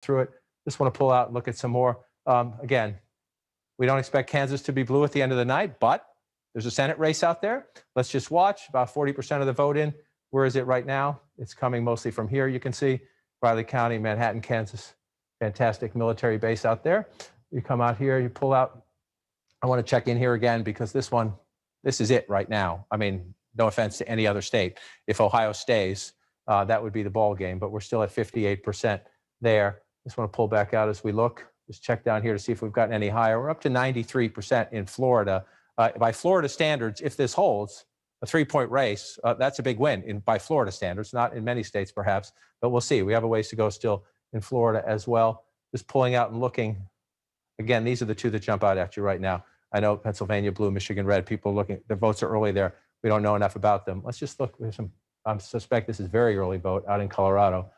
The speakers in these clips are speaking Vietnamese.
through it. Just want to pull out and look at some more. Again, we don't expect Kansas to be blue at the end of the night, but there's a Senate race out there. Let's just watch. About 40% of the vote in. Where is it right now? It's coming mostly from here. You can see Riley County, Manhattan, Kansas. Fantastic military base out there. You come out here, you pull out. I want to check in here again because this is it right now. I mean, no offense to any other state. If Ohio stays, that would be the ball game, but we're still at 58% there. Just want to pull back out as we look. Just check down here to see if we've gotten any higher. We're up to 93% in Florida. By Florida standards, if this holds, a 3-point race, that's a big win by Florida standards, not in many states perhaps, but we'll see. We have a ways to go still in Florida as well. Just pulling out and looking. Again, these are the two that jump out at you right now. I know Pennsylvania blue, Michigan red. People looking, their votes are early there. We don't know enough about them. Let's just look. There's some. I suspect this is very early vote out in Colorado.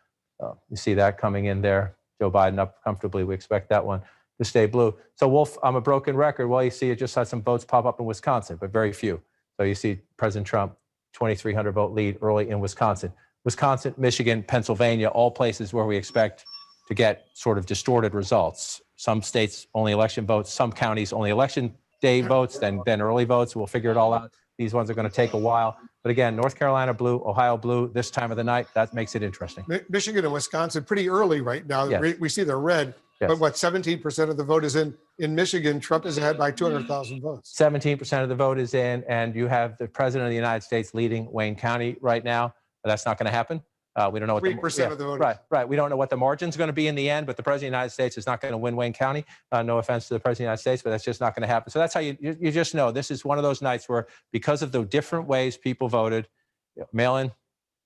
You see that coming in there. Joe Biden up comfortably. We expect that one to stay blue. So Wolf, I'm a broken record. Well, you see, it just had some votes pop up in Wisconsin, but very few. So you see President Trump, 2,300 vote lead early in Wisconsin. Wisconsin, Michigan, Pennsylvania, all places where we expect to get sort of distorted results. Some states only election votes, some counties only election day votes, then early votes. We'll figure it all out. These ones are going to take a while. But again, North Carolina blue, Ohio blue, this time of the night, that makes it interesting. Michigan and Wisconsin, pretty early right now. Yes. We see the red, yes. But what, 17% of the vote is in Michigan. Trump is ahead by 200,000 votes. 17% of the vote is in, and you have the president of the United States leading Wayne County right now. But that's not going to happen. We don't know what 3% of the vote. Right. We don't know what the margin's going to be in the end, but the president of the United States is not going to win Wayne County. No offense to the president of the United States, but that's just not going to happen. So that's how you just know this is one of those nights where, because of the different ways people voted, mail-in,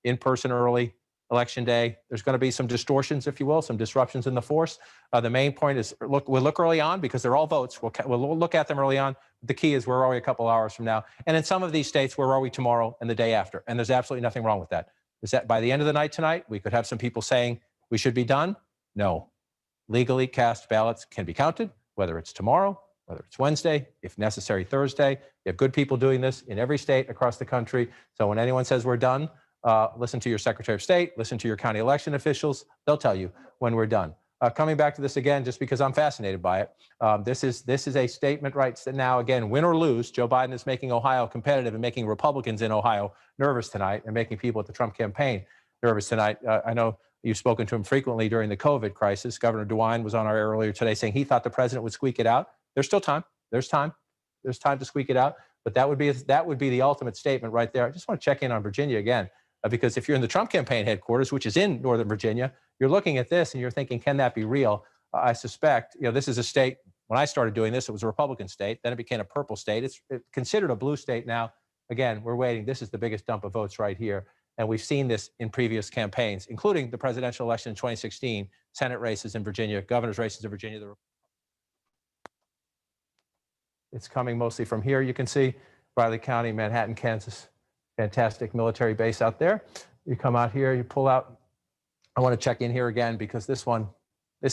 in-person early, election day, there's going to be some distortions, if you will, some disruptions in the force. The main point is we'll look early on because they're all votes. We'll look at them early on. The key is where are we a couple hours from now? And in some of these states, where are we tomorrow and the day after? And there's absolutely nothing wrong with that. Is that by the end of the night tonight, we could have some people saying we should be done? No. Legally cast ballots can be counted, whether it's tomorrow, whether it's Wednesday, if necessary Thursday. You have good people doing this in every state across the country. So when anyone says we're done, listen to your Secretary of State, listen to your county election officials. They'll tell you when we're done. Coming back to this again, just because I'm fascinated by it, this is a statement right now. Again, win or lose, Joe Biden is making Ohio competitive and making Republicans in Ohio nervous tonight and making people at the Trump campaign nervous tonight. I know you've spoken to him frequently during the COVID crisis. Governor DeWine was on our air earlier today saying he thought the president would squeak it out. There's still time. There's time to squeak it out. But that would be the ultimate statement right there. I just want to check in on Virginia again. Because if you're in the Trump campaign headquarters, which is in Northern Virginia, you're looking at this and you're thinking, can that be real? I suspect, this is a state, when I started doing this, it was a Republican state. Then it became a purple state. It's considered a blue state now. Again, we're waiting. This is the biggest dump of votes right here. And we've seen this in previous campaigns, including the presidential election in 2016, Senate races in Virginia, governor's races in Virginia. It's coming mostly from here. You can see Riley County, Manhattan, Kansas. Fantastic military base out there. You come out here, you pull out. I want to check in here again because this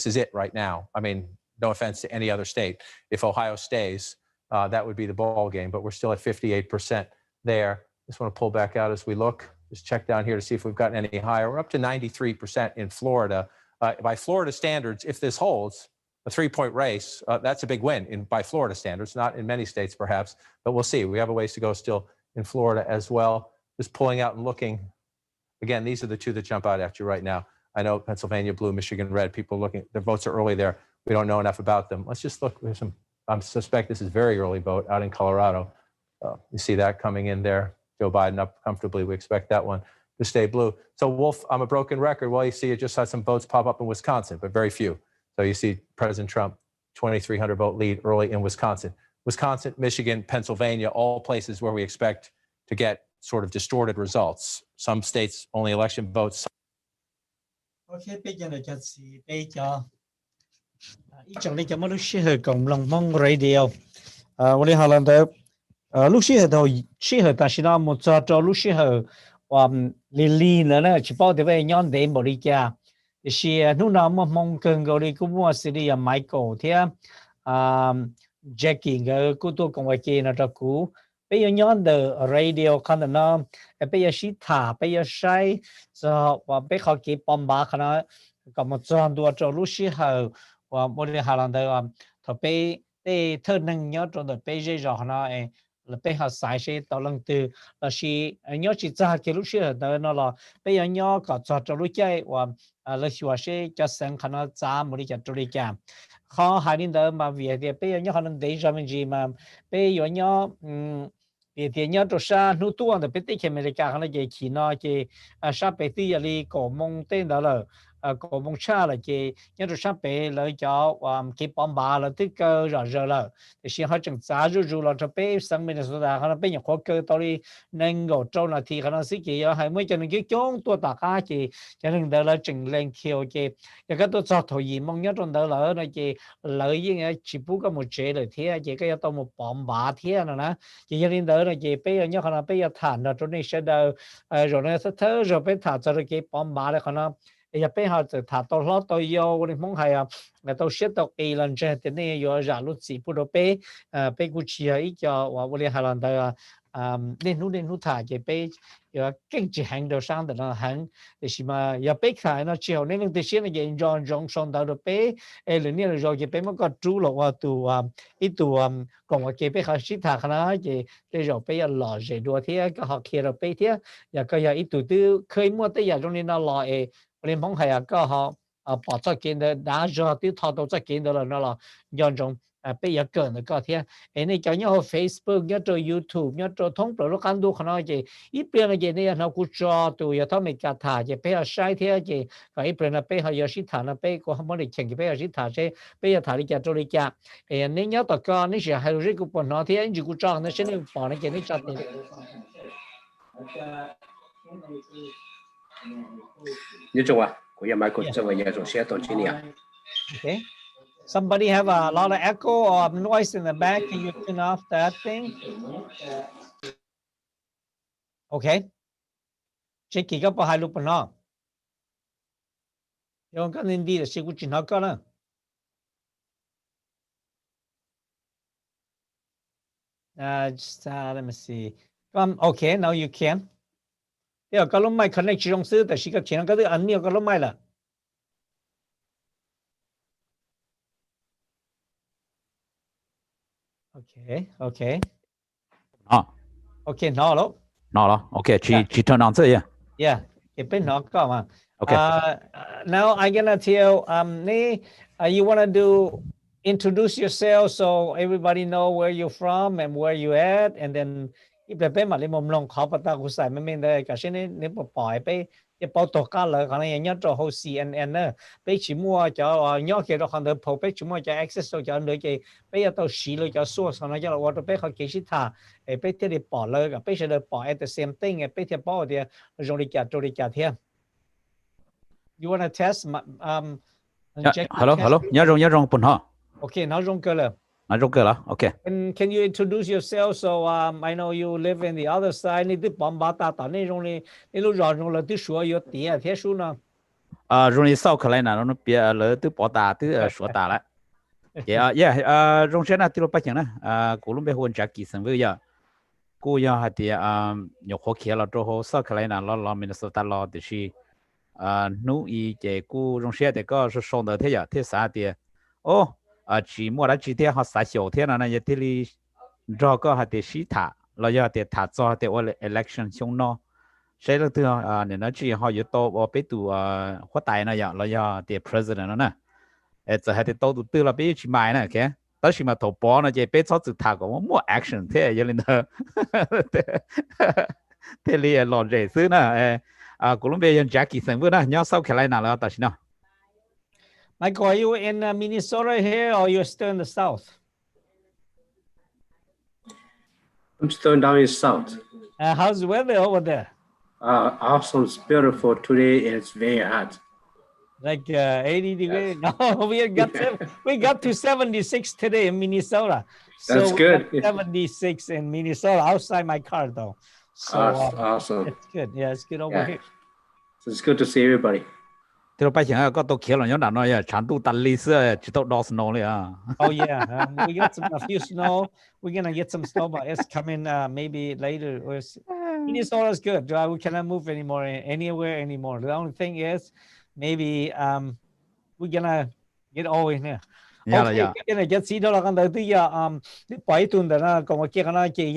is it right now. I mean, no offense to any other state. If Ohio stays, that would be the ball game, but we're still at 58% there. Just want to pull back out as we look. Just check down here to see if we've gotten any higher. We're up to 93% in Florida. By Florida standards, if this holds, a 3-point race, that's a big win by Florida standards, not in many states perhaps, but we'll see. We have a ways to go still in Florida as well. Just pulling out and looking. Again, these are the two that jump out at you right now. I know Pennsylvania blue, Michigan red. People looking, their votes are early there. We don't know enough about them. Let's just look. There's some. I suspect this is very early vote out in Colorado. You see that coming in there. Joe Biden up comfortably. We expect that one to stay blue. So Wolf, I'm a broken record. Well, you see, it just had some votes pop up in Wisconsin, but very few. So you see President Trump, 2,300 vote lead early in Wisconsin. Wisconsin, Michigan, Pennsylvania, all places where we expect to get sort of distorted results. Some states only election votes. Okay, bây giờ là bây giờ ý chọn đi cho mấy lúc xưa cộng đồng Hmong Radio. 我哋下輪到lúc xưa頭xưa但是呢冇做lúc xưa話哩呢咧，只包啲咩樣點冇理解。是นู่นน่ะมั่งกัน嗰啲cũngว่าสิ啲Michaelที่Jackie 嘅嗰度講話嘅นะตะกูbây giờ nhớ the radio khán giả bây giờ sĩ thả bây giờ say so và bây giờ cái bomba khán giả có một tròn đua cho lúc xí hờ và một điều hà lan đó thọ bé để thơ nâng nhớ trong đó bé dễ rõ nó là bé họ sai sẽ tạo lần từ là xí nhớ chỉ ra cái lúc xí hờ đó nó là bé giờ nhớ có cho lúc chơi và là xí hoa sẽ cho sang khả năng trả một cái cho đi cả họ hai đến đó mà vì thì bé giờ nhớ họ nên để cho mình gì mà bé giờ nhớ vì thế nhớ cho sa nút tuang de beti ke America kana je China je sa beti ali ko mong tên đó là ko mong cha là je nhớ cho sa be là cho cái bom ba là tức cơ rồi là thì xin họ chẳng giá rồi là cho be sang mình số da kana be nhà khó cơ tao đi nên go trâu là thì kana sĩ chỉ hay mới cho nên cái chốn tua ta cá chỉ cho nên đó là chừng lên kêu je cái tôi cho thôi gì mong nhớ trong đó là nó je lợi với chỉ bút có một chế rồi thế je cái tao một bom ba thế nữa nè chỉ cho nên đó là gì bây giờ nhớ khả bây giờ thản là trong này sẽ đâu rồi nó sẽ thở rồi bây thả cho cái bom ba đấy khả năng bây giờ bây giờ từ thả tàu lót tàu yêu cái mong hay là tàu sẽ tàu kỳ lần trên thế này rồi giả lúc chỉ bút bây bây cụ chỉ ấy cho và bây giờ hà lan đó nên nút thả cái bây giờ kinh chỉ hành đầu sang đó là hành thì mà giờ bây thả nó chiều nên những cái chuyện này hiện trong xong đó bây lần này rồi cái bây mà có chú là qua tù ít tù còn cái bây giờ sĩ thả nó gì để rồi bây giờ lò dễ đua thế cái họ kia rồi bây thế giờ cái giờ ít tù tư khơi mua tới giờ trong này nó lò lên mong hay cái họ bỏ cho kiến đó đã rồi tiêu thọ đâu cho kiến đó là nó là nhân trong bây giờ cần được cái thế anh ấy cho nhớ Facebook nhớ cho YouTube nhớ cho thông báo lúc ăn đồ khả năng gì ít bên là gì này nó cũng cho tụi giờ thằng mình cả thả gì bây giờ sai thế gì cái ít bên là bây giờ giờ sĩ thả là bây có không được chỉnh cái bây giờ sĩ thả sẽ bây giờ thả đi cho đi cả anh ấy nhớ tất cả những sự hay rồi cũng nó thế anh chỉ cũng cho nó sẽ nên bỏ nó cái này cho thì như chung à của nhà máy của trong nhà trong xe tổ chức này. Okay. Somebody have a lot of echo or noise in the back. Can you turn off that thing? Okay. Check it up hai lúc nó. Yung cái hindi là sẽ cũng chỉ nó có đó. Let me see. Okay, now you can. Giờ cái lúc mai connect trong sư tại sĩ cái chuyện cái thứ anh nhiều cái lúc mai là. Okay. Okay, no lo. Okay, she turn on it, Yeah, cái bên nó có mà. Okay. Now I'm gonna tell you wanna introduce yourself so everybody know where you're from and where you at, and then if bên mà lên mồm lòng khó bắt đầu xài mình đây cả cái này nếu bỏ bên cái bao tổ cá là cái này nhớ cho hồ CNN nữa, bên chỉ mua cho nhớ cái đó còn được phổ bên chỉ mua cho access cho người cái bây giờ tao xí rồi cho source nó cho là water bên họ kỹ sĩ thà, bên thì bỏเลยกับbên sẽ được bỏ at the same thing, bên thì bỏ thì dùng đi cả thêm. You wanna test? Hello. Nhớ rong bún hả? Okay, nói rong cơ là. Okay. And can you introduce yourself so I know you live in the other side.你啲幫把打呢種你都讓了啲水有啲貼數呢？rong đi sau cái này nó bị lỡ từ bỏ đá từ sửa đá lại. Rong xe này từ lúc bắt đầu nè, cô lúc bây giờ chắc kỳ sinh với giờ, cô giờ hay thì nhiều khó khăn là cho họ sau cái này nó Minnesota lo thì是nếu ý cái cô rong xe thì có số sống được thế giờ thế sao thì chỉ mua lại chỉ theo họ xài nhiều thế nào này thì li cho có hạt để xí thả là do để thả cho để election xong nó sẽ là thứ nên nó chỉ họ yếu tố ở bên tụ hoa tài này là do để president nó nè giờ hạt để tàu tụ tư là bên chỉ mai nè cái đó chỉ mà thầu bỏ nó chỉ bên sau tự thả có mua action thế vậy nên thế li lo dễ xứ nè Colombia Jackie sinh vừa nè nhớ sau cái này nào là ta xin nào. Michael, are you in Minnesota here or you're still in the south? I'm still down in south. How's the weather over there? Awesome. It's beautiful. Today it's very hot. Like 80 degrees? Yes. No, we got to 76 today in Minnesota. So that's good. 76 in Minnesota outside my car though. So awesome. It's good. Yeah, it's good over here. So it's good to see everybody. Thì lúc bây giờ có tôi kia là nhớ nào nói chẳng đủ tận lý sự chỉ tôi đo snow này à. Oh yeah, we got a few snow. We're gonna get some snow, but it's coming maybe later. Minnesota is good. We cannot move anywhere anymore. The only thing is maybe we're gonna get all in here. Yeah, Okay, yeah. cái này just see đó là cái đầu tiên cái bài tuần đó là còn cái cái này cái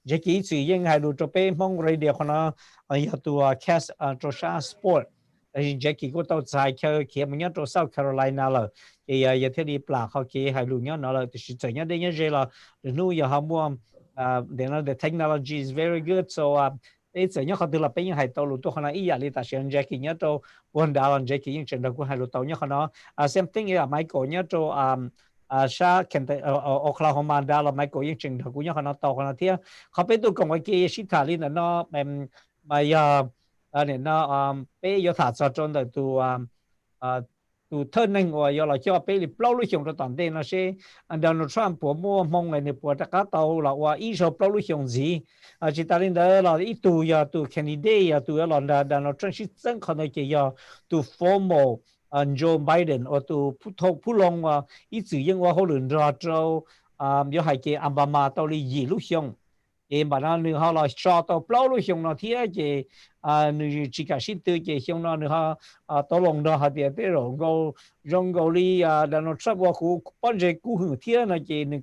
Jackie chủ yếu hay录做俾Hmong Radio可能有做 cast 做啥 sport， 但是 Jackie 嗰度在佢們做 South Carolina 啦，佢有啲啲plan佢佢係錄咗啦，就是這樣啲嘢啦，nu有好冇the technology is very good so bây giờ nhớ họ từ là bây giờ hay tàu lụt họ nói ý là ta sẽ Jackie nhớ tàu buôn đảo là Jackie những chuyện đó cũng hay lụt tàu nhớ họ nói same thing là Michael nhớ tàu sa Oklahoma đảo là Michael những chuyện đó cũng nhớ họ nói tàu họ nói thế họ bây giờ còn cái shit thà lên là nó mà này nó bây giờ thà cho trong đời tu tu thân nên ngồi giờ là cho bây giờ bao nhiêu trong toàn thế nó sẽ Donald Trump của mua mong này của tất cả tàu là qua ý số bao nhiêu gì chỉ ta lên đó là ít tu ya tu candidate ya tu là Donald Trump sẽ dẫn khả năng cái ya tu formal Joe Biden or tu phụ long ít sử dụng qua hồ lượng ra cho giờ hay cái Obama tàu đi gì lúc xong cái mà nó nữa họ là cho tàu bao nhiêu xong nó thế cái nữa chỉ cả shit từ cái xong nó nữa họ tàu long đó họ để rồi go đi Donald Trump qua khu ban chế khu hưởng thế là cái nữa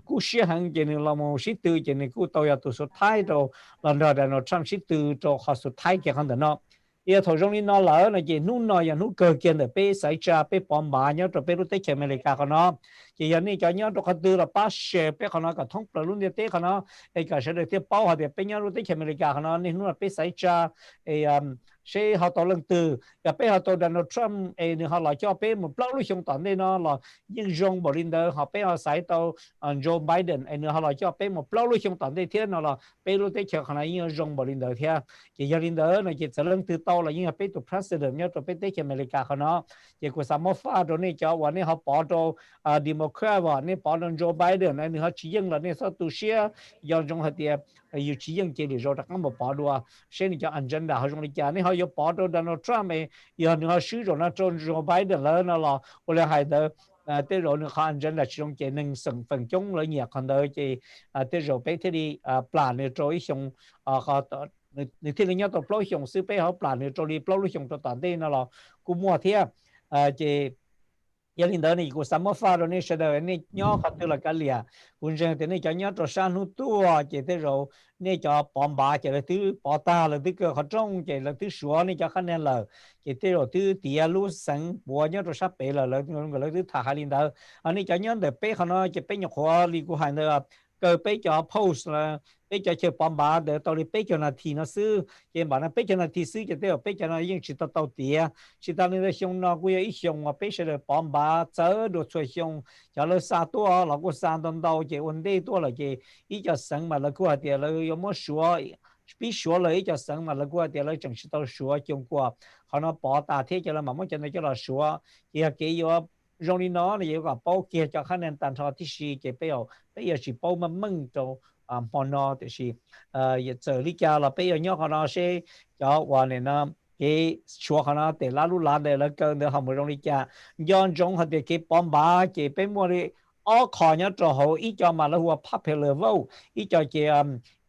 cú xia hàng cái này là một sĩ tử cái này cú tàu ya tụ số thái rồi lần đầu là nó Trump sĩ tử cho họ số thái cái hàng đó nó giờ thôi trong này nó lỡ là cái nút nó ya nút cơ kiện để bé xảy ra bé bom bà nhớ rồi bé lúc tới America của nó cái giờ này cho nhớ rồi họ từ là bắt xe bé của nó cả thông là luôn đi tới của nó cái cả sẽ được tiếp bao họ để bé nhớ lúc tới America của nó nên nó là bé xảy ra sẽ họ tổ lần từ và bây họ tổ Donald Trump họ lại cho bé một bao nhiêu trong toàn đây nó là những John Bollinger họ bé họ sai tổ Joe Biden họ lại cho bé một bao nhiêu trong toàn đây thế nó là bé lúc tới họ là những John Bollinger thế cái Bollinger này cái lần từ tàu là những bé tổ president nhớ tổ bé tới America của nó cái của sao mà pha rồi này choวันนี้họ bỏ cho Democrat và này bỏ cho Joe Biden này họ chỉ riêng là này sao tu sửa do trong họ thì yêu chỉ riêng cái lý do đặc biệt bỏ đua sẽ cho agenda họ trong này cái này họ yêu bỏ cho Donald Trump này giờ họ sử dụng nó cho Joe Biden là nó là có hay đó tới rồi họ agenda trong cái năng sản phẩm chung lợi nhiệt còn đợi cái tới rồi bé thì đi plan này rồi xong họ người thì nhớ tổ plot xong sư bé họ plan này rồi đi plot xong cho toàn đây nó là cũng mua thế cái giờ linh đó này cũng sắm pha rồi này sẽ đời này nhớ họ từ là cái liền cũng rằng thế này cho nhớ cho sang nút tua cái thế rồi này cho bom bà cái là thứ bỏ ta là thứ cái họ trong cái là thứ xóa này cho khán giả là cái thế rồi thứ tia lú sáng bùa nhớ cho sắp bể là thứ thà hai linh đó anh ấy cho nhớ để bé họ nói cái bé nhọc hoa đi của hai nữa cái bé cho post là bé cho chơi bom bà để tao đi bé cho nó thì nó xứ cái bà nó bé cho nó thì xứ cái thế rồi bé cho nó những chỉ tao tia chỉ tao nên xong nó cũng ít xong mà bé sẽ được bom bà chở được chơi xong cho nó xa tua là cũng xa đông đâu cái vấn đề tua là cái ít cho sáng mà là cũng là là有么说比说了一叫生嘛，那个点了正式到说中国，可能报大体叫了慢慢真的叫了说，也给有让你拿了有个包给叫可能但他的是给不要，也是包慢慢就慢拿就是也这里家了，不要鸟可能是叫话呢。cái số họ để lá lú lá để là cơn để họ mới容易cả, do trong họ để cái bom ba cái bên mua đi, ở khỏi nhớ cho họ ít cho mà là hoa popular vote, ít cho cái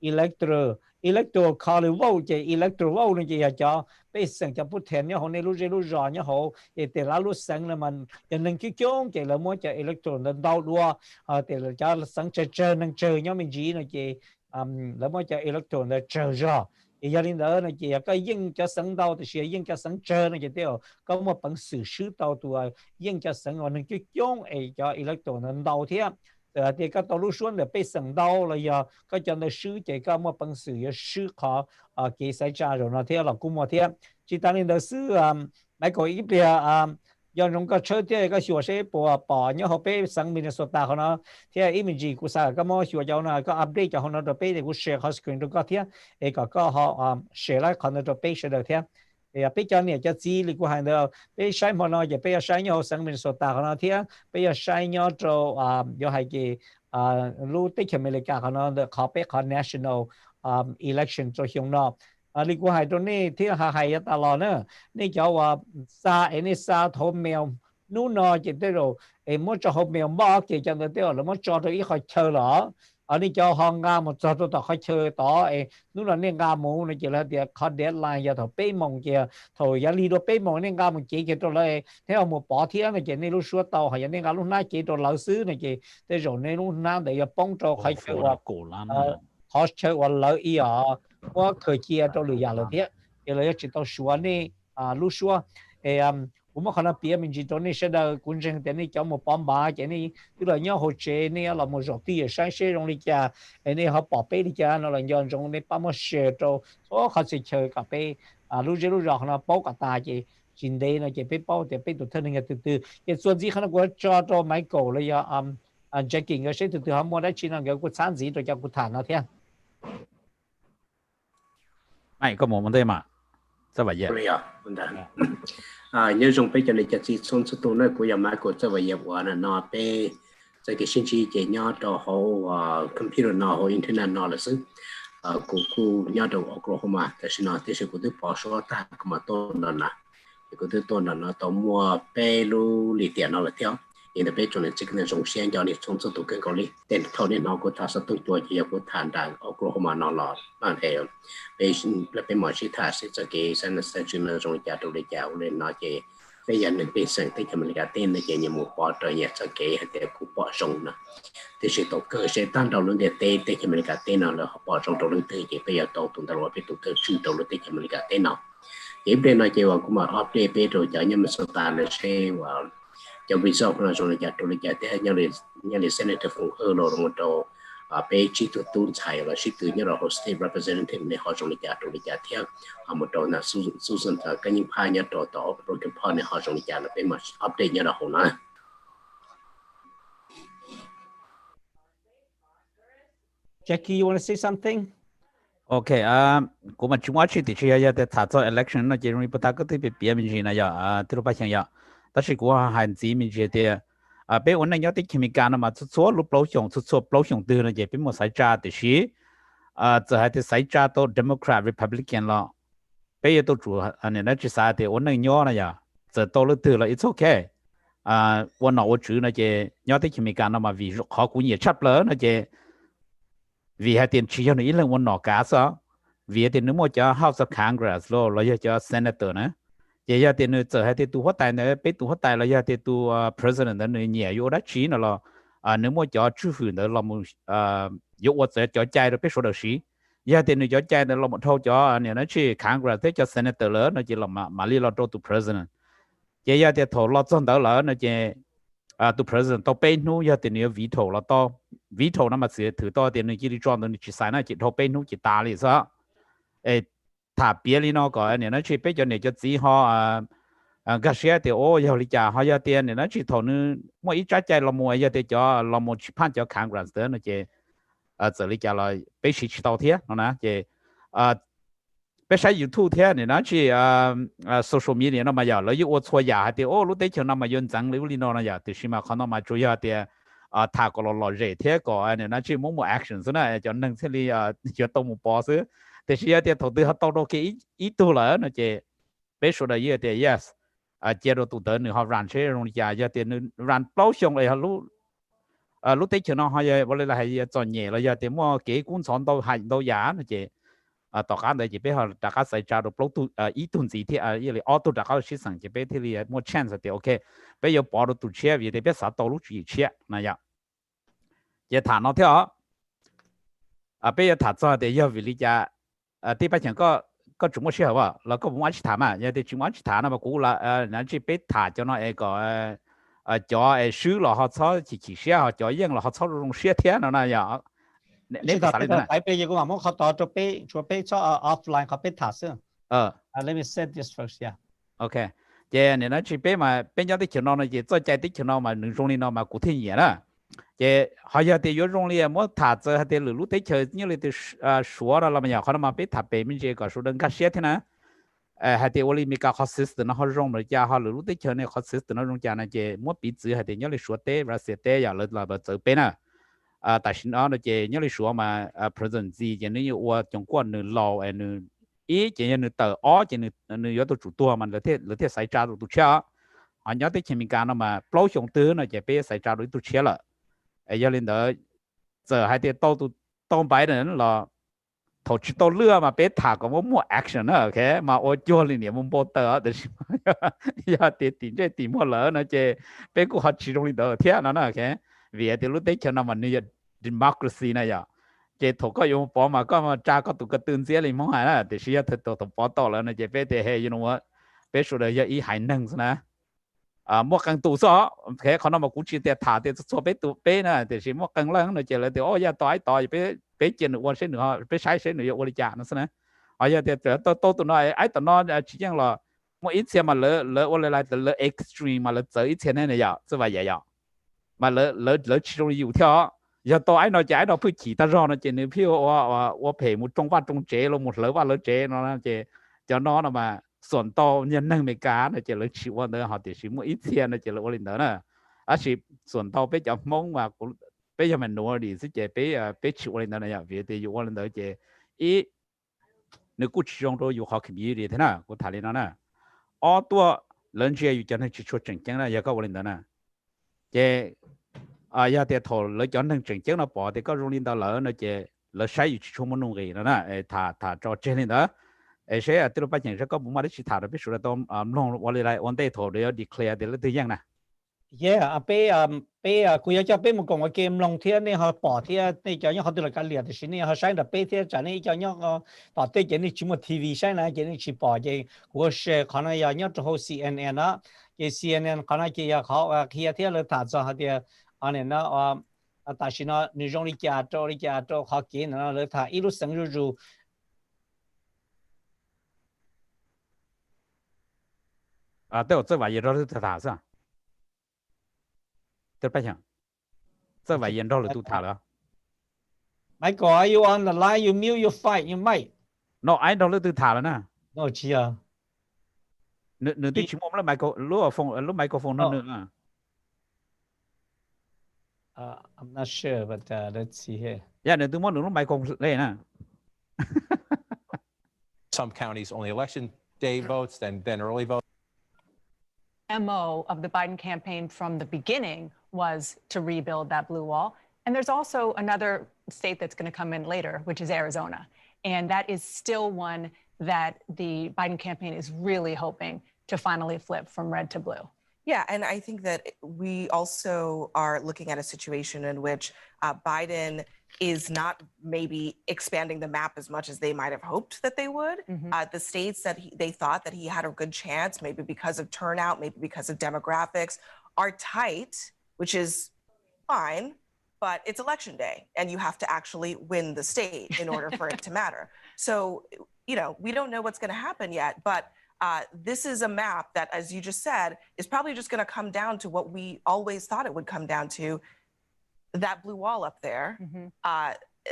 electoral college vote cái electoral vote này chỉ cho bây giờ cho bút thèn nhớ họ này lúc rõ nhớ họ để lá lú sáng là mình cho nên cái chung cái là mua cho electoral nên đau đua để là cho sáng chơi nên chơi nhớ mình chỉ là cái là mua cho electoral là chơi rõ gia đình đó là chỉ có dân cho sáng đầu thì sẽ dân cho sáng chơi này chỉ tiêu có một bằng xử sứ đầu tuổi dân cho sáng ở những cái chung ấy cho electoral nên đầu thế thì các tàu lúc xuống để bị sáng đầu là giờ có cho nên sứ chỉ có một bằng xử sứ khó cái xảy ra rồi nó thế là cũng một thế chỉ ta nên đó sứ mấy cái ít bia do những cái chơi thì cái sửa sẽ bỏ nhớ họ bé sang Minnesota họ nó thì image của sao cái món sửa cho nó có update cho họ nó được bé thì cũng share họ screen được có thế cái có họ share lại họ nó được bé sẽ được thế thì bé cho này cho gì thì của hàng đó bé sai họ nó giờ bé sai nhau sang Minnesota họ nó thế bé sai nhau cho do hai cái lưu tích America họ nó được họ bé họ national election cho chúng nó lý của hai trong này thì hai ta lo nữa này choว่าซาnàyซาthổ mèo nú nó chỉ tới rồi mỗi cho hộp mèo bỏ cái cho nó tới rồi mỗi cho tôi ít khỏi chơi lỏ ở đây cho họ nga một số tôi khó chơi đó lúc là nên nga mù này chỉ là để có deadline giờ thầu bê mong kia thầu giá lý đồ bê mong nên nga một chỉ cái tôi lại theo một bỏ thiên này chỉ nên lúc xưa tàu hay nên nga lúc nãy chỉ tôi lão sư này chỉ để rồi nên lúc nãy để bông cho khó chơi và khó chơi và lợi ý ởว่าเคยเชียร์ตัวหรืออย่างไรเดียเลยจะต้องชัวร์นี่รู้ชัวร์ผมว่าขณะเปียมันจีตัวนี้เสด็จกุญแจแต่นี่จะมาปั๊มบาร์แต่นี่ตัวเนี่ยหัวใจนี่เรามาจบที่ใช้เชื่อตรงนี้จ้านี่เขาปอบไปดิจ้าเราเลยย้อนตรงนี้ปั๊มมาเชื่อตัวเพราะเขาจะเชื่อกับไปรู้จะรู้จักนะป้อกตาจีจินเดย์นะจะไปป้อแต่ไปตัวเท่านี้ตื่นๆส่วนที่ขณะกูจอตัวไมเคิลเลยแจ็คกิ้งก็ใช้ตื่นๆเขาไม่ได้ชินอะไรกูสานสีตัวจะกูฐานนะเทียไม่ก็มองมันได้มาสบายเลยมันได้nhớ dùng bây giờ này chỉ xong số tuổi này của nhà máy của cho vậy và nó bé cái sinh chi chỉ nhau cho họ computer nó họ internet nó là sự của nhau đầu Oklahomaแต่สิ่งนั้นที่สิ่งที่พอสว่าตาก็มาต้นนั่นนะก็ที่ต้นนั่นต้องมัวเปรูลิเดียนนั่นแหละเที่ยว因为被中的这个那种先叫你从这都跟高里，但头年那个他是动作也不谈的，俄国后嘛那了，那还有被某些他是这个现在是就那种家都的家务的那些，被人能被生的他们那个店那些你们包着也这个还得不包装呢，就是到个些单到论的店的他们那个店那了包装到论的也不要到动到我被动到去到论的他们那个店那，也不那就话我们 update 被着叫你们说单的些话。cho vì sao là rồi nhà tôi nhà thế nhà để senator from ở đó một đầu về chỉ tụi tôi chạy là chỉ từ nhà đó state representative này họ rồi nhà tôi nhà thế một đầu là Susan cái những pha nhà đó rồi cái pha này họ rồi nhà là về mà update nhà đó nè Jackie, you want to say something? Okay, của mình chúng tôi thì chỉ là để thảo cho election nó chỉ riêng bắt đầu cái việc mình chỉ là giờ từ lúc bắt đầu但是我还是明觉得被我那要的前面干了嘛，做路保险，做保险的呢，也并没谁扎的是，这还得谁扎到 Democrat Republican 了，被也都做，那只啥的，我那要了呀，这到了得了 ，it's okay，我那我做那些要的前面干了嘛，vì họ cũng nhiều chấp lớn那些，vì hay tiền chỉ cho nó ít lần我那假sao，vì tiền nếu mà cho House of Congress 咯，或者cho Senator 呢。也要点呢，这还得多发达呢，被多发达了，要得多president 的呢，也有的钱了咯，那么叫政府的那么有我这叫债的别说的是，也得呢叫债的那么头叫呢那去 Congress 的叫 senator 了，那就那马里老多都 president， 也要得头老总到了那就都 president 到背后要得呢 veto 了到 veto 那么是ถือ到点呢，这里装的你去晒那就头背后去打理是，ถ้าเปียลีนอก่อนเนี่ยนะชีไปจนเนี่ยจะสีห่อกระเสียเดี๋ยวโอ้ยเขาลิจ่าเขาจะเตียนเนี่ยนะชีถอนนึงมั่วอีจ้าใจเรามัวจะเดี๋ยวจะเรามัวชิพันจะขังกระเสือนะเจจะลิจ่าเราไปชี้ชี้ตัวเทียนะเจไปใช้ YouTube เทียเนี่ยนะชีsocial media นะมาอย่างแล้วอยู่ว่าชัวยาเดี๋ยวโอ้รู้ได้เชื่อนะมาย้อนจังเลยลีนอนะอย่างแต่ชิมาเขานะมาช่วยเดี๋ยวถ้าก็เราเร่เทียก่อนเนี่ยนะชีมั่ว action ซะนะจะนั่งเฉลี่ยจะต้องมั่วปอซื้อแต่ชีเดีย頭對เขา到到嘅อีตัว了นะเจไป說的嘢เดีย yes เจเราตัวเดินหนึ่งเขารันเชื่อลงยาเดียนึงรันเปล่าช่วงเลยเขารู้ได้เชื่อน้องเขาจะวันละให้จอนเนี่ยเราจะเดียมั่วเก๋กุ้งสอน到係到ยานะเจต่อการเลยจะไปเขา大家ใส่ใจ到เปล่าตัวอีตุนสีที่ยี่เลยออตัว大家ชิสังจะไปที่เลยมั่ว chance เดียโอเคไป要保到ตัวเชื่อวิธีไปสัตว์ตัวรู้จุดเชื่อนะยาจะถามน้องเท่าไป要ถามจอเดีย要วิธีจะที่ไปเฉียงก็จุ่มเชื่อว่าเราก็ผมว่าชิถามอ่ะยังได้จุ่มว่าชิถามนะมากูละนั่นที่ไปถามเจ้าน้อยก็จ่อซื้อหล่อเขาชอบขี้เชี่ยวจ่อยังหล่อเขาชอบลงเชี่ยเทียนนะอย่างนี่ก็ไปไปยังว่ามันเขาต่อจะไปชอบ offline เขาไปถามซึ่งlet me say this first yeah okay เจเนี่ยนะที่ไปมาเป็นยังได้เขียนน้องนะเจใจได้เขียนน้องมาหนึ่งตรงนี้น้องมากูที่เหยียนะเจเขาอยากได้ยศโรงเรียนมั่วถาเจอให้ได้หรือรู้ได้เฉยนี่เลยได้ชัวร์แล้วมันอยากเขามาไปถาไปมันเจก็สุดดังกัดเสียที่นะให้ได้วันนี้มีการคอสซิสต์นะเขาโรงมันจะเขาหรือรู้ได้เฉยเนี่ยคอสซิสต์นะโรงจานะเจมั่วปีจื้อให้ได้นี่เลยชัวร์เต้รัสเซียเต้อยากเลยเราแบบเจอเป็นแต่สิ่งนั้นเจนี่เลยชัวร์มาpresident จีเจนี่ว่าจงกวนหนึ่งเราหนึ่งอีเจนี่หนึ่งเตออ๋อเจนี่ยศตัวจุดตัวมันเลยที่ใส่จ่าตัวเชื่ออันนี้ที่เชื่อมีการมาเปล่าชงตื้อนะเจไปใส่จ่าตัวเชื่อละgiờ lên đó giờ hai tiền tao bài đến là thầu chỉ tao lừa mà bé thả có một action nữa, ok mà ô cho lên niệm một bộ tờ để giờ tiền mua lỡ nó chơi bé cũng học chỉ trong lên tờ thế nó ok vì thì lúc đấy cho nó mà như democracy này vậy chơi thầu có dùng bỏ mà có mà cha có tụ cái tương giấy lên mong hải là để xíu thầu bỏ tao là nó chơi bé thì hey you know what bé số đấy giờ ý hải năng nữa mua càng tụ số ok còn nó mà cũng chỉ để thả để số bé tụ bé nè để xíu mua càng lớn nó chơi là để ô giờ tỏi bé chuyện nữa sẽ nữa bé sai sẽ nữa ô đi trả nó xem ở giờ thì tôi tụi nó ấy tụi nó chỉ rằng là một ít xe mà lỡ ô lại lỡ extreme mà lỡ tới ít xe này này vậy chứ vậy vậy mà lỡ chỉ trong nhiều theo giờ tôi ấy nói trái nó phải chỉ ta rõ nó chỉ nếu phiêu ô phải một trong chế luôn một lỡ chế nó chỉ cho nó là màส่วนโตnhân năng mấy cá nó chỉ lỡ chịu qua nữa họ chỉ một ít xe nó chỉ lỡ ô lên nữa nè chỉส่วนโตbé chậm mong mà bây giờ mình nuôi đi sẽ chế bé chịu lên đó này vì thếอยู่lên đó chế ý nếu cứ chỉ trong đóอยู่họ kiểm gì thế nào cứ thả lên đó nè ởตัวlớn chếอยู่cho nên chỉ cho chỉnh chỉnh là giờ có lên đó nè chế giờ thì thổ lấy cho nên chỉnh chỉnh nó bỏ thì có lên đó lỡ nó chế lỡ saiอยู่cho muốn nuôi nó nè thả cho chế lên đó sẽ từ lúc bắt đầu sẽ có một mấy cái thả được biết số là tôm long qua lại one day thổ để declare để lấy thứ gì nè yeah béกูอยากจะเป็นมันกงว่าเกมลงเทียนนี่เขาปอเทียนี่จะเนี่ยเขาตัวละกันเหลียดสินี่เขาใช้แต่เทียจากนี่จะเนี่ยก็ปอเทียจากนี่ชิมทีวีใช่ไหมจากนี่ชิปอจะกูเชื่อเขาเนี่ยเนี่ยจะเขา CNN นะจะ CNN เขาเนี่ยจะเขาเทียเทียเลยถ่ายจะเขาเทียอันนี้นะแต่สินะนี่จงลิกาโตเขากินนะเลยถ่ายอีลูสังรูแต่我这玩意儿是ถ่าย是吧这不行，这玩意儿都塔了。Michael, are you on the line? You mute your fight, you might. No, I don't do塔了呢。No, chia. 你对全部我们录microphone 那呢？I'm not sure, but let's see here. Yeah, 你对我录microphone 嘞呢。Some counties only election day votes, then early votes. MO of the Biden campaign from the beginning was to rebuild that blue wall. And there's also another state that's going to come in later, which is Arizona. And that is still one that the Biden campaign is really hoping to finally flip from red to blue. Yeah, and I think that we also are looking at a situation in which Biden is not maybe expanding the map as much as they might have hoped that they would. The states that they thought that he had a good chance, maybe because of turnout, maybe because of demographics, are tight, which is fine, but it's election day and you have to actually win the state in order for it to matter. So, you know, we don't know what's going to happen yet, but this is a map that, as you just said, is probably just going to come down to what we always thought it would come down to, that blue wall up there,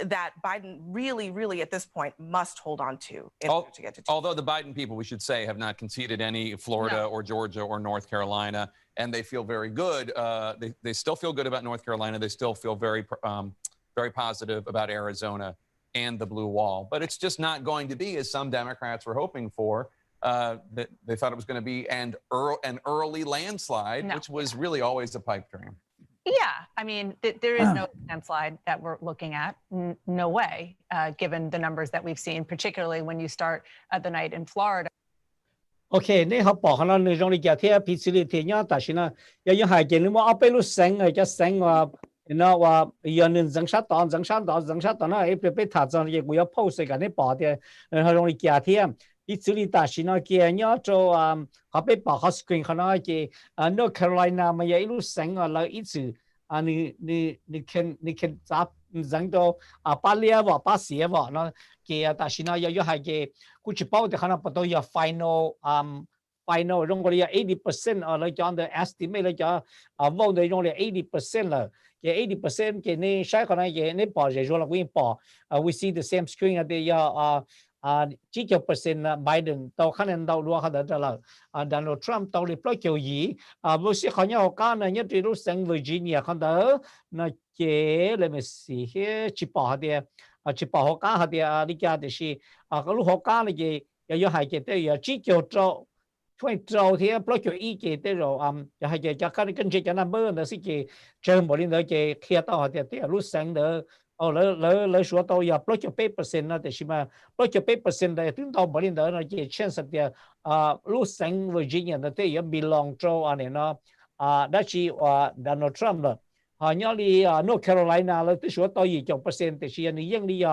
that Biden really at this point must hold on to in order to get to 2. Although the Biden people, we should say, have not conceded any Florida or Georgia or North Carolina, and they feel very good. They still feel good about North Carolina. They still feel very positive about Arizona and the blue wall. But it's just not going to be as some Democrats were hoping for. That they thought it was going to be an early landslide, which was really always a pipe dream. Yeah, I mean, there is no landslide that we're looking at. No way, given the numbers that we've seen, particularly when you start the night in Florida. Okay, 你好บอกเขาในโรงเรียนที่พิจารณาที่เนี่ยแต่สินะยังหายใจนึกว่าเอาไปรู้เสียงจะเสียงว่านะว่าอย่างนึงจังชัดตอนนะไอ้ไปถ่ายจังยังกู要 post กันในป่อที่โรงเรียนที่พิจารณาแต่สินะเกี่ยเนี่ยจะเขาไปบอกเขา screen เขานะที่North Carolina มันยังรู้เสียงเราอีกสื่อ你看咋人都把脸吧把鞋吧那给但是呢要还给估计包的可能不都要 final 用过了要 80% 来讲的 estimate 来讲vote 的用了 80% 了给 80% 给你谁可能给你保人说了给保we see the same screen 的要9% Biden 到可能到如何的了Donald Trump 到了不久以不是好像我讲呢一直都升 Virginia 看到那这let me see here 去保的去保好讲的你讲的是个如何讲的个要还给的要9周ที่ปล่อยอยู่อีกเดี๋ยวจะให้จะกันจะนั่นเบอร์นะสิเจอหมดเลยเจอเคลียร์ต่อเดี๋ยวรู้สึกเดี๋ยว lỡ số tàu ya block your paper nó để xem mà block your paper để tiếng tàu bảo liên đó nó chỉ chance để lúc sáng Virginia nó thấy belong to anh nó đã chỉ Donald Trump rồi họ nhớ đi North Carolina là số tàu gì trong percent để xem nàyยังđi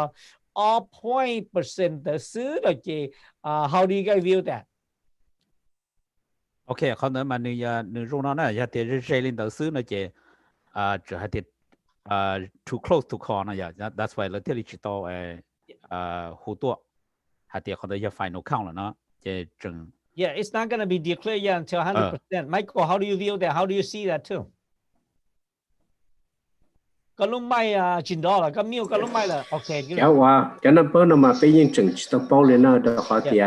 all point percent để xứ là chỉ how do you guys view that? Okay, còn nữa mà người rung nó này, thì rơi lên đầu xứ nó chỉ chỉ hay thì too close to call này, that's why là thế là chỉ tao hữu tua, hay thì còn nữa final count là nó chỉ chừng. Yeah, it's not going to be declared yet until 100%. Michael, how do you view that? How do you see that too? Cái lúc mai chuyển đó là cái miêu cái lúc mai là okay. Cho nên bữa nào mà bây giờ chừng chỉ tao bao lên nó đó họ thì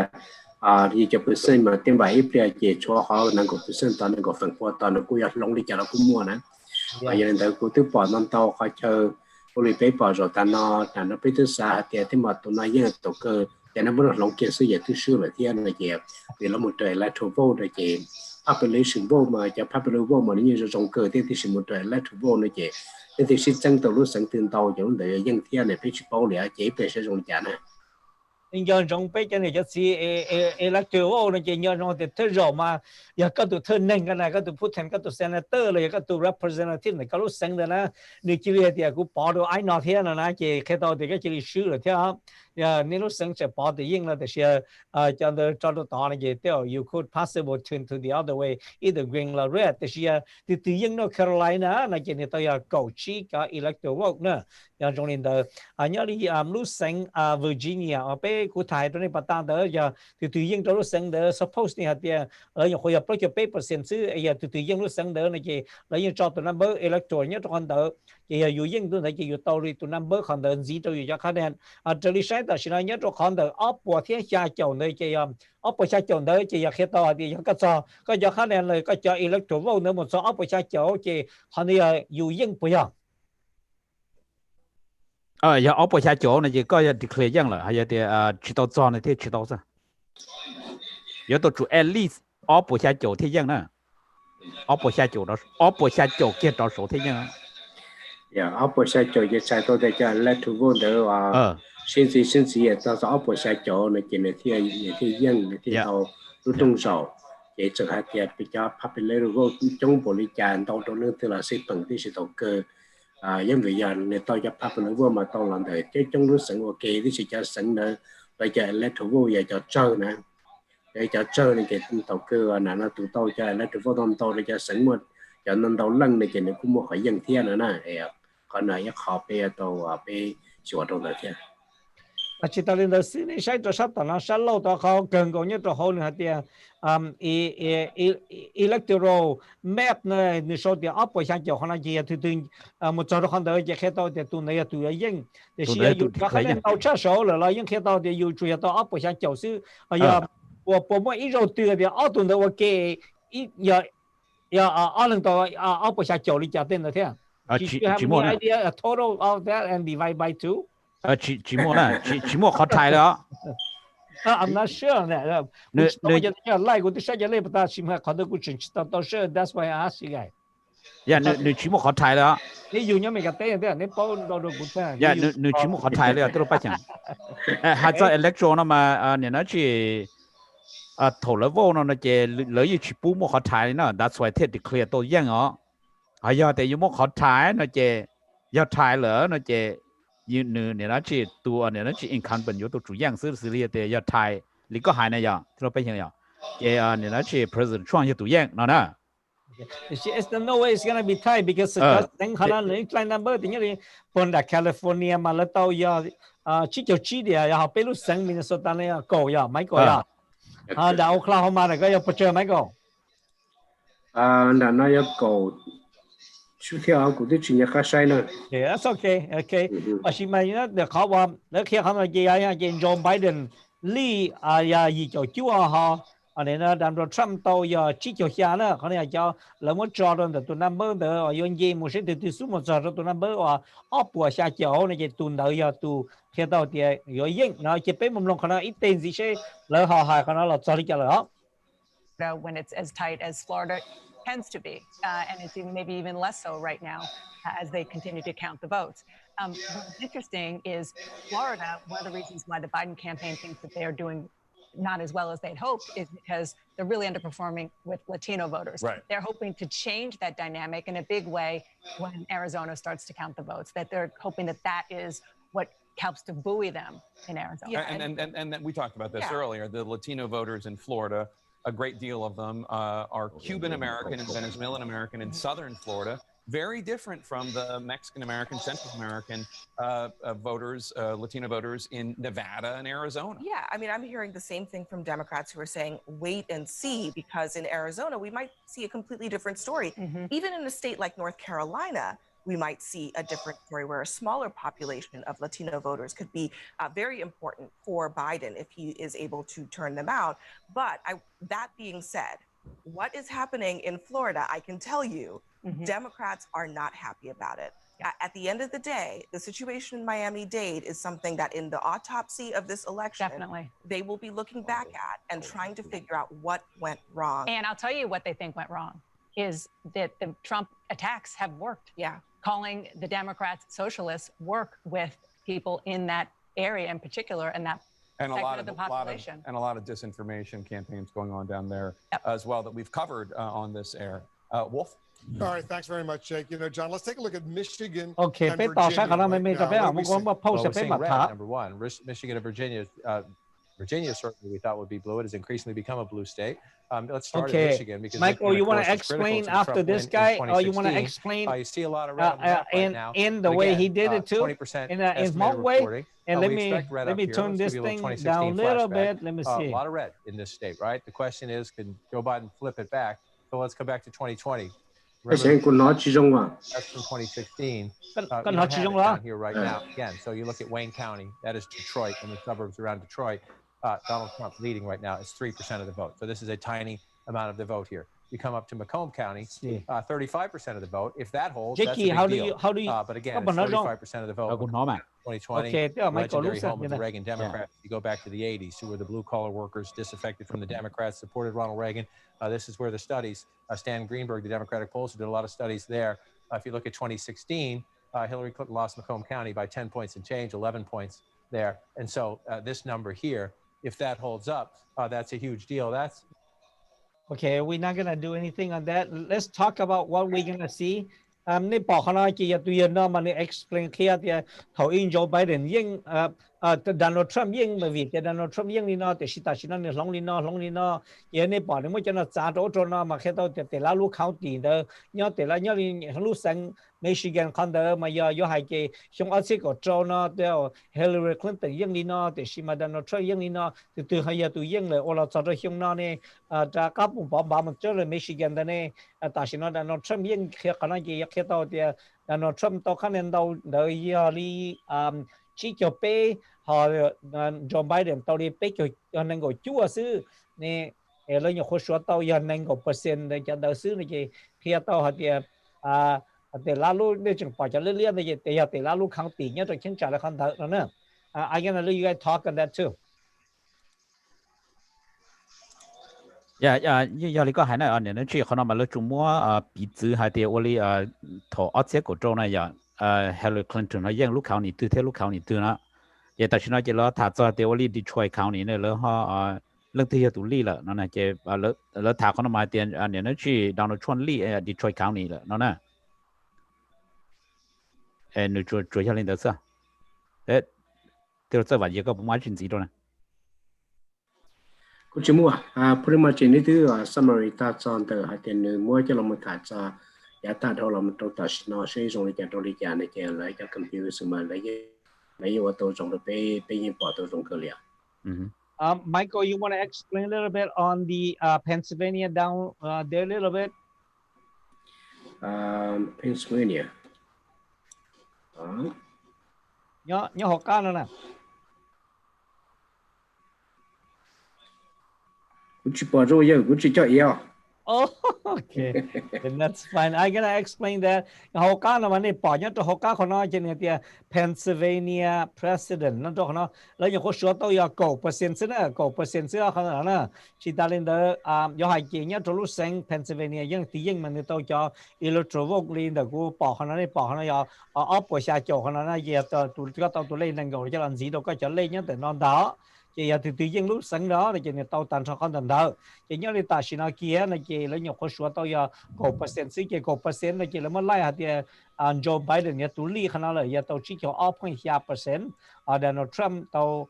thì cho percent mà tiền bài ít thì cho họ năng够percent tao năng够phần qua tao nó cũng long đi cho nó cũng mua nè. Bây giờ người cũng tiếp bỏ năm tao họ chờ bồi bê bỏ rồi ta nó bây giờ xa thì mà tụi nó vẫn tổ cơ thì nó vẫn long kia sử dụng thứ sử là thiên là gì vì nó một trời là thủ vô rồi chị population vô mà cho population vô mà như trong cơ thì sử một trời là thủ vô nữa chị thì sự tranh tàu lúc sáng tiền tàu giống để dân thiên này phải chịu bao lẻ chỉ phải sử dụng trả này. Nhưng trong bây giờ này just electoral nó chỉ nhớ nó để thưa rồi mà giờ các tụi thưa nên cái này các tụi phụ thành các tụi senator rồi các tụi representative này các lúc sáng đó là nếu chỉ là thì cũng bỏ được ai nói thế là chỉ khi đó thì cái chỉ sử rồi thế giờ nếu lúc sáng sẽ bỏ thì yên là thì sẽ cho nó tao này chỉ theo you could possible turn to the other way either green or red thì sẽ thì tự nhiên nó Carolina là chỉ này tao giờ cầu chỉ cái electoral nữa giờ trong này đó nhớ đi lúc sáng Virginia ở bên cụ thể đó này bắt đầu đó giờ thì tự nhiên trong lúc sáng đó suppose này thì ở những hội project paper xem xứ giờ thì tự nhiên lúc sáng đó này chỉ lấy những cho tụi number electoral nhớ trong đó thì giờ dù những tụi này chỉ tàu đi tụi number còn đó gì tôi cho khán giả trở đi sai đó là nhớ trong còn đó áp bộ thiên gia chầu này chỉ áp bộ gia chầu này chỉ khi đó thì cái cho khán giả này cái cho electoral nữa một số áp bộ gia chầu chỉ họ này dù những bây giờ giờ áp bộ gia chầu này chỉ có declare rằng là hay thì chỉ tao cho này thì chỉ tao sao giờ tôi chủ at least áp bộ gia chầu thì rằng nè áp bộ gia chầu đó áp bộ gia chầu kia đó số thì rằng áp bộ gia chầu chỉ sai tôi để cho electoral đó甚至也到时候不下脚呢，今天人呢天到都中手，也就係嘅比較 popular 嗰種玻璃間到到呢啲啦，食飯啲是到個因為人呢到咗 popular 嘛到人哋即係中都省個記啲是就省呢，或者 electoral 也就州呢，也就州呢嘅到個嗱那到到就 electoral 當到呢就省麼，就能到冷呢嘅呢cũng冇可以天啦呢，còn này一考俾到俾小到嚟天。chỉ ta lên đó xin này sai cho sát tao nó sát lâu taoเขาcần có nhất là hơn nữa thì electoral map này nếu số thì áp bộ sang chỗ họ nói gì thì từ một chỗ đó họ đợi chỉ khi tao thì tụi này tụi dân để xí dụ các cái này tao chắc số là những khi tao thì dụ chủ yếu tao áp bộ sang chỗ xứ giờ bộ mỗi ít rồi từ thì áp tụi nó ok giờ ở lần tao áp bộ sang chỗ đi trả tiền rồi thế chỉ một idea a total of that and divide by 2 chỉ mua nè chỉ mua khó thay đó I'm not sure nè nếu như like của tôi sẽ lấy bắt đầu xem họ được cũng chỉnh tao sure that's why I ask you guys nếu chỉ mua khó thay đó nếu dùng như mình cái tên thế nếu bao đâu được cũng thế nếu chỉ mua khó thay đó tôi bắt chẳng hay cho electron mà nếu nó chỉ thầu lỡ vô nó chỉ lấy chỉ bù mua khó thay nó that's why they declare tôi dân đó hay giờ thì mua khó thay nó chỉ giờ thay lỡ nó chỉ nếu nó chỉตัวเนี่ยnó chỉ incumbent 有ตัว主样式是里的要台里个海呢呀听到不行呀也เนี่ยnó chỉ president Trump 有ตัว样那呢 It's no way it's gonna be tight because then khả năng những client number thì như là phần là California mà là tàu ya chỉ cho chỉ địa ya học bên lúc sáng Minnesota này cầu ya mấy cầu ya đã Oklahoma này có ya butcher mấy cầu là nó ya cầu chú theo của tôi chỉ nhớ khá sai nữa. Yeah, that's okay. Mà chỉ mà nó được họว่าแล้วkhiเขามาเกี่ยยังJoe Biden ลี่ya gì cho chúa họ anh ấy nó Donald Trump tàu ya chỉ cho xa nữaเขาเนี่ยจะแล้วมันจอดตรงตัว number เด้อย้อนยีมันsẽ từ số mộtจอดตัว number ว่าออกปัวxa chỗ nàyจะตุนเด้อya tu khi tàu thìย้อนยิงnóจะเป็นมุมลงเขาเนี่ยอีเต็นสิใช่แล้วhọหายเขาเนี่ยเราจอดจะเลยฮะ when it's as tight as Florida tends to be, and it's maybe even less so right now as they continue to count the votes. What's interesting is Florida, one of the reasons why the Biden campaign thinks that they're doing not as well as they'd hoped is because they're really underperforming with Latino voters. Right. They're hoping to change that dynamic in a big way when Arizona starts to count the votes, that they're hoping that that is what helps to buoy them in Arizona. Yeah, and we talked about this earlier. The Latino voters in Florida, a great deal of them are Cuban American and Venezuelan American in southern Florida. Very different from the Mexican American, Central American voters, Latino voters in Nevada and Arizona. Yeah, I mean, I'm hearing the same thing from Democrats who are saying, wait and see, because in Arizona, we might see a completely different story. Even in a state like North Carolina, we might see a different story where a smaller population of Latino voters could be very important for Biden if he is able to turn them out. But that being said, what is happening in Florida, I can tell you, Democrats are not happy about it. At the end of the day, the situation in Miami-Dade is something that in the autopsy of this election, they will be looking back at and trying to figure out what went wrong. And I'll tell you what they think went wrong is that the Trump attacks have worked. Yeah. Calling the Democrats socialists work with people in that area in particular and that segment of the population. And a lot of disinformation campaigns going on down there as well that we've covered on this air. Wolf? All right, thanks very much, Jake. You know, John, let's take a look at Michigan Okay, and 俾大聲 Virginia 咁啦，咪 right 特 now. 別 What 啊， do we 我講 see? 個 post Well, we're 俾 seeing 物 red, 塔。 number one. Michigan and Virginia. Virginia certainly we thought would be blue. It has increasingly become a blue state. Let's start in Okay, Michigan because Michael, Michigan, you of want to course, was critical explain to the Trump after this win in guy, or you want to 2016. explain You see a lot of red on the map right now. in the But way again, he did it too, 20% in estimated Hmong way? reporting. And We let expect red up me here. turn Let's this give you a little thing 2016 down a little flashback. bit. Let me A see. lot of red in this state, right? The question is, can Joe Biden flip it back? So let's go back to 2020. Remember, that's from 2016. You don't have it down here right now. Again, so you look at Wayne County, that is Detroit and the suburbs around Detroit. Donald Trump leading right now is 3% of the vote. So this is a tiny amount of the vote here. You come up to Macomb County, 35% of the vote. If that holds, Jackie, that's a big how deal. do you? But again, it's 35% of the vote. 2020, Okay, legendary home of the Reagan Democrats. You go back to the 80s, who were the blue-collar workers disaffected from the Democrats, supported Ronald Reagan. This is where the studies, Stan Greenberg, the Democratic pollster, did a lot of studies there. If you look at 2016, Hillary Clinton lost Macomb County by 10 points and change, 11 points there. And so this number here, if that holds up, that's a huge deal. That's Okay, we're not gonna do anything on that. Let's talk about what we're gonna see. 你บอกเขา啦，今日對人啦，嘛你 explain 佢啲頭先做Biden 英Donald Trump 英咪為Donald Trump 英呢咯，但是呢兩年咯，嘢你บอก你冇真係揸到咗啦，嘛睇到地拉路 county 的，因地拉因為路上 Michigan 看到嘛要係嘅，像我這個州呢，都 Hillary Clinton 英呢咯，但是嘛 Donald Trump 英呢咯，對係對英嚟，我哋做咗香港呢，就根本把mình做咗 Michigan 的呢，但是呢 Donald Trump 英佢可能嘅睇到啲 Donald Trump 到可能到要你chỉ cho bé họ Joe Biden tao đi bé cho nên gọi chúa sư nè lấy nhiều khối số tao giờ nên gọi percent để cho đầu sư này chị khi tao họ thì lá lú để chừng phải cho liên liên này thì giờ thì lá lú kháng tỷ nhớ rồi chính trả lại kháng thở nữa nè I gonna let you guys talk on that too. Giờ có hay này nên chỉ họ mà lấy chúng mua bị giữ hay thì oli thọ ở chế của châu này giờ Hillary Clinton nó giang lúc county từ thế lúc county từ nó giờ tại sao nó chỉ là thả cho thì oli Detroit county này là họ lần thứ hai tụ lý là nó này chỉ là thả con mà tiền nên nó chỉ Donald Trump lý Detroit county là nó nè nó chuột lên đó sao đấy thì nó vậy có một chuyện gì đó nè cũng chỉ mua pretty much any thứ summary ta chọn từ hai tiền mua cho là một thả cho giá ta đâu là một trong tất nó sẽ dùng để cho lý giải này cho lấy cho computer mà lấy vào tôi dùng để bên bỏ tôi dùng cơ liệu. Michael, you want to explain a little bit on the Pennsylvania down there a little bit? Pennsylvania. Nhớ học ca nữa nè. Cũng chỉ bỏ rồi giờ cũng chỉ cho yêu. Oh, okay. Then that's fine. I'm gonna explain that. Hậu cá là mà này bỏ nhớ cho hậu cá của nó trên cái Pennsylvania president nó cho nó lấy những cái số tôi là cổ percent nữa, cổ percent nữa không là chỉ ta lên đó do hai chị nhớ cho lúc sáng Pennsylvania những tí những mình tôi cho electoral vote lên đó cũng bỏ nó này bỏ nó giờ ở bỏ xa chỗ nó giờ tụi tôi lên năng gọi cho làm gì đâu có cho lên nhớ từ non đó chị thì tự nhiên lúc sáng đó thì chị này tàu tàn sao không tàn đâu chị nhớ đi ta xin nó kia là chị lấy nhiều cái số tôi cổ percent sĩ chị cổ percent là chị là mất lại hạt thì Joe Biden nhà tụi ly khả năng là giờ tàu chỉ cho 0.2%, Donald Trump tàu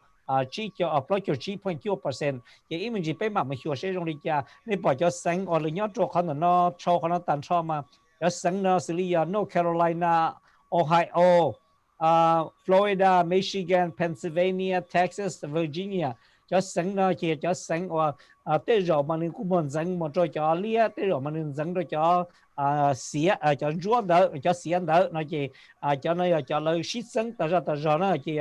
chỉ cho apply cho 3.2%, chị ý mình chỉ phải mà hiểu sẽ trong đi cha nên bỏ cho sáng or là nhớ cho khả năng nó cho khả năng tàn cho mà cho sáng nó xử lý North Carolina, Ohio, Florida, Michigan, Pennsylvania, Texas, Virginia cho sáng nó chỉ cho sáng tới rồi mà nên cũng muốn dẫn một cho lia tới rồi mà nên dẫn rồi cho xía cho chúa đỡ cho xía đỡ nó chỉ cho nó cho lời shit sáng ta ra nó chỉ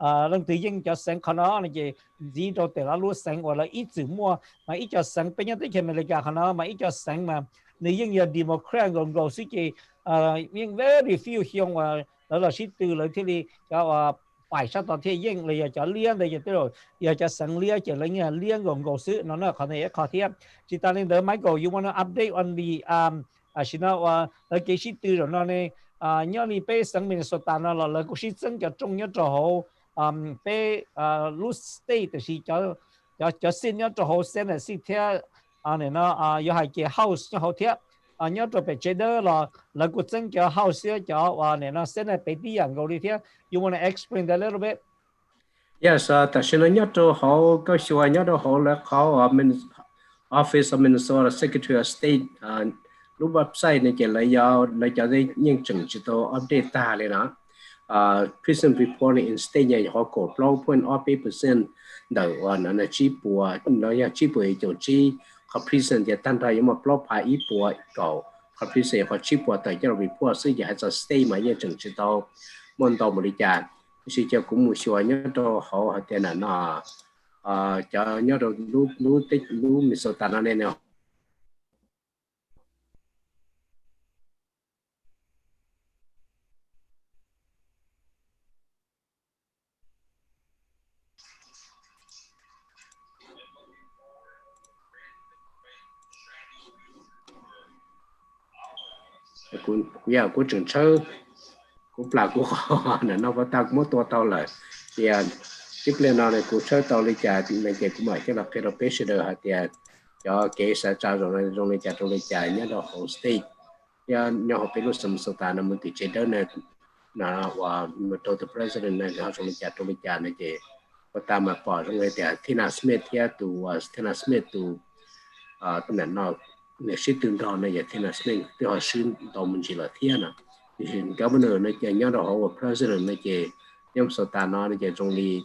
lần tự nhiên cho sáng khả nó chỉ gì đâu để nó luôn sáng hoặc là ít chữ mua mà ít cho sáng bây giờ tới khi mình lấy cả khả nó mà ít cho sáng mà nếu như giờ Democrat gồm gồm sĩ chỉ nhưng very few hiong đó là shit từ lời thế đi cho phải sao tao thế nhưng là cho liên đây tới rồi giờ cho sáng liên chỉ lấy nhà liên gồm gồm sĩ nó là có thể khó thiệt chỉ ta nên đỡ Michael you wanna update on the xin nó là cái shit từ rồi nó này nhớ đi về sáng Minnesota nó là cái shit sáng cho trong nhớ cho họ về Luz State thì cho xin nhớ cho họ xem là xin theo này nó giờ hai cái house cho họ thiệt nhớ cho về chế độ là cái chân cho house cho này nó xem là về đi ăn gọi đi thiệt you wanna explain that a little bit? Yes, ta xin nhớ cho họ có số nhớ cho họ là họ Office of Minnesota Secretary of State lúc website này chỉ lấy cho những chứng chỉ tố update ta lên đó prison reporting in state nhà họ cổ flow point of 8% đầu nó chỉ bùa nó là chỉ bùa chỗ chỉ họ prison thì tan ra nhưng mà flow phải ít bùa cầu họ prison họ chỉ bùa tại cho report sử dụng cho state mà những chứng chỉ tố môn tàu một đi trả sử cho cũng một số nhớ cho họ tiền là nó cho nhớ rồi lúc tích lúc mình số tàn nên nào cũng trường chơi cũng là cũng họ nó có tao cũng to tao lại thì tiếp lên nó này cũng chơi tao lấy trả thì mình cũng mở cái là cái patient hạt tiền cho cái sẽ trả rồi lấy trả nhớ đó whole state ya nhớ họ phải lúc sớm sớm ta nó muốn tự chế đó này là và một tổ chức president này họ lấy trả này thì và ta mà bỏ trong cái tiền Tina Smith ya Tina Smith tu tụi nó để sĩ tương đo này vậy Tina Smith thì họ xin tàu mình chỉ là thiên à thì governor này chỉ nhớ đó họ president này chỉ nhóm số ta nó này chỉ trong đi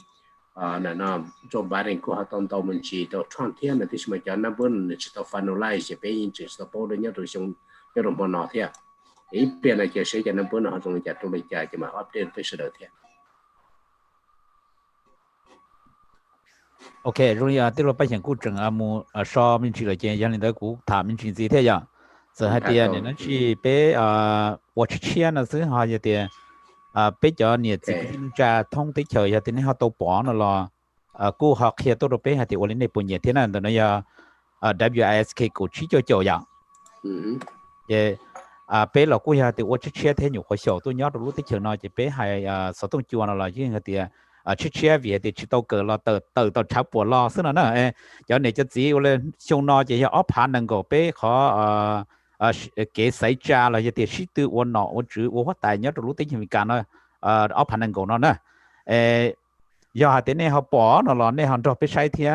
nó Joe Biden của họ tàu mình chỉ tàu Trump thiên là thì mà cho nó vẫn chỉ tàu finalize chỉ phải in chỉ tàu bao nhiêu rồi xong cái đồng bọn nó thiên ý tiền này chỉ sẽ cho nó vẫn họ trong cái trong cái chỉ mà update phải sửa đổi thiên. Ok, rồi tức là bây giờ cũng chừng mua so mình chỉ là chuyện gia đình đó cũng thả mình chuyện gì thế vậy? Giờ hai tiền này nó chỉ bé watch chia nó xứ họ giờ tiền bé cho nhiệt chỉ trả thông tới trời giờ tiền họ tàu bỏ nó là cô học kia tôi được bé hai tiền lên đây bồi nhiệt thế này nó giờ WISK cũng chỉ cho trời vậy. Giờ bé là cô giờ tiền watch chia thế nhiều khó hiểu tôi nhớ được lúc tới trời nó chỉ bé hai số tung chua nó là chứ hai tiền chia về thì chỉ tàu cờ lo từ cháo bùa lo xứ nó cho nên cho chỉ lên xong nó chỉ là ốp hàng năng够bé khó cái xảy ra là thì sĩ tư quân nọ quân chữ quân phát tài nhớ trong lúc tính mình cả nó ốp hàng năng够nó do thế này họ bỏ nó là nên họ cho bé sai thì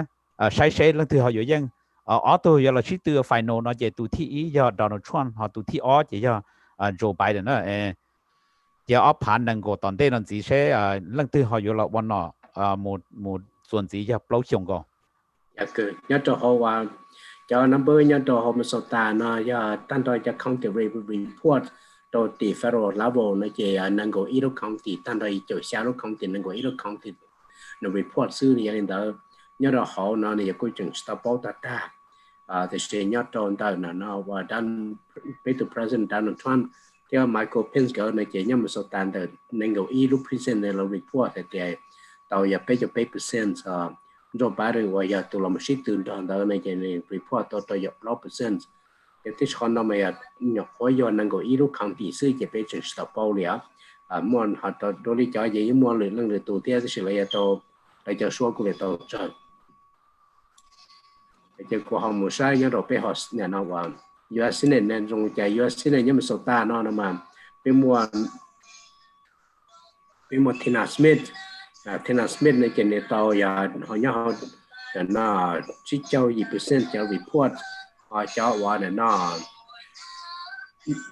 sai lần thứ họ dễ dàng ở tôi giờ là sĩ tư final nó chỉ tụ thi ý do Donald Trump họ tụ thi ó chỉ do Joe Biden đó giờ ốp hàng năng够toàn thế nó chỉ sẽ lần thứ họ giờ là quân nọ mộtส่วนgì giờ lâu xong rồi nhớ cho họว่าcho number nhớ cho họ Minnesota nó giờ tan rồi cho county report to the federal level nó chỉ năng够一路 county tan rồi cho下路 county 能够一路 county nó report xử lý anh đó nhớ cho họ nó này cũng chừng stop out ta the state nhát tròn tại nó và Dan President Donald Trump theo Michael Pence cái này chỉ nhắm một số tàn từ nên go lúc present này là report thì tàu giờ pay cho pay percent Joe Biden và giờ tụi làm shit từ tròn tại này chỉ report tàu giờ low percent cái tí con nó mày nhập khối do nên go lúc county sư chỉ pay cho stop bao liao muốn họ tàu đôi đi cho gì muốn lười tụi tia thì là tàu lại cho số của tàu trời cái của họ một sai nhớ rồi pay họ nhà nó vào US Senate nên trong cái US Senate nhưng mà số ta nó mà bên mua Tina Smith này cái này tàu ya họ nhớ họ nó chỉ cho gì percent cho report họ cho vào này nó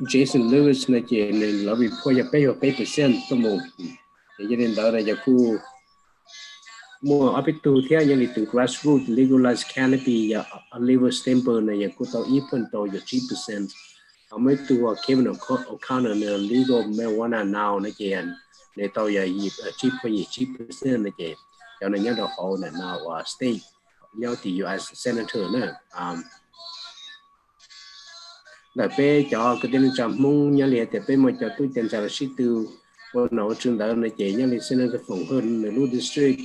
Jason Lewis này cái này là report ya pay percent số một cái nên đó là khu mua ở bên tu theo những từ grassroots legalized canopy ya liver stamper này cũng tao ít hơn tao ya 3%. Ở mấy tu Kevin O'Connor này legal marijuana now này kìa này tao ya 3% này kìa cho nên nhớ được họ này now state nhớ thì US senator nữa là bé cho cái tên là Hmong nhớ liền thì bé mà cho tôi tên là sĩ tư của nó trường đại này kìa nhớ liền senator phòng hơn là Blue District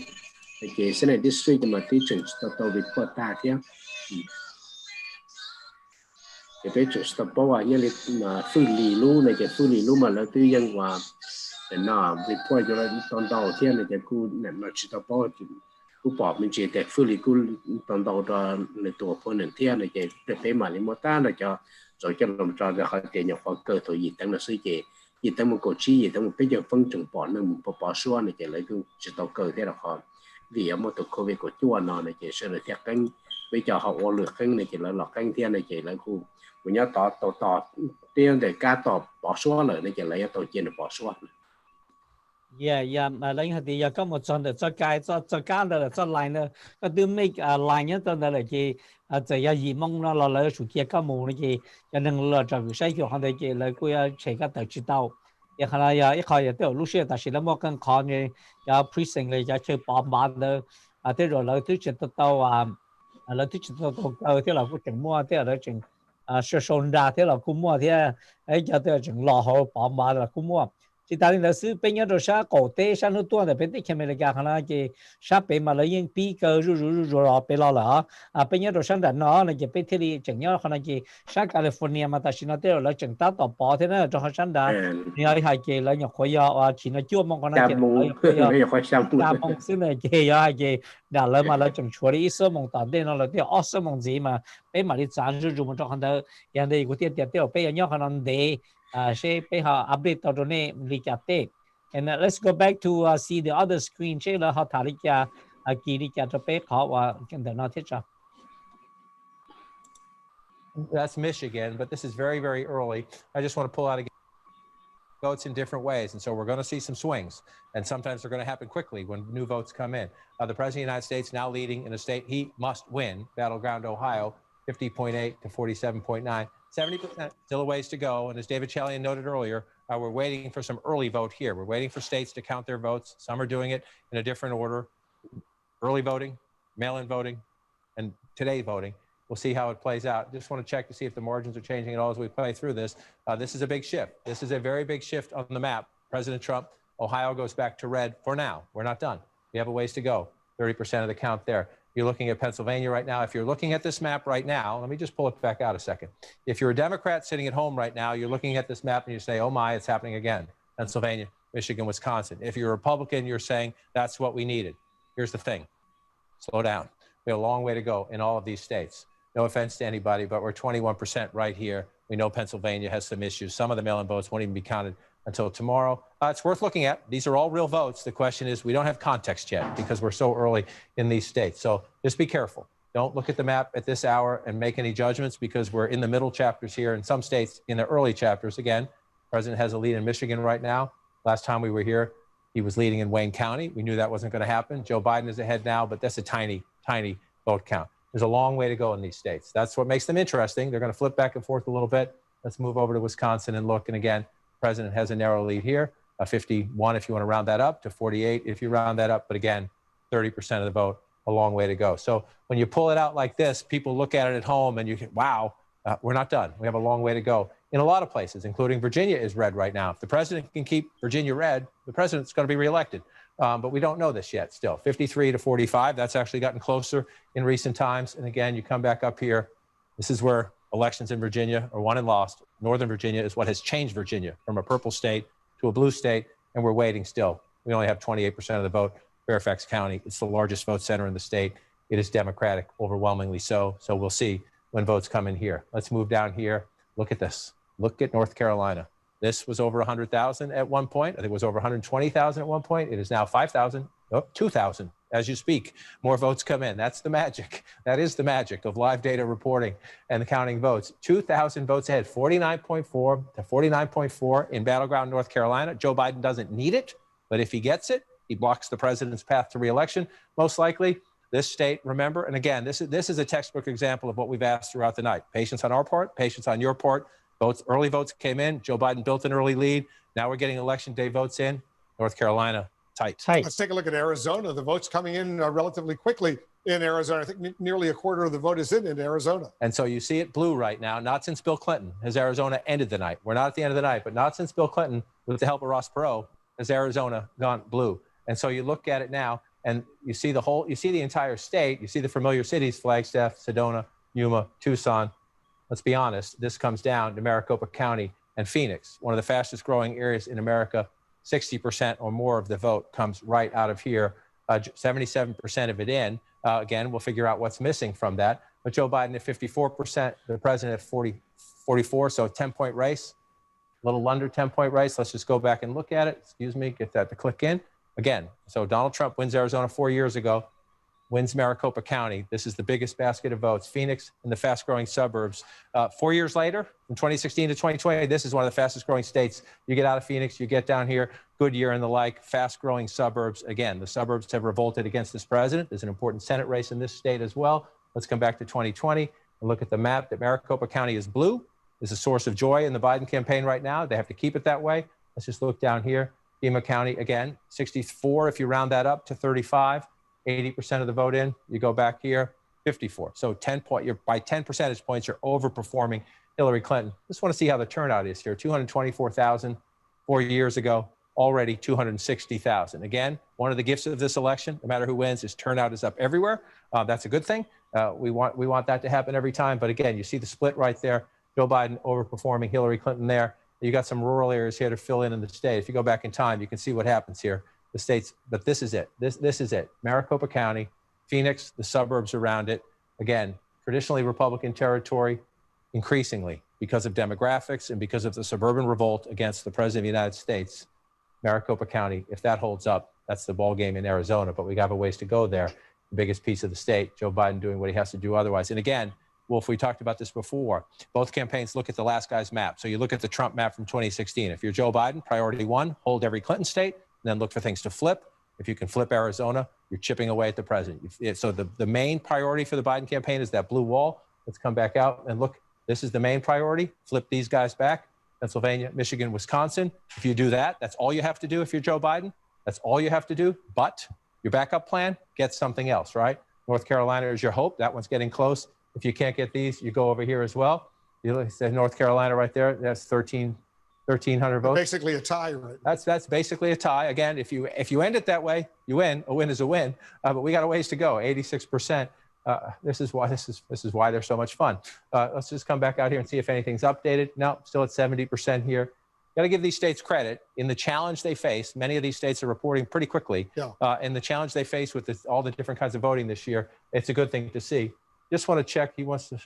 cái Senate District mà tí trường tàu report ta theo cái bé trường stop bao nhiêu là xử lý luôn này cái xử lý luôn mà là tư nhân và nó report cho là tàu theo này cái khu này nó stop bao khu bỏ mình chỉ để xử lý khu tàu cho này tổ phun này theo này cái bé mà liên mô ta là cho rồi cho làm cho họ tiền nhập vào cơ thôi gì tăng là suy chế gì tăng một cổ chi gì tăng một bây giờ phân trường bỏ nên một bỏ số này cái lấy cái tàu cơ thế là họ vì ở một tổ COVID của chùa nó này chỉ sẽ là theo canh bây giờ họ ô lược canh này chỉ là lọc canh thiên này chỉ là khu của nhớ tỏ tiền để cá tỏ bỏ số lại này chỉ lấy tàu tiền để bỏ số. Yeah, mà lấy thì giờ có một trận để cho cái cho cá là cho line nữa, cái đứa make line nhất đó là cái chỉ là gì mong nó là sự kia có mù này cái cho nên là trong cái kiểu họ đây cái là cái chạy cái tự chỉ đạo.也可能一开始都有路线，但是那么跟看呢，要 precinct 嘞，要去帮忙的，对着老对着到老对着到对了，不整么对了整是送达对了，估么对，要对整老好帮忙了估么。chỉ ta là sự bên nhau rồi sa cổ tế sa nó tuôn là bên tế khi mình là cái là cái sa bên mà lấy những pi cơ rồi bên lo là bên nhau rồi sa đàn nó là cái bên thế thì chẳng nhau là cái sa California mà ta xin nó tới là chẳng ta tỏ bỏ thế nữa cho họ sang đàn nhưng mà hai cái là nhập khối giờ chỉ nó chưa mong con nó cái ta mong xin là cái hai cái đàn là mà là chẳng chúa đi sớm mong tận đây nó là cái awesome mong gì mà bên mà đi chán rồi mà cho họ đó hiện đây của tiền tiêu bên nhau họ để sẽ bây giờ update tao rồi này lịch update and let's go back to see the other screen sẽ là họ thả lịch kỳ lịch cho bé họ và cái đó nó thế sao. That's Michigan, but this is very, very early. I just want to pull out again. Votes in different ways, and so we're going to see some swings, and sometimes they're going to happen quickly when new votes come in. The President of the United States now leading in a state he must win, battleground Ohio, 50.8 to 47.9. 70%, still a ways to go. And as David Chalian noted earlier, we're waiting for some early vote here. We're waiting for states to count their votes. Some are doing it in a different order. Early voting, mail-in voting, and today voting. We'll see how it plays out. Just want to check to see if the margins are changing at all as we play through this. This is a big shift. This is a very big shift on the map. President Trump, Ohio goes back to red for now. We're not done. We have a ways to go. 30% of the count there. You're looking at Pennsylvania right now. If you're looking at this map right now, let me just pull it back out a second. If you're a Democrat sitting at home right now, you're looking at this map and you say, oh my, it's happening again. Pennsylvania, Michigan, Wisconsin. If you're a Republican, you're saying that's what we needed. Here's the thing. Slow down. We have a long way to go in all of these states. No offense to anybody, but we're 21% right here. We know Pennsylvania has some issues. Some of the mail-in votes won't even be counted until tomorrow. It's worth looking at. These are all real votes. The question is, we don't have context yet because we're so early in these states. So just be careful. Don't look at the map at this hour and make any judgments because we're in the middle chapters here. In some states, in the early chapters, again, the president has a lead in Michigan right now. Last time we were here, he was leading in Wayne County. We knew that wasn't going to happen. Joe Biden is ahead now, but that's a tiny, tiny vote count. There's a long way to go in these states. That's what makes them interesting. They're going to flip back and forth a little bit. Let's move over to Wisconsin and look. And again, the president has a narrow lead here, 51 if you want to round that up to 48 if you round that up. But again, 30% of the vote a long way to go. So when you pull it out like this, people look at it at home and you think, wow, we're not done. We have a long way to go in a lot of places, including Virginia is red right now. If the president can keep Virginia red, the president's going to be reelected. But we don't know this yet still. 53 to 45, that's actually gotten closer in recent times. And again, you come back up here. This is where elections in Virginia are won and lost. Northern Virginia is what has changed Virginia from a purple state to a blue state, and we're waiting still. We only have 28% of the vote. Fairfax County, it's the largest vote center in the state. It is Democratic, overwhelmingly so. So we'll see when votes come in here. Let's move down here. Look at this. Look at North Carolina. This was over 100,000 at one point. I think it was over 120,000 at one point. It is now 5,000, 2,000 as you speak. More votes come in. That's the magic. That is the magic of live data reporting and counting votes. 2,000 votes ahead, 49.4 to 49.4 in battleground North Carolina. Joe Biden doesn't need it, but if he gets it, he blocks the president's path to reelection, most likely. This state, remember, and again, this is a textbook example of what we've asked throughout the night. Patience on our part, patience on your part. Votes, early votes came in. Joe Biden built an early lead. Now we're getting election day votes in. North Carolina, tight. Let's take a look at Arizona. The votes coming in relatively quickly in Arizona. I think nearly a quarter of the vote is in Arizona. And so you see it blue right now. Not since Bill Clinton has Arizona ended the night. We're not at the end of the night, but not since Bill Clinton, with the help of Ross Perot, has Arizona gone blue. And so you look at it now, and you see the entire state. You see the familiar cities: Flagstaff, Sedona, Yuma, Tucson. Let's be honest, this comes down to Maricopa County and Phoenix, one of the fastest growing areas in America. 60% or more of the vote comes right out of here, 77% of it in. Again, we'll figure out what's missing from that. But Joe Biden at 54%, the president at 44, so a 10-point race, a little under 10-point race. Let's just go back and look at it. Excuse me, get that to click in. Again, so Donald Trump wins Arizona 4 years ago, wins Maricopa County. This is the biggest basket of votes. Phoenix and the fast-growing suburbs. 4 years later, from 2016 to 2020, this is one of the fastest-growing states. You get out of Phoenix, you get down here, Goodyear and the like, fast-growing suburbs. Again, the suburbs have revolted against this president. There's an important Senate race in this state as well. Let's come back to 2020 and look at the map. That Maricopa County is blue, is a source of joy in the Biden campaign right now. They have to keep it that way. Let's just look down here. Yuma County, again, 64 if you round that up to 35. 80% of the vote in. You go back here, 54. So by 10 percentage points, you're overperforming Hillary Clinton. Just want to see how the turnout is here. 224,000 4 years ago, already 260,000. Again, one of the gifts of this election, no matter who wins, is turnout is up everywhere. That's a good thing. We want that to happen every time. But again, you see the split right there. Joe Biden overperforming Hillary Clinton there. You got some rural areas here to fill in the state. If you go back in time, you can see what happens here. The states, but this is it. This is it. Maricopa County, Phoenix, the suburbs around it. Again, traditionally Republican territory, increasingly because of demographics and because of the suburban revolt against the president of the United States. Maricopa County, if that holds up, that's the ball game in Arizona, but we have a ways to go there. The biggest piece of the state, Joe Biden doing what he has to do otherwise. And again, Wolf, we talked about this before. Both campaigns look at the last guy's map. So you look at the Trump map from 2016. If you're Joe Biden, priority one, hold every Clinton state, and then look for things to flip. If you can flip Arizona, you're chipping away at the president. So the main priority for the Biden campaign is that blue wall. Let's come back out and look. This is the main priority. Flip these guys back. Pennsylvania, Michigan, Wisconsin. If you do that, that's all you have to do if you're Joe Biden. That's all you have to do. But your backup plan, get something else, right? North Carolina is your hope. That one's getting close. If you can't get these, you go over here as well. You say North Carolina right there. That's 1,300 votes. Basically a tie, right? That's basically a tie. Again, if you end it that way, you win. A win is a win. But we got a ways to go. 86%. This is why they're so much fun. Let's just come back out here and see if anything's updated. No, still at 70% here. Got to give these states credit in the challenge they face. Many of these states are reporting pretty quickly. Yeah. In the challenge they face with all the different kinds of voting this year, it's a good thing to see. Just want to check. He wants to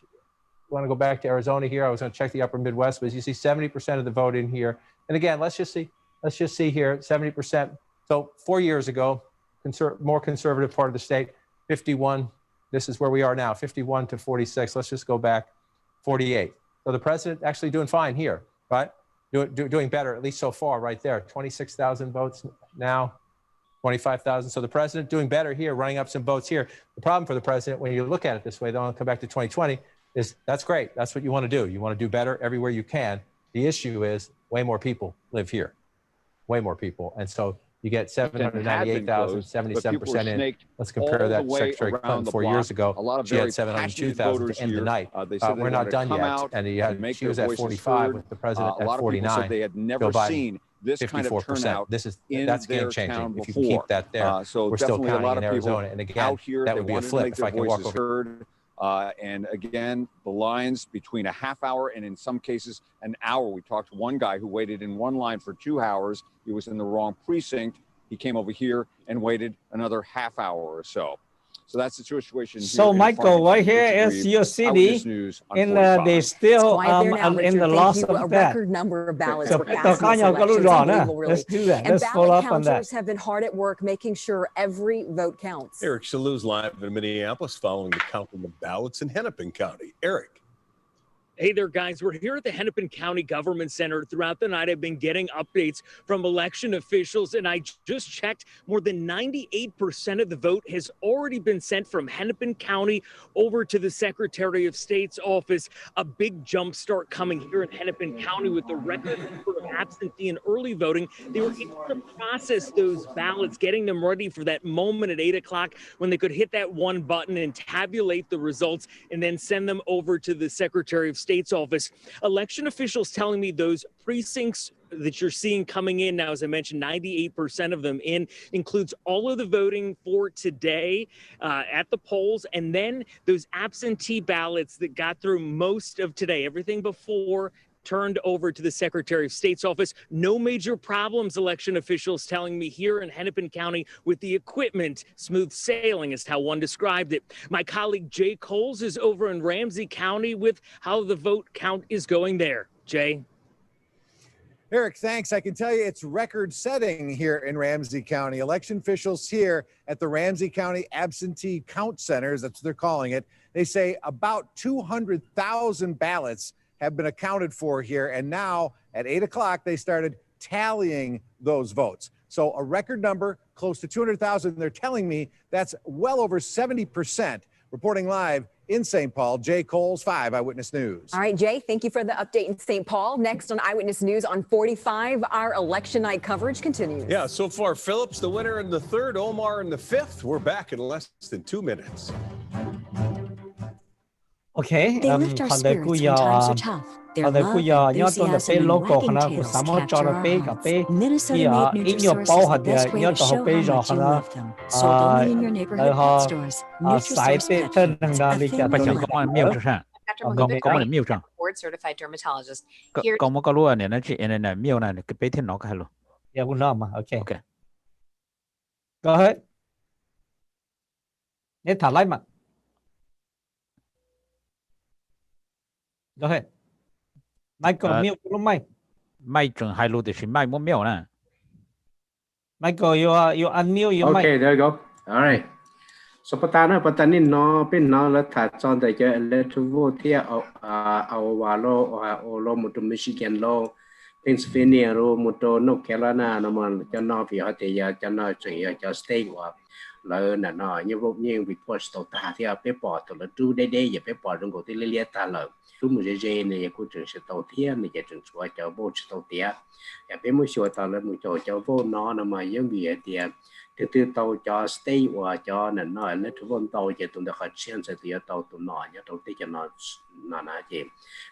go back to Arizona here. I was going to check the upper Midwest, but as you see 70% of the vote in here. And again, let's just see here, 70%. So 4 years ago, more conservative part of the state, 51. This is where we are now, 51 to 46. Let's just go back, 48. So the president actually doing fine here, right? Doing better, at least so far, right there. 26,000 votes now, 25,000. So the president doing better here, running up some votes here. The problem for the president, when you look at it this way, then I'll come back to 2020, is that's great. That's what you want to do. You want to do better everywhere you can. The issue is way more people live here, way more people. And so You get 798,000, 77% in. Let's compare that to Secretary Clinton 4 years ago. She had 702,000 to end the night. We're not done yet. And she was at 45 with the president at 49. They had never seen this kind of turnout. That's game changing. If you can keep that there, we're still counting in Arizona. And again, that would be a flip if I can walk over. And again, the lines between a half hour and in some cases an hour. We talked to one guy who waited in one line for 2 hours. He was in the wrong precinct. He came over here and waited another half hour or so. So that's the situation. So Michael, right here is your city, and they still in the loss of that. Record number of ballots So were cast in this election. Let's do that. And Let's follow up on that. counters have been hard at work making sure every vote counts. Eric Shallou's live in Minneapolis following the counting of ballots in Hennepin County. Eric. Hey there, guys. We're here at the Hennepin County Government Center. Throughout the night, I've been getting updates from election officials, and I just checked. More than 98% of the vote has already been sent from Hennepin County over to the Secretary of State's office. A big jump start coming here in Hennepin County with the record number of absentee and early voting. They were able to process those ballots, getting them ready for that moment at 8 o'clock when they could hit that one button and tabulate the results and then send them over to the Secretary of State's office. Election officials telling me those precincts that you're seeing coming in now, as I mentioned, 98% of them includes all of the voting for today at the polls, and then those absentee ballots that got through most of today, everything before turned over to the Secretary of State's office. No major problems, election officials telling me here in Hennepin County with the equipment. Smooth sailing is how one described it. My colleague Jay Coles is over in Ramsey County with how the vote count is going there. Jay? Eric, thanks. I can tell you it's record setting here in Ramsey County. Election officials here at the Ramsey County Absentee Count Centers, that's what they're calling it, they say about 200,000 ballots have been accounted for here. And now at 8 o'clock, they started tallying those votes. So a record number, close to 200,000. They're telling me that's well over 70%. Reporting live in St. Paul, Jay Coles, 5 Eyewitness News. All right, Jay, thank you for the update in St. Paul. Next on Eyewitness News on 45, our election night coverage continues. Yeah, so far, Phillips, the winner in the third, Omar in the fifth. We're back in less than 2 minutes. Okay, they lift our spirits when times are tough. Their love, enthusiasm, and wagging tails capture our hearts. Minnesota-made Nutri-Source is the best way to show how much you love them. Sold only in your neighborhood pet stores. Nutri-Source Pet Food. A family board-certified dermatologist. Here. Okay. Go ahead. Go ahead. Michael, mute your mic. Michael, you unmute your mic. Okay, there you go. All right. So patani no pin no la that on the electoral vote here our law or muto Michigan law, Pennsylvania law, muto North Carolina no man no fi hate ya no just state wa lỡ là nó như vô nhiên bị post ta thì bé bỏ từ là tu đây giờ bé bỏ trong cổ thì lấy ta lỡ lúc một giờ này cô trường sẽ tàu thiên này giờ trường số cho vô tàu tía ya bé mới số tàu là một chỗ cho vô nó mà giống như thì từ tàu cho stay và cho nên nó là thứ tàu giờ tụi nó phát triển sẽ thì tàu tụi nó nhá tàu tí cho nó gì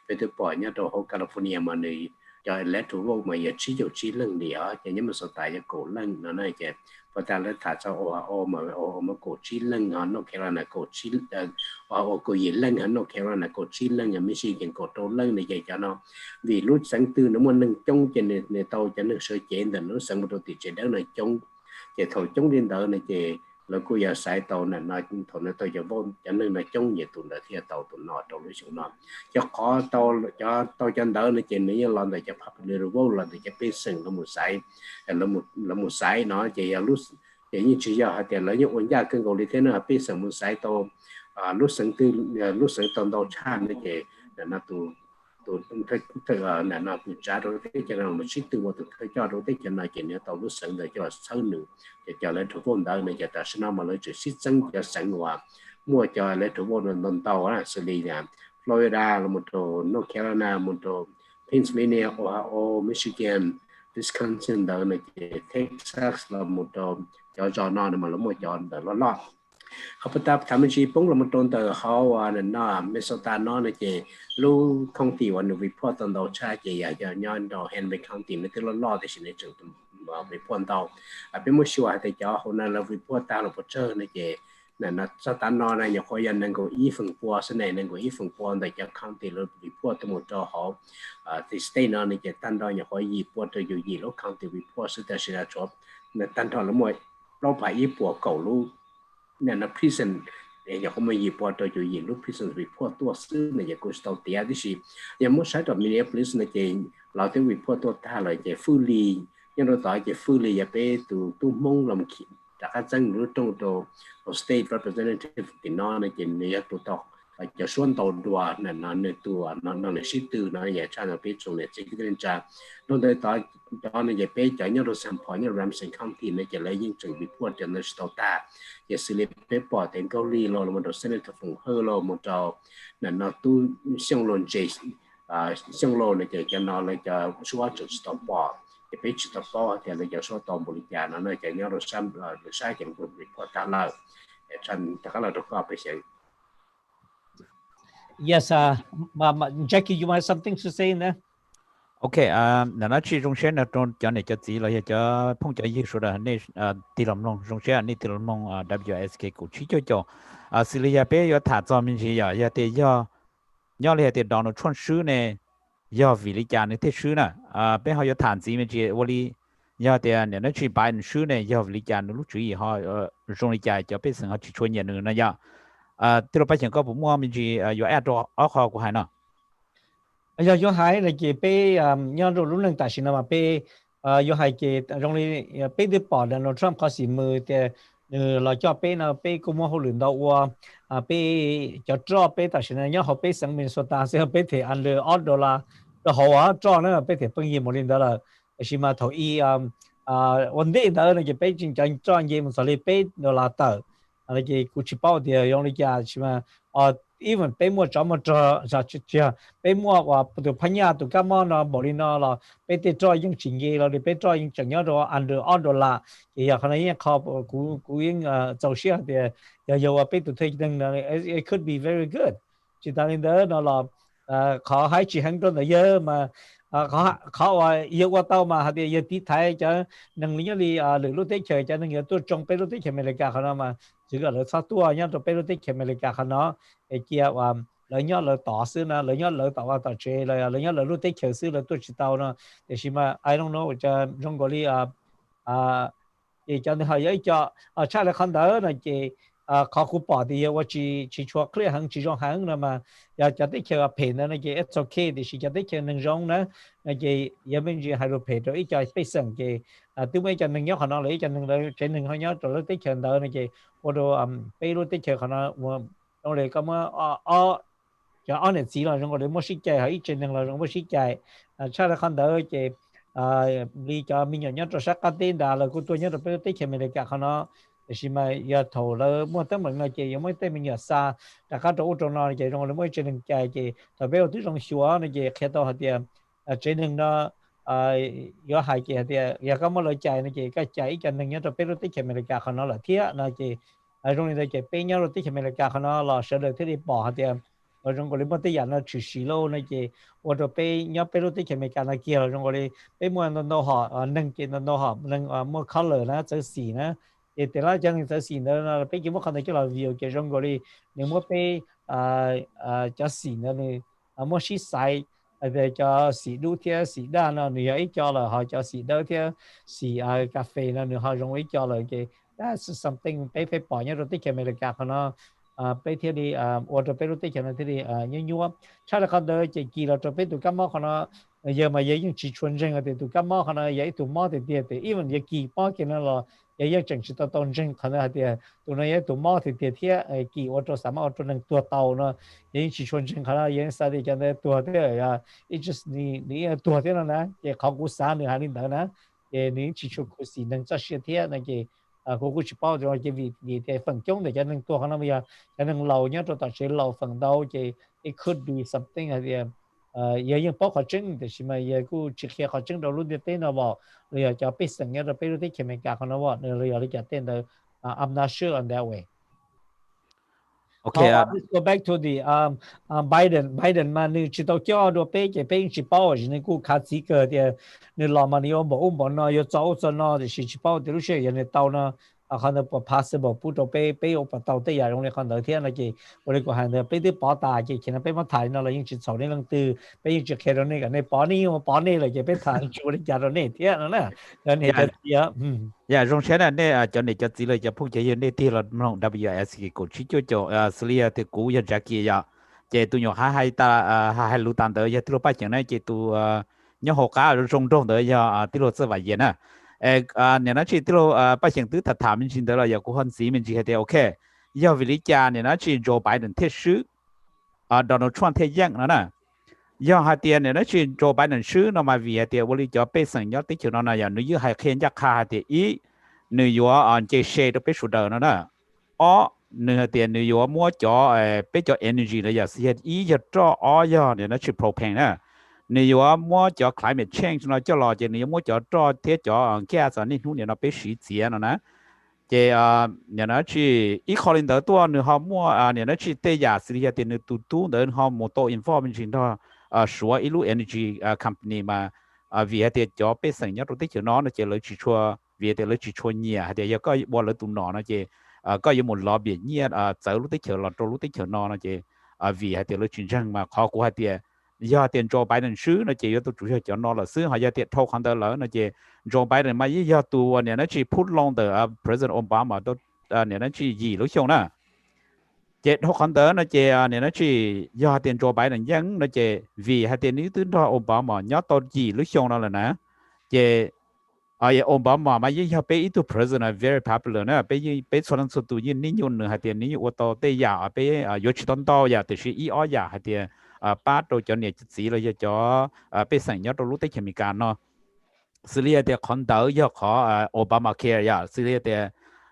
về từ bỏ nhá tàu ở California mà này cho lấy thứ vô mà giờ chỉ lần địa cho những một số tại cho cổ lần nó này chứ và ta lấy thả cho mà cổ chi lưng nó kêu là cổ chi cổ gì lưng nó kêu là cổ chi lưng ở Michigan cổ trâu lưng này vậy cho nó vì lúc sáng tư nó muốn nâng trong trên này tàu cho nó sơ chế thì nó sáng một đôi thì chế đó là trong chế thầu trong đến đó này chế là cô giờ sai tàu này nói thầu nó tàu cho vô cho nên là trong nhiệt tụi nó thì tàu tụi nó tàu nó xuống nó cho khó tàu cho đó này chế nếu làm để cho pháp luật vô là để cho biết sừng là một sai nó chỉ lúc chỉ như chỉ giờ thì lấy những vấn đề cần cầu lý thế nào biết sừng một sai tàu lúc sáng tàu chan này chế là nó tụ là nó bị trả rồi thế cho nên một chút từ một thời cho rồi thế cho nên chỉ nếu tàu lúc sáng để cho sau nữa để cho lên thủ vùng đó này cho ta sẽ mà lấy chữ xích dân cho sáng hòa mua cho lên thủ vùng đồng tàu là xử lý là Florida là một chỗ North Carolina một chỗ Pennsylvania Ohio Michigan Wisconsin đó này Texas là một cho nó mà là một chọn đó lo họ bắt đầu tham gia bóng là một trong tờ họ là nó Minnesota nó này chỉ lu không thìวันreport tận đầu cha chỉ giờ nhon đầu Henry County nó cứ lo thì xin chừng report đầu bên một số thì cho họ là report ta là một chơi này chỉ là nó sao ta nó này nhiều khó khăn nên có ý phần qua sau này nên có ý phần qua để cho county là report một cho họ thì state nó này chỉ tan đó nhiều khó report cho dù gì lúc county report sẽ sẽ là cho nên tan đó là mộtเราไปญี่ปุ่นเก่าลูกเนี่ยนะ prison อย่างเขาไม่ญี่ปุ่นตัวอยู่ยิงลูก prison report ตัวซื้อเนี่ยอย่างกูสตอเตียที่สิอย่างมั่วใช้ตัว Minneapolis เนี่ยจะเราต้อง report ตัวท่าเลยจะ fully อย่างเราต่อจะ fully อย่าไปตัวมงลำขีดจากการจังรู้ตรงตัว state representative ที่นอนเนี่ยจะเนี่ยตัวต่อจะส่วนตัวดัวเนี่ยนอนในตัวนั่นในสิตัวนั่นอย่างชาติเราไปส่งเนี่ยจะคิดว่าจะตอนnày về bây giờ nhớ được sản phẩm như Ramsey County nàyจะlấy những trường bị buộc cho nó stop ta, giờ xử lý bé bỏ đến Cao Ly rồi một đầu Senator Phùng Hơ rồi một đầu là nó tu xong luôn chỉ xong luôn này cho nó lại cho số trường stop bỏ, thì bé stop bỏ thì lại cho số tổng bồi trả nó này nhớ được sản được sai chẳng được bị buộc ta lại, thành tất là được có bây giờ. Yes, Jackie, you want something to say in there? OK, nó chỉ trong xe là trong cho này cho gì là cho phong trào gì số là này tỷ lệ long trong xe này tỷ lệ long WSK cũng chỉ cho xử lý bé do thả cho mình chỉ giờ để do là để đón nó chuẩn sư này do vì lý do này thế sư nè bé họ do thả gì mình chỉ vô lý do để nó chỉ bài sư này do vì lý do nó lúc chú ý họ trong lý do cho bé sinh họ chỉ chuyên nghiệp nữa giờ tỷ lệ bài chẳng có bộ mua mình chỉ do ad ở họ của hai nó giờ yo hai là cái bé nhau rồi lúc nãy ta xin là bé yo hai cái trong này bé đi bỏ là nó Trump có gì mưa thì là cho bé nó bé cũng mua hồ luyện đâu qua bé cho bé ta xin là nhau họ bé sang Minnesota sẽ bé thì ăn được $8 rồi họ cho nó bé thì bao nhiêu một lần đó là chỉ mà thầu y vấn đề đó là cái bé chính chính cho anh em một số bé nó là tờ là cái cụ chỉ bảo thì用那个chỉ mà even 被摸这么着，这被摸话就朋友都干嘛呢？无哩呢了，被得做用钱嘅了，你被做用怎样做？under $8，也可能也靠古用做些的，也有被都推动呢 ，it could be very good。就当然的呢了，เขาให้chỉ hàng tuần là ยอะmàเขาว่าเยอะกว่าเต้ามาหาเดียติดไทยจะนั่งนี่เลยหรือรถเตะจะนั่งตัวจงไปรถเตะอเมริกาเขาเนาะมาจึงก็เลยสักตัวเนี่ยตัวไปรถเตะอเมริกาเขาเนาะไอ้เกี่ยวว่าเลยเนี่ยเลยต่อซื้อนะเลยเนี่ยเลยต่อว่าต่อเจเลยเลยเนี่ยเลยรถเตะซื้อเลยตัวจิตเต้าเนาะแต่ชิมา I don't know จะ中国哩อีกจะเนี่ยเขาอีกจะชาติคันเดอร์นะเจเขาคูปอดีว่าจีชัวเคลียร์หังจีจงหังนะมาอยากจะได้เกี่ยวกับเพนนะเจ it's okay ดิฉันจะได้เกี่ยวหนึ่งจงนะเจยังไม่จีให้เราเพนตัวอีกจะไปสั่งเจตัวไม่จะหนึ่งยอดขนาดเลยจะหนึ่งเลยจะหนึ่งเขายอดตัวเราได้เกี่ยวเดินนะเจว่าเราไปรู้ได้เกี่ยวขนาดว่าเราเลยก็มาจะอันนี้สิเราจงก็เลยไม่ใช่ใจให้อีกหนึ่งเราจงไม่ใช่ใจชาติคันเดอร์เจลีจะมีอย่างนี้ตัวสักการ์ตูนดาแล้วก็ตัวนี้เราไปรู้ได้เกี่ยวอเมริกาขนาด是嘛要投了，莫得问个姐，有没得明个啥？大家都做那姐，我们没只能解姐，特别有这种小那姐看到下点，只能呢，要还姐下点，也咁么来解那姐，个解一个能样就比如啲前面嚟解可能了贴那姐，容易嚟姐边样啲前面嚟解可能了，实在啲啲薄下点，中国你冇得人啦，出事咯那姐，我就俾要比如啲前面解那姐了，中国你俾冇人都好，能见都好，能冇 color 啦，走สีนะแต่ละจังจะสีนั้นเราไปกินว่าคนที่เราวิวเกี่ยวกับก็เลยเนี่ยมั่วไปจะสีนั้นเลยมั่วสีใสแต่จะสีดูเทียสีด้านนั้นเนี่ยอีกจอเลยเขาจะสีเดียวเทียสีกาแฟนั้นเนี่ยเขาลงอีกจอเลยก็ that's something ไปปล่อยเนี่ยเราที่เกี่ยวกับอเมริกาเขาเนาะไปเที่ยวดีว่าจะไปรู้ที่เกี่ยวกับที่ดียั่วชาติเขาเดินจะกี่เราจะไปดูกัมมอเขาเนาะเยอะมาเยอะยิ่งจีชวนเร่งแต่ดูกัมมอเขาเนาะเยอะตัวมอแต่เดียวแต่ even เยอะกี่ป้อกินนั่นเรา也正式到当真，可能还得都那也都毛的地铁，给我做什么我做能多刀呢？人去穿真可能人啥的讲的多的呀，一直是你多的了呢，也考古山的还领导呢，也你去出古是能这些天那个古去包着个为的分钟的，讲能多可能么呀，讲能老呢做到谁老分到个，it could be something 还的 giờ những bao khó chứng thì mà giờ cứ chỉ khi khó chứng đầu luôn thì tên nó bảo rồi cho biết rằng nhớ rồi biết được cái mình cả nó bảo rồi rồi cái tên là I'm not sure on that way. Okay. Let's go back to the Biden mà nếu chỉ tao cho đồ bé cái bé chỉ bảo thì nên cứ khá chỉ cái thì nếu làm mà nếu ông nó要走着nó thì chỉ bảo thì lúc些人到呢可能不 possible 不到被我不到的呀，用来看到天那个我哋个行的被啲保大嘅，其實被我睇那啦，因住做呢兩對，被住睇到呢個，你保呢我保呢嚟嘅，被睇住我哋家到呢天啦，咁你就知啊，trong xe này nè cho nên cho chỉ là cho phúc chế này thì là nó WS cái cổ chỉ cho xử lý thì cũ giờ ra kia ya, chế tụi nhỏ hai ta hai lưu tan tới giờ tụi ba chuyện này chế tụi nhỏ học cá trong tới giờ tụi nó sẽ vậy vậy nè. Nên nó chỉ tụi ba chuyện tụi thật thà mình chỉ tới là giờ cũng hơn gì mình chỉ hay ok. Giờ vì lý cha nên nó chỉ Joe Biden thiết sứ, Donald Trump thiết giang nữa nè. Giờ hai tiền nên nó chỉ Joe Biden sứ nó mà vì tiền vô lý cho bây giờ nhớ tới chuyện nó là giờ nếu như hai khen chắc khá thì ý nếu như chế xe đó bây giờ nó nè. Nếu tiền nếu như mua cho bây giờ energy là giờ sẽ ý giờ cho giờ nên nó chỉ propane nè. Nếu như mua cho climate change nó cho lo chứ nếu mua cho thế cho gas nên nó nó bị sử dụng nó nè. Chế nên nó chỉ ít khó lên tới tua nếu họ mua nên nó chỉ tây giả xử lý tiền nếu tu đến họ một tổ information đó số ilu energy company mà vì thế cho bây giờ nhớ rồi tới nó chỉ lấy chỉ cho vì thế lấy chỉ cho nhiều thì giờ có bỏ lỡ tụi nó chỉ có một lò biển nhiều tới lúc tới là lúc tới nó chỉ vì thế lấy chỉ rằng mà khó của thì giờ tiền cho Biden xứ nó chỉ tôi chủ yếu cho nó là xứ họ giờ tiền thâu khoản lỡ nó chỉ Joe Biden mà giờ tụi này nó chỉ put long the President Obama đó này nó chỉ gì lúc xong nè chỉ thâu khoản nó chỉ này nó chỉ giờ tiền Joe Biden dân nó chỉ vì hai tiền nếu tính đó Obama nhớ tôi gì lúc xong đó là nè chỉ Obama mà giờ bây ít President very popular nè bây số lần số tụi như nín nhung nữa hai tiền nín ô tô tây giả bây giờ chỉ tốn to giả thì chỉ ý ở giả hai tiền ba đôi cho này chỉ là cho bây giờ nhớ tôi lúc tới khi nó xử lý thì con đỡ giờ có Obamacare ya xử lý thì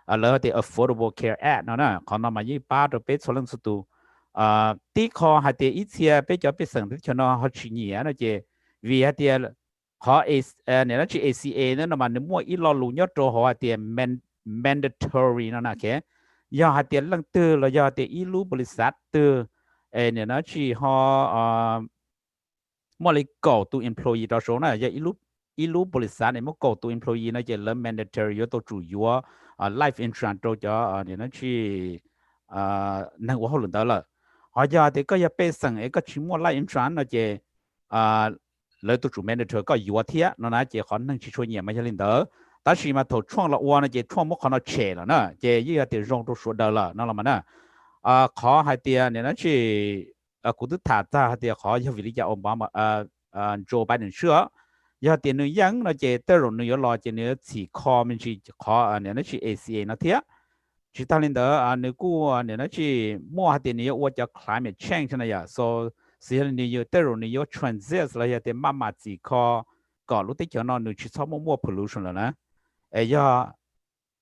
lỡ thì Affordable Care Act nó nè còn nó mà như ba đôi bây số lần số tụ tí kho hay thì ít xe bây giờ bây giờ cho nó họ chỉ nhỉ nó chỉ vì thì họ này nó chỉ ACA nó mà nếu mua ít lo lù nhớ cho họ thì mandatory nó nè cái giờ hay thì lần từ là giờ thì ít lú bồi sát từ này nó chỉ họ mua lấy cổ tu employee đó số này giờ ít lú bồi sát này mua cổ tu employee nó chỉ là mandatory yếu tố chủ yếu life insurance cho này nó chỉ năng của họ lần đó là họ giờ thì có giờ bây giờ ấy có chỉ mua life insurance nó chỉ lấy tố chủ mandatory có yếu thiệt nó nói chỉ khó năng chỉ cho nhiều mấy lần đó但是嘛头创了我呢就创不可能切了呢就也得用都说到了那了嘛呢考还得呢去古都塔在还得考要为了叫奥巴马Joe Biden 说要得呢样呢就得容呢要老就呢去考们去考呢去 ACA 那天去当领导呢个呢去摸还得呢我叫 climate change 那呀 so 是呢要得容呢要 transit 了要得慢慢去考搞lúc tới cho nó nữa chỉ sau mua pollution rồi nè giờ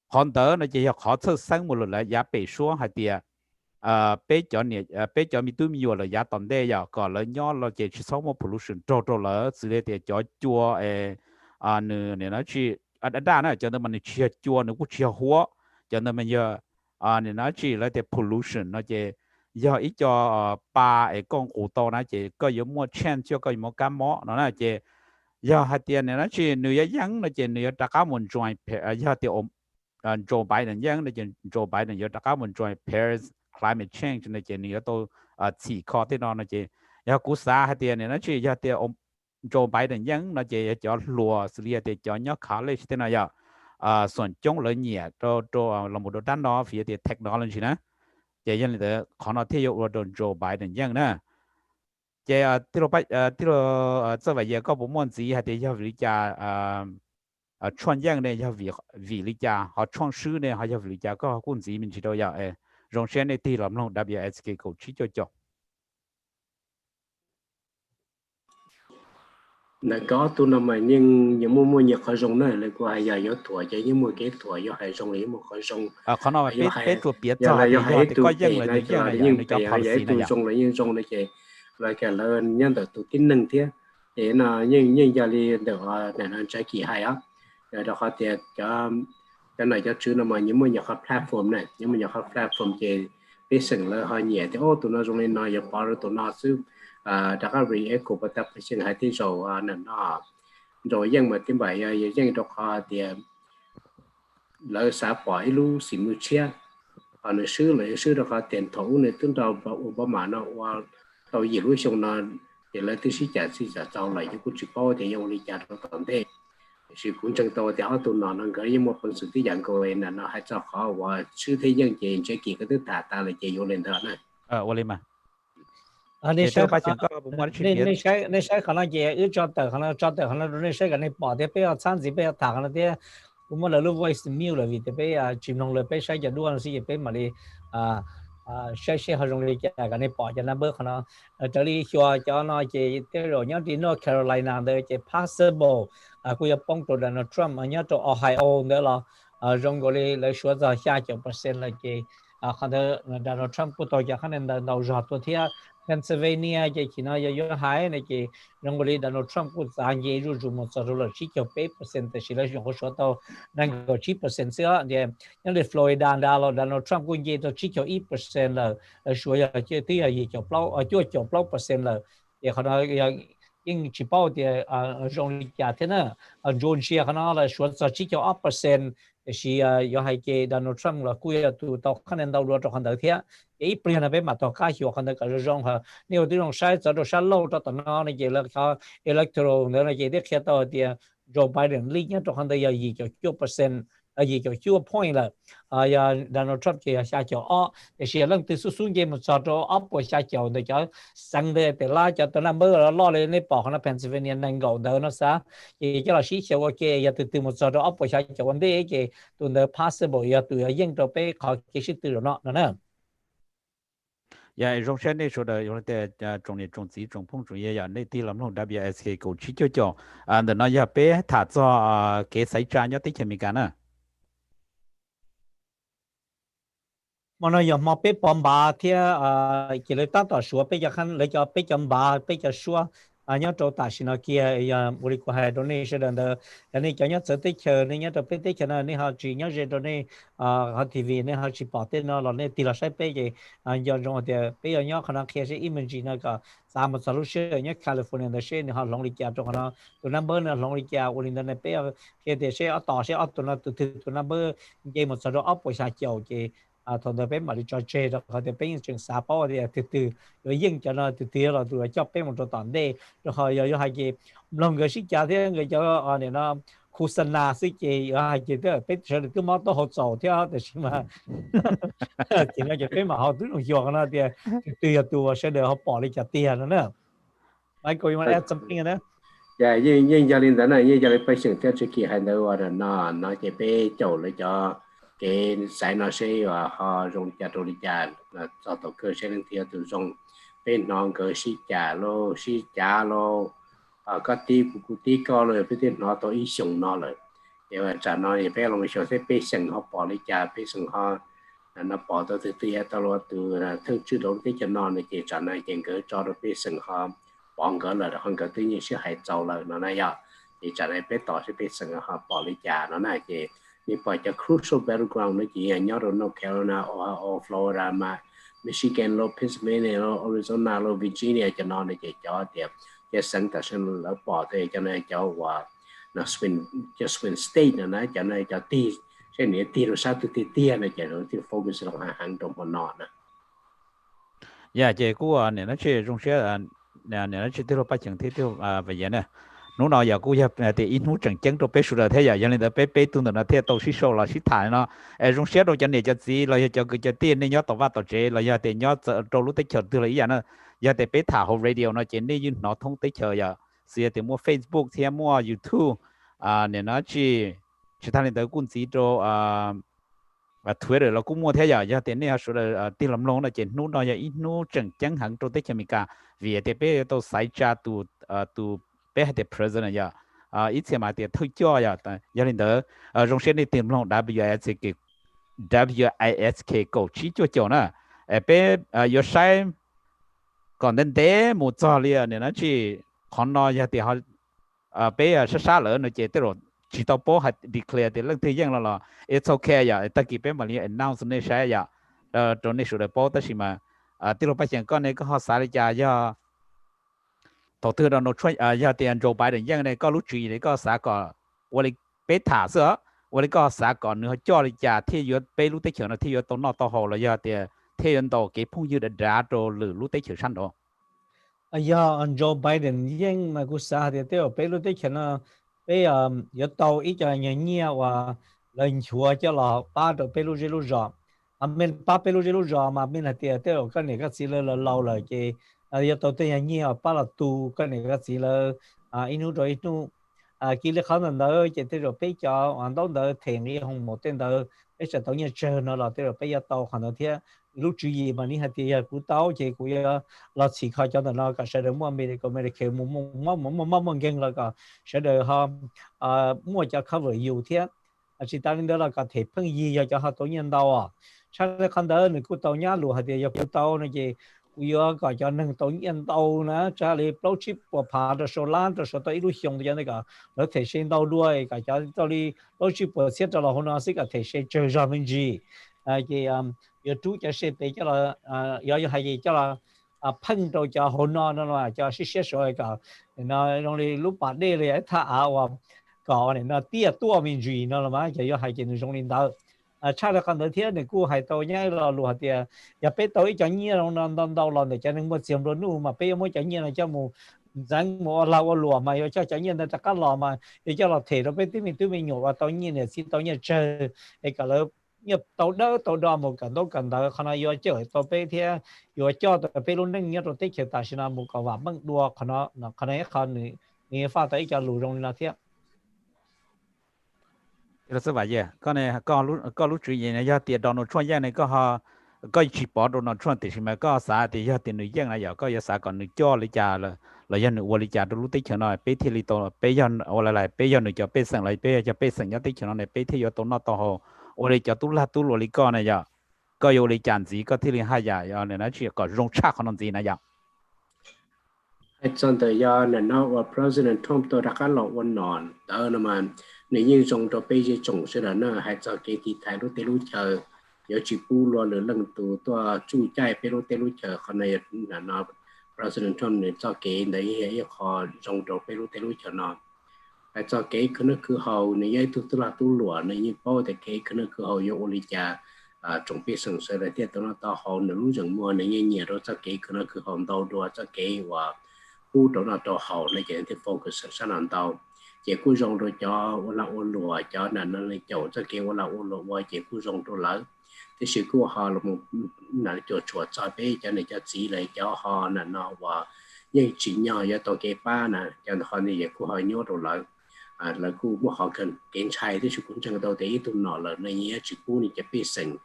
còn đỡ nó chỉ họ thử sáng một lần là giá bể xuống hay tiệt bể cho này bể cho mình tụi mình vừa là giá tồn đây giờ còn là nhỏ là chỉ sau mua pollution trâu là xử lý để cho chua nữa này nó chỉ đa này cho nên mình chia chua nó cũng chia hóa cho nên mình giờ này nó chỉ là để pollution nó chỉ giờ ít cho ba con cụ to nó chỉ có những mua chen cho có những cá mó nó là chỉ giờ hai tiền này nó chỉ nửa giăng nó chỉ nửa tất cả muốn join giờ thì Joe Biden giăng nó chỉ Joe Biden giờ tất cả muốn join Paris climate change nó chỉ nửa tôi chỉ có thế nó chỉ giờ cú sa hai tiền này nó chỉ giờ thì Joe Biden giăng nó chỉ cho lúa xử lý thì cho nhóc college thế nào giờส่วน chống lợi nhẹ cho là một đồ đắn đó phía thì technology nè chỉ như là họ nói theo Joe Biden giăng nè chỉ tiết lộ这位也搞不满意，还得要为家创业呢，要为家和创始呢，还要为家搞公司们知道要让先呢提了弄 WSK 口去做。Đã có tu năm mà nhưng những mua nhiều khởi rong này lại qua giờ yếu tuổi chứ những mua cái tuổi yếu hay rong lý một khởi rongเขาnói biết tuổi biết giờ là yếu hay tu có dân là nhưng cho policy tu rong là nhưng rong này lại cái lớn nhân được tụ tin nâng thế để nó nhưng giờ đi được để nó trái kỳ hay á rồi đó họ thì cái này cho chứ nó mà những nhà các platform này những nhà các platform thì cái sinh là hơi nhẹ thì tụi nó dùng lên nói giờ bảo rồi tụi nó chứ đã có react của tập cái sinh hay thì rồi nên nó rồi nhưng mà cái bài nhưng đó họ thì lỡ xã bỏ lu xịn mu chia nó sư đó họ tiền thủ này tương đầu Obama nó qua tàu gì lúc xong nó thì lấy thứ sĩ trả trao lại những cái chữ bao thì用lý trả nó còn thế sự cũng chẳng tàu thì họ tụi nó gửi một phần sự tí dạng của em là nó hay cho họ và sư thế dân chị sẽ kỳ cái thứ ta là chị vô lên đó này Olima nên sẽ khả năng gì ít cho tờ khả năng nên sẽ cái này bỏ thì bây giờ sáng gì bây giờ thằng nó thế cũng mà là lúc voice mail là vì thế bây giờ chìm lòng là bây giờ sẽ đua nó sẽ bây mà đi sẽ họ dùng cái này bỏ cho nó bớt khả năng trở đi cho nó chỉ thế rồi nhớ đi North Carolina để chỉ possible cũng như bóng tổ Donald Trump nhớ cho Ohio nữa là dùng cái này lấy số giờ 29% là cái khả năng Donald Trump của tôi khả năng đầu giờ tôi thấy Pennsylvania cái khi nào giờ hai này cái dùng cái Donald Trump của anh ấy rút một số rồi chỉ có 8% thì là dùng cái số tao đang có 9% nữa thì nhưng để Florida đó Donald Trump của anh ấy chỉ có 1% là số giờ cái thứ gì có bao chưa có 1% là thì khả năng nhưng chỉ bao thì dùng cái thế nào Georgia khả năng là số giờ chỉ có 1% thì giờ hai cái Donald Trump là cuối tụ tao khả năng đầu cho khả năng thế ít bữa nay bên mặt tao cá hiểu khả năng cái rong ha nếu tí rong sai cho nó sai lâu cho tao nó này cái là cái electoral nữa này cái để khi tao thì Joe Biden lead nhất cho khả năng gì cho 2% gì cho 2 point là giờ Donald Trump thì sai cho thì sẽ lần từ xuống cái một số cho up của sai cho để cho sang để là cho tao nằm bữa lo lên này bỏ nó Pennsylvania năng cầu đó nó sao thì cho là sĩ cho ok giờ từ một số cho up của sai cho vấn đề cái tụi nó possible giờ tụi dân cho bé họ cái sự từ nó nè dạ trong xe này số đời chúng ta trong này trong chỉ trong phong trào ya này thì làm nông WSK cầu chỉ cho để nó ya bé thả cho cái xảy ra nhất tích mình cả nè mà nó giờ mà bé bom bà thì cái lấy tao số bé cho khăn lấy cho bé chấm bà bé cho số nhớ chỗ ta xin nó kia giờ 우리 có hai donation đó này cho nhớ sở tích chờ này nhớ cho bé tích chờ này họ chỉ nhớ về donate họ TV này họ chỉ bỏ tên nó là này tỷ lệ sai bé gì giờ trong thì bây giờ nhớ khả năng kia sẽ image nó có sao một solution nhớ California đó sẽ họ long lịch trong nó tụi number nó long lịch 우리 này bé kia thì sẽต่อsẽ tụi nó tụi number cái một số đó up của sao chiều cái thằng đó bé mà đi cho chơi đó họ thì bé chừng xa bao thì từ rồi dừng cho nó từ là tụi cho bé một chỗ tạm đây rồi họ giờ hai cái lòng người sĩ cha thế người cho này nó khu sân na sĩ chị hai chị thế bé chơi được cái món đó họ giàu theo thì mà chỉ là cái mà họ cứ hiểu nó thì từ tụi sẽ được họ bỏ đi trả tiền nữa nè Michael, you want to add something in there? Yeah, nhưng gia đình đó này như gia đình phải sử dụng cái hay nữa là nó chỉ bé chỗ lấy cho cái sai nó sẽ họ dùng trả đồ đi trả là cho tổ cơ sẽ lên theo từ dùng bên nó cơ sĩ trả lô có tí có rồi phía trên nó tôi ý dùng nó rồi thì mà trả nó thì bé lòng sẽ bé sừng họ bỏ đi trả bé sừng họ nó bỏ tới từ tao từ thứ chữ đầu tới cho nó này chỉ trả này chỉ cứ cho nó bé sừng họ bỏ cái là không có tự nhiên sẽ hay giàu là nó này à thì trả này bé tỏ sẽ bé sừng họ bỏ đi trả nó này thìนี่พอจะ crucial battleground นี่จีนยอด North Carolina or Florida มา Michigan โล Pennsylvania โล Arizona โล Virginia จะนอนในเจ้าเดียบจะสังกัดฉันแล้วปอดจะในเจ้าว่านะ swing state นะจะในเจ้าตีเช่นนี้ตีเราซาตุตีเตี้ยนะจะเราที่ focus ลงหางตรงบนนอนนะdạ chị của này nó chơi trong xe này nó chơi tiêu ba chẳng tiêu về vậy nè nó nói giờ cũng thì in hút chẳng chẳng cho bé sửa thế giờ nên là bé tuần nó theo tàu xí sâu là xí thải nó trong xe đâu cho này cho gì là cho cái tiền này nhớ tàu va tàu chế là giờ thì nhớ trâu lúc tới chờ từ là ý nó giờ thì bé thả hồ radio nó chỉ nên nó thông tới chờ giờ giờ thì mua Facebook thì mua YouTube nên nó chỉ thay nên tới cũng chỉ cho Twitter là cũng mua thế giờ thì này số là tiền làm long là chỉ nó nói giờ in nó chẳng chẳng hẳn cho tới chờ mình cả vì thì bé tàu sai cha tu bé hay president ya ít xem mà thì thôi cho ya gia đình đó trong xe này tìm long WISK cầu chỉ cho nè bé yo sai còn đến thế một giờ liền nên nó chỉ còn nói thì họ bây giờ sát lỡ nó chỉ tới rồi chỉ tao bố hay declare thì lần thứ nhất là it's okay ya ta kịp bên mà liền announce này sẽ ya trong này số để bố ta chỉ mà từ lúc bắt đầu con này có họ xả đi ya thủ tướng Donald Trump ya tiền Joe Biden yang này có lúc chuyện này có xả có 我哋俾查咗，我哋個啥講你去做你家天月俾路地球呢天月到那到好了呀的天月到幾朋友的打到路地球上到。呀，按 Joe Biden 因嘛個啥的都有俾路地球呢，俾有到一個人嘢話人潮就落巴到俾路這路上，面巴俾路這路上嘛面係啲都有跟你個字了老了嘅，有到啲人嘢巴落度跟你個字了一路到一路。kỳ lịch khá là đỡ chỉ tới rồi bây giờ hoàn toàn đỡ thiền đi không một tên đỡ bây giờ tao nhớ chờ nó là tới rồi bây giờ tao hoàn toàn thế lúc chú ý mà ní hạt thì cũng tao chỉ cũng là chỉ khai cho nó cả sẽ được mua mình có mình kêu mua kinh là cả sẽ được họ mua cho cover nhiều thế chỉ ta nên đó là cả thể phân gì cho họ tổ nhân đâu sao lại không đỡ nữa cũng tao nhớ luôn hạt thì cũng tao nó chỉ vừa có cho nên tổ nhân đâu nữa trả lại bao chip của phá được số lan được số tới lúc dùng thì cái nó thể hiện đâu đuôi cả cho tao đi bao chip của xét cho là hôm nay sẽ có thể hiện chơi ra mình gì cái giờ chú cho sẽ để cho là giờ hay gì cho là phân đầu cho hôm nay nó là cho sẽ xét rồi cả nó đi lúc bạn đi thì thả vào có này nó tiệt tua mình gì nó là mà giờ hay cái trong领导cha là con đứa thế này cô hay tao nhớ là lúa thì giờ bé tôi cho nhớ nó đâu là để cho nên một chiều rồi nu mà bé mới cho nhớ là cho một dáng một lao lúa mà cho nhớ là các lò mà để cho là thể nó bé tôi mình nhổ vào tao nhớ này xin tao nhớ chơi cái cả là nhập tao đó một cái đó cần đó khả năng giờ chơi tao bé thế giờ cho tao bé luôn nên nhớ rồi tích hiện tại là một cái vạn bằng đua khả năng này phát tới cho lúa trong là thế là sao vậy? Cái này có lúc chuyện này giờ tiền Donald Trump này có họ có chỉ bỏ Donald Trump thì mà có啥thì giờ tiền người dân này giờ có giờ啥còn người cho lấy trả là dân người lấy trả lúc tích cho nó bé thì lấy to bé dân lại bé dân người cho bé sang lại bé cho bé sang nhất tích cho nó này bé thì giờ tốn nó to hồ lấy cho tu lấy con này giờ có yêu lấy trả gì có thì lấy hai giờ này nó chỉ có rong chắc không gì này giờ. Trong thời gian này nó President Trump tôi đã có lộ vấn nón đó là mà nếu như trong đó bây giờ trồng sẽ là nó hay cho cái thì thay đổi tên lúc chờ giờ chỉ bu lo lửa lần từ tôi chú chạy bây giờ tên lúc chờ còn này là nó President Trump này cho cái đấy hay họ trong đó bây giờ tên lúc chờ nó hay cho cái nó cứ hầu này vậy tôi là tôi lúa này như bao thì cái nó cứ hầu yêu oli cha trồng bây giờ sẽ là tiếp tôi nó tao hầu nữa lúc dần mua này như nhiều đó cho cái nó cứ hầu đâu đua cho cái và khu đó là tao hầu này cái thì focus sẽ làm tao chỉ cú rong rồi cho là ôn lúa cho nên nó lấy chỗ cho kêu là ôn lúa chỉ cú rong rồi lớn thì sự của họ là một là chỗ chuột cho bé cho nên cho chỉ lấy cho họ là nó và nhưng chỉ nhỏ cho tôi cái ba nè cho họ này của họ nhớ rồi lớn là cú của họ cần kiến trai thì cũng chẳng đâu để tụi nó là này nhé chỉ cú này chỉ biết sinh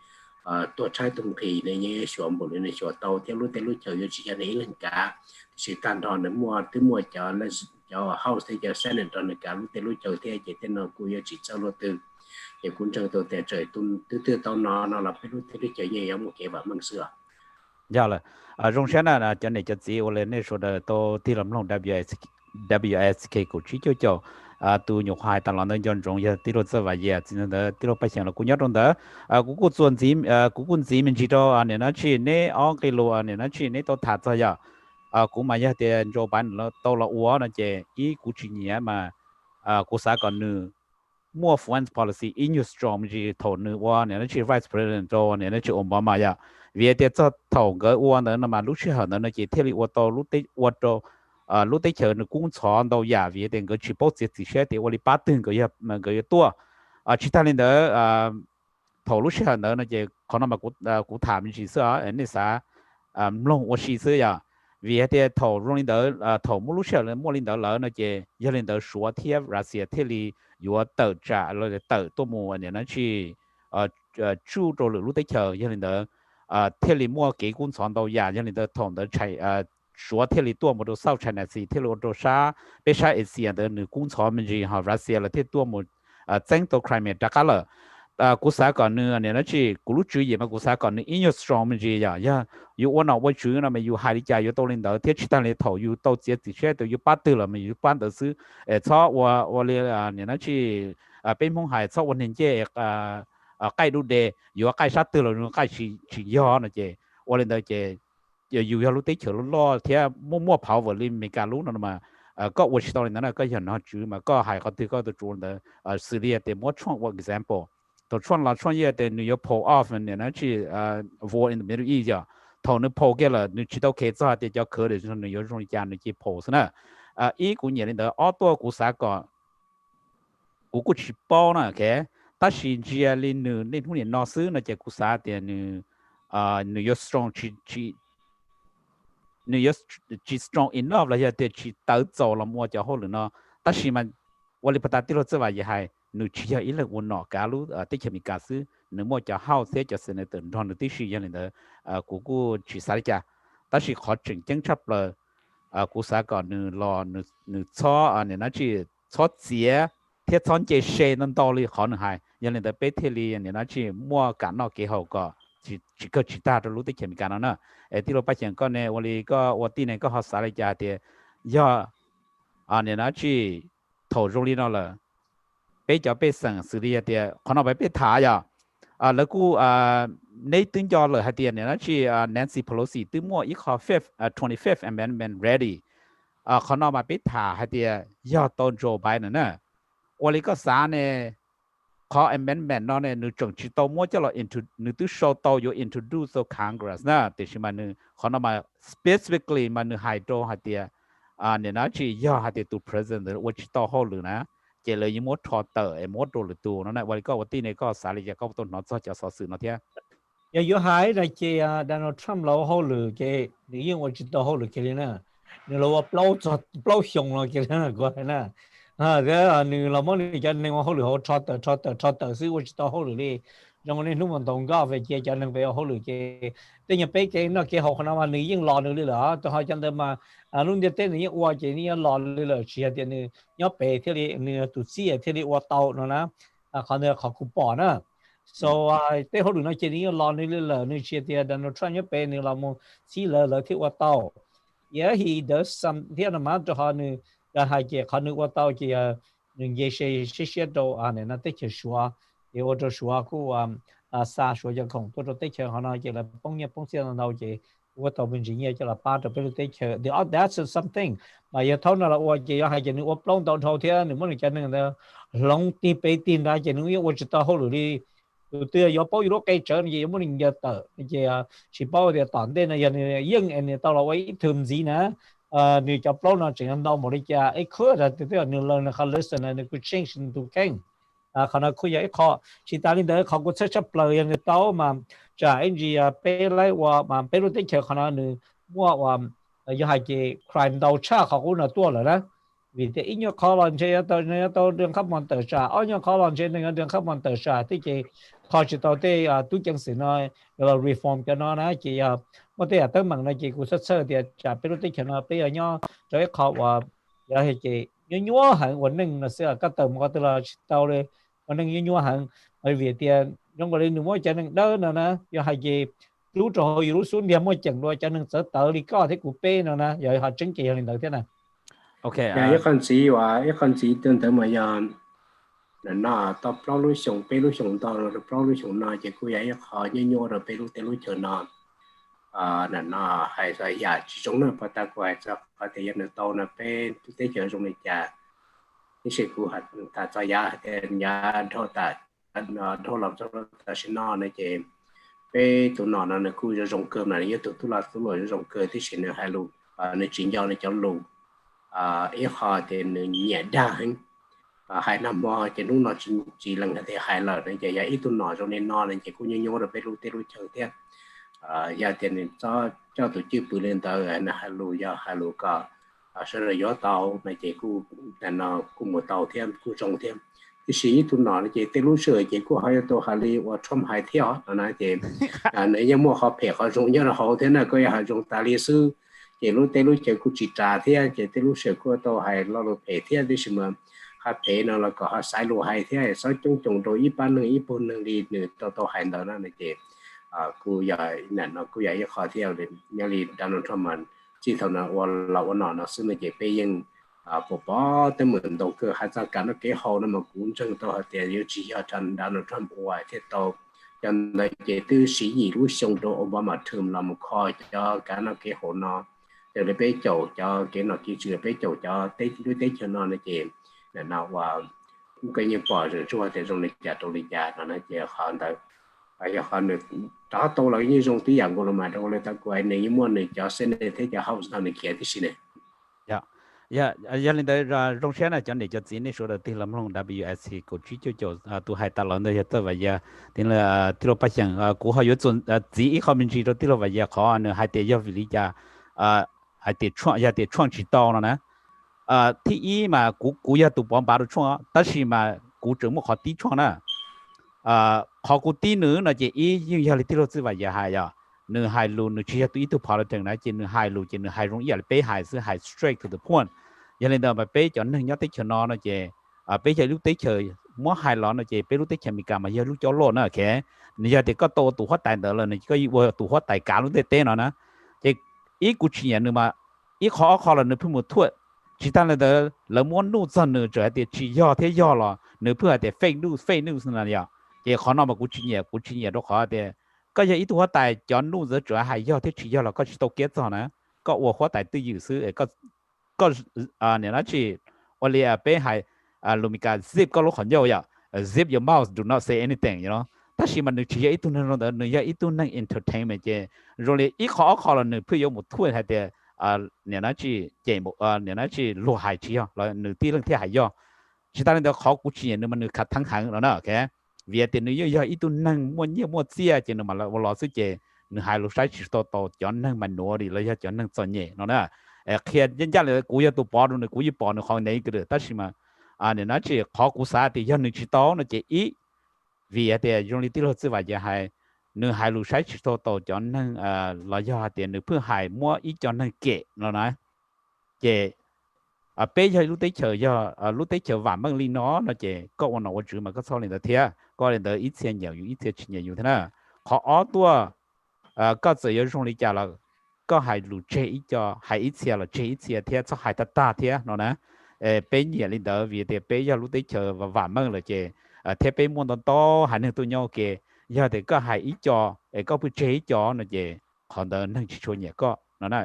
ตัวใช้ตรงที่ในนี้ส่วนบนในส่วนโตที่รู้แต่รู้เฉยๆจะนี้เรื่องการสิการทอนในมัวที่มัวจะและจะเฮาส์ที่จะเส้นตอนในการรู้แต่รู้เฉยที่จะเป็นนกูจะจิตเจ้ารู้ตื่นอย่างคุณเจอตัวแต่เฉยตุนตื้อๆตอนนอนเราไปรู้แต่รู้เฉยๆยังโอเคแบบมันเสือ dạ là rong sen là cho này cho chị ở lên số đó tôi thì làm long WSK của chị cho tu nhục hai tao làm nên dân rong giờ tí lót vậy giờ chỉ là tí lót bây giờ là cũng nhớ trong đó cũng chuẩn gì cũng quân gì mình chỉ cho nên nó chỉ nên ở cái lúa nên nó chỉ nên tôi thả cho giờ cũng mà giờ thì Joe Biden nó tôi là uo nó chỉ ý cũng chỉ nhớ mà cũng sao còn nữa mua foreign policy in your strong chỉ thầu nữa uo nên nó chỉ vice president cho nên nó chỉ Obama giờ vì thế cho thầu cái uo nữa mà lúc trước nó chỉ theo uo to lúc tới uo to lúc đấy chờ nó cũng chọn đâu giả vì tiền cái chỉ bảo chỉ sẽ thì tôi đi bắt từng cái tua chỉ ta lên đó thầu lúc trước nó chỉ còn mà cũng thảm chỉ sợ anh ấy sao long tôi chỉ sợ ya vì thế thầu lúc lên đó thầu lúc trước là mua lên đó là nó chỉ giờ lên đó số thiệp Russia thế thì có tờ trả rồi tờ tôi mua này nó chỉ chú rồi lúc đấy chờ giờ lên đó thế thì mua cái cũng chọn đâu giả giờ lên đó thầu đó chạy说天里多么多少钱的是天里多啥，别啥一些的那工厂们就好，Russia了天多么争夺 Crimea 这个了， cú xã còn nữa này nó chỉ cú lúc chữ gì mà cú xã còn nữa in your strong mình gì vậy ya you one of what chữ nó mà you hai đi chơi you tôi lên đó thiết chỉ ta lên thầu you tôi chỉ chơi tôi you bắt từ là mình you bắt được xứ cho我咧này nó chỉ bên mông hải choวันนี้เจ๊ใกล้ดูเดย์อยู่ใกล้ชัดตัวเราใกล้ฉีย่อนะเจ๊วันนี้เจ๊อยู่要รู้ได้เฉยรู้รอเที่ยมั่วเผาวันนี้มีการรู้นั่นมาก็วันที่ตอนนั้นก็เห็นเขาจื้อมาก็หายเขาที่ก็ตัวจูนเดสื่อเรียกแต่มั่วช่วงว่า example ตัวช่วงเราช่วงเยี่ยแต่นิวยอร์ก pull off เนี่ยนะที่war in the Middle East จ้ะ头呢 pull 嘅啦，你知道佢做啲就可能就是你有種家你去 pull 是呢，依個年齡的好多股啥個，股去包呢，嘅，但是只要你ทุ年老師呢，就股啥的你有 strong 你有 strong enough 啦，要得去鬥做了麼就好了呢，但是嘛，我哋不打啲咯，即話也係，你只要一個運動，假如啲前面假使。你莫叫好些就是那等同的地区人的姑去啥家，但是好正经差了姑啥个你老你错你那去错节贴穿这些能道理可能还人的白天里你那去莫干到几好个几个其他的路的前面干了呢第六八千个呢我第那个好啥来家的要你那去投入里头了被叫被省xử理的可能被查呀แล้วกูในตึงจอเลยฮะเดียเนี่ยนะชื่อNancy Pelosi ตึงมั่วอีกข้อ 25th Amendment ready เขานอกมาปิดถ่าฮะเดียยอดต้นโจไบเดนนะวันนี้ก็สารเนี่ยข้อ Amendment นั่นเนี่ยนึกจงชิโตมั่วจะเรา นึกตู้โชว์โตอยู่ introduce to Congress นะแต่ชิมันนึกเขานอกมา specifically มันนึกไฮโดรฮะเดียเนี่ยนะชื่อยอดฮะเดียตัว president ว่าชิโตโฮหรือนะเจเลยยิ่งมดทอเตอร์มดโดนตัวนั่นแหละวันก็วันที่นี่ก็สารีจะก็ต้นนอจะสอสื่อนะเทียอย่าอยู่หายในเจ้าดันเราทำเราเขาหรือเจ้นี่ยังว่าจิตเราเขาหรือเจ้าเนี่ยนี่เราว่าเปล่าจดเปล่าชงเราเจ้าเนี่ยก็ให้นะเดี๋ยวนี่เราไม่ได้จะนึกว่าเขาหรือเขาทอเตอร์ซึ่งว่าจิตเราเขาหรือนี่ยังวันนี้นุ่มมันตรงก็ไปเจ้าจะนึกไปเขาหรือเจ้าแต่ยังไปเจ้าเนี่ยเจ้าเขาขนาดว่านี่ยังรอหนึ่งเลยเหรอแต่เขาจะเดินมารุ่นเดียวเต้นนี่ว่าเจ้านี่ยังรอเลยเหรอเชียร์เจ้านี่ยังไปที่นี่ตุ่ซี่ที่นี่ว่าเตาเนาะนะเขาเนี่ยเขาคุปปอนะso แต่เขาดูนะเจนี่รอนี่เลยนี่เชียร์ที่ดันเราทำยังเป็นนี่เราโมซีเลยที่ว่าเตา yeah he does some ที่นั่นมาจะหานี่จะหาเจ้าเขานึกว่าเตาเจ้าหนึ่งเยเชโตเนี่ยนั่นเตะชัวเดี๋ยวจะชัวกูซาชัวจะของตัวเตะเชเขาเนี่ยเจ้าละป้องเนี่ยป้องเสียเราเจ้าว่าตัวเป็นจริงเนี่ยจะละป้าจะเป็นเตะเชเดี๋ยว that's something มาอย่าเท่านั้นละว่าเจ้าหาเจ้านึกว่าปล้องตอนเท่าเทียนึกมันจะนึกเนี่ยลงตีไปตีนได้เจ้านึกว่าจะต่อเขาหรือดีตัว有包有幾張嘢冇人嘅得嘅是包嘅當地呢人英人到了位屯子呢你就包呢淨係到冇啲嘅一科就對你兩個 listen 呢你個 change 都傾可能佢有一個是但係你佢個出嚟人哋到嘛就係啲俾嚟話嘛俾到啲嘅可能你話又係嘅 crime 到差เขาก็น่ะ多了呢vì thế ít nhất khó làm chơi tôi đường khắp mọi tờ xã ở những khó làm chơi nên đường khắp mọi tờ xã thì chỉ khó chỉ tao thì tôi chẳng xử nói là reform cho nóนะchỉ có thể tới bằng này chỉ của sơ thì trả biết được cái nó bây giờ nhau rồi khó và là chỉ nhúa hẳn ổn định là sẽ các tầm có từ là tao đây ổn định nhúa hẳn bởi vì tiền trong cái này mỗi cho nên đỡ nữa nè giờ hay gì lú trò lú xuống điểm mỗi chẳng đôi cho nên sẽ tự đi có thế của p nữa nè giờ họ chứng kỳ hơn được thế này okay 一開始話一開始等等咪人嗱到包路上俾路上到了包路上嗱就佢有一下一nhau rồi俾路俾路chờ嗱嗱係在nhà chỉ trong nó bắt đầu quay cho có thể nhận tàu nó bé tới chờ trong này chả cái sự của hạt ta cho nhà thì nhà thô ta thô làm cho ta xin nó này chị bé tụi nó là khu cho trồng cơm này như tụi là tụi rồi trồng cơm thì xin nó hai lù nó chuyển giao nó cho lù ít họ thì nhẹ đa hơn hai năm qua thì lúc nó chỉ lần thì hai lần này chỉ ít tụi nó cho nên nó này chỉ cũng như nhau rồi bé lúc chờ thế giờ thì cho tụi chưa bự lên tới là hai lù cả sau rồi gió tàu này chỉ cũng là nó cũng một tàu thêm cũng trồng thêm thì sĩ tụi nó chỉ tới lúc sửa chỉ cũng hai tàu hai lì và trong hai theo nó nói thì nếu như mua họ phải họ dùng như là họ thế nào coi họ dùng tài lý sư chỉ lúc tới lúc chỉ cũng chỉ trả thế chỉ tới lúc sửa của tàu hai lo phải thế thì mà hạt thế nó là có hạt sai lúa hay thế sao chung rồi ít ban ít bún đi nữa to hay đó này chị cú giải này nó cú giải khó theo để nhà đi Donald Trump mà chỉ thằng nào là nó xưa này chị bây giờ bộ bỏ tới mình đầu cơ hay sao cả nó cái hồ nó mà cũng chân to hạt tiền yêu chỉ ở trong Donald Trump ngoài thế to cho nên chị tư sĩ gì lúc xong đó Obama thường làm một kho cho cả nó cái hồ nó để lấy bé chầu cho cái nó kia chưa bé chầu cho tết đối tết cho nó chị là nào và cái như bỏ rồi cho thì trong lịch trả nó chị họ tới bây giờ họ được đó tôi là như trong tí dạng của nó mà đâu lấy ta quay này như muốn này cho xem này thế cho học sao này kia thì xin này giờ lên tới trong xe này cho nên cho chính này số đầu tiên là mong WSC của chú cho tu hai ta lần đây tới vậy giờ tiếng là tiếng bắt chẳng của họ có chuẩn chỉ họ mình chỉ cho tiếng là vậy giờ họ nữa hai tiền giao vì lý do hai tiền创chỉ to nó nè thì ý mà của giờ tụ bọn bà được创但是mà của trưởng một họ tí创nè họ của tí nữa là chỉ ý như giờ tiếng là như vậy giờ hai giờ nửa hai lù nửa chỉ tụi tụi跑了整来只nửa hai lù只nửa hai容易了背还是还 straight to the point giờ nên mà背 cho nên nhớ tới chờ nó chỉ背 cho lúc tới chờ mỗi hai lọ nó chỉ背lúc tới chờ mình cả mà giờ lúc cho lọ nó kệ giờ thì có tô tụ hóa tài đỡ là có vừa tụ hóa tài cả lúc tới té nó nè chỉ ý của chuyện nữa mà ý khó là nửa phút một thuốc chỉ ta là đỡ là muốn nụ chân nửa trở thì chỉ do thế do là nửa phút thì fake news là gì chỉ khó nào mà của chuyện đó khó thì có giờ ít hóa tài cho nụ giờ trở hay do thế chỉ do là có chỉ tao kết rồi nè có hóa tài tư dự sư cóเนี่ยนะจีวันนี้เป็นให้ลูมิกา zip ก็รู้ขอนยาว zip your mouth do not say anything you know แต่สิมันนึกชี้อีตัวนั้นเรานึกอีตัวนั้น entertainment เจโรงเรียนอีขอเรานึกเพื่อ有หมดถ้วยให้เดียเนี่ยนะจีเจมเนี่ยนะจีรู้หายชี้เรานึกที่เรื่องที่หายย่อที่ตอนนั้นเดี๋ยวขอกูชี้เนี่ยมันนึกขัดทั้งหังแล้วนะโอเคเวียดนึกเยอะอีตัวนั้นม้วนเสียเจนมาเราซื้อเจนึกหายรู้ใช้ชีวิตโตจอนนั่งมันหนัวดิแล้วจอนนั่งจอนเย่เนาะเครียดยันยันเลยกูยังตัวปอดเลยกูยังปอดในของไหนก็ได้แต่สิมาเนี่ยนะจีขอกูสาธิตยันหนึ่งชิโต้นะจีอีวีเดียยงลิติโลจิว่าจะให้หนึ่งหายลูกใช้ชิโต้โตจอนนั่งเราจะเดียหนึ่งเพื่อหายมัวอีจอนนั่งเกะแล้วนะเจเป้ให้ลูกเต๋เฉยหวานบางลีน้อนะเจก็วันนั้นวันจืดมันก็ซ้อนเลยแต่เทียก็เลยแต่อีเทียนอยู่อีเทียนชิ้นอยู่เท่านั้นขออ้อตัวก็จะยังยงลิจ่าเราก็ให้ลูกเจอีจอให้อีเทียละเจอีเทียเทียจะให้ตาเทียเนาะนะเป็นอย่างนี้เด้อวีเดียเป็นอย่างลูกเต๋เฉยหวานบางเลยเจเทียเป็นมวนโตหายหนึ่งตัวย่อเกยาเด็กก็ให้อีจอก็เพื่อเจอีจอนะเจขอเดินนั่งชิชวนเนี่ยก็นั่นนะ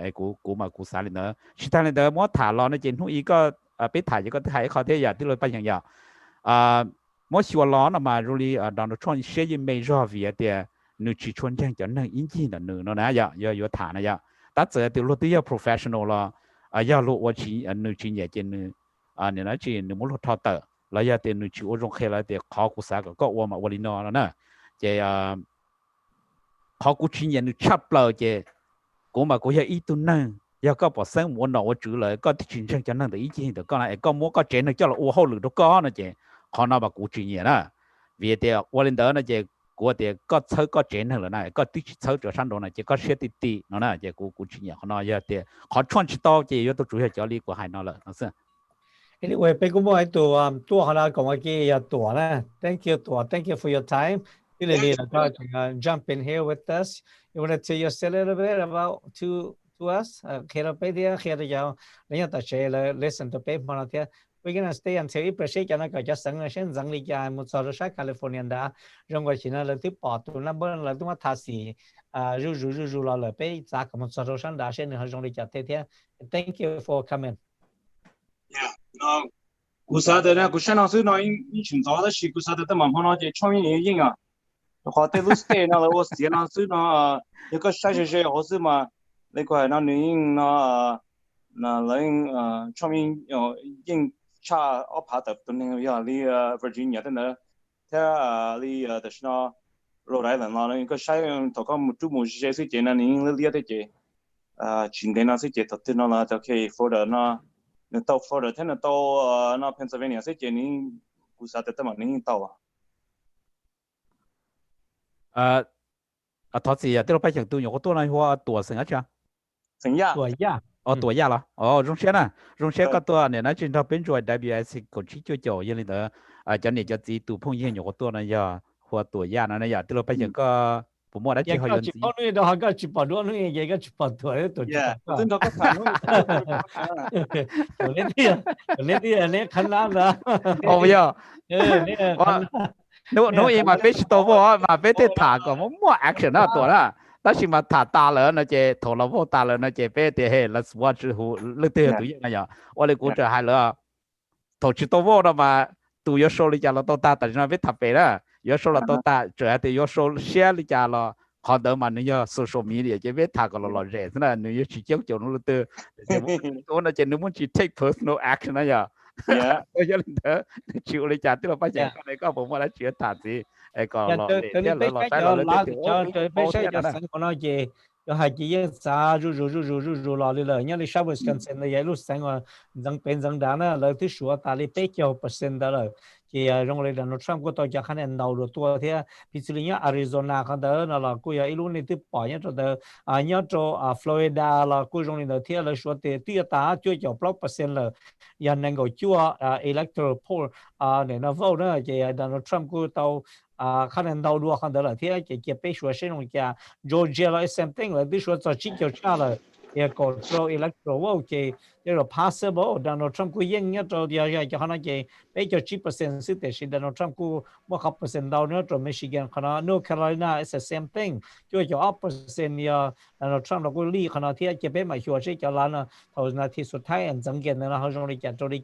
กูมากูสาเลยเนอะชิตาเลยเนอะมอถาลอนะเจนทุกอีก็ไปถ่ายก็ถ่ายเขาเทียอย่างที่เราไปอย่างมอชัวร้อนออกมารู้ลีดอนทรัมป์เชื่อยังไม่รอวีเดียนึกชิชวนแจ้งจะนั่งอินจีน่ะเนอะนะอย่าถ่ายนะอย่าแต่เจอที่รู้ที่จะ professional ละอย่ารู้ว่าชีนึกชีเนี่ยเจนเนี่ยนะชีนึกมุ่งทอดเตอแล้วอย่าเตนึกชีว่าจงเคแล้วเดี๋ยวขอกูสาก็ว่ามาวันนี้นอนแล้วนะเจขอกูชีเนี่ยนึกชับเลยเจกูมากูอยากอีตัวนั่งอย่าก็บอกเส้นหัวหนอว่าจืดเลยก็ที่จริงจังจะนั่งแต่อีจริงเดี๋ยวก็อะไรก็มัวก็เจนก็เราอ้วนหรือตัวก็นะเจขอน่าบอกกูชีเนี่ยนะvìเดี๋ยววันนี้เดี๋ยวนะเจกูเดี๋ยวก็เชื่อก็เจนเลยนะก็ที่เชื่อจะชั้นโดนนะเจก็เชื่อตีๆนะเจกูชีเนี่ยขอน่าอย่าเดี๋ยวขอชวนชิโต้เจ要ตัว主要教你กูให้น่าเลยนั่นสิ Anyway, pe cũng nói tua hala còn cái ya tua nè. Thank you for your time. Really jump in here with us. You want to tell us a little bit about to us? Khi đó pe dia khi đó giờ nếu ta share listen to pe mà thế. We're gonna stay until appreciate cho nó có cho sẵn sen rằng đi ra một số sát California đã trong quá trình là tiếp bỏ tụi nó bên là tụi nó thà xì rú là pe giá của một số sát đã sen hơn trong đi chợ thế. Thank you for coming.古啥的呢？古山老师那以前早的是古啥的，都蛮好那些创业原因啊。好在路线那了，我时间老师那一个30岁好是嘛，那块那原因那人创业因差我爬的都那个呀，你Virginia 的呢，他你的是那罗来人那一个山头个主母是谁见那你你的这今天那是这头的那就可以 for 的那。到 Florida 听得到那 Pennsylvania 是今年古啥的都蛮能到他是呀，这个白墙都有好多人话多生啊，生呀，多呀， ตัวยาเหรอโรงเรียนน่ะโรงเรียนก็ตัวเนี่ยนะจริงๆเป็นช่วย WIC กดชี้จ่อยังเลยเด้อจะเนี่ยจะจีตู่พงยังอยู่กับตัวนั่นยาหัวตัวยานั่นยาที่เราไปอย่างก็ผมว่าได้จีเขายังจีเขาเนี่ยเราก็จีบตัวนู่นยังก็จีบตัวตัวจีบตัวซึ่งเขาก็ผ่านนู่นตัวเล็กเนี่ยขนาดนะโอ้ยเนี่ยนู้เองมาเป็นตัวว่ามาเป็นที่ถาก็มั่ว action นะตัวน่ะ但是嘛，他打了那些头老婆打了那些别的嘿，let's watch 乎，那对对样呀，我哋估着係了，頭去到我啦嘛，都要收你家了到打，但是那邊特別啦，要收了到打，主要係要收 share 你家了，好多嘛你要 social media 這邊他個老熱，那你要去講講那對，我那些你們去 take personal action 那呀，我要你得，去你家啲老闆講你個冇乜嚟處打字。tôi biết cái cho lá cho tôi biết cái cho sáng của nó gì cho hai chị xã ru lò đi lời nhớ đi sau Wisconsin là vậy lúc sáng mà dân bên dân đá nó lời thứ số ta đi biết cho percent đó rồi thì trong này là nó Trump của tôi cho khả năng đầu được tua thế ví dụ như Arizona khán đó là cô ấy lúc này tiếp bỏ nhớ cho nhớ cho Florida là cô trong này là thế là số tiền tiêu ta chưa cho block percent là giờ nên gọi chúa electoral poll để nó vote đó thì Donald Trump của tôi khả năng đầu đua khán đó là thế cái bây số sẽ trong cái Georgia là same thing là bây số cho chỉ cho cha là cái control electoral vote thì đây là possible Donald Trump của dân nhớ cho cho khả năng cái bây giờ 10% sự để xin Donald Trump của 1% đầu nữa cho Michigan khả năng North Carolina is the same thing cho 1% ya Donald Trump là của lý khả năng thế cái bây mà số sẽ cho là hồi nào thì số thái anh dân kiện là họ trong đi cho đi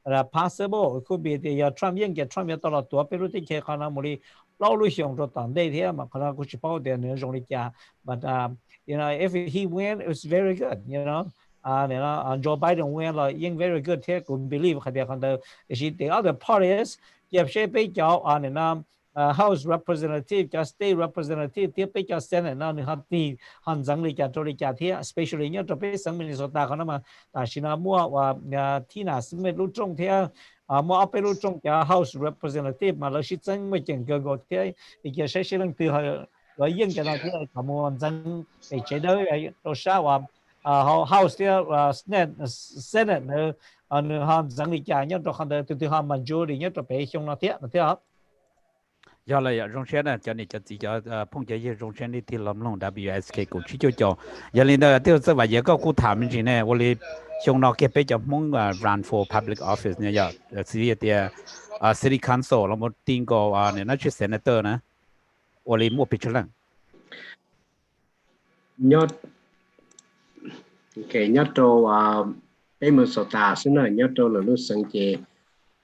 là possible could be the Trump dân cái Trump ya là tua pero thì cái khả năng mới lâu lui xong cho tận đây thế mà khả năng cũng chỉ bảo để nữa trong đi but you know if he win it's very good you know Joe Biden win làยัง very good thế cũng believe cái điều đó is the other parties if sẽ bị cho House Representative cho State Representative tiếp bị cho Senate nó họ thì họ dẫn đi cho đi thế especially nhớ cho biết sang Minnesotaเขาmà tại vì nó mua và Tina Smith lúc trong thế mua ở bên lúc trong cho House Representative mà nó sẽ dẫn mấy chuyện cơ hội thế thì cái sẽ lần từ họ rồi dân cho nó thế họ mua dẫn để chế độ rồi sao House thế Senate họ dẫn đi cho nhớ cho họ từ họ majority nhớ cho bé trong nó thế hả do là rong sen này cho nên cho chỉ cho phong chế rong sen đi thì làm long WSK cũng chỉ cho giờ lên đó tiêu sẽ vậy có cụ thảm gì này 我哋上到嘅比較忙run for public office 呢呀是啲city council เรา冇定過呢那去 senator 呢我哋冇 picture 啦 nhớ cái nhớ cho bên Minnesota xin là nhớ cho là lúc sáng chế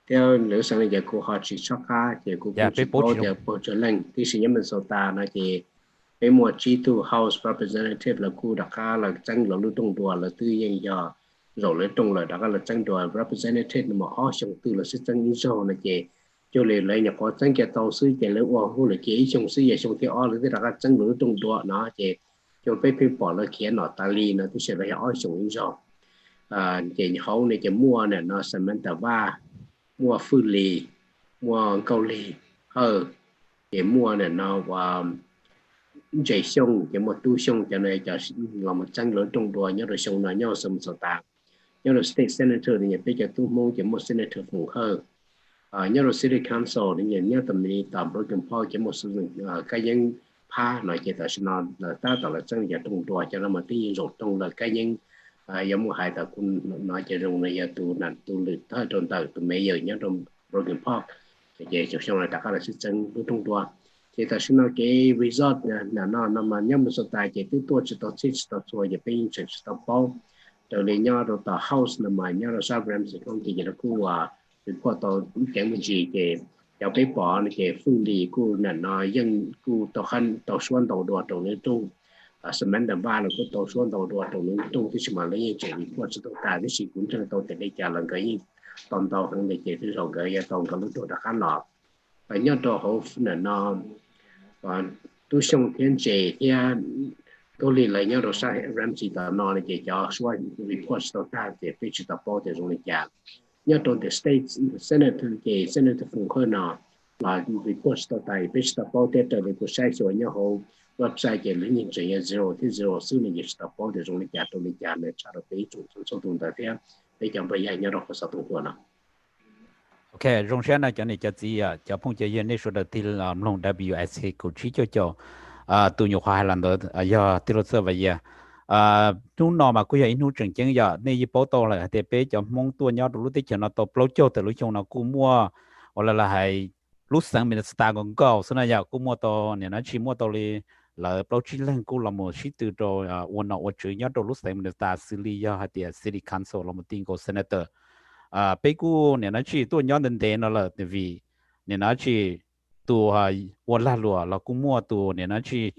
theo nếu sang này giờ cô họ chỉ cho cả giờ cô chỉ bảo giờ bảo cho lên thì sự nhân Minnesota là chỉ cái mùa chi tu House Representative là cô đặt ra là tranh là lưu trong đùa là tư nhân giờ rồi lấy trong là đặt ra là tranh đùa Representative mà họ xong tư là sẽ tranh số là chỉ cho nên lấy nhà có tranh cái tàu sứ chỉ lấy qua hồ là chỉ xong sứ giờ xong thì họ lấy đặt ra tranh lưu trong đùa nó chỉ cho bé bỏ là kia nó tali nó thì sẽ lấy họ xong số chỉ họ này chỉ mua này nó sẽ mình ta va mua phư lì mua câu lì để mua này nó và chạy sông để mua tu sông cho nên cho làm một tranh lớn trong đùa nhớ rồi sông nó nhau sông sầu tàng nhớ rồi state senator thì bây giờ tu mua để một senator phù hợp nhớ rồi city council thì nhớ tầm này tầm broken point để một sử dụng cái nhân pha nói chỉ là nó là ta tạo là tranh giờ trong đùa cho nó mà tí rột trong là cái nhân giống một hai tờ cũng nói chỉ dùng này giờ tu nặn tu luyện thôi trong tờ từ mấy giờ nhớ trong broken park thì cho xong là tất cả là system của trong đua thì ta sẽ nói cái resort là nó mà nhớ một số tài chỉ từ tuổi chỉ từ tuổi giờ bên chỉ từ bao rồi lấy nhớ rồi tờ house là mà nhớ rồi sao ram sẽ không chỉ là khu report tờ cái mình gì cái giáo bé bỏ cái phương đi khu là nó dân khu tờ khăn tờ xuân tờ đua tờ nơi trung Samantha ba là có tàu xuống tàu đua tàu lớn tung thì mà lấy chuyện gì qua sự tàu tài cái sự cũng trên tàu tiền đây trả lần cái toàn tàu hàng này chỉ từ đầu cái tàu cái lúc đó đã khá nọ và nhớ tàu hậu là nó và tôi xong thiên chế thì tôi liền lại nhớ đồ sai ram chỉ tàu nọ là chỉ cho xoay report tàu tài để phải chỉ tàu bao để dùng để trả nhớ tàu the state senator cái senator phụng hơn nọ là report tàu tài phải chỉ tàu bao để trở lại của sai rồi nhớ hậu website cái link nhìn chuyện zero thì zero xứ này chỉ tập bao để dùng lịch trả trong lịch trả này trả được cái chủ số tuần tại thế bây giờ bây giờ nhớ được số tuần của nó. Ok, rong sen na cho này cho gì à, cho phong chơi yên này số đầu tiên là long WSC của trí cho tụ nhục hoa lần đó giờ tiêu sơ vậy à chúng nó mà cứ vậy nút chừng chừng giờ này bao to là để bé cho mong tua nhau lúc tới cho nó to bao cho từ lúc trong nó cũng mua hoặc là hay lúc sáng mình start còn cao, sau này giờ cũng mua to này nó chỉ mua to là bao chi lên cũng là một sĩ từ rồiวันnào chữ nhau lúc sáng mình start xử lý giờ hay là city council là một tiếng của senator bây cú này nó chỉ tôi nhớ đến thế nó là vì này nó chỉ tôiวันละlúa là cũng mua tôi này nó chỉ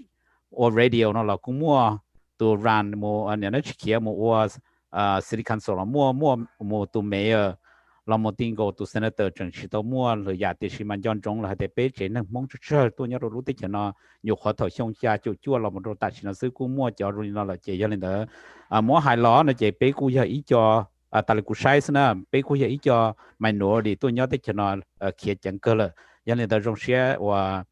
radio nó là cũng mua tôi run mua này nó chỉ kia mua city council là mua tôi mayor là một tiếng của tôi senator chính trị tôi mua rồi giờ thì chỉ mình chọn trong là để bé chế năng mong chơi tôi nhớ rồi lúc tới nó nhiều khó thở xong cha chua là một đồ tài chính là sư cũng mua cho rồi nó là chế cho nên đó mua hai lọ nó chế bé cũng giờ ý cho tại là cụ sai nữa bé cũng giờ ý cho mày nổi thì tôi nhớ tới cho nó kia chẳng cơ là cho nên đó trong xe và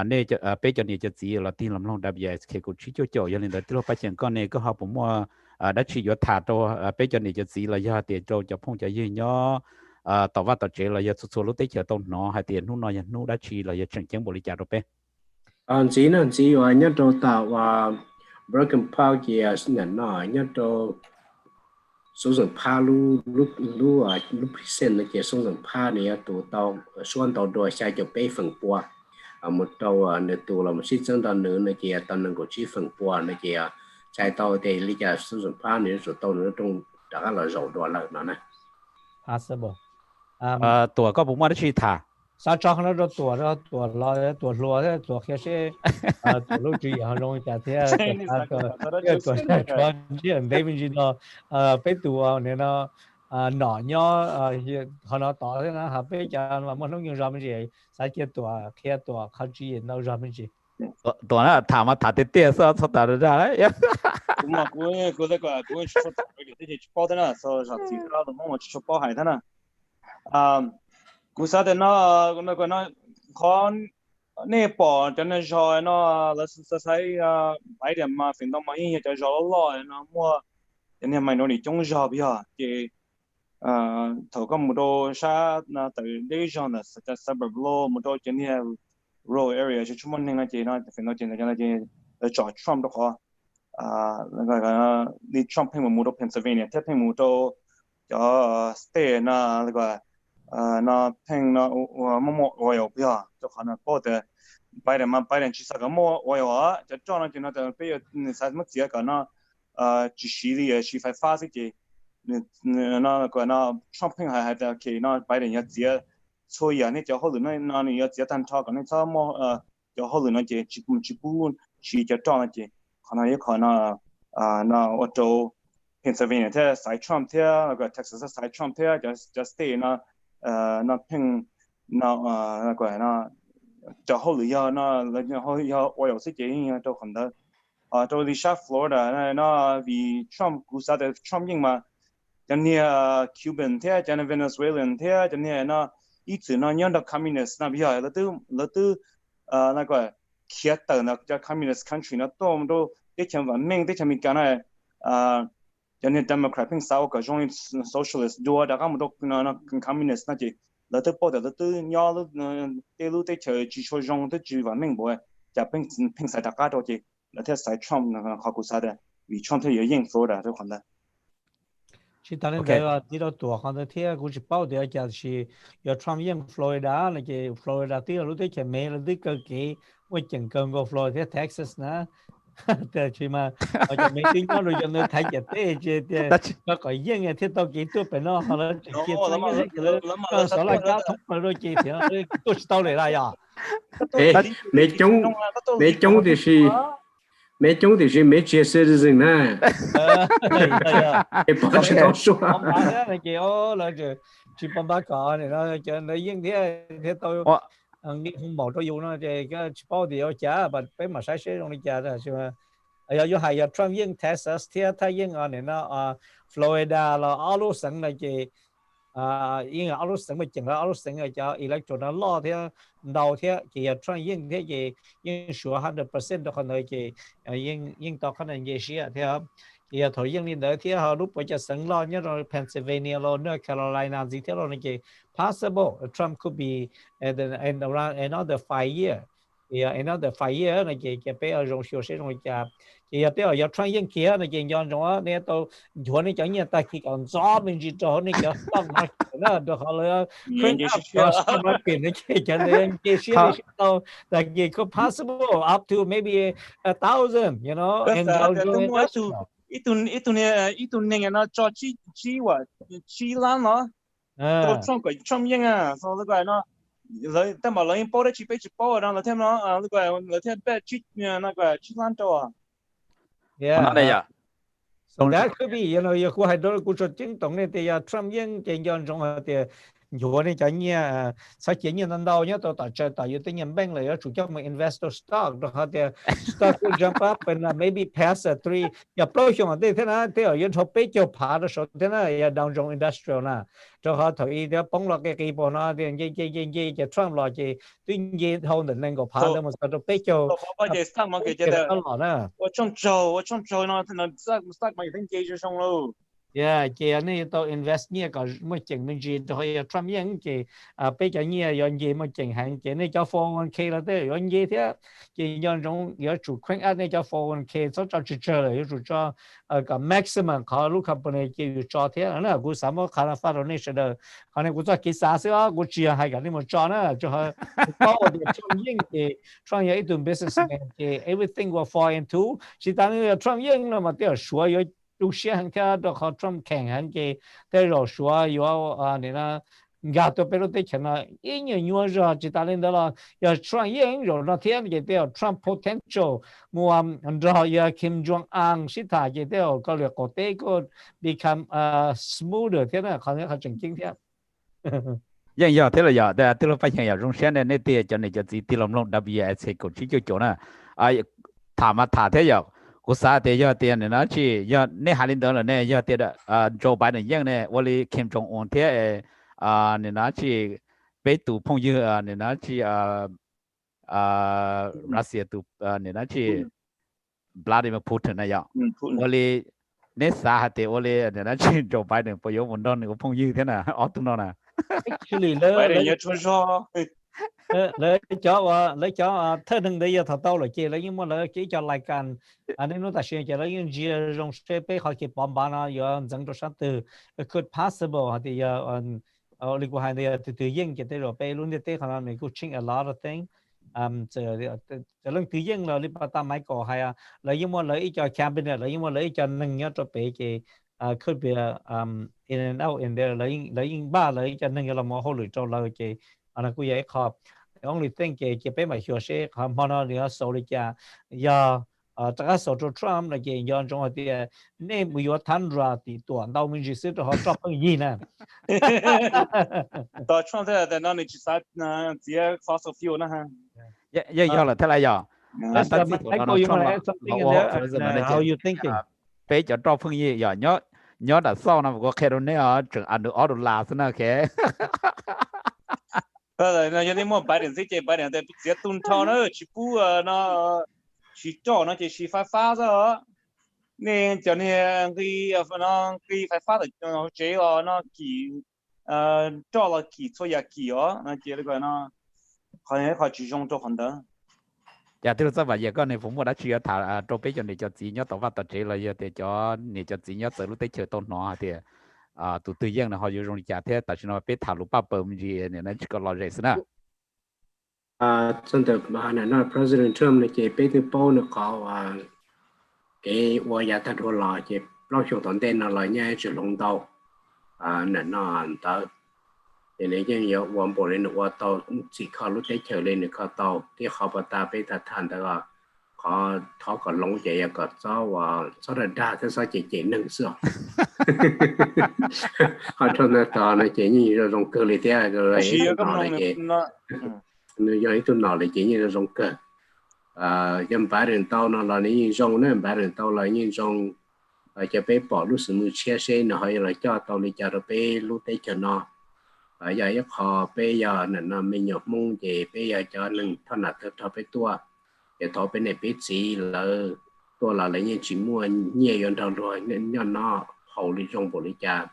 nên bé cho nên cho gì là tin làm long đặc biệt khi cụ chỉ cho cho nên đó tôi phát hiện con này có học mua đã chỉ có thả cho bé cho nên cho gì là do tiền cho phong cho gì nhớ tàu vắt tàu chế là do số lúc tới chờ tàu nó hay tiền lúc nó nó đã chỉ là do chẳng chẳng bộ lý trả rồi bé chỉ là chỉ là nhất đồ tàu và broken power kia nên nó nhất đồ số lượng pa lúc percent này kia số lượng pa này tụ tàu xuân tàu đua sai cho bé phần bùa một tàu này tụ là một sĩ dân tàu nữ này kia tàu năng của chỉ phần bùa này kia sai tàu thì lý giải số lượng pa này số tàu nữa trong đã là dầu đua là nó này possible ตัวก็ผมว่าได้ชีถา sao cho nó rồi tuổi lo tuổi lúa thế tuổi kia sẽ tuổi lúc chỉ hàng long cả thế tuổi cho chuyện đây mình chỉ nó bé tuổi này nó nhỏ nhỏ họ nó tỏ thế nó học bé cho mà muốn nó ra mình gì sai kia tuổi khó chỉ nó ra mình gì ตัวน่ะถามมาถามเตี้ยๆซะตาได้cũng mà cũngได้ก็cũngชอบไปที่ชอบนะsoจะที่เราต้องมองชอบไปให้ท่านนะกูทราบแต่นะก็นะคนนี่ปอจะนั่นชอยนะแล้วสุดท้ายไปเดี๋ยวมาฟินต้องมาอีกจะรอรอนะมัวจะเนี่ยไม่โดนอีจงชอบพี่ฮะที่เขาก็มุดชานะแต่เรื่องจนะจะ suburb โลมุดจะเนี่ย rural area 就出门那个街呢，ฟินต้องจะ那街จอด Trump 的话แล้วก็นี่ Trump เพิ่งมามุดPennsylvania เพิ่งมุดจะ state นะแล้วก็那pen那我有不要，就可能报的白点去啥个我有啊，就找那就那的被啥什么节个那只是的也是发这个那个那 Trump 还在给那白点也节所以你就好多那你要节单超个那啥么就好多那节只不是就找那节可能也可能那我州 Pennsylvania 它在 Trump 它那个 Texas 在 Trump 它就 stay 那那拼那个那就好里要那然后要我有些建议都很多都离下 Florida 那vì Trump 估计的 Trump 赢嘛就你Cuban 的就那 Venezuelan 的就你那一直那样的 communist 那比较了都那个开的那叫 communist country 那都的前文明的前面讲那就你 Democrat 拼少个种 socialist 多的，他们都那 communist 那些，那都报的那都鸟了，对路对车技术上都只完明白，就拼晒大家多些，那他晒 Trump 那个好古啥的，为 Trump 他也应付的，都可能。是当然在话，知道多行的天，估计报的就是要 Trump 应 Florida 那个 Florida 对路对前面了对个给我整个个 Florida Texas 呢。แต่ใช่ไหมจะไม่ถึงก็เราจะนึกไทยจะเต้ก็ก่อยยังไงที่ต้องกินตัวเป็นนอกแล้วจะกินอะไรก็สารพัดทุกคนเรากินเถอะตัวชิตเอาเลยได้ยา没中的是没接受的人呢，也不知道说。那个哦，那就去帮他搞呢，那就那应天到。你không bảo tôi dùng nó thì cái bao thì trả và phải mà sai sẽ trong đi trả rồi chứ mà giờ hay giờ Trump yên Texas thì thay yên ở này nó Florida là alo sẵn là cái 因为阿鲁省咪整了阿鲁省嘅就 electoral law 啲鬧啲其實創英啲嘢應說100%都可能嘅應到可能嘅事啊啲其實頭英年代啲嚇如果就省咯，因為 Pennsylvania 咯 North Carolina 啲咯你嘅 possible Trump could be and around another 5 year another 5 year 你嘅比較容易些容易嘅其實啲有創英嘅你嘅樣種你到如你講嘢但係講咗明知咗你嘅當market啦都可能 crank up stock market 你嘅嘅事你到但係could possible up to maybe 1,000 you know and itu nih na cho chi wa chi lan nó to trong yên à so cái nó lấy ta mà lấy bao đấy chỉ phải chỉ bao đó là thêm nó cái là thêm bé chi nó cái chi lan to à yeah so that could be you know you could have done good chính tổng này thì Trump yên cái nhân trong thì如你講嘢實際嘢難道嘢到大約啲人兵嚟咗，主要咪 investor stock， 然後啲 stock will jump up and maybe pass 3， 又不像啲聽啦，啲人頭比較爬嘅時候，聽啦又當中 industrial 啦，然後頭依啲崩落嘅基本啦，啲人嘢 Trump 落嘅，啲嘢後能夠爬得嘛，就比較。我哋 stock market 嘅，我想做呢，stock market 幾隻上咯。Yeah, cái này tôi invest nhiều có một chừng mình chỉ thôi Trump những cái bây giờ nhiều yon gì một chừng hàng cái này cho 401k là đấy yon gì thế cái yon trong有主 crank up 呢叫 401k 所做只做了有主做個 maximum 考慮company 叫有做thế那我什麼看法到呢是的可能我做幾啥事啊我只係係咁你冇做呢就係包我哋Trump những cái Trump有一段 businessman 嘅 everything will fall into 是當然Trump những là mà đều所有lúc sáng theo đó họ Trump khen hắn cái thế rồi số有你那gạt tôi biết được thế nào ít nhiều rồi chỉ ta lên đó là ya Trump yên rồi nó thiên cái đó Trump potential mua rồi ya Kim Jong Un sĩ thà cái đó có lẽ có thể có become smoother thế nào có thể chính chính thếยังยอthế làยอแต่ที่เราไปยังยอรงเสียในเตี้ยจนในจะจีที่ลมลง WSA กดชี้จุดนะถามมาถามเที่ยวกูสาเตียเตียเนี่ยนะที่ยอในฮารินเดอร์เนี่ยยอเตียโจไบเดนยังเนี่ยวันนี้คิมจงอุนเทียเนี่ยนะที่ไปตู่พงยืเนี่ยนะที่รัสเซียตู่เนี่ยนะที่วลาดิเมียร์ปูตินนะยอวันนี้เนี่ยสาหัสวันนี้เนี่ยนะที่โจไบเดนไปยกวันดอนกับพงยืเท่านั้นออตุนน่ะ actually ไบเดนยังช่วยชอlấy cho thơ đừng đây giờ thằng tao là chỉ lấy nhưng mà lấy chỉ cho lại can anh ấy nói ta xem chỉ lấy những gì trong xe bé họ chỉ bom bana giờ dẫn cho sát từ could possible thì giờ lịch của hai đây từ yên cái tới rồi bé luôn đi tới khả năng mình cũng change a lot of things giờ lần từ yên là lịch bắt ta máy cỏ hay lấy nhưng mà lấy cho cabinet lấy nhưng mà lấy cho nâng nhớ cho bé cái could be in and out in there lấy ba lấy cho nâng cái là một hồi lưỡi cho lời cái anh cũng vậy khó only thing cái bé mà hiểu sẽ không bao giờ nữa sau này giờ tất số cho Trump là cái dân trong thì nên bây giờ tham gia thì toàn đâu mình chỉ biết họ chọn cái gì nè đó Trump thì nó chỉ sát chỉ fossil fuel nè ha giờ là thế là giờ how you thinking bé cho Trump phương gì giờ nhớ đã sau năm có cái đó nữa chừng ăn được ở đồ là thế nào cái nó như thế mà bài điện sẽ bài điện sẽ tuân theo nó chỉ bu nó chỉ cho nó chỉ phải phá ra nên cho nên cái phải phá được nó chế là nó kỳ cho là kỳ cho ya kỳ nó chế cái nó họ chỉ dùng cho phần đó dạ từ sau vậy con này cũng đã chia thả cho bé cho này cho chị nhớ tàu vào tàu chế là giờ để cho này cho chị nhớ từ lúc tới chơi tôn nó thì tụi tự nhiên là họ dùng trả thế tại sao nó bé thả lúc ba bơm gì này nó chỉ có lo rẻ nữa trong thời mà nó President Trump này chỉ bé từ bao nó có cái qua nhà thật là chỉ lo chuyện tổn tên là lời nhé chỉ lông tàu nên nó tới thì nếu như nhiều quan bộ lên qua tàu chỉ có lúc tới chờ lên được có tàu thì họ bắt ta bé thật thành đó họ thọ còn lông chạy có cho là đa thế sao chỉ nâng xưa họ cho nên tàu này chỉ như là dùng cơ lý thế rồi nó nếu như tôi nói là chỉ như là dùng cơ dân bãi đường tàu nó là những dùng nữa bãi đường tàu là những dùng cho bé bỏ lúc sự mưu chia sẻ nó hay là cho tàu đi cho bé lúc tới cho nó giờ giấc họ bé giờ nó mình nhập mông về bé giờ cho nên thằng nào thọ bé tua để thọ bé này bé gì là tua là lấy những chỉ mua nhiều yon đầu rồi nên nó hậu đi trong bộ đi cha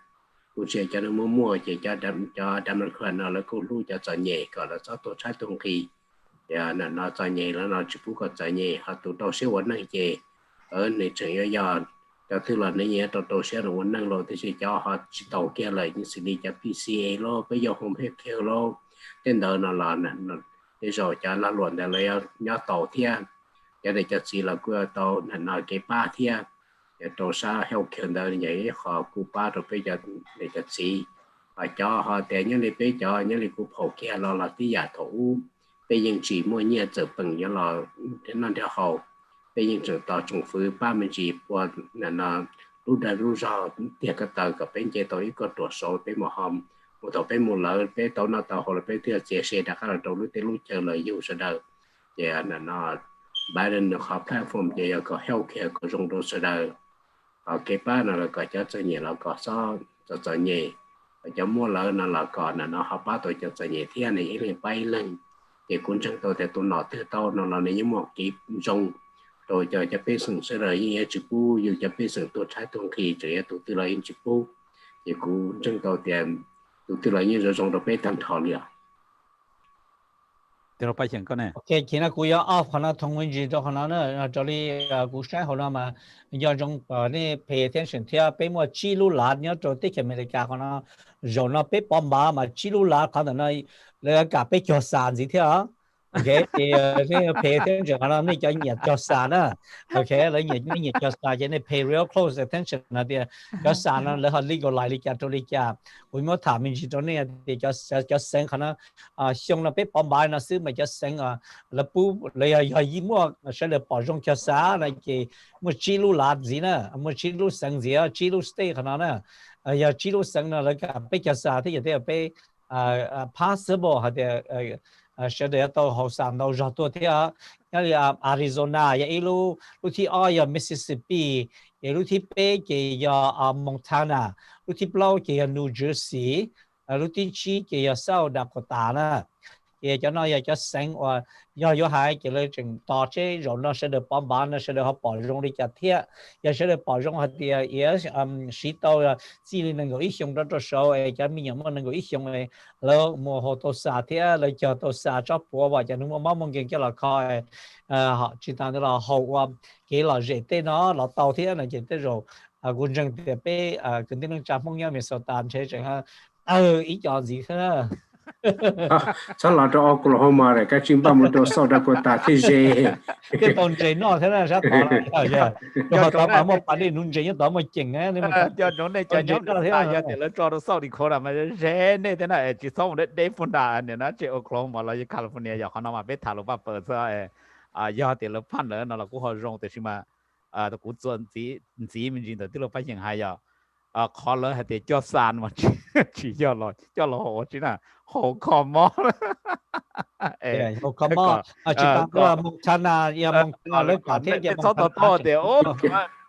cụ sẽ cho nó mua chỉ cho đâm nó khởi nó là cụ lưu cho cho nhẹ còn là cho tổ trái tung khi giờ nó cho nhẹ là nó chỉ phụ có cho nhẹ họ tụ đầu sẽ vẫn năng chế ở này chuyện giờ cho thứ là này nhẹ tụ sẽ là vẫn năng rồi thì sẽ cho họ chỉ tàu kia lại những sự đi cho PCA lo bây giờ không hết theo lo trên đời nó là để rồi cho là luận để lấy nhớ tàu thiên cho để cho chỉ là cái tàu nó cái ba thiên tổ sa heo kiện đời vậy họ cụ ba rồi bây giờ để cho chỉ và cho họ để những người bây giờ những người cụ hậu kia là tí giả thủ bây giờ chỉ mua nhiều giờ bằng như là đến năm theo hậu bây giờ giờ tàu trung phu ba mươi chỉ qua là lúc đó lúc sau tiệc cái tàu cái bên chế tàu có tổ số bên một hôm một tàu bên một lỡ bên tàu nào tàu hoặc là bên tiệc chế xe đã là tàu lúc tới lúc chờ lời yêu sẽ đâu vậy là nó Biden được họp platform vậy có healthcare có dùng đồ sẽ đâu cái ba là có cho nhẹ là có cho nhẹ cho mua lỡ là còn nó học ba tuổi cho nhẹ thế này là bay lên thì cũng chẳng tôi thì tôi nói thứ tao nó là những một cái dùng rồi cho bé sừng sẽ là những chữ bu dù cho bé sừng tôi trái tuần khi chỉ tôi từ lại những chữ bu thì cũng chẳng tôi thì tôi từ lại những rồi dùng đồ bé tăng thọ liền thì nó phải chẳng có này. Ok, khi nào cô giáo off, họ thông minh gì đó họ nó cho đi cú sai họ mà do trong này pay attention thì bé mua chỉ lưu lát nhớ cho tới cái America họ nó rồi nó bé bom mà chỉ lưu lát họ nó lấy cả bé cho sàn gì thế à? Ok, thì pay attention họ nó này cho nhiệt cho sàn á. Ok, lấy nhiệt cho sàn cho nên pay real close attention là thì cho sàn nó lấy họ legal lại cho tôi đi cha. Vì mà thảm mình chỉ cho nên thì cho sen họ nó xong là bé bom nó xứ mà cho sen là bu lấy gì mua sẽ được bảo trong cho xã là cái một chỉ lưu lát gì nữa, một chỉ lưu sen gì á, chỉ lưu stay họ nó giờ chỉ lưu sen là cái bé cho xã thì giờ bé possible họ để sẽ để tàu hậu sản tàu gió tôi thế à, như là Arizona, như lúc thì ở Mississippi, lúc thì bé cái Montana, lúc thì bao cái New Jersey, lúc thì chỉ cái South Dakota nè, cái cho nó cho sáng và do hai cái là chừng to chế rồi nó sẽ được bom nó sẽ được họ bảo dùng đi chặt thiết, sẽ được bảo dùng họ thì sĩ tàu chỉ là năng người dùng đó cho số cho mình nhận năng người dùng này lâu mua hồ tô xả thiết lấy cho tô xả cho bùa và cho nó mong muốn cho là coi họ chỉ tao là hậu cái là dễ tên nó là tàu thiết là dễ tên rồi quân dân thì bé cái tiếng trong phong nhau mình sợ tàn chế chẳng hạn ý chọn gì thế sao là cho Oklahoma này cái chim ba mươi độ sau đó có ta thế gì cái con trẻ nó thế là sao tao giờ cho tao bảo một bạn đi nuôi trẻ như tao mà chỉnh á nên mà cho nó này cho nhóm đó thế à thì nó cho nó sau đi khó là mà rẻ này thế này chỉ sau một đấy phun đà này nó chỉ Oklahoma là California giờ họ nó mà biết thảo luận bờ ra giờ thì nó phản nữa nó là cũng họ rong thì mà tôi cũng chuẩn chỉ mình chỉ từ lúc phát hiện hay giờ khó lỡ hay để cho sàn mà chỉ cho là họ chỉ là họ có mỏ họ có mỏ chỉ tao là Montana ya Montana lấy cả thế ya Montana to thì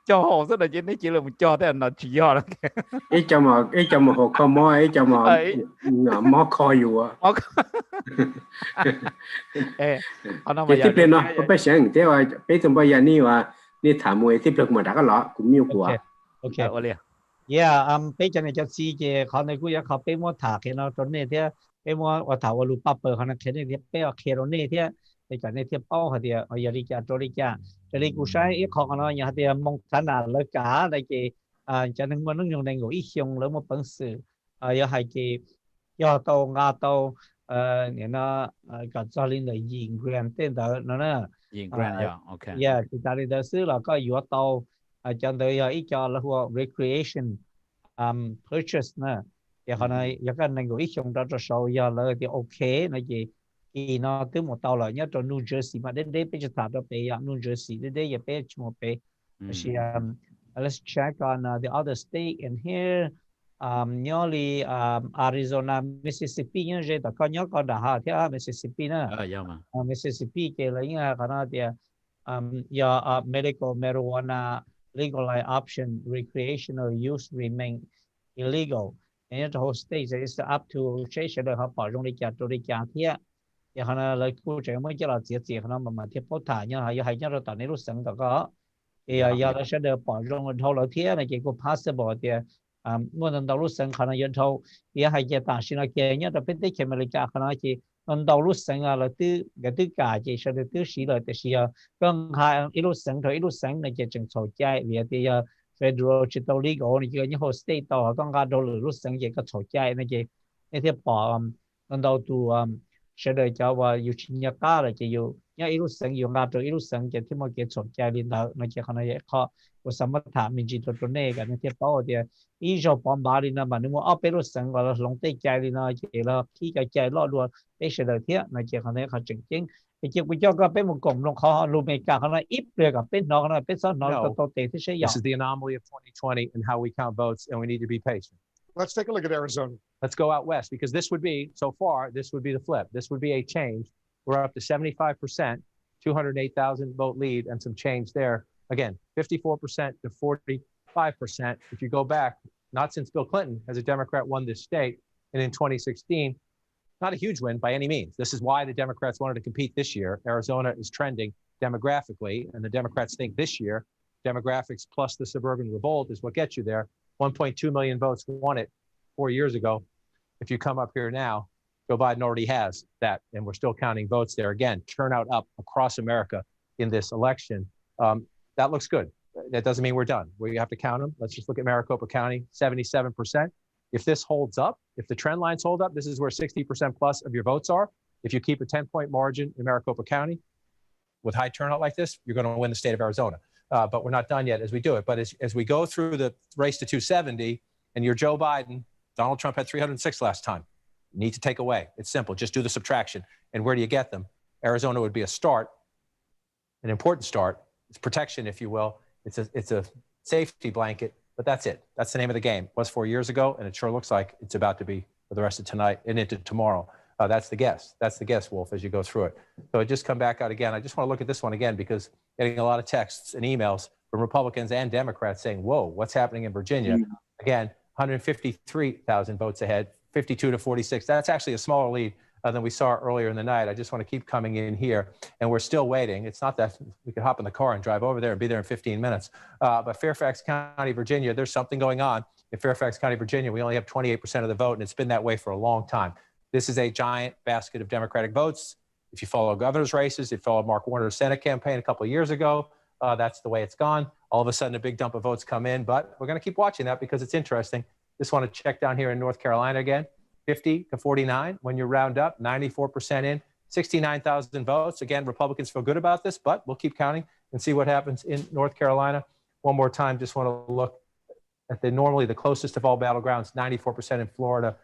cho họ rất là chỉ là một cho thế là chỉ cho ấy cho mà họ có mỏ ấy cho mà mỏ coiอยู่tiếp lên nó phải xem thếว่าไปถึงbây giờนี่ว่านี่ถามมวยที่เพิ่งมาดักก็หรอกูมีกว่า ok bây giờ này cho xí cái họ này cũng ya họ bây mua thả cái nó cho nên thế bây mua và thả vào lụp bờ họ này cái này bây giờ cái nó này thế bây giờ này thế bao họ thì ở giờ đi cha cho nên cũng sai ít họ nó nhà thì mong khả năng lấy cả đây cái cho nên mình dùng này ngồi ít dùng lấy một bản sự giờ hay cái giờ tàu ngã tàu nó có cho nên là diện grand tên đó nó nè diện grand ok thì ta đi đó xứ là có yếu tàu cho tới ít cho là recreation purchase nè thì họ nói giờ cái này ít dùng đó cho sau giờ là thì ok nó gì thì nó từ một tàu là nhất cho New Jersey mà đến bây giờ thả đó về New Jersey đến bây giờ về chung về let's check on the other state in here nhớ li Arizona Mississippi nhớ gì đó có nhớ có đã ha theo Mississippi nè Mississippi cái là những cái nó thì medical marijuana legalized option, recreational use remain illegal. And the whole state is up to 谁谁的和保容的家族的家庭，然后呢，来顾着我们叫了节节，可能慢慢贴补他，然后还有叫到那路省的个，要的是的保容的头了贴，那结果 possible 的。我能道路省可能有头，也还也担心了，今年的本地前面的家可能是道路省啊，了都个都家就是说的都是了，就是要刚下一路省头一路省那些政策家，也得要 federal 去到呢个，你个以后 state 到刚刚到路省这个吵架那些保到都是的叫话有钱要加了就有，因为一路省有压到一路省就ที่มันเกิด吵架领导那些可能也靠我什么他们知道ตัว那个那些保的。อีจอบบ้านลีนะมันนึกว่าเอาไปรถสังก็ลงเตะใจลีนะเจแล้วที่จะใจรอดรัวไปเฉลยเที่ยนะเจเขาเนี่ยเขาจริงๆไปเจ้าไปเจ้าก็เป็นมุกลมลงเขาลูเมกาเขาเนี่ยอิบเลยกับเป็นน้องเขาเนี่ยเป็นซ้อนน้องตัวเตะที่ใช่ยา This is the anomaly of 2020 and how we count votes, and we need to be patient. Let's take a look at Arizona. Let's go out west, because this would be, so far, this would be the flip. This would be a change. We're up to 75%, 208,000 vote lead, and some change there. Again, 54% to 45%. If you go back, not since Bill Clinton has a Democrat won this state, and in 2016, not a huge win by any means. This is why the Democrats wanted to compete this year. Arizona is trending demographically, and the Democrats think this year, demographics plus the suburban revolt is what gets you there. 1.2 million votes won it 4 years ago. If you come up here now, Joe Biden already has that, and we're still counting votes there. Again, turnout up across America in this election. That looks good. That doesn't mean we're done. We have to count them. Let's just look at Maricopa County, 77%. If this holds up, if the trend lines hold up, this is where 60% plus of your votes are. If you keep a 10-point margin in Maricopa County with high turnout like this, you're going to win the state of Arizona. But we're not done yet as we do it. But as we go through the race to 270, and you're Joe Biden, Donald Trump had 306 last time. You need to take away. It's simple. Just do the subtraction. And where do you get them? Arizona would be a start, an important start. It's protection, if you will. It's a safety blanket, but that's it. That's the name of the game. It was 4 years ago, and it sure looks like it's about to be for the rest of tonight and into tomorrow. That's the guess. That's the guess, Wolf, as you go through it. So I just come back out again. I just want to look at this one again because getting a lot of texts and emails from Republicans and Democrats saying, whoa, what's happening in Virginia? Again, 153,000 votes ahead, 52 to 46. That's actually a smaller lead than we saw earlier in the night. I just want to keep coming in here, and we're still waiting. It's not that we could hop in the car and drive over there and be there in 15 minutes. But Fairfax County, Virginia, there's something going on. In Fairfax County, Virginia, we only have 28% of the vote, and it's been that way for a long time. This is a giant basket of Democratic votes. If you follow governor's races, if you follow Mark Warner's Senate campaign a couple of years ago, that's the way it's gone. All of a sudden, a big dump of votes come in, but we're going to keep watching that because it's interesting. Just want to check down here in North Carolina again. 50 to 49 when you round up, 94% in, 69,000 votes. Again, Republicans feel good about this, but we'll keep counting and see what happens in North Carolina. One more time, just want to look at normally the closest of all battlegrounds, 94% in Florida,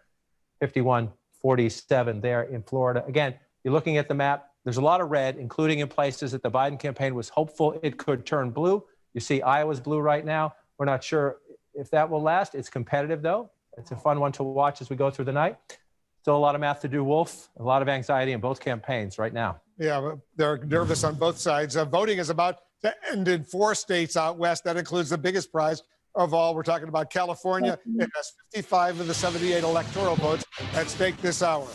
51-47 there in Florida. Again, you're looking at the map. There's a lot of red, including in places that the Biden campaign was hopeful it could turn blue. You see Iowa's blue right now. We're not sure if that will last. It's competitive, though. It's a fun one to watch as we go through the night. Still a lot of math to do, Wolf. A lot of anxiety in both campaigns right now. Yeah, they're nervous on both sides. Voting is about to end in 4 states out west. That includes the biggest prize of all. We're talking about California. It has 55 of the 78 electoral votes at stake this hour.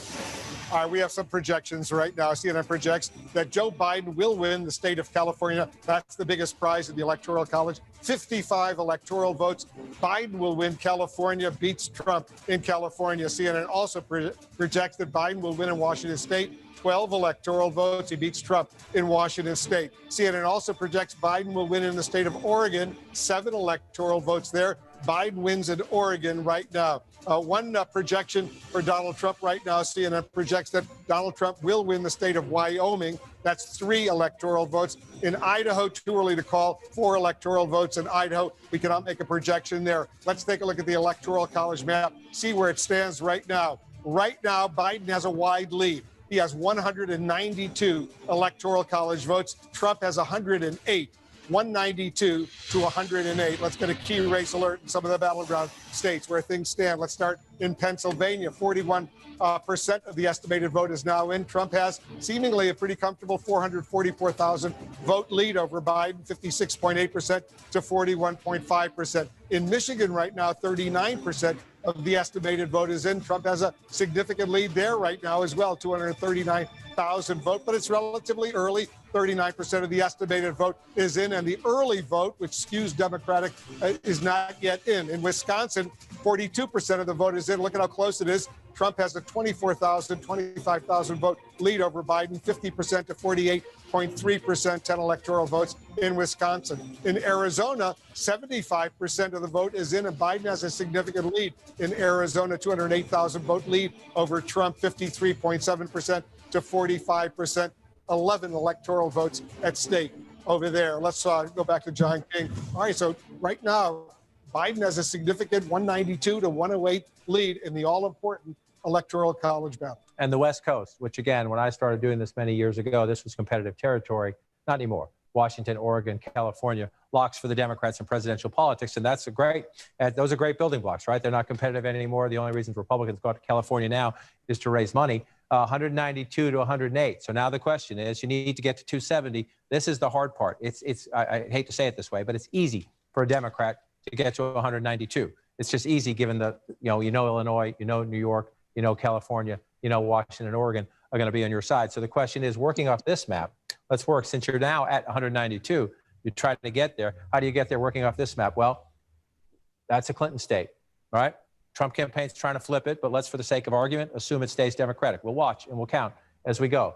All right, we have some projections right now. CNN projects that Joe Biden will win the state of California. That's the biggest prize in the Electoral College. 55 electoral votes. Biden will win California, beats Trump in California. CNN also projects that Biden will win in Washington state. 12 electoral votes. He beats Trump in Washington state. CNN also projects Biden will win in the state of Oregon. 7 electoral votes there. Biden wins in Oregon right now. One projection for Donald Trump right now, CNN projects that Donald Trump will win the state of Wyoming. That's 3 electoral votes. In Idaho, too early to call, 4 electoral votes in Idaho. We cannot make a projection there. Let's take a look at the Electoral College map, see where it stands right now. Right now, Biden has a wide lead. He has 192 Electoral College votes. Trump has 108. 192 to 108. Let's get a key race alert in some of the battleground states where things stand. Let's start in Pennsylvania. 41% of the estimated vote is now in. Trump has seemingly a pretty comfortable 444,000 vote lead over Biden, 56.8% to 41.5%. In Michigan right now, 39% of the estimated vote is in. Trump has a significant lead there right now as well, 239,000 vote, but it's relatively early. 39% of the estimated vote is in, and the early vote, which skews Democratic, is not yet in. In Wisconsin, 42% of the vote is in. Look at how close it is. Trump has a 25,000 vote lead over Biden, 50% to 48.3%, 10 electoral votes in Wisconsin. In Arizona, 75% of the vote is in, and Biden has a significant lead in Arizona, 208,000 vote lead over Trump, 53.7% to 45%, 11 electoral votes at stake over there. Let's go back to John King. All right, so right now, Biden has a significant 192 to 108 lead in the all-important electoral college battle. And the West Coast, which again, when I started doing this many years ago, this was competitive territory. Not anymore. Washington, Oregon, California, locks for the Democrats in presidential politics. And that's those are great building blocks, right? They're not competitive anymore. The only reason Republicans go to California now is to raise money. 192 to 108. So now the question is, you need to get to 270. This is the hard part. I hate to say it this way, but it's easy for a Democrat to get to 192. It's just easy given Illinois, New York, California, Washington, Oregon are going to be on your side. So the question is, working off this map, let's work. Since you're now at 192, you're trying to get there. How do you get there working off this map? Well, that's a Clinton state, all right? Trump campaign's trying to flip it, but let's, for the sake of argument, assume it stays Democratic. We'll watch and we'll count as we go.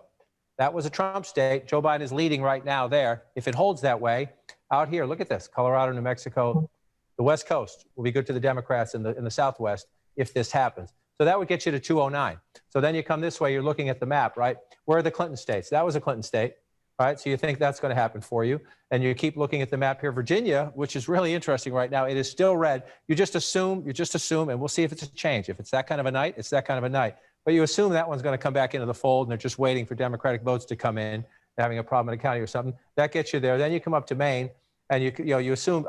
That was a Trump state. Joe Biden is leading right now there. If it holds that way, out here, look at this, Colorado, New Mexico, the West Coast will be good to the Democrats in the Southwest if this happens. So that would get you to 209. So then you come this way, you're looking at the map, right? Where are the Clinton states? That was a Clinton state, right? So you think that's going to happen for you. And you keep looking at the map here. Virginia, which is really interesting right now, it is still red. You just assume, and we'll see if it's a change. If it's that kind of a night, it's that kind of a night. But you assume that one's going to come back into the fold and they're just waiting for Democratic votes to come in, having a problem in a county or something. That gets you there. Then you come up to Maine and you assume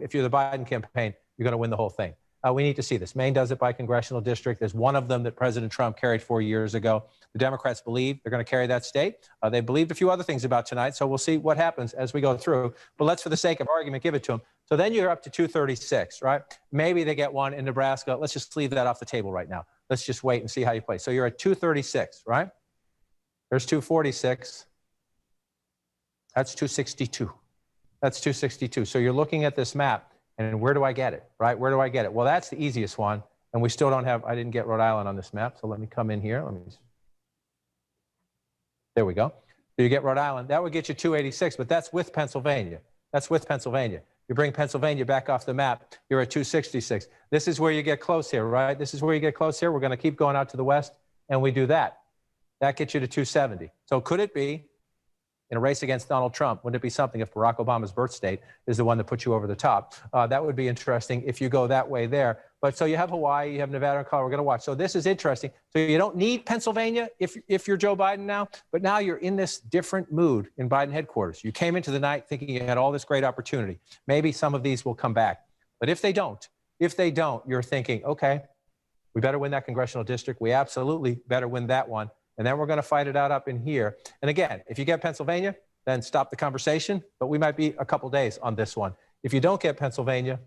if you're the Biden campaign, you're going to win the whole thing. We need to see this. Maine does it by congressional district. There's one of them that President Trump carried 4 years ago. The Democrats believe they're going to carry that state. They believed a few other things about tonight, so we'll see what happens as we go through. But let's, for the sake of argument, give it to them. So then you're up to 236, right? Maybe they get one in Nebraska. Let's just leave that off the table right now. Let's just wait and see how you play. So you're at 236, right? There's 246. That's 262. That's 262. So you're looking at this map. And where do I get it, right? Where do I get it? Well, that's the easiest one. And we still don't have, I didn't get Rhode Island on this map. So let me come in here. There we go. So you get Rhode Island. That would get you 286, but that's with Pennsylvania. That's with Pennsylvania. You bring Pennsylvania back off the map, you're at 266. This is where you get close here, right? This is where you get close here. We're going to keep going out to the west, and we do that. That gets you to 270. So could it be, in a race against Donald Trump, wouldn't it be something if Barack Obama's birth state is the one that puts you over the top? That would be interesting if you go that way there. But so you have Hawaii, you have Nevada and Colorado. We're going to watch. So this is interesting. So you don't need Pennsylvania if you're Joe Biden now, but now you're in this different mood in Biden headquarters. You came into the night thinking you had all this great opportunity. Maybe some of these will come back. But if they don't, you're thinking, okay, we better win that congressional district. We absolutely better win that one. And then we're going to fight it out up in here. And again, if you get Pennsylvania, then stop the conversation. But we might be a couple days on this one. If you don't get Pennsylvania,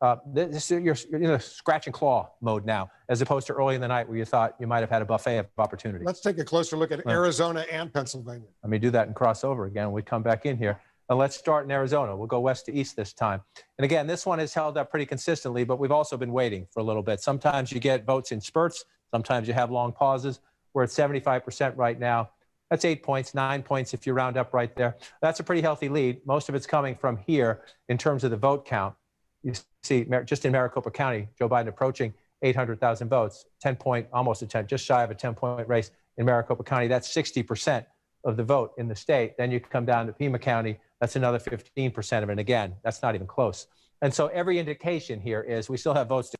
you're in a scratch and claw mode now, as opposed to early in the night where you thought you might have had a buffet of opportunity. Let's take a closer look at Arizona and Pennsylvania. Let me do that and cross over again. We come back in here. And let's start in Arizona. We'll go west to east this time. And again, this one has held up pretty consistently, but we've also been waiting for a little bit. Sometimes you get votes in spurts. Sometimes you have long pauses. We're at 75% right now. That's 8 points, 9 points if you round up right there. That's a pretty healthy lead. Most of it's coming from here in terms of the vote count. You see, just in Maricopa County, Joe Biden approaching 800,000 votes, 10 point, almost a 10, just shy of a 10-point race in Maricopa County. That's 60% of the vote in the state. Then you come down to Pima County. That's another 15% of it. And again, that's not even close. And so every indication here is we still have votes to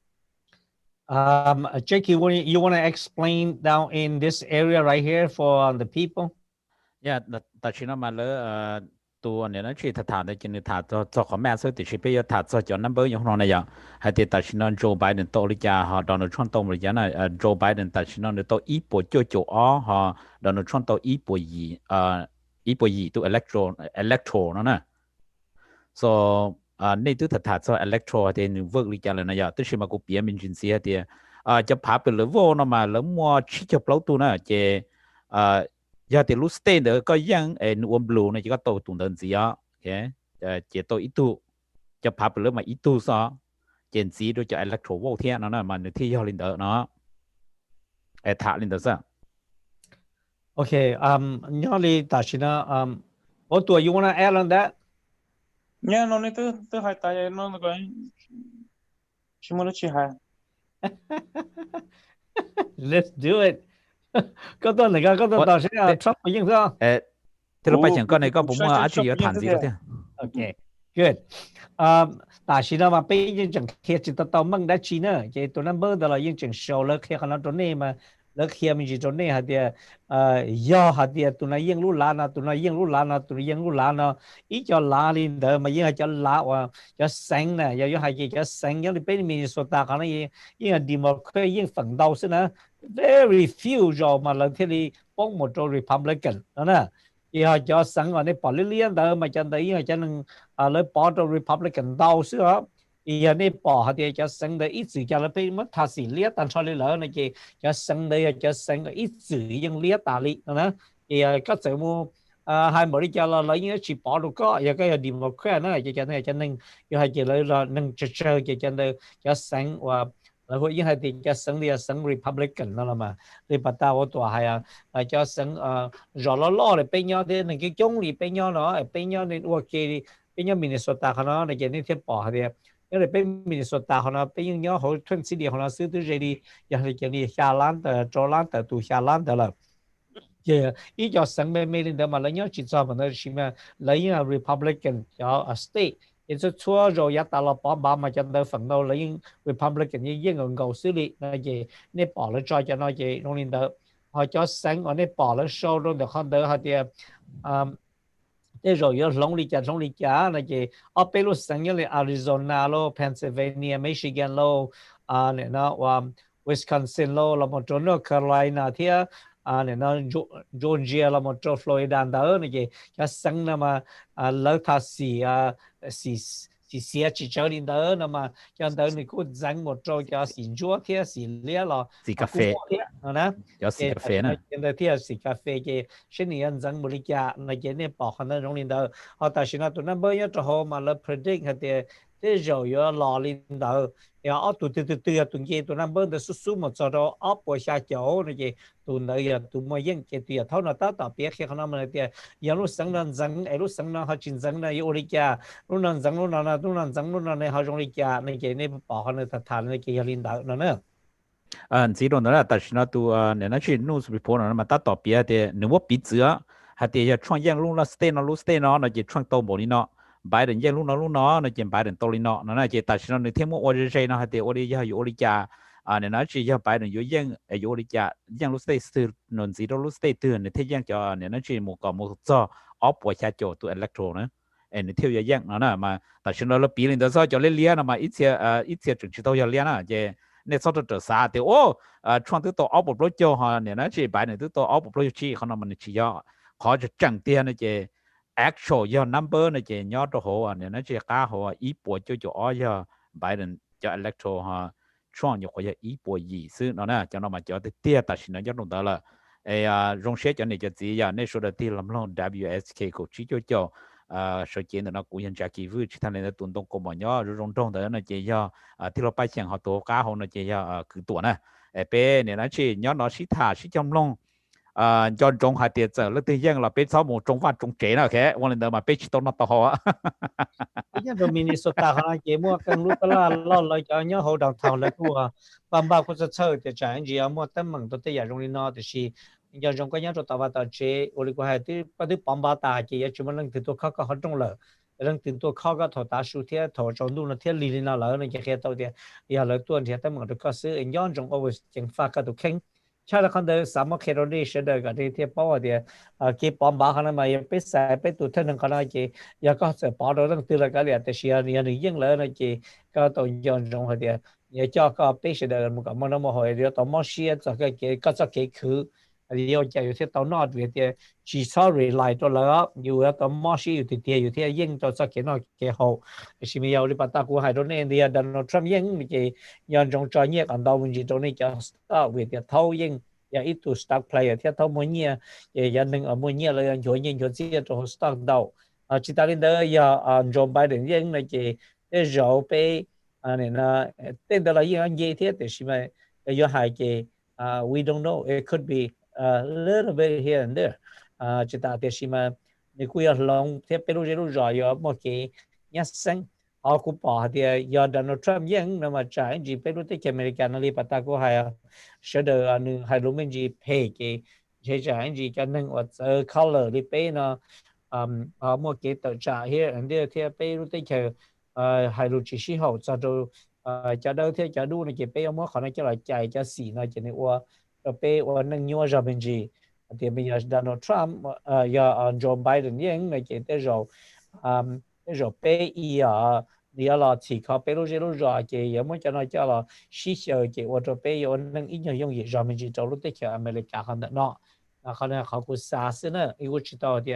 Jackie, you want to explain down in this area right here for the people? Yeah, the China Mala ตัวเนี่ยนะที่ถามได้จริงถามตัวของแม่สุดที่ชิบะถามตัวจอนัมเบอร์อย่างนั้นอย่างให้ที่ตัดสินโจไบเดนโตลิจาฮะโดนัลด์ทรัมป์โตลิจานะโจไบเดนตัดสินโตอีปัวโจโจอ๋อฮะโดนัลด์ทรัมป์โตอีปัวยีตัวอิเล็กโทรนั่นนะ so นี่ตัวถามตัวอิเล็กโทรที่นึกว่าลิจาเลยนะอย่างตัวชิมากูเปียมินจินเซียที่จะพาไปเลเวลนั่นมาแล้วมัวชิจะเปล่าตัวนะเจยาติลูสเตนเดอก็ยังนวมบลูเนี่ยก็โตตุนเดินสีอ่ะโอเคเจโตอีตูจะพาไปเลยมาอีตูซะเจนสีโดยจะอิเล็กโทรโวเทียนั่นนะมันที่ยอลินเดอเนาะถาลินเดอซะโอเคยอลิตาชินะwhat do you wanna add on that yeah noนี่ตัวหายตายnoก็ชิมุนชิหาย let's do it ก็ตัวไหนก็ตัวต่อใช่ไหมทรัมป์ยังก็ที่เราไปถึงก็ในก็ผมว่าอาจจะ有谈gì đó thế okay good 但是呢嘛被認證其實到問得起呢即係ตัวนั้นเบอร์เรา認證少了佢可能ตัวนี้嘛แล้ว佢มีตัวนี้หาเดียย่อหาเดียตัวนั้นยังรู้ล้านนะตัวนั้นยังรู้ล้านนะตัวนั้นยังรู้ล้านนะอีจะล้านนี่เดิมมายังจะล้านว่าจะเซ็งนะยังหาจะเซ็งยังเป็นมินนิโซตา可能ยังดีมาก佢ยังฝั่งดาวใช่ไหมvery few 就嘛兩天你幫我做 Republican นะ然後就省我哋保利連的嘛真的因為真能來保做 Republican 到是啊然後你保下啲就省的一直叫你俾乜他是列但出嚟了那個就省的就省的一直用列大力นะ然後ก็จะมูhai mỗi đi cho là lấy những chỉ bỏ được có giờ cái điểm một cái nữa cho nên giờ hai chỉ lấy là nâng chơi cho nên cho省vàแล้วก็ยิ่งให้ติดจะสังเดียสัง Republican นั่นแหละมาเลยปัตตาว่าตัวให้จะสังรอล้อเลยเป็นยอดที่หนึ่งกี่จงหรือเป็นยอดเนาะเป็นยอดในวัวเกย์เป็นยอดมินนิโซตาเขาเนาะในเกณฑ์นี้เทียบป่อเดียก็เลยเป็นมินนิโซตาเขาเนาะเป็นยอดเขาทุ่นสิเดียเขาเนาะซื้อตัวเจดีอย่างในเกณฑ์นี้ชาล้านแต่โจล้านแต่ตัวชาล้านแต่ละเจ้าอีจะสังไม่เล่นเดิมมาแล้วยอดจิตใจมันได้ใช่ไหมแล้วยัง Republican จะ state因此错咗一大落把嘛就到phần đầu là những Republican như những người ngầu xử lý là gì nên bỏ lại cho nó gì trong liên đó họ cho sáng họ nên bỏ lại show trong được họ đỡ họ thì thế rồi giờ long lý trả là gì ở bên lúc sáng như là Arizona lo Pennsylvania Michigan lo này nó Wisconsin lo là một chỗ North Carolina thì này nó Georgia là một chỗ Florida đó này gì cho sáng là mà lỡ thà xì chỉ cho đến đó nó mà cho đó này cũng dành một chỗ cho xì chúa thì xì lia là xì cà phê nè cho xì cà phê nè cho đó thì xì cà phê cái xin nhân dành một ly trà này cái này bỏ hắn trong đến đó họ ta xin nó tụi nó bây giờ cho họ mà là predict hay thế rồi giờ lò lên đó ya ở tụi kia tụi nó bây giờ số một số đó ở bộ xa chỗ này gì tụi nó giờ tụi mới những cái tiền thâu nó ta tập biết khi họ nói là giờ lúc sáng nó dâng lúc sáng nó họ chuyển dâng này yêu đi cha lúc nó dâng lúc nó này họ dùng đi cha này cái này bỏ họ này thật thà này cái lên đó nó nữa chỉ đó là tại sao tụi này nó chỉ news report nó mà ta tập biết thì nếu mà biết chưa hay thì giờ创业路那 stay nó chỉ 创到某里nó Biden ยังรู้เนาะในเจม Biden โตลิเนาะนั่นน่ะเจตัดสินในเทมโอริเจนะฮะเตโอริยาอยู่โอริจาเนี่ยนะจียา Biden อยู่ยังอยู่โอริจายังรู้สเตทนนซีรู้สเตทในเทยังจะเนี่ยนะจีหมู่กับหมู่จ่อออฟว่าชาโจตัวอิเล็กโทรนะในเที่ยวยังนั่นน่ะมาตัดสินเราปีนึงเดี๋ยวจะเลี้ยนะมาอีเทียถึงจะต้องเลี้ยนะเจในสอดจะสาเตโอช่วงที่ตัวออฟบล็อกโจฮะเนี่ยนะจี Biden ตัวออฟบล็อกจีเขานำมันจียาขอจะจังเตียนะเจactual your number 呢就鸟到好啊，呢就加好啊，一波就哦呀 Biden 就 electoral 哈，创就或者一波意思，那就那么就的第但是呢就弄到了，哎呀，用些就你就知呀，那说的第那么 WSK 口只就首先呢，古人家基于其他人的动动个么鸟，用中的呢就要ที่เราไปเชียงเขาตัวก้าเขา呢就要คือตัวนะเป็นเนี่ยนะที่鸟เราสิท่าสิจำลงจอนจงหาเตียเจอแล้วตียังเราเป็นสาวหมู่จงว่าจงเจ๋นะแค่วันนี้เดินมาเป็นชิโตนัตโตฮะยังเป็นมินนิโซตาเขาเกี่ยมัวกันรู้ก็ล่อเลยจะเนี่ยเขาดังทางเลยกูบางก็จะเชื่อจะจ่ายจีมัวแต่มึงตัวที่อยากลงนี่นอแต่ชียังจงก็ยังตัวตาว่าตาเจโอลิก็ให้ที่ปฏิบัติบาตาจียังจุดมันนั่งตัวเขาก็เขาจงเลยนั่งตัวเขาก็ถอดตาสูเทียถอดจงดูนะเทียลีน่าเลยนี่จะแค่ตัวเดียวอย่าเลยตัวเทียแต่มึงตัวก็ซื้อย้อนจงเอาไว้จังฟ้าก็ตัวเข่ง cha là con đời sao mà khi đó đi sẽ đời cái thì bảo thì cái bảo bảo hắn mà biết sai biết tụt thân con nói chị giờ có sẽ bảo đó đang từ là cái thì sẽ nhà này riêng lỡ này chị có tổ dân trong họ thì giờ cho có biết sẽ đời một cái mà nó mà hỏi thì tổ mà xia cho cái có cho cái khứ thì giờ chạyอยู่ที่ตอนนอดเวียดchỉ sorry lại cho làอยู่ตอนมอชีอยู่ที่ยิ่งตัวสักแค่นอแค่เขาชิมิยาวหรือปัตตากูให้ตรงนี้เดียดันทรัมยิ่งที่ย้อนจงจอยเนี่ยกันดาววินจีตรงนี้จะสตาร์เวียดเท่ายิ่งอย่าอีตัวสตาร์เพลย์ที่เท่ามือเนี่ยอย่าหนึ่งมือเนี่ยเลยย้อนยิ่งย้อนเสียตัวสตาร์ดาวจิตาลินเดอร์อย่าโจมไบเดนยิ่งเลยที่เราไปเนี่ยนะเต้นแต่ละยิ่งยี่ที่แต่ชิมิยาวให้ที่ we don't know it could be a little bit here and there chỉ ta thì xí mà nếu quý ở lòng thì bây giờ rồi giờ một cái nhát sinh họ cũng bỏ thì giờ Donald Trump những nó mà trái chỉ bây giờ thì America nó đi bắt ta có hay sẽ được anh hay lúc mình chỉ pay cái trái chỉ cho nên ở color đi pay nó một cái tờ trả here and there thì bây giờ thì hay lúc chỉ xí hậu cho đâu thì cho đủ này chỉ pay một khả năng cho là chạy cho xỉ nó chỉ nên pay nâng nhau ra bên gì thì bây giờ Donald Trump giờ Joe Biden những này chỉ tới rồi pay thì là chỉ có pay lúc rồi chỉ giống như cho là xí xờ chỉ ở chỗ pay nâng ít nhiều dùng gì ra bên gì cho lúc tới cho America hơn nữa khả năng họ cũng xa xí nữa yêu chỉ tao thì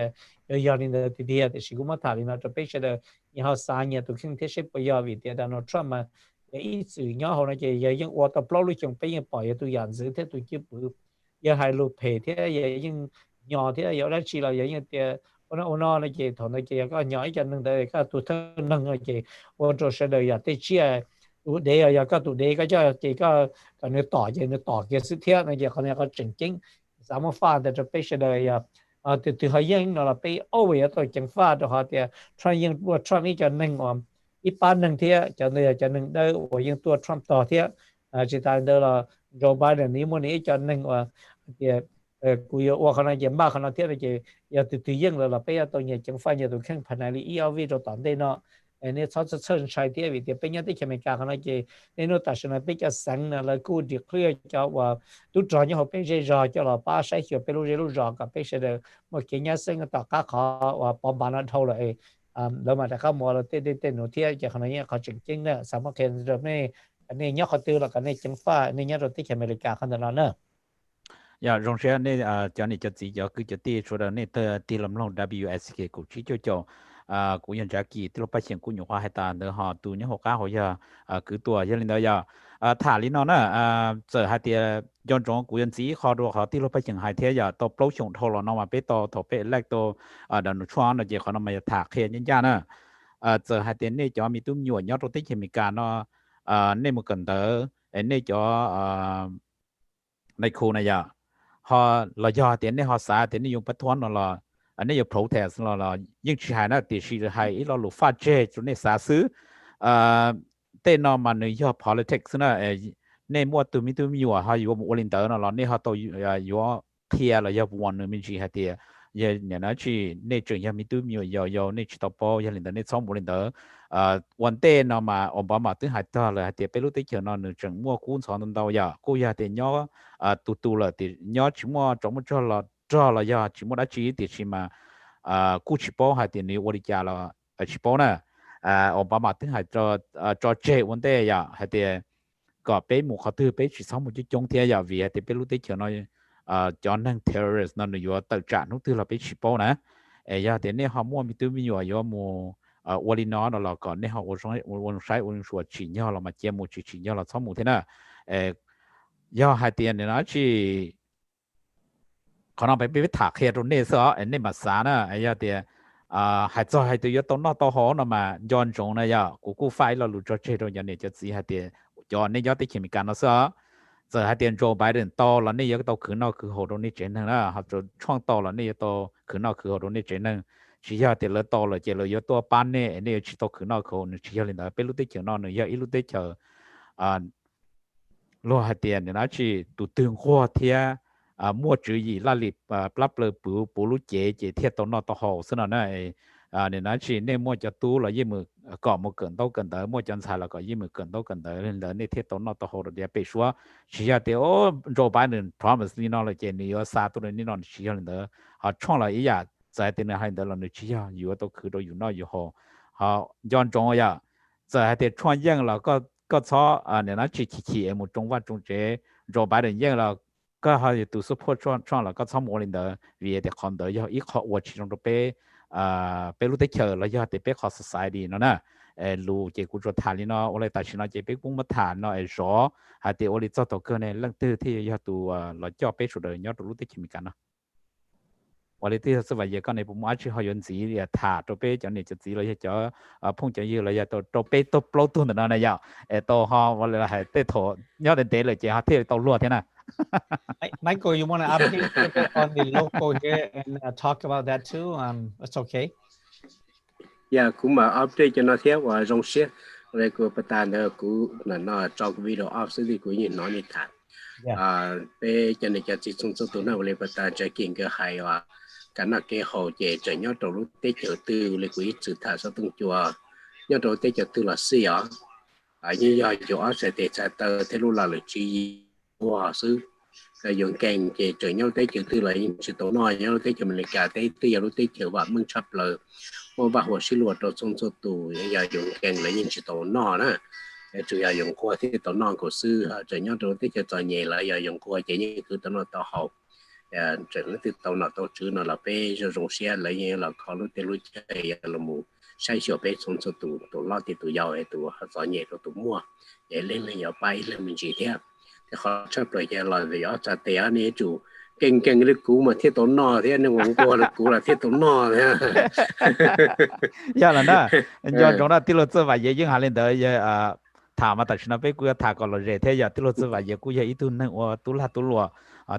giờ nên thì chỉ cũng mất thà nên cho pay sẽ được nhưng họ xa nhiều tụi kinh tế sẽ bây giờ vì Donald Trump mà ý sự nhỏ họ nói chỉ giờ những water flow lúc trong pay bỏ tụi dàn giữ thế tụi kia giờ hai lục pay thế giờ những nhỏ thế giờ đó chỉ là giờ những tiền nó này chỉ thằng này chỉ có nhỏ cho nên đây các tụi thân nâng này chỉ water sẽ đời giờ tới chia để giờ các tụi để cái cho chỉ có cái nó tỏ cái sự thiết này giờ con này có chỉnh chính sao mà pha để cho pay sẽ đời từ hai những nó là pay over tôi chẳng pha được họ thì try những try này cho nên ít ban nâng thế cho nên đây của nhữngตัว Trump ต่อthế chỉ tại đây là Joe Bidenนี้มันนี้cho nên thìกูอยากขนาดยังมากขนาดที่จะอยากตัวยิ่งเลยล่ะไปตัวเนี่ยจังฟันอยู่ตัวแข่งพันธุ์นี้เอาวิธีต่อได้เนาะอันนี้เขาจะเชิญชายที่วิธีเป็นยังที่อเมริกาขนาดที่ในโน้ตตัดสินไปจะสั่งนะแล้วกูดีเคลียร์จะว่าตัวจอยเขาเป็นเจ้าจะเราป้าใช้เขียวเป็นรู้จอกับเป็นเสด็จเมื่อกี้เนี่ยซึ่งต่อก้าเขาว่าปอมบานันเท่าเลยแล้วมาแต่เขาหมดเราเต้นหนูเที่ยวจากขนาดนี้เขาจริงๆเนี่ยสามารถเห็นแบบนี้อันนี้เนี่ยเขาตื่นแล้วกันเนี่ยจังฟ้าเนี่ยเนี่ยเราที่อเมริกาขนาดนั้นเนอะ呀，荣先呢叫你就只要佢就啲出嚟呢，啲諗諗 WSK 股市就做股人家幾啲老百姓股用花係大的哈，都呢學家好呀佢ตัวยัง領導呀ถาลินนะเจอหาเดียย้อนจง股人只เขาดูเขาที่老百姓หายเทีย呀ตัวปลุกชงทอลนอมาไปตัวไปแรกตัวดันช่วงนั่นเจ้าเขานำมาถากเขียนยันนะเจอหาเดียนี่จะมีตุ้มหยวนยอดตัวที่มีการเนาะในมือกันเตอนี่จะในคูนะยาhọ là do tiền này họ xả tiền này dùng bắt thoáng là anh ấy dùng protest là những chuyện này thì chỉ là hay là lúc phát chế cho nên xả xứ tên nó mà người do politics nữa nên mua từ mình nhiều họ dùng một linh tử là nên họ tôi dùng kia là do one người mình chỉ hay tiền giờ nhà nó chỉ nên trường nhà mình nhiều giờ nên chỉ tập bao giờ linh tử nên xong một linh tửวันเต้นมาObamaถึงหายตัวเลยแต่ไปรู้ที่เขียนนจังมั่วกู้สอนตัวอย่ากู้ยาแต่ย่อตัวเลยแต่ย่อชิมัวจงมั่วจ่อละย่าชิมัวได้ชีแต่ชิมากู้ชิปอหายแต่นี่วันที่จะละชิปอนะObamaถึงหายจ่อเจวันเต้อย่าหายแต่ก็ไปหมู่เขาถือไปชิสองหมู่จงเทียอย่าเวียแต่ไปรู้ที่เขียนจอนนั่ง terrorist นั่นอยู่ตัดจ่านุถือเราไปชิปอนะอย่าแต่เนี่ยเขามั่วมีตัวมีอยู่ย่อมั่ววันนี้น้องเราก่อนเนี่ยเขาวันใช้วันสวดฉีดยาเรามาเจียมมูฉีดยาเราซ้อมมูเท่านั้นยาหายเตียนเนี่ยนะที่เขาเอาไปถากเขียตรงนี้ซะอันนี้มาสานะไอ้ยาเตียหายใจหายตัวยาต้นนอต้นหอนะมาย้อนจงนะยากูไฟเราหลุดจากเชื่อตรงยันเนี่ยจะสีหายเตียย้อนเนี่ยยาที่เขียนมีการนะซะจะหายเตียนโจไบเดนโตแล้วเนี่ยยาก็โตคืนนอกคือโหตรงนี้เจนนึงนะเขาจะช่องโตแล้วเนี่ยโตคืนนอกคือโหตรงนี้เจนนึงchỉ là tiền lớn to là chỉ là yếu tố ban này này chỉ tao khử nào khâu chỉ là lên đó bên lúc đấy chờ nó nữa yếu lúc đấy chờ lo hạt tiền nó chỉ tụ tương hoa thia mua chữ gì là lip lắp lờ bù lúc chế thiết tao nó tao hồ xin nó này nên nó chỉ nên mua cho tu là gì mà có một cần tới mua cho xài là có gì mà cần tới nên là nên thiết tốn nó tao hồ để bị xóa chỉ là điều Joe Biden promise ni nó là chỉ ni ở xa tôi ni nó chỉ là nữa họ chọn là ý ya在定係喺度諗住只要如果都佢都要攞要好，好嚴重呀，就係啲創業啦，個錯啊，你嗱去冇中華中這做白人業啦，個係都是破創啦，個錯冇人的，為啲看到要一學我其中都被被路得橋啦，要啲被學 society 咯呢，路嘅故作談呢咯，我哋大前啦，嘅被公乜談咯，係咗係啲我哋做到個呢，冷對啲要到來叫被數的，要到路得橋咪緊啦。我哋啲所謂嘢講你唔啱去學樣子嘅塔到俾咗你就指咗咗碰咗要嚟到俾到攞到嗱嗱又到學我哋係啲圖有啲地嚟嘅嚇，啲到攞添啊。Michael, you want to update on the local here and talk about that too? That's okay. Yeah, cũng mà update cho nó theo và trong xe rồi của bắt đầu là cũng là nó trong video off thì cũng như nó như thật. Bây giờ này cho chị xuống tụi nó lại bắt đầu cho kiện cái hay và cái nào cái hồ chế cho nhau đầu lúc tết chợ tư lại cũng sự thật sau tung chùa nhau đầu tết chợ tư là xí như giờ chỗ sẽ để trả tờ thế lúc là chỉ hoa sư cái dùng kèn chế cho nhau tết chợ tư là những sự tổ nói nhau tết chợ mình lại cả tết tư giờ lúc tết chợ và mừng chấp lời mua bạc hoa xí luật đầu xuống số tù giờ dùng kèn là những sự tổ nói đó chủ yếu dùng qua thì tổ nói của sư cho nhau đầu tết chợ cho nhẹ là giờ dùng qua chỉ như cứ tổ nói tao học trận nó từ tàu nào tàu chữ nó là bé rồi dùng xe lấy như là có lúc tiền lúc chơi là một sai sửa bé xuống số tụ lo thì tụ giàu hay tụ gió nhẹ tụ mua để lên là gió bay lên mình chỉ theo thì họ chấp lại cái lời về gió trả tiền này chủ kinh cái cũ mà thiết tốn nọ thế nên cũng qua là cũ là thiết tốn nọ thế giờ là đó giờ chúng ta tiêu luật và gì những hàng lên tới thả mà tại sao nó bé cứ thả còn là rẻ thế giờ tiêu luật và gì cũng vậy ít tu nên tu là tu lùa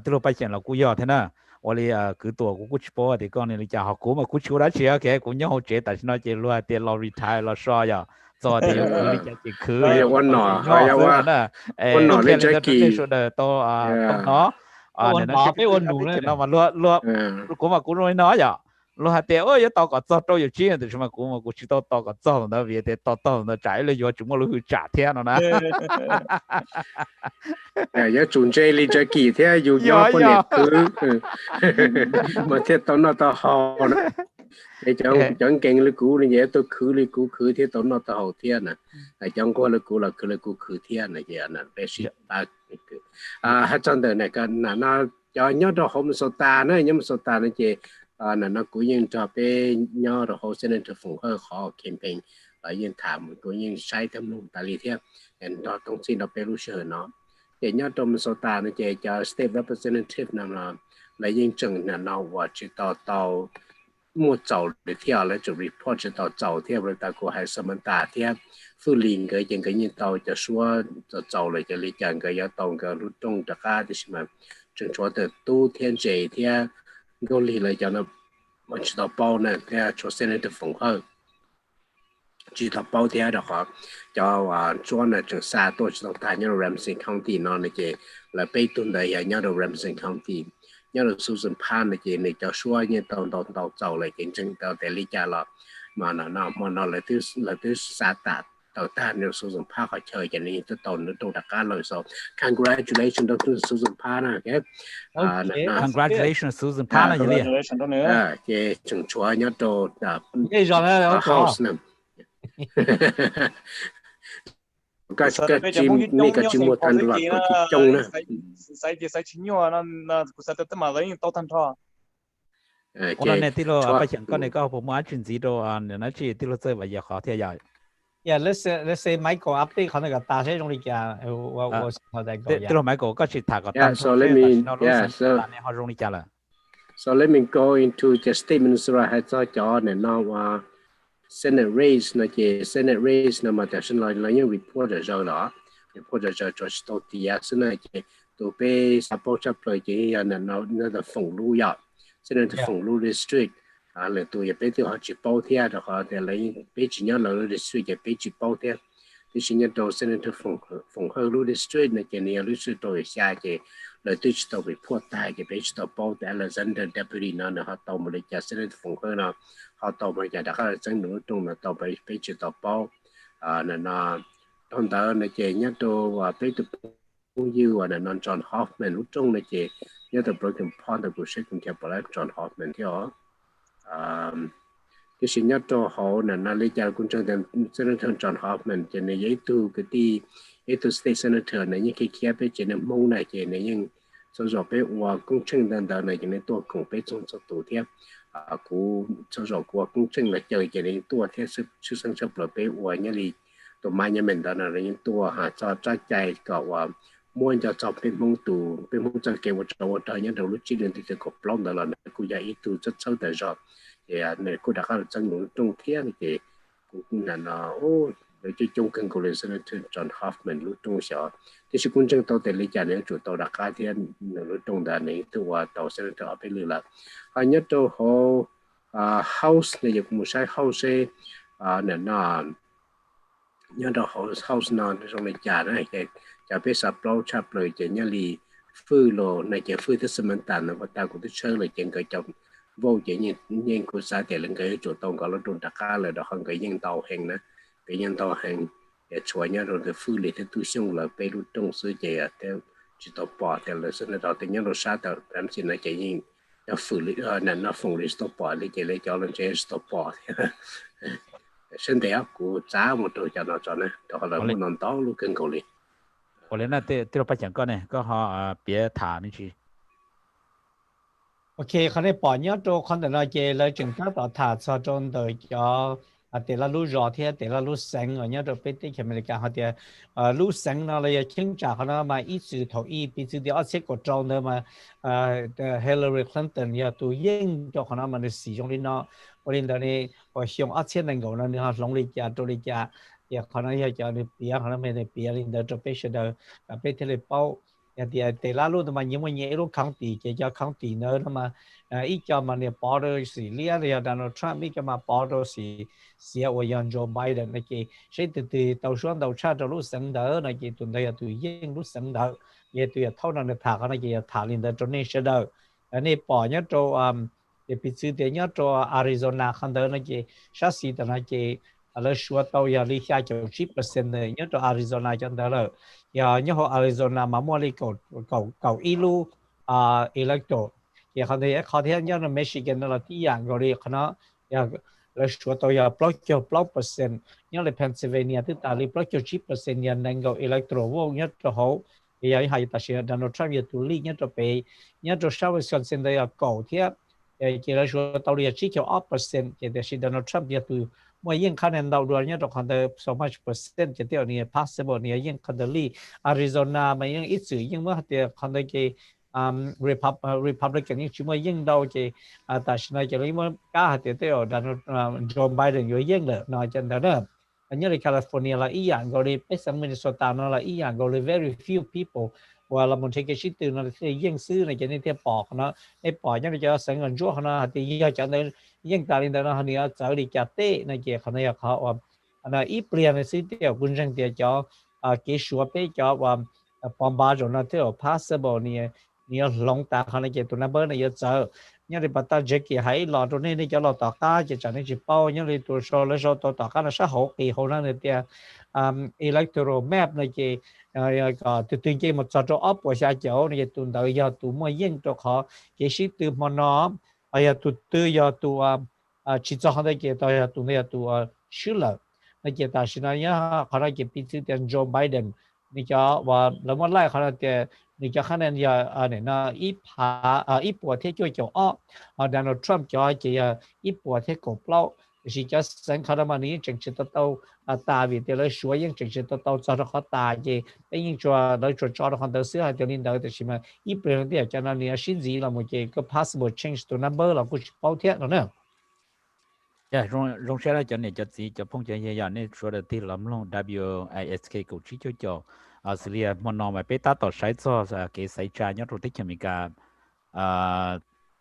tiêu luật bây giờ là cũng giờ thế nào 我哋佢ตัวกูชิป地講你就學估嘛，估超得住啊，其實估nhau trẻ但係那隻攞啲攞 retire 攞衰呀，做啲佢就係佢有温暖，有温暖，温暖你就記，說的都咁温暖俾温暖咧，那麼攞估嘛估容易攞呀。 lúc hạt tiền ơi tao có cho tôi chuyện thì chúng mà cũng chỉ tao có cho nó về thì tao nó trái lấy vô chúng mà lúc trả tiền nó nè giờ chuẩn chơi đi chơi kỳ thế dù do con này cứ mà thế tao nó tao hò nè để chẳng kinh lấy cũ này vậy tôi khử lấy cũ khử thế tao nó tao hò thiên nè chẳng qua lấy cũ là khử thiên này vậy nè bé sĩ ba hát trong đời này cái nó cho nhớ đó hôm sau ta nữa nhưng mà sau ta nó chỉ nó cũng như cho bé nhau rồi họ sẽ nên thực phụng hơi khó campaign ở những thảm cũng như sai thâm luôn tại lý theo and đó công ty nó bé lúc sửa nó để nhau trong số ta nó chỉ cho state representative nào là lấy những trường là nào và chỉ tàu mua tàu để theo lấy cho report chỉ tàu theo rồi ta cũng hay xem ta theo phụ liền cái những cái như tàu cho xóa tàu lại cho lý chẳng cái giá tàu cái lúc trong tất cả thì mà trường cho từ tu thiên chế theo có lý là cho nó mà chỉ tao bao này theo cho senator phụng hơn chỉ tao bao theo đó họ cho cho này trường xa tôi chỉ tao thay nhau Ramsey County nó này chỉ là bây tuần này nhau đầu Ramsey County nhau đầu Susan Pan này chỉ này cho xóa như tao giàu lại kiến chứng tao để lý trả là mà nó là thứ xa tạt tao ta nếu Susan Pan họ chơi cho nên tôi tao nó đâu đặt cá lời sau congratulations đó Susan Pan nè congratulations Susan Pan là gì vậy? Cái chúng chúa nhớ đồ cái rồi đó house nè cái chim này cái chim một thành là cái trông nè sai chính nhau nó cũng sẽ tới mà lấy tao thành thọ 我哋呢啲咯，不像講你講，我冇轉子到啊，你知啲咯，即係為嘢好聽呀。Yeah, let's say Michael update 可能個大聲中意講，我頭先講。啲咯，Michael 嗰次睇個 so let me go into the statements ra hay cho này nó và Senate race nó chỉ Senate race nó mà tại sao lại những report rồi đó report rồi cho story á, xin này chỉ tụi bé support chấp lời chỉ là nó là phòng lưu ya, Senate phòng lưu district là tụi bé tụi họ chỉ bao theo rồi họ để lấy bé chỉ nhớ là district bé chỉ bao theo thì chỉ nhớ đầu Senate phòng lưu district này chỉ nhiều district rồi xa chỉ lời tôi chỉ tàu bị phốt tài cái bị tàu bao tại Alexander Deputy nó họ tàu một cái sẽ được phụng hơn nó họ tàu một cái đã khá là chân nữa trong là tàu bị chỉ tàu bao nó trong đó nó chỉ nhất đồ và bị tụ cũng như là non John Hoffman lúc trong nó chỉ nhất là broken point của sự cũng theo bảo John Hoffman theo cái sự nhất đồ họ nó lấy ra cũng trong dem Senator John Hoffman cho nên giấy tu cái đi giấy tu state senator này những cái kia bị chỉ nên mong này chỉ nên những số rồi bị qua công trình đàn đàn này cho nên tôi cũng bị trong số tụ theo cú số rồi qua công trình là chơi cho nên tôi theo sự sản xuất là bị qua như làตัวมันยังเป็นตอนนั้นยังตัวหาจอใจก็ว่าม้วนจะจอบเป็นมงตูเป็นมงจะเกี่ยวกับตัวเธอยังเรารู้จีเรื่องที่จะกบล้อมตลอดกูอยากอีตัวจะเช่าแต่จอบเนี่ยกูดักเขาจังหนุนตรงเที่ยงที่กูนั่นโอ้เดี๋ยวจะจงกันกูเลยเสนอถึงจอห์นฮอฟแมนรู้ตรงเสียที่ชิคุนจังตัวแต่ลิจาเนี่ยจุดตัวดักการที่รู้ตรงด้านนี้ตัวตัวเสนอตัวไปเลยละอันนี้ตัวเขาhouse เนี่ยยังไม่ใช่ house เนี่ยน่าnhớ đó house non trong này trả này cái trả biết sập lâu chập lời chỉ nhớ lì phư lồ này chỉ phư thứ sân tàn và ta cũng thích chơi lời chuyện cái chồng vô chỉ nhìn của xã thì lên cái chỗ tàu có nó đồn đặc ca lời đó không cái nhân tàu hàng nữa cái nhân tàu hàng để chuối nhớ rồi phư lì thì tu sung là bê lu trong xứ chỉ theo chỉ tàu bỏ theo lời sân đó thì nhớ rồi xã tàu làm gì này chỉ nhìn nó phư lì nó phồng lì tàu bỏ lì chỉ lấy cho lên chơi tàu bỏ身体กูจ้าหมดตัวจะนอนจอนะแต่เราไม่นอนต้องลูกกันกูเลย我连那对了不讲过呢，刚好别谈进去。OK， 可能半年多可能那些来政府到他所中的叫对了路热天对了路生啊，你都被对他们讲好的路生那里经常可能嘛一直同意，彼此的而且个州的嘛Hillary Clinton 也都应就可能嘛的使用的那。我领导呢，我想2000能够呢，你看农历家、周历家，也可能要叫你别，可能没得别领导就必须的，被他们包，也对拉路的嘛，因为你一路抗敌，就叫抗敌呢，那么一叫嘛呢包的是列的，但是 Trump 一个嘛包的是我让 Joe Biden 那个，谁对到选到差到路省的那个，对要对应路省的，也对讨论的他可能也讨论的就那些的，那包呢就để bị xử lý nhớ cho Arizona không đỡ nó gì sát sĩ từ nó gì là số tàu giờ đi xa chỗ 10% này nhớ cho Arizona cho đỡ rồi giờ nhớ họ Arizona mà mua đi cầu ilu electoral giờ họ thấy nhớ là Michigan là tí dạng rồi đi nó giờ là số tàu giờ block percent nhớ là Pennsylvania tức là đi block 10% giờ nên cầu electoral vô nhớ cho họ giờ hay ta sẽ Donald Trump giờ tụi lý nhớ cho bị nhớ cho sau Wisconsin đây là cầu thiết chỉ là số tàu đi chỉ có 8%chỉ để xin Donald Trump giờ từ mỗi những khả năng đầu đuôi nhớ được khoảng từ so much percent chỉ tiêu này possible này những khả năng li Arizona mà những ít sự những mà thì khả năng cái Republican những chúng mà những đầu chỉ tại sao này chỉ là mà cả hạt tiêu Donald Joe Biden rồi những được nói chân đó nữa như là California là ý dạng rồi đi Minnesota nó là ý dạng rồi very few people và là một cái sự từ nó sẽ dân sư này cho nên theo bỏ nó nhớ cho sáng gần chúa nó thì giờ cho nên dân ta lên đó nó nhiều trở đi chặt tê này kia họ này họ nó ít liền này sự theo quân dân thì cho cái số bé cho và bomb ba rồi nó theo possible này nhiều long ta họ này kia tụi nó bớt này giờ trở nhớ thì bắt đầu cái hay lọt rồi nên cho lọt tọt ta chỉ cho nên chỉ bao nhớ thì tụi số lấy số tọt ta nó sẽ hậu kỳ hậu này thì electoral map này kia từ từ cái một số ấp của xã chỗ này tụi đợi giờ tụi mới dân cho họ cái sự từ mà nó giờ tụi từ giờ tụi chỉ cho họ đây cái tụi này tụi xử lợi này cái ta xin nói nhá họ nói cái President Joe Biden này cho và lần một lại họ nói cái này cho khả năng giờ này nó ít bộ thế cho chỗ Donald Trump cho cái ít bộ thế cổ lâu chỉ cho sáng khả năng mà ní chính trị tàu ta vì thế là số những chính trị tàu cho nó khó ta gì cái những cho nó cho nó không được sửa cho nên đó thì mà ít bên thì cho nên là xin gì là một cái possible change to number là cũng bao thiết rồi nữa. Rong sẽ là cho nên cho gì cho phong trào nhà nên số đầu tiên lắm luôn WISK cũng chỉ cho Australia mà nó mà bé ta tổ sai cho cái sai trái nhớ rồi tích cho mình cả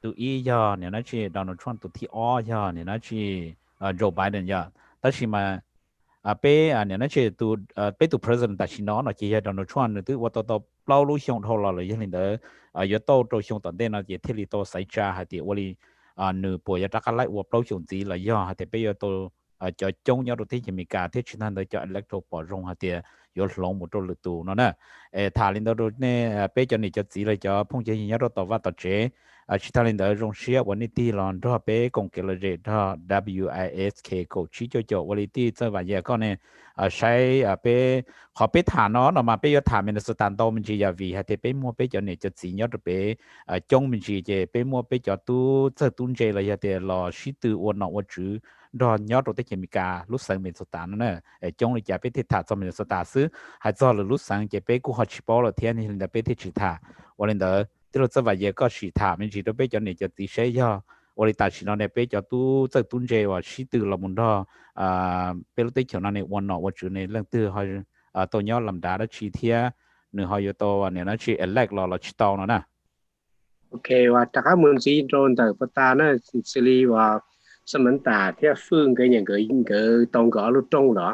tụi ý giờ nên nó chỉ Donald Trump tụi thì o giờ nên nó chỉ Joe Biden giờ, 但是嘛 bé nếu nó chỉ tu bé tu president ta chỉ nó chỉ là Donald Trump nữa tu tôi bao lúc xong thôi là như thế này yếu tố trong xong tuần đây nó chỉ thiết lý tố xảy ra hay thì vậy nửa buổi giờ các lại bao xong gì là do hay thì bây giờ tôi cho chung nhau đầu tiên thì mình cả thiết chính thành cho electoral bỏ rong hay thì yếu lòng một đôi lực tù nó nè thà lên đó rồi nè bây giờ này cho gì là cho phong chế nhau đó tàu và tàu chế chỉ thà lên đó rong xiaวันนี้ที่เราđó bây công cái là gì đó WISK cổ chỉ choวันนี้ที่这玩意ก็เนี่ยใช้bây họ bây thà nó mà bây giờ thà mình là tàn đau mình chỉ là vì hay thì bây mua bây giờ này cho gì nhau rồi bây chung mình chỉ để bây mua bây giờ tu这东西了也得老是tu我那我主đó nhớ rồi tới khi mình cả lúc sáng mình sốt tàn nữa trong lịch chế thì thả cho mình sốt tàn xứ hay cho là lúc sáng chế bé cũng họ chỉ bảo là thiên thì là bé thì chỉ thả và lên đó tức là vậy giờ có chỉ thả mình chỉ đối bé cho nên cho tí xe cho và lên ta chỉ nói này bé cho tu tới tuần chế và chỉ từ là muốn đó bé lúc tới chiều nayวันnọวันchủ này lần từ họ tôi nhớ làm đá đó chỉ thiên nửa họ tôi này nó chỉ elect là chỉ tao nữa nè ok và tất cả muốn gì rồi từ bắt ta nó xử lý vàสมันตาเที่ยฟื้นก็อย่างเกิดตรงกับลูกตรงเหรอ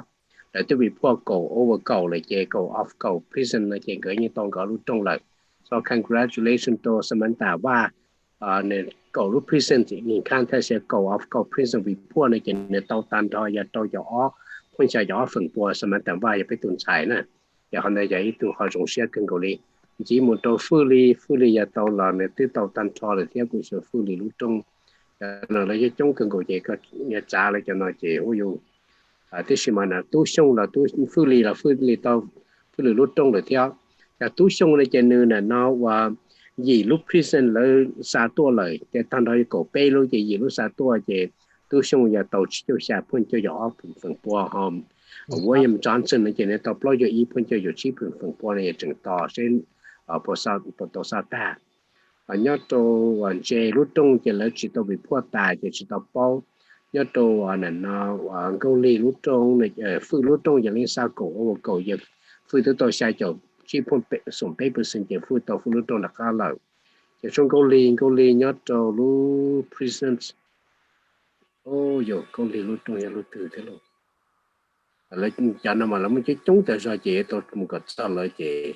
แต่จะมีพวกเก่า over เก่าเลยเจเก่า off เก่า prison เลยเจเกิดอย่างตรงกับลูกตรงเลย so congratulations ตัวสมันตาว่าเนี่ยเก่าลูก prison นี่ข้างถ้าเสียเก่า off เก่า prison วิพวกเนี่ยเนี่ยตัวตันทอยาตัวจะอ้อพุ่งใจจะอ้อฝืนปัวสมันตาว่าอย่าไปตุนใช้นะอย่าคนใดอย่าอีตุนเขาจงเสียกันเกาหลีจีมุนตัวฟื้นอย่าตัวหล่อเนี่ยที่ตัวตันทอเลยเที่ยกูเสียฟื้นลูกตรงnó là cái trong cần cổ chế có nhà trả lại cho nó chế ôi dù thế mà là tu sông là tu phư lì tao phư lì lúc trong là theo tu sông là trên nơi là nó và gì lúc prison là xa tua lời để thằng đó cổ bê luôn gì lúc xa tua chế tu sông nhà tàu cho xa phun cho gió phần bùa hòm William Johnson là trên này tàu ploi cho ý phun cho gió chi phần bùa này chừng tàu trên ở bộ tàu xa ta nhớ tôi chế lúc trong chế là chỉ tôi bị phua tài chỉ tôi bao nhớ tôi nó câu li lúc trong này phơi lúc trong giờ lên sao cổ giờ phơi tôi sai chỗ chỉ phun dùng paper sinh chế phơi tôi phơi lúc trong là cá lợn chỉ trong câu li nhớ tôi lúc present giờ câu li lúc trong giờ lúc từ thế luôn lấy cho nó mà nó mới chúng ta ra chế tôi một cái sao lại chế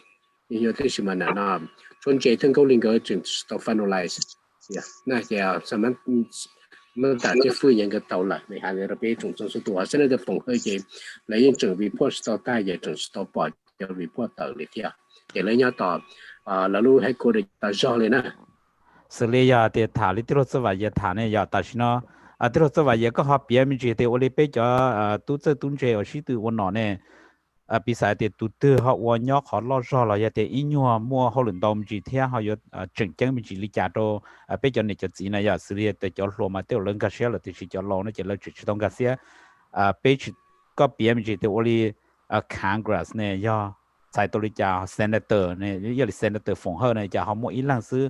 giờ thế mà nó chuẩn chế thân câu linh cái chuyện tàu finalize, nè giờ sao mà đã chế phơi những cái tàu lại, này hai người bây giờ trong số tuổi,现在的缝合chế lấy những trường report tàu đại giờ trường tàu bỏ giờ report tàu đi theo, để lấy nhau tàu, là lúc hay cố để tàu gió lên nè. xử lý giờ thì thả lý tiêu số vài giờ thả này giờ ta chỉ nó tiêu số vài giờ có họp bia mình chỉ thì ở đây bây giờ tu chơi tu chơi ở sĩ từวันnọ này bị sai thì tụt từ họ quan nhóc họ lo cho là thì ít nhiều mua họ lần đầu mình chỉ theo họ chỉnh chỉnh mình chỉ lý giải đồ bây giờ này cho gì này giờ xử lý để cho lo mà tiêu lớn cái xe là thì chỉ cho lo nó chỉ là chỉ trong cái xe bây giờ có bị mình chỉ thì only Congress này do sai tôi lý giải senator này giờ senator phòng hơn này giờ họ mua ít lần xứ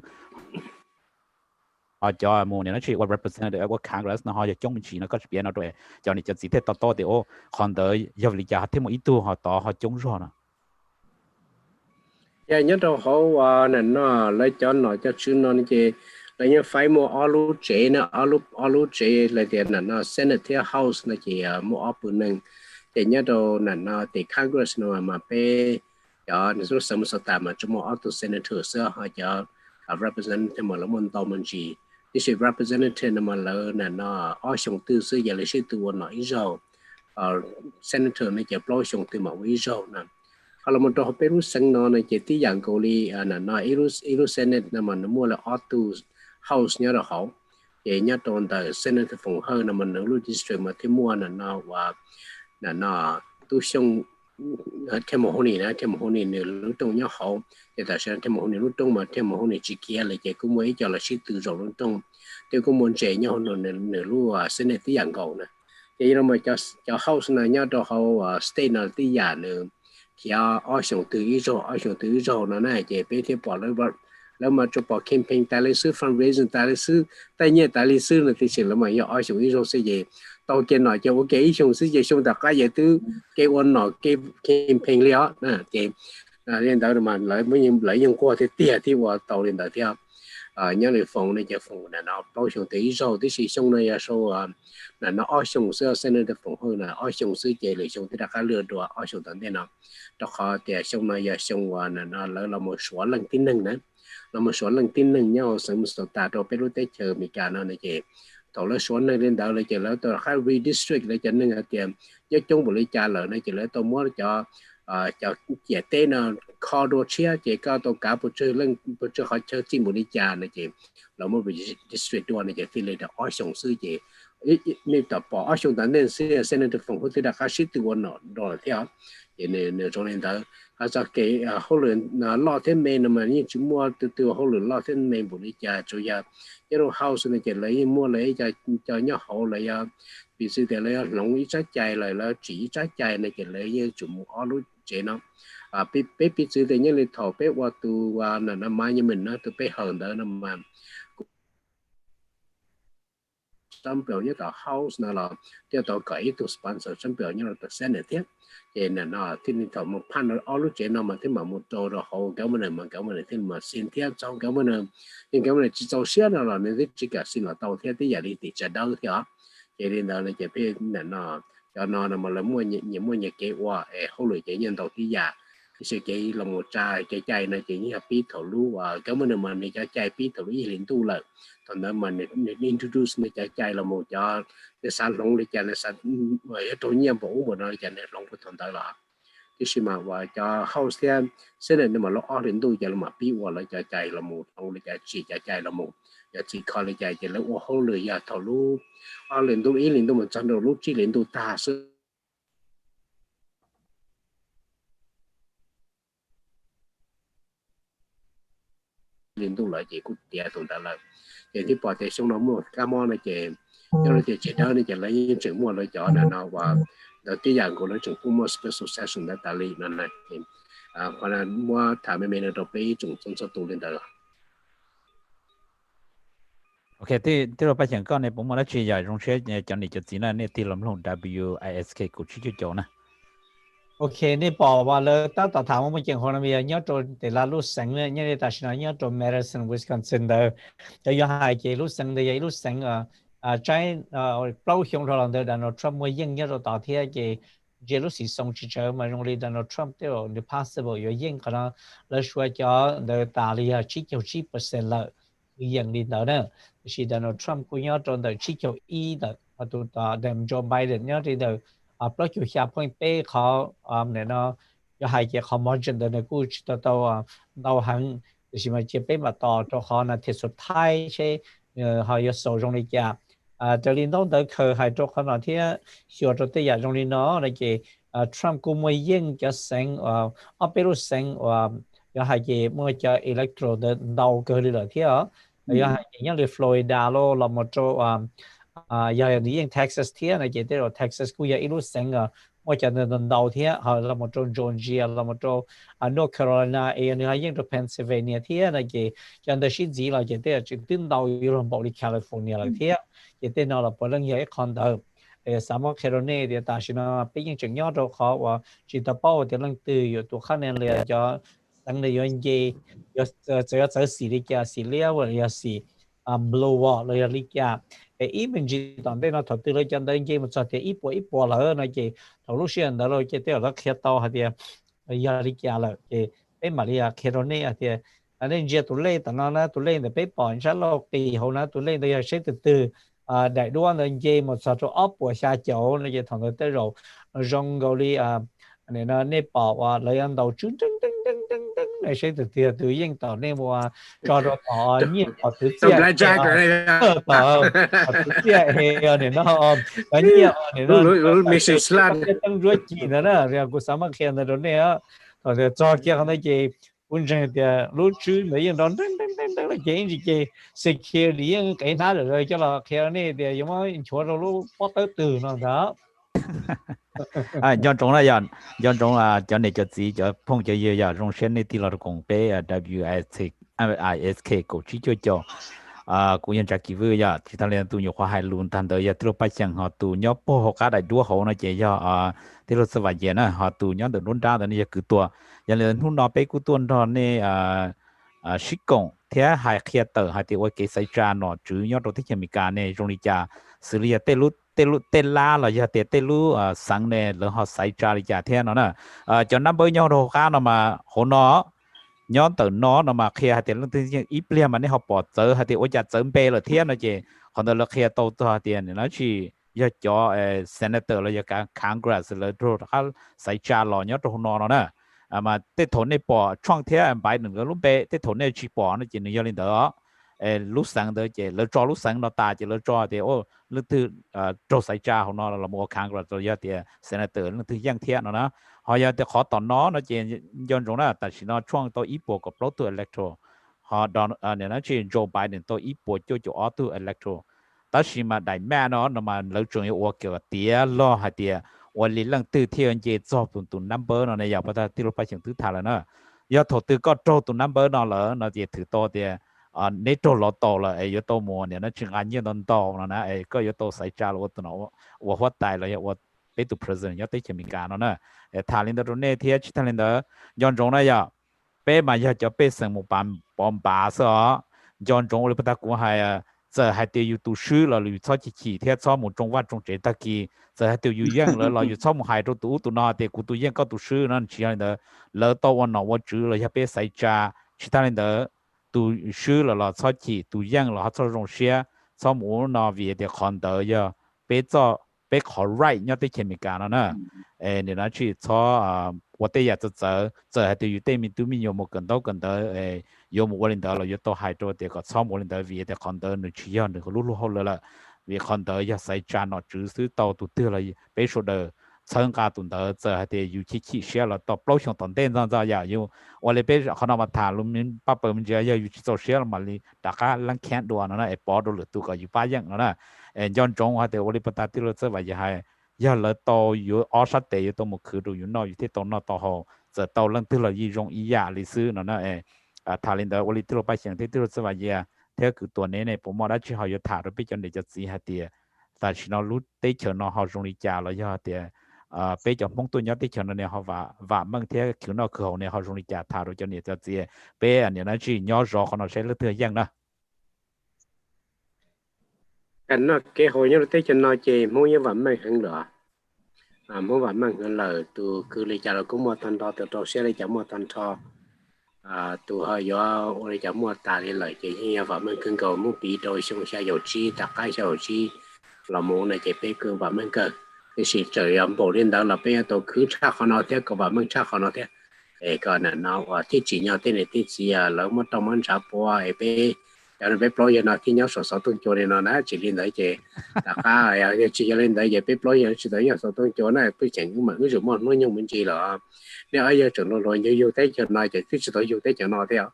cho mua này nó chỉ qua representative qua Congress nó họ trong mình chỉ nó có biến nó rồi cho nên cho gì thế to thì ô còn đợi giờ lý giải thêm một ít tu họ họ chống rồi nè. Giờ nhớ đâu họ này nó lấy cho nó cho chứ nó cái lấy những phải mua alu chế nó alu chế là tiền nó Senate House nó chỉ mua áp nâng thì nhớ đâu nó thì Congress nó mà pe cho nó số sớm số tạm mà chúng mua áp Senator sữa họ cho representative mà là môn tàu mình chỉ thì sự representative mà là nó ở trong tư sử giờ là sự tư vấn nói rồi senator này chỉ nói trong tư mà nói rồi nè kalau mình đọc Peru sang nó này chỉ tí dạng câu li nó Peru senate mà nó mua là auto house nhớ là hậu vậy nhớ toàn tại senator phòng hơn là mình nó lưu district mà thì mua nó và nó tu xong thêm một hôm này lúc trong nhớ hậu thì tại sao thêm một hôm này lúc trong mà thêm một hôm này chỉ kia là chỉ cũng mới cho là sĩ từ rồi lúc trong tôi cũng muốn trẻ nhau nửa lúc sinh này tí dạng cầu nè vậy là mà cho house này nhớ cho hậu state là tí dạng nữa thì ở trong từ rồi nó này chỉ biết thêm bỏแล้วมาจะบอก campaign แต่ละซื้อ fundraising แต่ละซื้อแต่เนี่ยแต่ละซื้อเนี่ยที่สิ่งแล้วมา要二手一手事业到见来就我给一手事业兄大家也都给我拿给 campaign 了给领导的嘛来没人来用过的第二天我到领导跳 nhớ lại phòng này chỉ phòng là nó bao nhiêu tí rồi tí xí xong này sau là nó ở xong xưa xem này phòng hơn là ở xong xưa chỉ lại xong thì đã cá lừa đùa ở xong tận thế nào đó họ thì xong này xong là nó là một số lần tin nâng nữa là một số lần tin nâng nhau xong một số ta đâu biết lúc tới chờ mình cả nó này chỉ thầu là số này lên đầu là chỉ là tôi khai redistrict là cho nên là tiền nhất chung bộ lý trả lời này chỉ là tôi muốn cho giải tên là kho đồ chia chỉ có tôi cả bộ chơi lên bộ chơi họ chơi chỉ bộ lý trả này chỉ là một redistrict đồ này chỉ thì là ở sông sư chỉ nên tập bỏ ở sông tận nên sẽ nên được phòng hỗ trợ đặc khác xí từ nó đồ theo thì nên trong nên đó giờ cái hỗ trợ lo thêm men mà như chúng mua từ hỗ trợ lo thêm men bộ lý trả chủ yếu cái đồ house này chỉ lấy mua lấy cho nhau hậu lấy vì sự thế là lòng ý trái chạy lại là chỉ trái chạy này chỉ lấy như chúng ở lúc chế nó bé sự thế như là thọ bé qua từ qua là năm mai như mình nó từ bé hơn đó năm mà trong biểu như tàu house là theo tàu cấy từ sponsor trong biểu như là từ sen tiếp thì là nó thì thọ một pan ở lúc chế nó mà thế mà một trâu rồi hậu kéo mình thì mà xin theo trong kéo mình nhưng kéo mình chỉ trâu xía là nên chỉ cả xin là tàu theo tới giờ đi thì chờ đâu thế cho nên là chỉ biết là nó cho nó mà là mua nhà kế qua hỗ trợ chế nhân đầu tư giả thì sự chế là một trái này chỉ như biết thầu lúa và cái mà này trái biết thầu lúa liên tu lại còn đó mà introduce này trái là một cho cái sản lượng để cho nó sản với tổ nhiệm vụ mà nó cho nó long của thằng đó là cái sự mà và cho house thêm sẽ là mà nó liên tu cho mà biết và lại trái là một ông để chỉ trái là một chỉ coi là chạy chỉ là hỗ trợ ya thầu lúa liên tu mà trong đầu lúc chỉ liên tu ta sự liên tu lại chỉ cút tiệt tồn tại là thìที่ปอแต่ช่วงนั้นหมดก้ามอนนะเจcho nên chỉ đó nên chỉ lấy những chuyện mua lấy chọn là nó và đầu tiên dạng của nó chúng cũng mua special session đã tali nó này còn là mua thả mấy mình đầu bây chúng số tụ lên đó ok thìเราไปอย่างก่อนเนี่ยผมมาแล้วชี้ใหญ่โรงเรียนจันทร์จะจีน่าเนี่ยที่ลำลง WISK กูชี้จุดนะโอเคนี่บอกว่าเลยตั้งแต่ถามว่ามันเกี่ยวกับอะไรเนี่ยตัวแต่ละลูกสังเนี่ยเนี่ยแต่ฉันเนี่ยตัว Madison Wisconsin เด้อจะยังหายเกี่ยวลูกสังเดียวลูกสังใจเปล่าหิ้งเราเดินดันทรัมป์มายิ่งเนี่ยเราต่อที่เกี่ยวลูกสีส่งชี้เจอมาโรงเรียนดันทรัมป์ที่เรา possible อยู่ยิ่งขนาดแล้วช่วยจะเดินตาลีชี้เกี่ยว10%เลยอย่างนี้เด้อเนี่ย是Donald Trump กูเนี่ยตอนเดินชี้เกี่ยวเด้อตัวเดิมโจไบเดนเนี่ยที่เดินเพราะอยู่แค่เพิ่งเป้เขาเนี่ยเนาะจะให้เกี่ยวกับมอร์จินเดินกูจะตัวเราหัน就是嘛จะเป้มาต่อตัวเขานะที่สุดท้ายใช่เขาจะส่งตรงนี้แกจะลินต้องเดินคือให้ตัวเขาหน่อยที่ชัวร์ตัวที่อยากตรงนี้เนาะอะไรเกี่ยวTrump กูไม่ยิ่งจะเซ็งไปรู้เซ็งจะให้เกี่ยวเมื่อจะอิเล็กโทรเดินดาวเกินเลยที่จะให้อย่างนี้ฟลอริดาโลเราหมดตัวอย่างนี้ยังเท็กซัสเที่ยนะเกี่ยวกับเท็กซัสกูอยากรู้เซ็งว่าจะเดินดาวเที่ยเราหมดตัวจอร์เจียเราหมดตัวนอร์ทแคโรไลนานี่ยังตัวเพนซิลเวเนียเที่ยนะเกี่ยวกับชีจีเราเกี่ยวกับจุดดึงดาวอยู่ลำบากที่แคลิฟอร์เนียเราเที่ยเกี่ยวกับเราเป็นเรื่องใหญ่คอนโดสามารถแคโรเน่เดียตาชินาเป็นยังจุดยอดเราเขาว่าจิตตะเป้าเดี๋ยวลังตื่นอยู่ตัวคะแนนเลยจะตั้งในย้อนเยี่ยจะสีลิกาสีเลี้ยวหรือสีบลูวอลเลยลิกาอีเป็นจีตอนเด็กเราถอดตัวเลยจันได้ยังมันจะเที่ยอีปัวเลยนะเกี่ยทางลูกเชียนแต่เราเกี่ยวกับเขียนต่อหาเดียยาลิกาเลยเกี่ยเป็นมาเรียแคโรเน่เดียอันนี้เจ้าตัวเล่แต่นั่นนะตัวเล่แต่ไปปอนชั้นโลกตีเขานะตัวเล่แต่ยังใช้ตื่นđại đua là gì một số chỗ ấp của xa chỗ là gì thằng người tới rồi rong goli này nó Nepal lấy ăn đầu trứng này sẽ từ yên tàu nên mà cho nó tỏ nhiệt ở thứ kia tỏ thứ kia này nó cái nhiệt này nó tăng ruột gì nữa đó rồi cũng sắm khen rồi này á rồi cho kia không thấy gì quân dân thì lúc trước mấy anh đón là chuyện gì security cái nào rồi cho là kia này thì giống như chỗ đâu lúc bắt tới từ nó đó do trong là cho này cho gì cho phong cho gì giờ trong sen này thì là cùng bé WISK cổ trí cho cũng nhân trắc kỳ vừa giờ thì thằng liền tụ nhiều khoa hai luôn thành tới giờ từ bây giờ họ tụ nhau po họ cả đại đua họ nó chỉ cho từ lúc sau giờ nè họ tụ nhau từ luôn ra từ này cứ tua giờ liền hôm đó bé cứ tuần đó này ship công thế hai kia tờ hai thì cái sai cha nó chứ nhớ đầu tiên mình cả này trong đi cha xử lý tê la là giờ tê lu sáng này là họ sai cha đi cha thế nó nè cho năm bữa nhau đồ khác nó mà hồ nó nhớ từ nó mà kia hai thì lúc thứ ít liền mà nếu họ bỏ giờ hai thì ôi cha giờ bê là thế nó chứ còn là kia tàu tàu tiền nó chỉ giờ cho senator là giờ cả congress là đồ khác sai cha lo nhớ đồ nó nè mà tết thốn này bỏ trong thế bài đừng có lúc bé tết thốn này chỉ bỏ nó chỉ nên lên đó lúc sáng đó chỉ lỡ cho lúc sáng nó ta chỉ lỡ cho thì ô lúc thứ cho sai cha họ nó là một congress rồi giờ thì senator lúc thứ giang thế nó họ giờ thì khó tận nó chỉ dân chúng nó tại vì nó trong tôi ít bộ có pro electoral họ đòn này nó chỉ Joe Biden tôi ít bộ cho auto electoral tại vì mà đại mẹ nó mà lỡ trường yêu kiểu tía lo hay tíaวันนี้เรื่องตื้อเที่ยงเจจอบตุนนัมเบอร์เนาะในอย่างประเทศที่เราไปเฉียงตื้อถ่ายแล้วเนาะยอดถอดตื้อก็โจตุนนัมเบอร์เนาะเหรอเนาะเจถือโตเดียในโจเราโตเลยไอ้ยอดโตมัวเนี่ยนะจึงอันยืนตอนโตนะไอ้ก็ยอดโตใส่จ่าเราตัวเนาะว่าหัวตายเลยว่าไปตัว president ยอดไปเฉียงมีการเนาะเนาะไอ้ถ่ายลินเดอร์เนี่ยเที่ยชิถ่ายลินเดอร์ย้อนตรงนั้นอย่าไปมาอย่าจะไปเสมอปอมบาซะย้อนตรงเลยประตากูให้giờ hai tiêu yêu tu sư là lưu cho chỉ theo cho một trong văn trong chế ta kỳ giờ hai tiêu yêu yên là yêu cho một hai trong tu nó thì cụ tu yên có tu sư nó chỉ là lỡ taoวันnàoวันchữ là ya bé sai cha chỉ ta nên đó tu sư là cho chỉ tu yên là cho rong xe cho một nó về để còn đỡ ya bé cho bé khó right nhớ tới前面讲了呢你拿去cho我哋也就係對於對面對面有冇更多有冇領導了有到係多啲個參冇領導為啲看到你需要你個路好了啦為看到一細站咯只是到都得了比如的參加到就係啲有起寫了到包上當天上就有我哋比可能話談論面八百蚊就要有去做寫了嘛你大家諗看到那誒包到了都個有把樣啦ย้อนจงว่าแต่我哋ประเทศเราจะว่าอย่างไรอย่าเลยต่ออยู่ออสัตย์อยู่ตัวมุขดูอยู่นอกอยู่ที่ตรงนอกต่อหอจะต่อเรื่องที่เรายี่รงอียาลิซื้อนั่นนะทารินเดอร์วันที่เราไปเสียงที่เราจะว่าอย่างเท่าคือตัวนี้เนี่ยผมมองได้ที่เขาอยู่ถ่ายเราไปจนเดี๋ยวจะสีหาเดียแต่ที่เรารู้ได้เชิญเราเขาตรงนี้จ่าเราอย่าเดียไปจากมงตัวยอดที่เชิญเราเนี่ยเขาว่าบางเท่าคือเราคือเขาเนี่ยเขาตรงนี้จ่าถ่ายเราจนเดี๋ยวจะสีไปอันนี้นะที่ย่อรอเขาเราใช้เรื่องเท่ายังนะanh nó cái hồi nhớ tới cho nó chê mua như vậy mà ăn được mua vậy mà ăn lời từ cứ lấy trả cũng mua tan đo từ đầu xe lấy trả mua tan cho từ hơi gió lấy trả mua ta đi lời chỉ như vậy mà cần cầu mua bị đôi xong xe dầu chi đặt cái dầu chi là mua này chỉ bé cứ vậy mà cơ cái gì trời ấm bộ lên đó là bé tôi cứ chắc họ nói thế có vậy mà chắc họ nói thế còn là nó thiết chỉ nhau thế này thiết chỉ lỡ mất trong món chả bò bé cho nên bếp lối nó khi nhớ số tuần cho nên nó chỉ lên đấy chứ, đại khái chỉ lên đấy giờ bếp lối chỉ tới số tuần cho này bây giờ nhưng mà cái gì mà nó nhung mình chỉ là nếu ai giờ chừng rồi nhiều tới cho này thì cứ tới nhiều tới cho nó theo.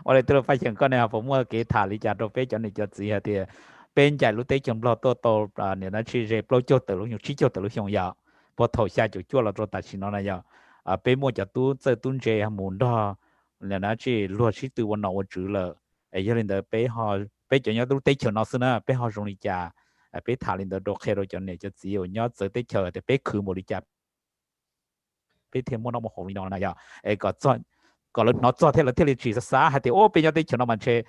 我哋都發現嗰陣ผมว่า幾睇你就都非常之就知下啲，邊就路啲咁多多你那去這不就得路用去就得路用要，不頭下就做了做大事那要，邊麼就都這都這門đó。là nó chỉ luật sĩ từวันnào chữ là ấy cho nên là bé họ bé cho nhau tôi tết chờ nó xưa nữa bé họ dùng đi trả bé thả lên đồ khe rồi cho nên cho chỉ ở nhau tới tết chờ thì bé khử một đi trả bé thêm một năm một hồi nó này à ấy có lúc nó cho thế là chỉ xa hay thì ô bé nhau tết chờ nó mà chơi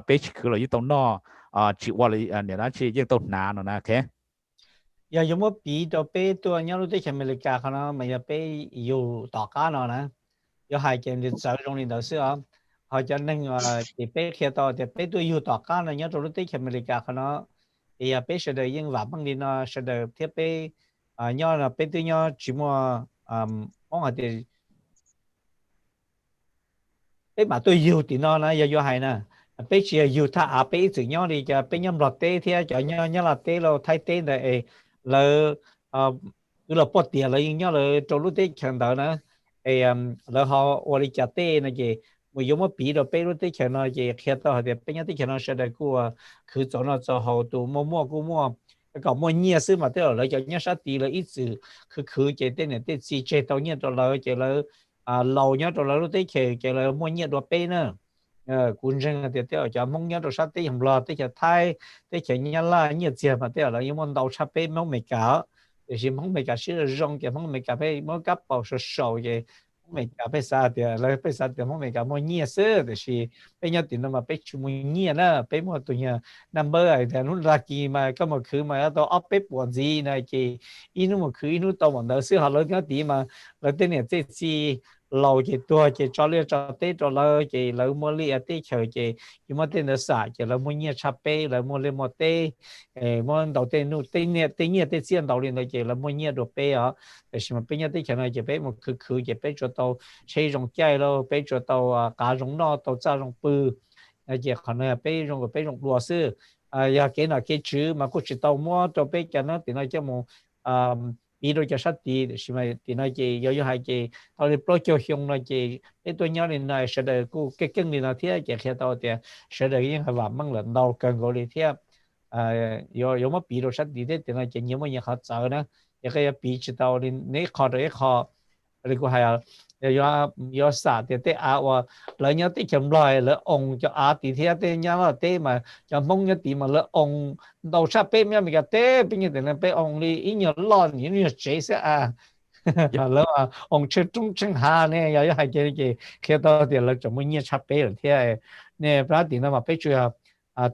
bé chỉ khử là như tông nó chỉ qua là để nó chỉ những tông ná nó nè thế giờ dùng một bí cho bé tôi nhau lúc tết chờ mình cả nó mà giờ bé yêu tỏ cá nó nè有係嘅，你就用你頭先啊，或者另外啲俾其他啲俾都要大家咧，有做到啲前面嚟講可能，誒俾實在應話幫你呢，實在啲俾有啦，俾都有只麼我哋俾mà tôi yêu thì nó有係呢，俾只要他俾只有你就俾飲落地啲就有落地咯，睇地咧誒，佢落波地啦，有咧做到啲強度呢。แล้วเขาวันนี้จะเต้นะเจ้เมื่อยมาปีเราไปรู้ที่เขียนนะเจ้เขียนต่อเดี๋ยวเป็นยังที่เขียนนะเสด็จกูคือจนเราจะเขาตัวมั่วกูมั่วแล้วก็มั่วเงี้ยซื้อมาเท่าเราจะเงี้ยสักทีเลยอีกสื่อคือเจ้เต้เนี่ยเต้ซีเจ้ตัวเงี้ยตัวเราเจ้เราเราเงี้ยตัวเรารู้ที่เขียนเจ้เรามั่วเงี้ยตัวเป้เนอะคุณเรื่องเดี๋ยวเท่าจะมั่วเงี้ยตัวสักทีของเราที่จะไทยที่เขียนเงี้ยล่าเงี้ยเจ้ามาเท่าเรายังมันเราชับเป้มั่วไม่เก่าแต่สิ่งมั่วไม่เก่าชื่อรองเจ้ามั่วไม่เก่าเป้มั่วกับเป่าสดๆเจ้每家被杀掉，来被杀掉，我每家莫捏色的是，被人点嘛被全部捏呢，被莫对呀，number 啊，但侬垃圾嘛，咁么佢嘛，到up 被半字呢，嘅，伊侬么佢伊侬到黄头时候攞啲點嘛，攞啲呢即係老嘅多嘅，做了做啲做了嘅，老莫哩啊啲球嘅，有冇啲呢啥嘅，老莫捏插杯，老莫哩莫啲，莫到啲นู่啲呢啲呢啲先到呢嘅，老莫捏到杯啊。但是嘛，邊一啲人啊，就俾我佢就俾做到車用雞咯，俾做到家用咯，到揸用杯，就可能俾用螺絲，又幾耐幾處嘛，佢知道麼？到俾人啦，點解就冇俾到就失啲，是咪？點解嘅有係嘅，我哋不叫用啦嘅，呢對nhau年來實在個嘅經歷啦，聽嘅睇到嘅，實在已經係話掹輪到更過嚟聽，有乜俾到失啲啲，點解嘅有乜嘢好走呢？一個比知道你考到一考，你個係有啥啲話，兩樣啲咁來，你昂就啲啲啲嘢啦，啲嘛就蒙一啲嘛，你昂到出邊咩咪嘅啲，邊個定俾昂你一樣亂，一樣寫些係咯啊，昂出中正下呢，又係嘅，睇到啲你做乜嘢出邊嚟睇呢？不然點嘛，俾住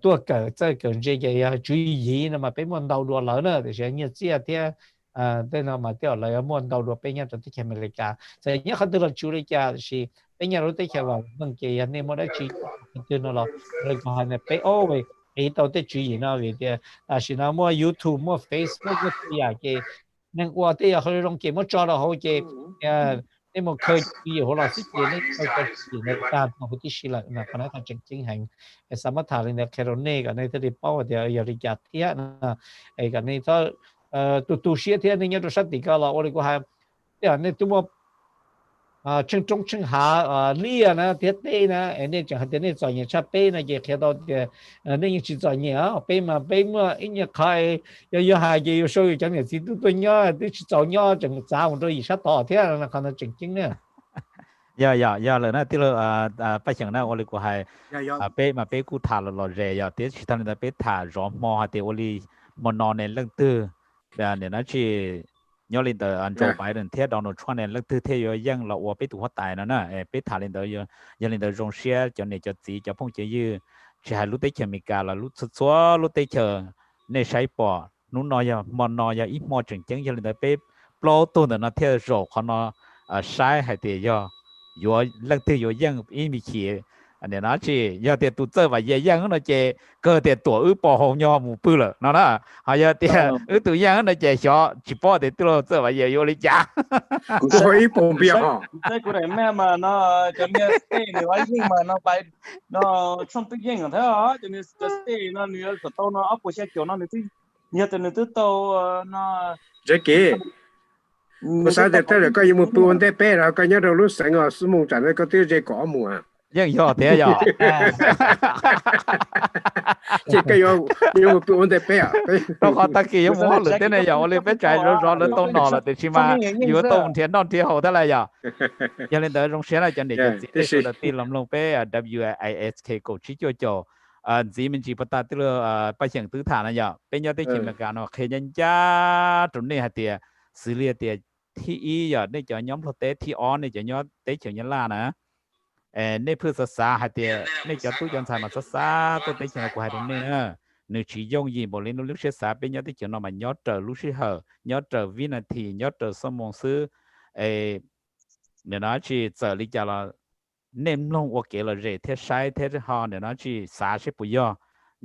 多個即係講這個要注意呢嘛，俾冇到落嚟呢，就是你知啲。對那嘛掉來冇到落邊就啲嚟㗎，就一看到了住嚟㗎是邊都啲嘅話問嘅人你冇得注意對咯，你講係呢俾喂俾到啲注意啦為啲，但是那冇 YouTube 冇 Facebook 嗰啲啊嘅，你話啲啊去用嘅冇做得好嘅，你冇佢注好啦，啲嘢你佢你但係好啲事啦，嗱可能佢正係什麼談你睇到呢個你睇你包嘅有啲日天啊，個你都。都些天你都實地㗎啦，我哋個係，你都冇正中正下呢呢啲呢，你就係啲你做嘢出邊呢，亦睇到嘅，你要去做嘢啊，邊嘛，一日開又係嘅，要收入整嘅事都對呀，你去做嘢整賺都二十多天啦，可能正經呢。呀了那啲咯不行啦，我哋個係俾กูถ่าย落嚟呀，啲其他人俾ถ่ายร้อนมอ啲我哋มานอนในเรื่องตื้อเนี่ยนะที่ย้อนเดินโจไบเดนเทียดอนทรัมป์เนี่ยเลือกที่เยอะยังเราว่าไปตัวตายนะไปถ่ายเดินย้อนเดินรงเชียจนเนี่ยจะจีจะพงจะยืดใช้รู้ได้เชื่อมีการละรู้สัวรู้ได้เชื่อในใช้ปอนู้นนอยมันนอยอีมอจริงย้อนเดินไปปล้อตัวเดินเทียโจเขาเนาะใช้ให้เดียวอยู่เลือกที่อยู่ยังอีมีขี้อันนี้นะที่ยาเดียตัวเจอว่ายังนะเจก็เดียตัวปอหงยอมูปื้อเลยนะหายาเดียตัวยังนะเจชอจีปอเดียตัวเจอว่าอยู่เลยจ้า所以保镖哈，在过来咩嘛，那就咩 stay 你外星嘛，那by 那创对应啊，睇下就咩 stay 那你要到那阿婆些叫那你对，你要等你到那这个。我晓得，睇嚟個有冇半啲啤啦，個一路都成個私募站咧，個啲只講冇啊。ยังยอดเดีย即係有半啲啤啊。เราขอตะกี้ยังมั่วหรือเต้นเนี่ย我哋ไปใจร้อนแล้วต้นนอแล้วแต่ชิมาอยู่ต้นเทียนนอนเที่ยวเท่าไรยังเล่นเดินลงเชียร์อะไรจันเด็กจะได้สุดตีลำลงไปWISK กูชี้จ่อจีมันจีปตาที่เราไปเฉียงตื้อฐานนะเป็นยอดที่เขียนการว่าเคยันจ้าตรงนี้ฮะเตียสื่อเรียเตียที่อีได้จะย้อมโปรเตสที่ออนได้จะย้อมเตะเฉียงยันล่านะนี่เพื่อศึกษาฮะเตียนี่จะตู้ยันสายมาศึกษาตัวเตะเฉียงกูให้ตรงนี้นึกชี้ยงยีบริโนลูกเชื่อสาเป็นยอดที่เฉียงนอมันยอดเจอลูกชื่อเหยอดเจอวินาทียอดเจอสมองซื้อเนี่ยนะที่เจอลิจาละเน้นลงว่าเกลือเรทเทใช้เทหอเนี่ยนะที่สาชิปุย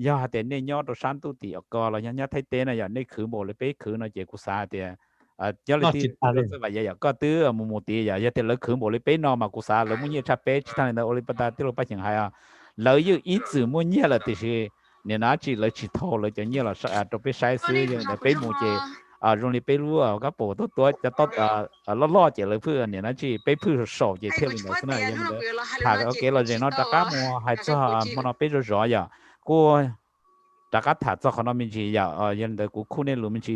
ย่อแต่เนี่ยยอดตัวชั้นตู้ตีออกก็เรายังยอดไทยเต้นะอย่างนี่คือโมเลยไปคือนะเจ้ากุศลเตียยอดที่รู้สึกว่าอย่างก็ตื้อมุมตีอย่างแต่เราคือโมเลยไปนอมากุศลแล้วมุ่งยี่ชับเป๊ะที่ทางในโอลิมปิกที่เราไปเชียงไฮ้เราอยู่อีจื่อมุ่งยี่ละที่คือเนี่ยนะที่เราชิดโตเราจะยี่ละตัวไปใช้ซื้ออย่างไปมุ่งเจ้โรงเรียนไปรู้ก็ปวดตัวจะต้องล่อเจ้าเลยเพื่อนเนี่ยนะที่ไปเพื่อสอบเจ้าเที่ยวเลยนะอย่างนี้หากโอเคเราจะนอนตะก้ามัวให้เจ้ามันไปรออย่างกูตะก้าถัดจากคนนั้นมีจีอย่างเด็กกูคู่เนี่ยรู้มีจี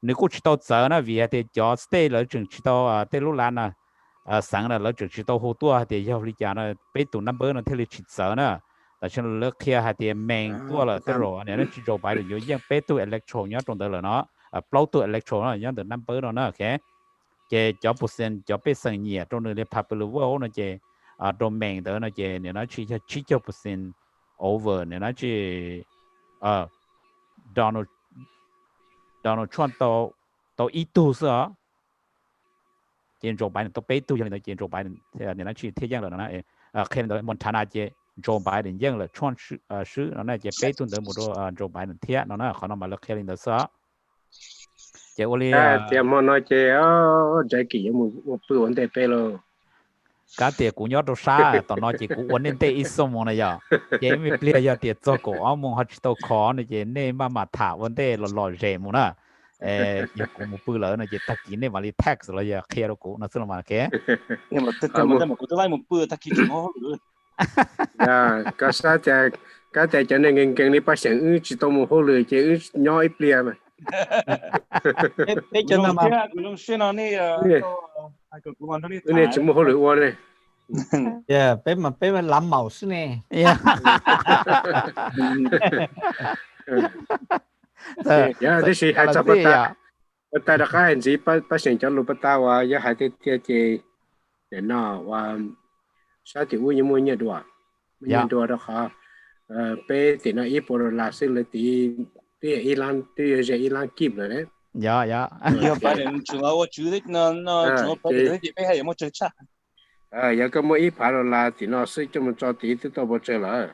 你过去到走呢，为的叫 stay 了，正去到对路兰呢，上了正去到好多的要你讲呢，被动那边呢，他们去走呢，但是了开还得慢多了，对咯，你那去做白了，有样被动 electron 样中得了呢，包动 electron 呢，样的那边了呢，OK， chế cho percent cho bé sinh nhẹ trong nơi popular vote nó chế trong mạng đó nó chế nếu nó chỉ cho percent over nếu nó chỉ Donald Trump to ít tu sao Joe Biden to bé tu cho nên Joe Biden thì nếu nó chỉ thế gian rồi nó khi đó Montana chế Joe Biden dân là Trump sứ nó chế bé tu tới một đôi Joe Biden thế nó khó nó mà là khi đó sao chế ô li thì mà nói chế trái kỳ một bữa vấn đề bé rồi cá tiền cũng nhớ đâu xa tao nói chỉ cũng vấn đề ít số món này giờ chế mới bia giờ tiền cho cổ ông mong họ chỉ tao khó này chế nên mà thả vấn đề là lòi rẻ món à giờ cũng một bữa lỡ này chế tắc kín này mà đi tax rồi giờ kia đâu cũng nó sẽ làm mà cái nhưng mà tất cả mọi người tôi lại một bữa tắc kín nó cái sao cái cho nên người đi bắt sáng chỉ tao một hôm lười chế nhỏ ít bia mà thế cho nên mà luôn xuyên nó này này chỉ một hôm lười qua này bé mà làm màu xí nè thế thì hai trăm bắt ta đã cái gì bắt sáng cho lúc bắt ta và giờ hai cái để nó và sao thì uống nhiều nhiều đồ đó hả bé thì nó ít bỏ là sẽ là thì Iran thì giờ Iran kịp rồi đấy dạ bạn chúng tôi chú thích nó chúng tôi thì bé hay một chơi chắc giờ có một ít phá là thì nó sẽ cho mình cho tí thì tôi bỏ chơi rồi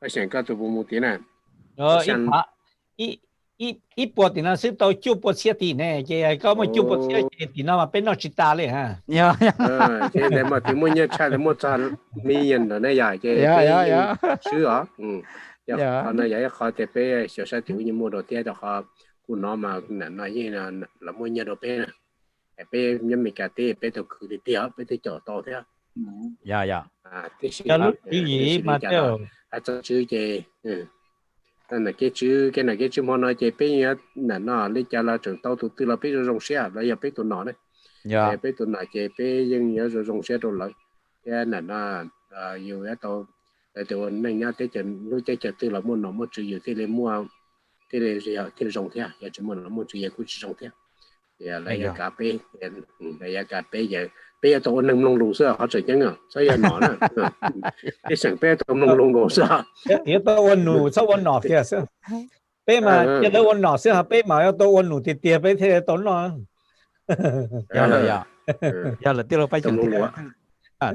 phải xem cái tôi mua tiền này ít bỏ thì nó sẽ tôi chụp bỏ xe thì nè cái có một chụp bỏ xe thì nó mà bên nó chỉ taเลยha cái này mà thì mua nhiều cha thì mua cha mi nhân rồi này vậy cái sứ hả họ nói vậy họ thì bé小小tiểu như mua đồ tiền đó họ cũng nói mà nói như là mua nhiều đồ bé này bé nhân mình cả tiền bé tôi cứ đi tiền bé tôi chở to thế cái lúc gì mà theo cho chữ gì là cái chữ mà nói cái bé là nó lấy cho là trường tàu tụi là bé rong xe là giờ bé tụi nó đấy bé tụi nó cái bé nhưng nhớ rồi rong xe rồi lại cái là nó nhiều cái tàu tụi này nhá cái chuyện lúc cái chuyện từ là mua nó mua chữ gì thì lấy mua thì lấy gì thì rong thế giờ chỉ mua nó mua chữ gì cũng chỉ rong thế giờ lấy cà phê lấy cà phê giờ bây giờ tụi nông nông lùng sữa họ chỉ những à sao giờ nó nè cái sản bé tụi nông nông lùng sữa thì tụi ôn nụ sao ôn nọ thì sao bé mà cái đó ôn nọ sữa bé mà tụi ôn nụ thì tiền bé thì tốn nó giờ là tiêu phải chừng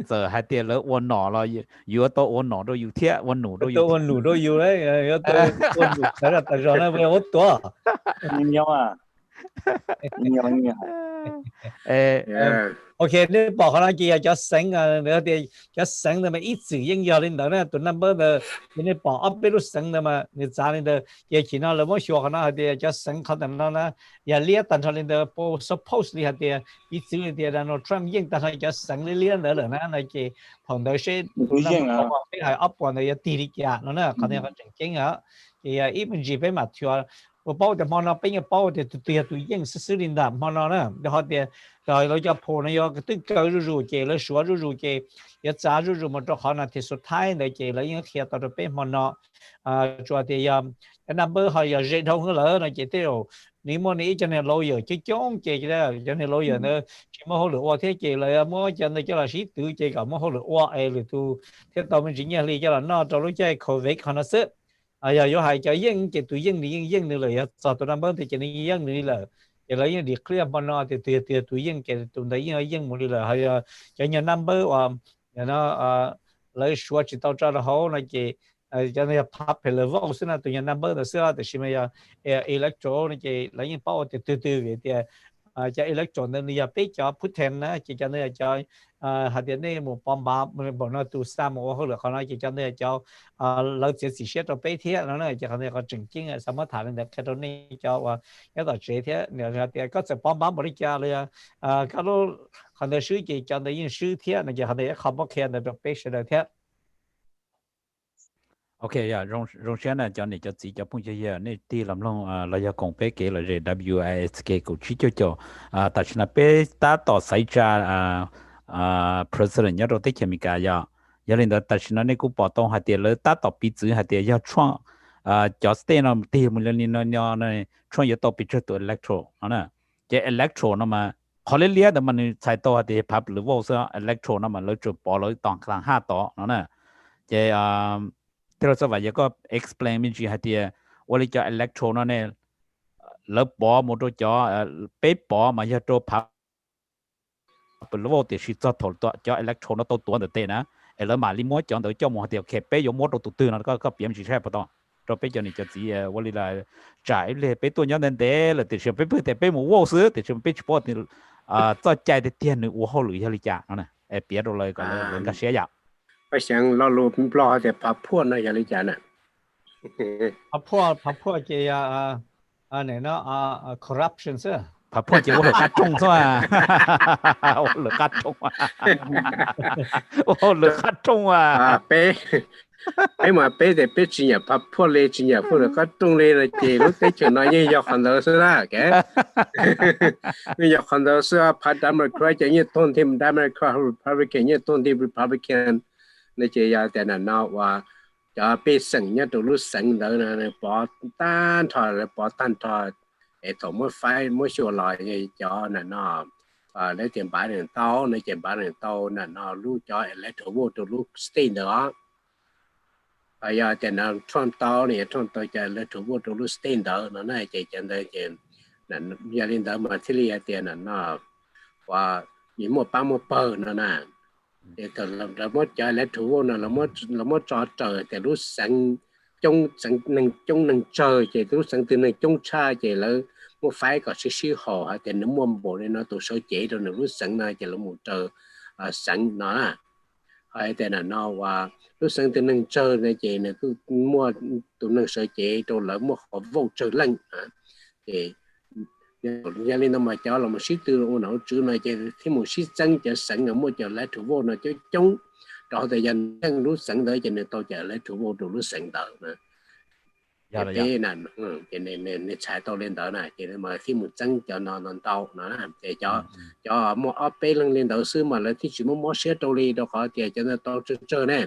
giờ hai tiền lỡ ôn nọ là vừa tụi ôn nọ đâu vừa thiệt ôn nụ đâu vừa ôn nụ đâu vừa đấy tụi ôn nụ thế là tại sao nó về ôn to nhiều à nhiều OK 你บอกเขาแล้วจะ醒啊，你哋จะ醒的嘛，一直应要领导呢，对那么的，你บอกอัพไปรู้醒的嘛，你咋领的？也其他人我学เขา那的จะ醒เขาแต่นั้นนะอย่าเลี้ย但เขา领的不 suppose 你的一直的然后 Trump 应但เขาจะ醒你เลี้ย的了นะ，那就碰到些那么เขา係 up 過嚟地力呀，那呢佢哋個正經啊，也一般基本嘛跳。我包的嘛那边包的对应是领的嘛那呢，然后的เราจะพอนะยก็ตึกเการู้เจแล้วชัวรู้เจยจ้ารู้มันจะขนาดที่สุดท้ายในเจแล้วยังเขียนต่อไปมันเนาะจวดเดียมนับเบอร์เขาอย่าเร็วเหรอนะเจเดียวนี่มันนี่จะเนี่ยเราอยู่จะจ้องเจได้จะเนี่ยเราอยู่เนี่ยที่มันเขาหรือว่าที่เจเลยมันจะเนี่ยจะละสิตัวเจกับมันเขาหรือว่าหรือตัวที่ตอนมันจริงๆเลยจะละนอกจะรู้ใจโควิดขนาดสุดgiờ有係就應嘅對應你嚟啊，就到那邊就你應你嚟，又嚟應啲 clear 乜咯，對應嘅對你應冇你嚟係啊，就有 number 話，然後嚟說起到這了後，那個就那 popular vote 先啦，對有 number 的時候就是咩呀，electoral 那個嚟應包對嘅，就 electoral 那你要比較 putin 啦，就那個就係啲呢冇幫忙，冇那做三冇好了，可能就那個就老姐只寫到白天，然後就那個正經嘅什麼談論的，看到呢就話一到這天，然後啲嗰隻幫忙冇得加了呀，看到很多書記講的用書天，那就很多一考不看的就白寫了天。OK 呀，用先呢，叫你就自己碰些嘢，你啲諗諗เราจะคงไปเกี่ยวกับ WISK กูชี้จ่อแต่ฉันไปตัดต่อสายจ้าpresident 要到的前面个呀，要领导但是呢，กูบอกต้องหาเดียวเลยตัดต่อปีจื้อหาเดียว要创just 呢，ที่มันเรื่องนี้เนี่ยช่วง要到ปีจื้อตัว electoral นะจะ electoral นะมา họ lấy lia đó mình chạy to thì pháp lưỡi vô sao electro nó mà lưỡi chụp bỏ lưỡi tòng thằng hai to nó nè thì thìเราจะว่าก็ explain mình chỉ hay thìว่าเลยจะ electro nó nè lỡ bỏ một đôi chó bế bỏ mà giờ trâu pháp lưỡi vô thì chỉ cho thổi cho electro nó to tuổi được tên á lỡ mà li mỗi chọn tới cho một điều kẹp bế dùng một đôi tụt tư nó có biển chỉ sai bao cho bế cho này cho gìว่าเลยlà tráiเลยbếตัวnhớ nên thế là thì xem bế một vô xứ thì xem bế bỏ thì cho chạy thì tiền nữa u hậu lưỡi cho li trả nó nè bế rồiเลยcòn là cái xe dạo ไปเสียงเราลูบปลอแต่พับพวดนะอย่าเลยจ้ะน่ะ พับพวกเจียเนี่ยเนาะcorruption ซะ พับพวกเจียว่าเหลือกัดจงซะเหลือกัดจงโอ้เหลือกัดจงเป๊ะไอ้มาเป๊ะแต่เป๊ะจริงอ่ะพับพวดเลยจริงอ่ะพวกเราก็ตรงเลยนะเจ้ลูกเต้เฉยน้อยยังอยากขันเดาซะละแกไม่อยากขันเดาซะพัดดำมันใครจะเนี่ยต้นที่มันดำมันใครพาไปแข่งเนี่ยต้นที่เป็นพาไปแข่งในเจียแต่นั่นเนาะว่าจะไปสั่งเนี่ยตัวรู้สั่งเดินนะปอต้านถอยเลยปอต้านถอยไอ้ตัวมั่วไฟมั่วชัวลอยเนี่ยจอนั่นเนาะในเจียบ้านเนี่ยเต้าในเจียบ้านเนี่ยเต้านั่นเนาะรู้จออิเล็กโทรโวตัวรู้สเตนเนาะไอ้ยาแต่นั่นช่วงเต้าเนี่ยช่วงตัวจะอิเล็กโทรโวตัวรู้สเตนเนาะนั่นเจียจันเจียนั่นยาลินเดิมมาที่เรียเตียนั่นเนาะว่ามีมั่วป้ามั่วเปิลนั่นน่ะthì là mất trời lẽ thủ là mất trò trời thì lúc sáng trong nâng trời thì lúc sáng từ nâng trong cha thì là một phái có sự họ thì nó mua bộ nên nó tụ số chế rồi lúc sáng này thì là một trời sáng nó hay thì là nó và lúc sáng từ nâng trời này thì là cứ mua tụ nâng số chế rồi là mua họ vô trời lạnh thì gia đình nó mà cho là một sĩ tư ô não chữ này chỉ khi một sĩ chân cho sẵn ở một chỗ lấy thủ vô nó cho chống rồi thời gian chân lúc sẵn tới cho nên tôi chờ lấy thủ vô lúc sẵn tới nữa cái này cho nên chạy tôi lên tới này cho nên mà khi một chân cho nó tàu nó để cho một ốp bê lên tới xứ mà lấy thì chỉ muốn xe trâu đi đâu khỏi thì cho nên tôi chơi nè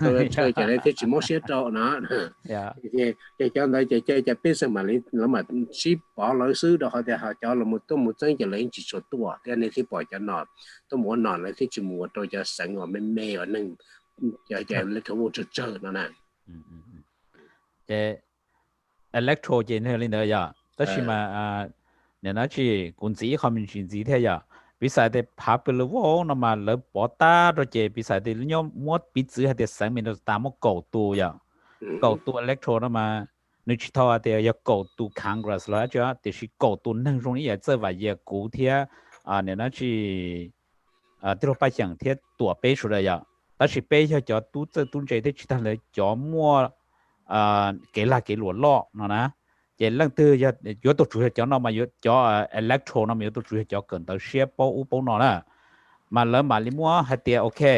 tôi chơi cho nên thì chỉ muốn xe trâu nó thì cho nên chơi cho biết xem mà nó mà ship bỏ lỡ xứ đó thì họ cho là một chân cho lấy chỉ số tua cái này thì bỏ cho nó tôi muốn nó lấy thì chỉ muốn tôi cho sẵn ở bên mê ở nâng cho lấy thủ chơi nó nè cái electro gì nữa lên đó giờ tất nhiên mà nếu nói chỉ cũng chỉ không mình chỉ thế giờ bây giờ thì pháp luật vô nó mà lỡ bỏ ta rồi chỉ bây giờ thì nhau muốn biết chữ hay thì sáng mình nó tạm một cầu tu giờ cầu tu electro nó mà nếu chỉ thao thì giờ cầu tu Congress là chứ thì chỉ cầu tu nâng trong ý giờ vậy giờ cụ thể nếu nói chỉ thì nó phải chẳng thiết tuổi bé số rồi giờ ta chỉ bé cho tu chơi thì chỉ thằng lấy cho mua cái là cái lúa lọ nó nè chỉ lần thứ giờ yếu tố chủ yếu cho nó mà yếu cho electro nó mà yếu tố chủ yếu cho cần tới share bao nó nè mà lỡ mà lính mua hay tiệt ok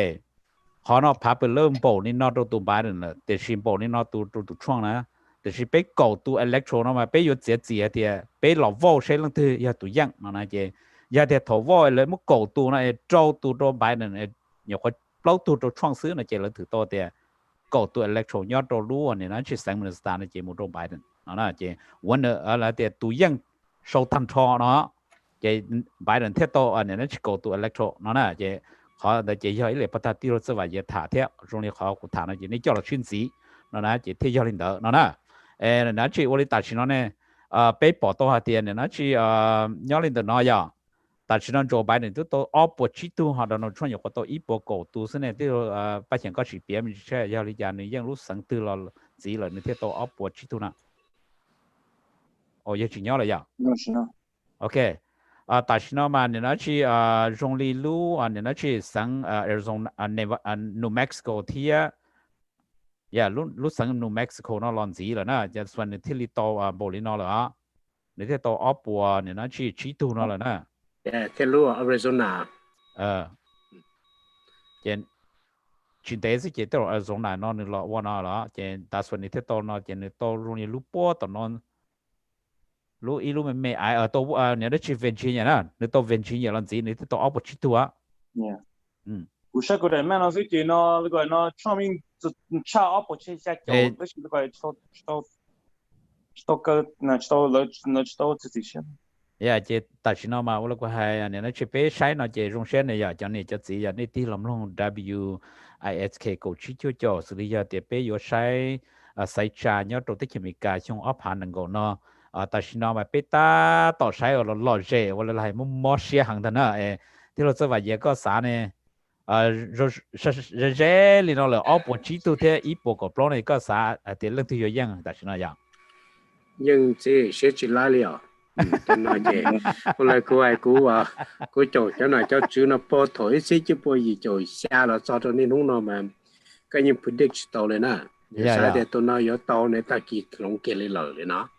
họ nó phá bự lơm bầu nên nó tụ bài rồi nè để xin bầu nên nó tụ chuông nè để xin bé cầu tụ electro nó mà bé yếu dễ dễ thì bé lọ vô sẽ lần thứ giờ tụ giăng nó nè chỉ giờ thì thầu vô lấy một cầu tụ này trâu tụ bài này nhiều cái lâu tụ chuông xứ này chỉ là thử to thì cầu tụ electro nhớ trâu lúa này nó chỉ sang mình start này chỉ một trâu bài nó là chỉ vấn đề ở là để tụ giăng sâu thăn cho nó chỉ bài này thiết to này nó chỉ cầu tụ electro nó là chỉ họ để chỉ cho ý là bắt đầu tiêu sự và chỉ thả theo rồi thì họ cũng thả nó chỉ nên cho là chuyên sĩ nó là chỉ theo cho lên đó nó là nó chỉ vô đi tài chính nó này bé bỏ to hạt tiền này nó chỉ nhớ lên đó nó giờ tài chính nó cho bài này tôi oppo chỉ tu họ đó nó chuyên dụng của tôi ít bộ cầu tu thế này tôi bài chẳng có chỉ biết mình sẽ giao lý này nhưng lúc sáng từ là chỉ là nó thiết to oppo chỉ tu nè giờ chỉ nhớ là giờ ok tại sao nó mà nó chỉ trong lý lu nó chỉ sang Arizona New Mexico thì lúc sang New Mexico nó làm gì là nè giờ xuân thì lý to bộ lý nó là nó thì to Oppo nó chỉ tu nó là nè thì lu Arizona chuyện đấy thì chỉ to Arizona nó là one là tại xuân thì to nó to trong lý lu po tao nó lúc ý lúc mình ai ở tôi nếu đó chỉ Virginia nè nếu tôi Virginia làm gì nếu tôi ở chỉ tôi cú sát cái này mà nó sẽ nó gọi nó cho mình cha ở chỉ sát chỗ đó chỉ gọi cho cái nó cho nó tự nhiên chế tại sao mà tôi có hay nên nó chế bé sai nó chế rong sen này giờ cho nên cho chỉ giờ này tí làm long WISK cổ chỉ cho xử lý giờ thì bé yo sai sai trả nhớ đầu tiên mình cả trong áp hàng năng够nó tại sao mà bé taต่อsai ở lò rễ hoặc là lại mua xe hàng thân á thì nó sẽ phải giờ có啥呢rồi rễ thì nó là áp bộ chỉ tu thế ít bộ cái plan này có啥thì lần thứ nhiều tại sao nó vậy nhưng chỉ lại liệu cho nó vậy hôm nay cô chỗ cho nó cho chú nó po thổi xí chứ po gì chỗ xa là cho nên lúc nào mà cái như predict tàu này nè sai để tôi nói có tàu này ta kỳ long kia lấy lời đấy nó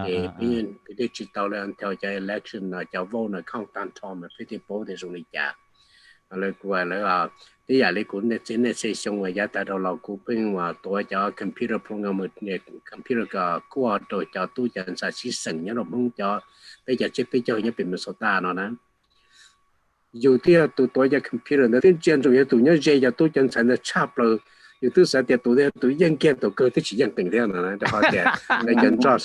thì bây giờ predict tàu này theo cho election là cho vote là count down time mà phải bố để dùng đi trả rồi cô là bây giờ lấy cuốn này chính là xây xong rồi giá tại đầu lầu cô bên mà tôi cho computer program này computer cái cô tôi cho tôi cho sản xuất sẵn nhớ rồi không cho bây giờ chỉ bây giờ nhớ bị một số ta nó nè dù thì tôi cho computer nó tiên chuyển rồi tôi nhớ dây cho tôi cho sản xuất chắp rồi dù tôi sẽ tiếp tôi nhân kiện tôi cơ tôi chỉ nhân tình theo nó cho họ tiền lấy chân cho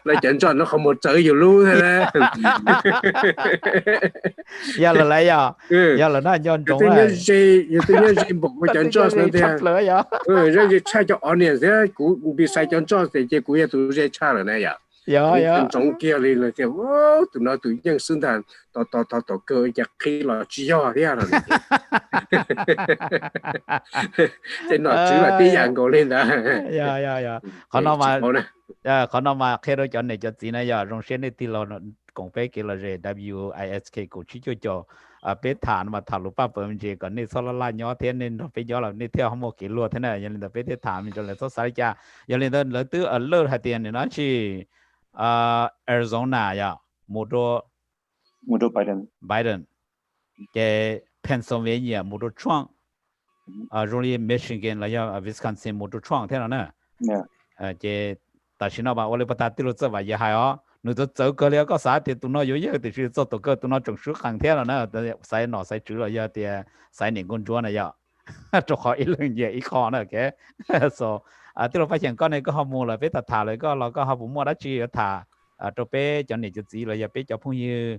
lấy chân cho nó không một chữ dù luôn thế này giờ là lấy giờ là nó nhân trống rồi tôi nhớ gì một cái chân cho nó thế rồi gì sai cho anh này thế cú bị sai chân cho thì chỉ cú tôi sẽ trả rồi này ya trống kia lên là kiểu tụi nó tụi nhân sinh thành tao cơ giặc khi là chỉ do thế à thế nó chỉ là tí dạng gọi lên đó còn nó mà khi đó chọn này cho chị này giờ rong sen này thì nó cũng phải cái là gì WISK cũng chỉ cho bé thản mà thả lục ba bơm gì còn này sau là nhỏ thế nên nó phải do là này theo không một kỷ luật thế này cho nên là bé thản mình cho là số sai cha cho nên là từ ở lơ hai tiền này nó chỉ Arizona ya một Biden cái Pennsylvania một đô Trump rồi Michigan là ya Wisconsin một đô Trump thế nào nè cái tại sao nó bảo tôi bắt đầu từ vậy ya hay ó nếu tôi走过了个啥的都那有一个就是做多个都那种书行天了呢sai nó sai chữ là ya thì sai những con chúa này ya cho họ ít lần gì ít khó nữa cái so tức là phát hiện con này có họ mua là phải thả lại có là có họ cũng mua đã chi thả cho bé cho này cho gì là bé cho phong như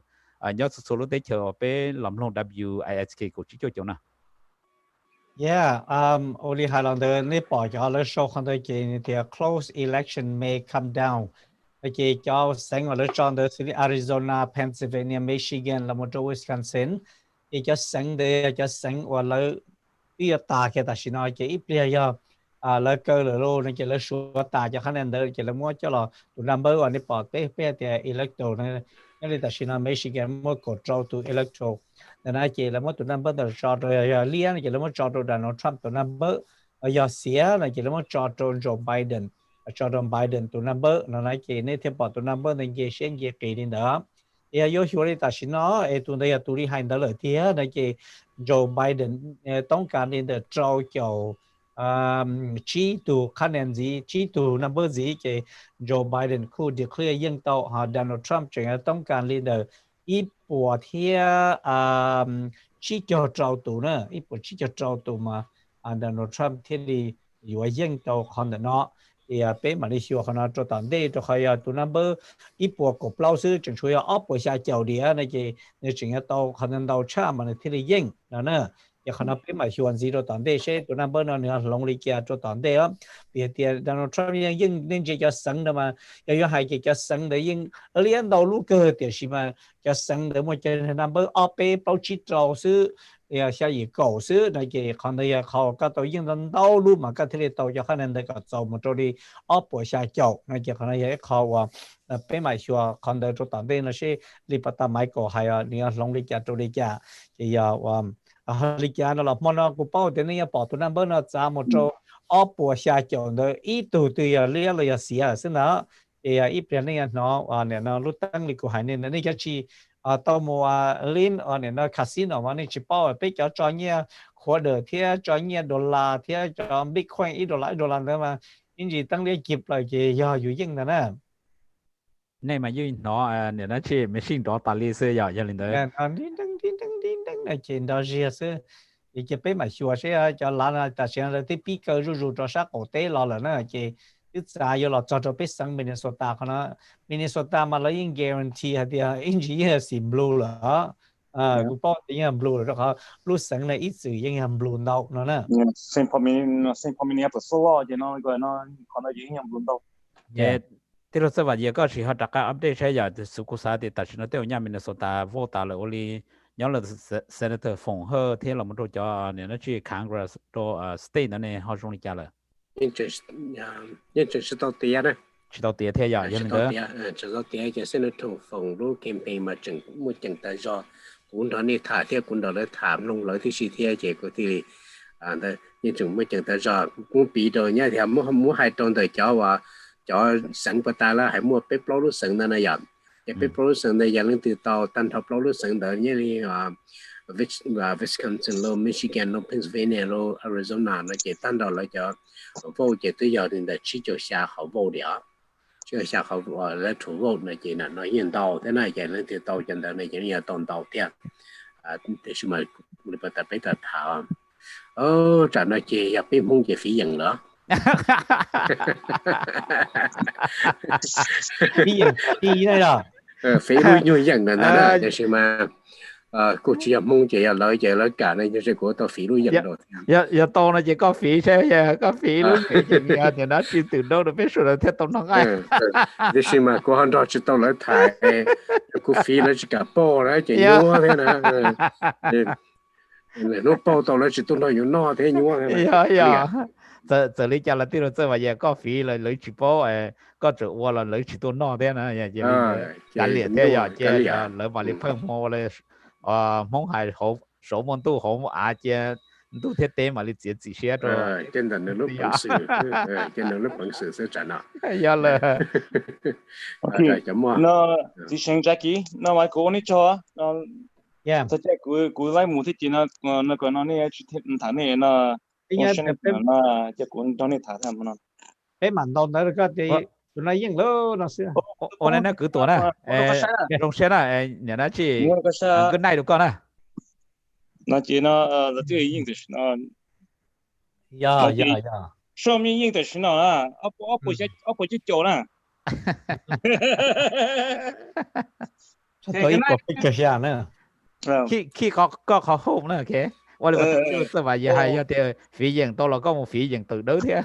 nhớ số lúc đấy chờ bé làm long WISK của chỉ cho chỗ nào only hai lần nữa nếu bỏ cho nó số không tới cái thì close election may come down cái cho sáng ở trong đó thì Arizona, Pennsylvania, Michigan là một chỗ Wisconsin cái cho sáng ở là ý ta cái ta xin nói cái ít bây giờ là cơ là lô nên cái là số ta cho khả năng đó cái là mua cho là tụ number one đi bỏ tế bây thì electoral này nên là xin nói Michigan mua cổ trâu tụ electoral nên là cái là mua tụ number đó cho rồi liên cái là mua cho rồi Donald Trump tụ number giờ xía là cái là mua cho Joe Biden cho Biden tụ number nó nói cái này thì bỏ tụ number nên cái xem cái kỳ đến đó thì yêu cầu đi ta xin nói tụ đây tụ đi hành đó là thì này cái Joe Bidenต้องการในเดอะทราวเกี่ยวชี้ตัวคะแนนgìชี้ตัว number gì cái Joe Biden คู่ declare ยังต่อหา Donald Trump จึงต้องการในเดอะอีปวดที่ชี้เกี่ยวทราวตัวนะอีปวดชี้เกี่ยวทราวตัวมาDonald Trump ที่ดีอยู่ยังต่อคนเนาะเป็นมาเลเซียขนาดตัวต่างได้ตัวใครตัว number อีปวดกับเราซื้อจึงช่วยอัพไป下เจ้าเดียในที่ในจึงต่อคะแนนต่อชามันที่ดียังนะเนอะอย่าขนาดเป็นมาชวนซีตัวต่างได้ใช่ตัว number นั้นเนี่ยลงลิเกียตัวต่างได้เปียเดียDonald Trump ยังนี่จะสังเดมายังให้จะสังเดยังเรียนดาวลูกเกิดเดี๋ยวสิมาจะสังเดมันจะ number อัพไปเป้าชิดเราซื้อ下一狗是那个看到也好，搞到应当道路嘛，搞起来到就可能那个走么做的阿伯下脚，那个可能也好啊。北买说看到做当地那些你把它买过还要你要弄的家做的家，也要你家那老么那个包的那要包到那么那怎么做阿伯下脚的，一度对呀，列了要写是哪？一边那样喏เนี่ยเนาะรู้ตั้งนี่กูหายเนี่ยนี่ก็ชีต่อมัวลินเนี่ยเนาะคาสิโนมันนี่ชิปเอาไปจ่อจ่อเนี่ยขวดเดือดเที่ยจ่อเนี่ยดอลลาร์เที่ยจ่อบิตคอยน์ดอลลาร์เนี่ยมาจริงๆตั้งเรียกเก็บเลยเกี่ยอยู่ยิ่งนะนะนี่มายื่นเนาะเนี่ยนะชีไม่สิ่งต่อตาลีเสียอย่างนี้เลยดิ้งนะเจนดอเจียเสียอีกไปมาชัวเสียจะล้านแต่เสียงเลยที่ปีเกิดรู้ๆจะสักโอเต้รอเลยนะเจ ít ra yêu là cho biết sang Minnesota khana Minnesota mà lấy những guarantee hay là những gì là sim blue là cũng bao nhiêu là blue rồi đó blue sang này ít sự những là blue đâu nó nè Saint Paul Minneapolis số chứ nó gọi nó còn nó gì nhầm blue đâu thì lúc sau giờ có chỉ họ đặt cái update sẽ giờ từ sự cố sao thì tại nó tiêu nhà Minnesota vote là only nhớ là senator Phong He thế là một chỗ cho nên nó chỉ Congress cho state này họ dùng cái là nhưng chỉ到底呢，chỉ到底thế giờ chỉ到底只到底就senator Phong lúc campaign mà chừng tới do cũng đó này thả theo cũng đó là thả lông lợi thì xí theo chỉ có thì nhưng chừng mới chừng tới do cũng bị rồi nhá thì muốn hai tuần tới cho sẵn của ta là hãy mua bếp lấu lúc sẵn đó này giờ bếp lấu lúc sẵn này giờ lên từ tàu tan thập lấu lúc sẵn đó như là Wisconsin lo Michigan lo Pennsylvania lo Arizona nó chỉ tan đầu lại cho vô chỉ tới giờ thì là chỉ cho xa khẩu vô địa chứ xa khẩu vô là thủ vô này chỉ là nói hiện tàu thế này chỉ lên từ tàu chân đó này chỉ là toàn tàu tiền để xem mà người ta biết là thảo trả nó chỉ gặp biết mong chỉ phí dần nữa phí đây là phí lui nhiều dần là nó để xem mà cô chỉ mong chỉ lợi cả này cho của tao phí lui dần rồi giờ tao nó chỉ có phí thế giờ có phí lui thì nó chỉ từ đâu được biết rồi theo tao nói ai để xem mà cô hắn đó chỉ tao lấy thải cô phí nó chỉ cả bao đấy chỉ nhua thế nè nó bao tao lấy chỉ tao nói nhua thế nhua thế này giờ lý cho là tiêu rồi mà giờ có phí là lấy chỉ bao có chỗ qua là lấy chỉ tao nói thế nè giờ cái liền thế giờ chứ lỡ mà lấy phân mô là mong hai hậu số môn tu hậu chứ tu thế tế mà lấy chỉ xe rồi trên là lúc bản sự trên là lúc bản sự sẽ trả nợ giờ là nó chỉ xem Jackie nó mà cố ní cho nó thật ra cú lại một thế nó còn nó này chỉ thằng này nó chỉ cũng cho này thằng thằng nó cái màn đầu nó có thì nó yên lỡ nó xưa ô này nó cứ tuổi nè trong xe nè nhà nó chỉ cái này được con nè nó chỉ nó这个应的是nó呀说明应的是nó啊不去走了cái cái gì nữa khi có home nữa kìa我哋話話嘢係有啲飛型到落嗰個飛型từ đó thế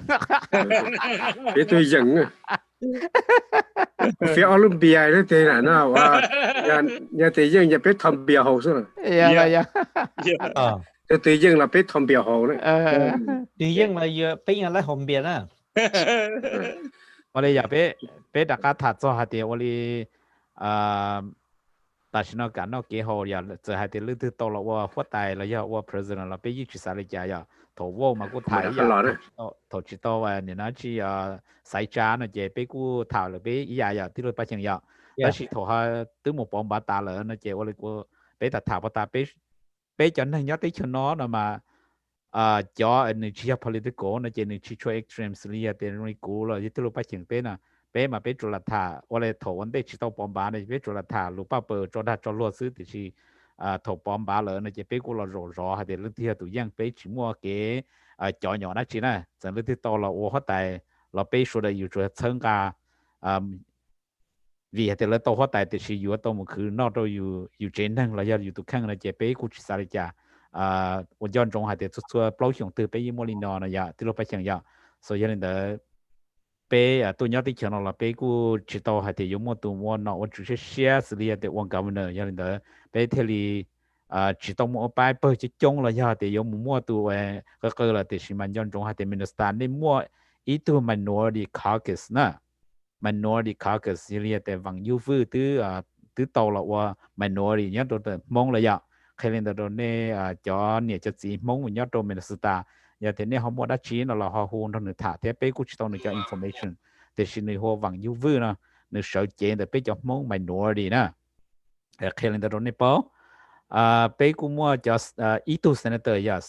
飛對型啊飛Olympia đó thế là nó nhà tự nhiên nhà biết thầm bìa hồ số dạ tự nhiên là biết thầm bìa hồ đấy tự nhiên là giờ biết nhà lấy hồng bìa á 我哋又俾大家睇咗下啲我哋但是呢，感到幾好呀！就係啲呢啲到了我發大了呀，我 president 了，俾一起晒嚟家呀，頭我嘛個睇呀，頭知道啊，你那去啊，細家呢就俾個頭了俾一呀，啲咯不成呀，但是頭下都冇幫把打了，那就我哋個俾他頭把打俾cho nên nhớ tới cho nó mà cho nên chỉ political nó chỉ nên chỉ cho extremely ya, thì nó cũ rồi,啲咯不成俾na bé mà bé chủ là thả, hoặc là thổ vấn đề chỉ tàu bom bá này bé chủ là thả lũ bao bờ cho đặt cho luật sư thì chỉ thổ bom bá lớn này chỉ bé cũng là rõ hay để lúc thì tụi dân bé chỉ mua cái nhỏ nhỏ đó chỉ nè, chẳng lúc thì tàu là ô hết tài là bé số là yêu cho thân cả vì thế là tàu hết tài thì chỉ yêu tàu một khứ nó đâu yêu trên thằng là yêu tụi khang là chỉ bé cũng chỉ sai ra我dân trong hay để xuất bao nhiêu từ bé mua linh nó ya, thì lúc phải chẳng ya, so cho nên là bé tôi nhớ tới chuyện là bé cũng chỉ tao hay thì dùng một tụ mua nó chỉ是 share 是的的网governor 要的bé thế thì chỉ tao mua bài bơ chỉ chung là ya thì dùng mua tụ cái là thì chỉ mình dân trong hay thì Minnesota nên mua ít tụ minority caucus nè minority caucus 是的vàng ưu vu từ tao làว่า minority nhớ tôi mong là ya khi lên đó nè cho nè cho gì mong nhớ trong Minnesota giờ thế này họ mua đá chí nó là họ hôn trong người thả thế bé cũng chỉ tao cho information thì xin người họ vàng yêu vui nó người sợ chuyện để bé cho món minority nè khi lên đó này bao bé cũng mua cho ít tu senator giờ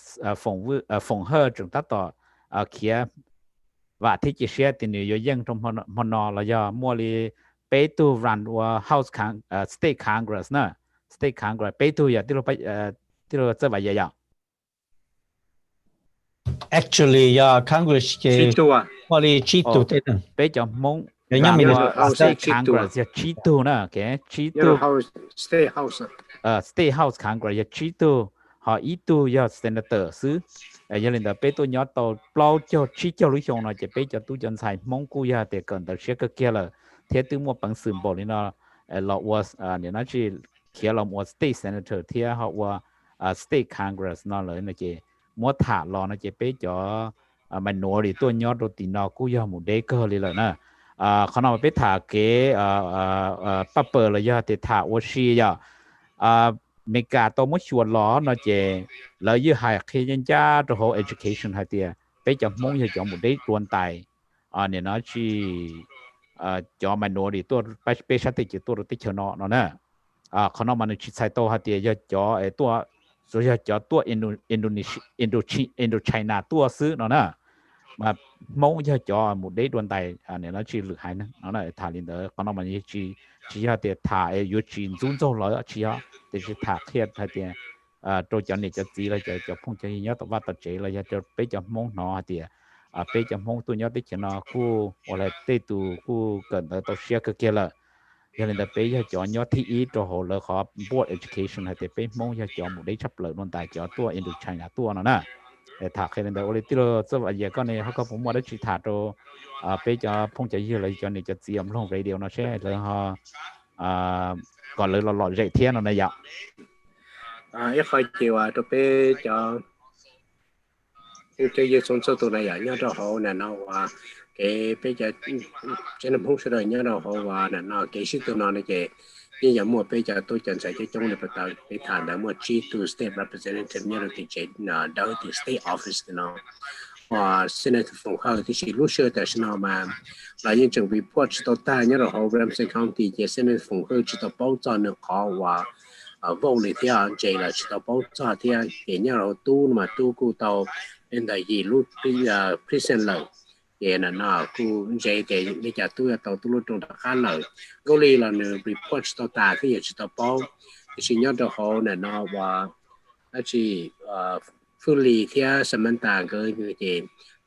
phòng hơi chúng ta tỏ kia và thế chỉ sẽ thì nhiều dân trong họ nó là giờ mua li bé tu run house state congress nè state congress bé tu giờ tí lo phải tí lo sẽ vậy vậy actually Congress cái gọi là chỉ tụ thế nào bây giờ mong nhưng mình state Congress ya chỉ tụ nè cái chỉ tụ state house Congress ya chỉ tụ họ ít tụ ya senator xứ giờ lên đó bây tôi nhớ tàu bao cho chỉ cho lúc xong nó chỉ bây giờ tôi chân sai mong cô ya để cần tới sẽ cái kia là thế tôi mua bằng symbol bổ nó là was nên nó chỉ kia là một state senator thì họว่าstate Congress nó là nó chỉ mua thả lò nó chỉ bây giờ mình nói thì tôi nhớ đầu tiên nó cũng có một đề cơ liền là nèเขาเอาไปถ่าเก๋ปั๊บเปิดเลยย่าแต่ถ่าว่าชีย่าเมกาตัวมั่วชวนล้อเนาะเจแล้วยี่หายเคยันจ้าตัว education ฮะเดียไปจับมงจะจับหมดได้รวนตายเนี่ยเนาะชีจอมันโนดิตัวไปชัดติจิตัวติเชนเนาะนะเขาเอามันชิดใส่ตัวฮะเดียย่าจอตัวส่วนย่าจอตัวอินโดนีเซียอินโดไชน่าตัวซื้อเนาะนะmà mong cho một đế đoàn tài này nó chỉ lược hai nó là thả lên đó còn nó mà như chỉ là để thả yếu chuyển dung dâu lối chỉ để thả thiệt hay để tôi cho này cho gì là cho phong cho nhớ tập vật chế là cho bây giờ mong nó thì bây giờ mong tôi nhớ tới chuyện nó khu hoặc là tây tù khu cần tới tôi share cái kia là cho nên là bây giờ cho nhớ thi ý cho họ là họ board education hay để bây mong cho một đế chấp lợi đoàn tài cho tua Indochina tua nó nè thả khi lên đó thì lo cho vậy con này họ có cũng mua được chỉ thả cho bây giờ phong chạy như là cho này cho gì Hmong Radio nó sẽ là họ còn lại là lọt dậy thiên nó này vậy ít khai chiều cho bây giờ chơi xong số tụi này nhớ cho họ nè nó cái bây giờ trên Hmong sẽ đời nhớ cho họ và nè nó cái sự tụi nó này cái nhưng mà mua bây giờ tôi chọn sẽ cho trong này bắt đầu để thả đã mua G2 state representative nhớ được cái đó thì state office nó và senator phòng hợp thì chỉ lúc xưa tại sao mà là những trường report cho ta nhớ là họ Ramsey County cái senator phòng hợp chỉ tao bảo cho nước họ và vô lý thì chỉ là chỉ tao bảo cho thì cái nhớ là tu mà tu cụ tàu nên là gì lúc bây giờ present lợi vậy là nó cũng dễ để bây giờ tôi tàu tôi luôn trong đặc khá lợi có lý là nửa report cho ta thì chỉ tao bảo chỉ nhớ được họ là nó và nó chỉ fully theo Samantha cái gì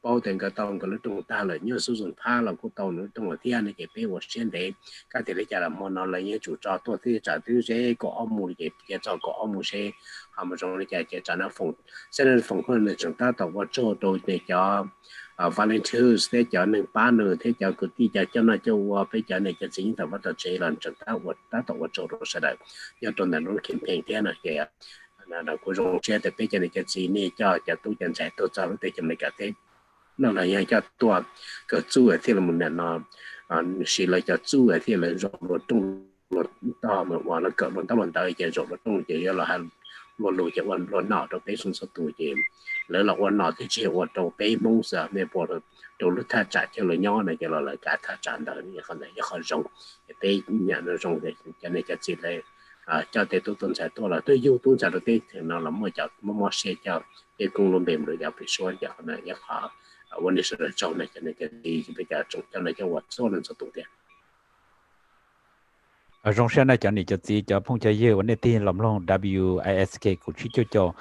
bao tiền cái tàu cái lúc trong ta là nhớ sử dụng pha là của tàu nữa trong theo này cái bé vật sen để cái thì lấy ra mà nó là những chủ trò tôi thì trả thứ sẽ có ông mù cái cho có ông mù sẽ họ mà trong cái trả nó phòng cho nên phòng hơn là chúng ta tàu vật cho tôi để cho volunteers để cho nên ba nữa thế cho cứ đi cho nó cho bây giờ này cái chính tàu vật chế là chúng ta vật ta tàu vật cho rồi sẽ đấy do trong này nó campaign thế này kìa là của rong che để bây giờ này cái gì này cho tôi chân sẽ tôi cho để cho mình cả thế nó là những cho tôi cái chú ở thế là mình nó chỉ là cho chú ở thế là rồi trong rồi to mà nó cỡ mình tao mình tới cái rồi trong cái là hành luôn luôn cái luôn nọ trong cái số tuổi gì lỡ là luôn nọ thì chỉ luôn trong cái mong sợ mẹ bỏ rồi trong lúc thà trả cho lời nhau này cái là cả thà trả đó như con này như con rong cái nhà nó rong cái này cái gì này cho thế tôi tuân sẽ tôi là tôi yêu tuân sẽ được thế thì nó là một chợ một xe cho cái công luôn bền rồi gặp phải số giờ này giờ họ vấn đề là trong này cái gì bây giờ trong này cho vật số lần số tụ tiền trong xe này cho này cho gì cho phong chạy nhiều vấn đề tiền làm long WISK của chỉ cho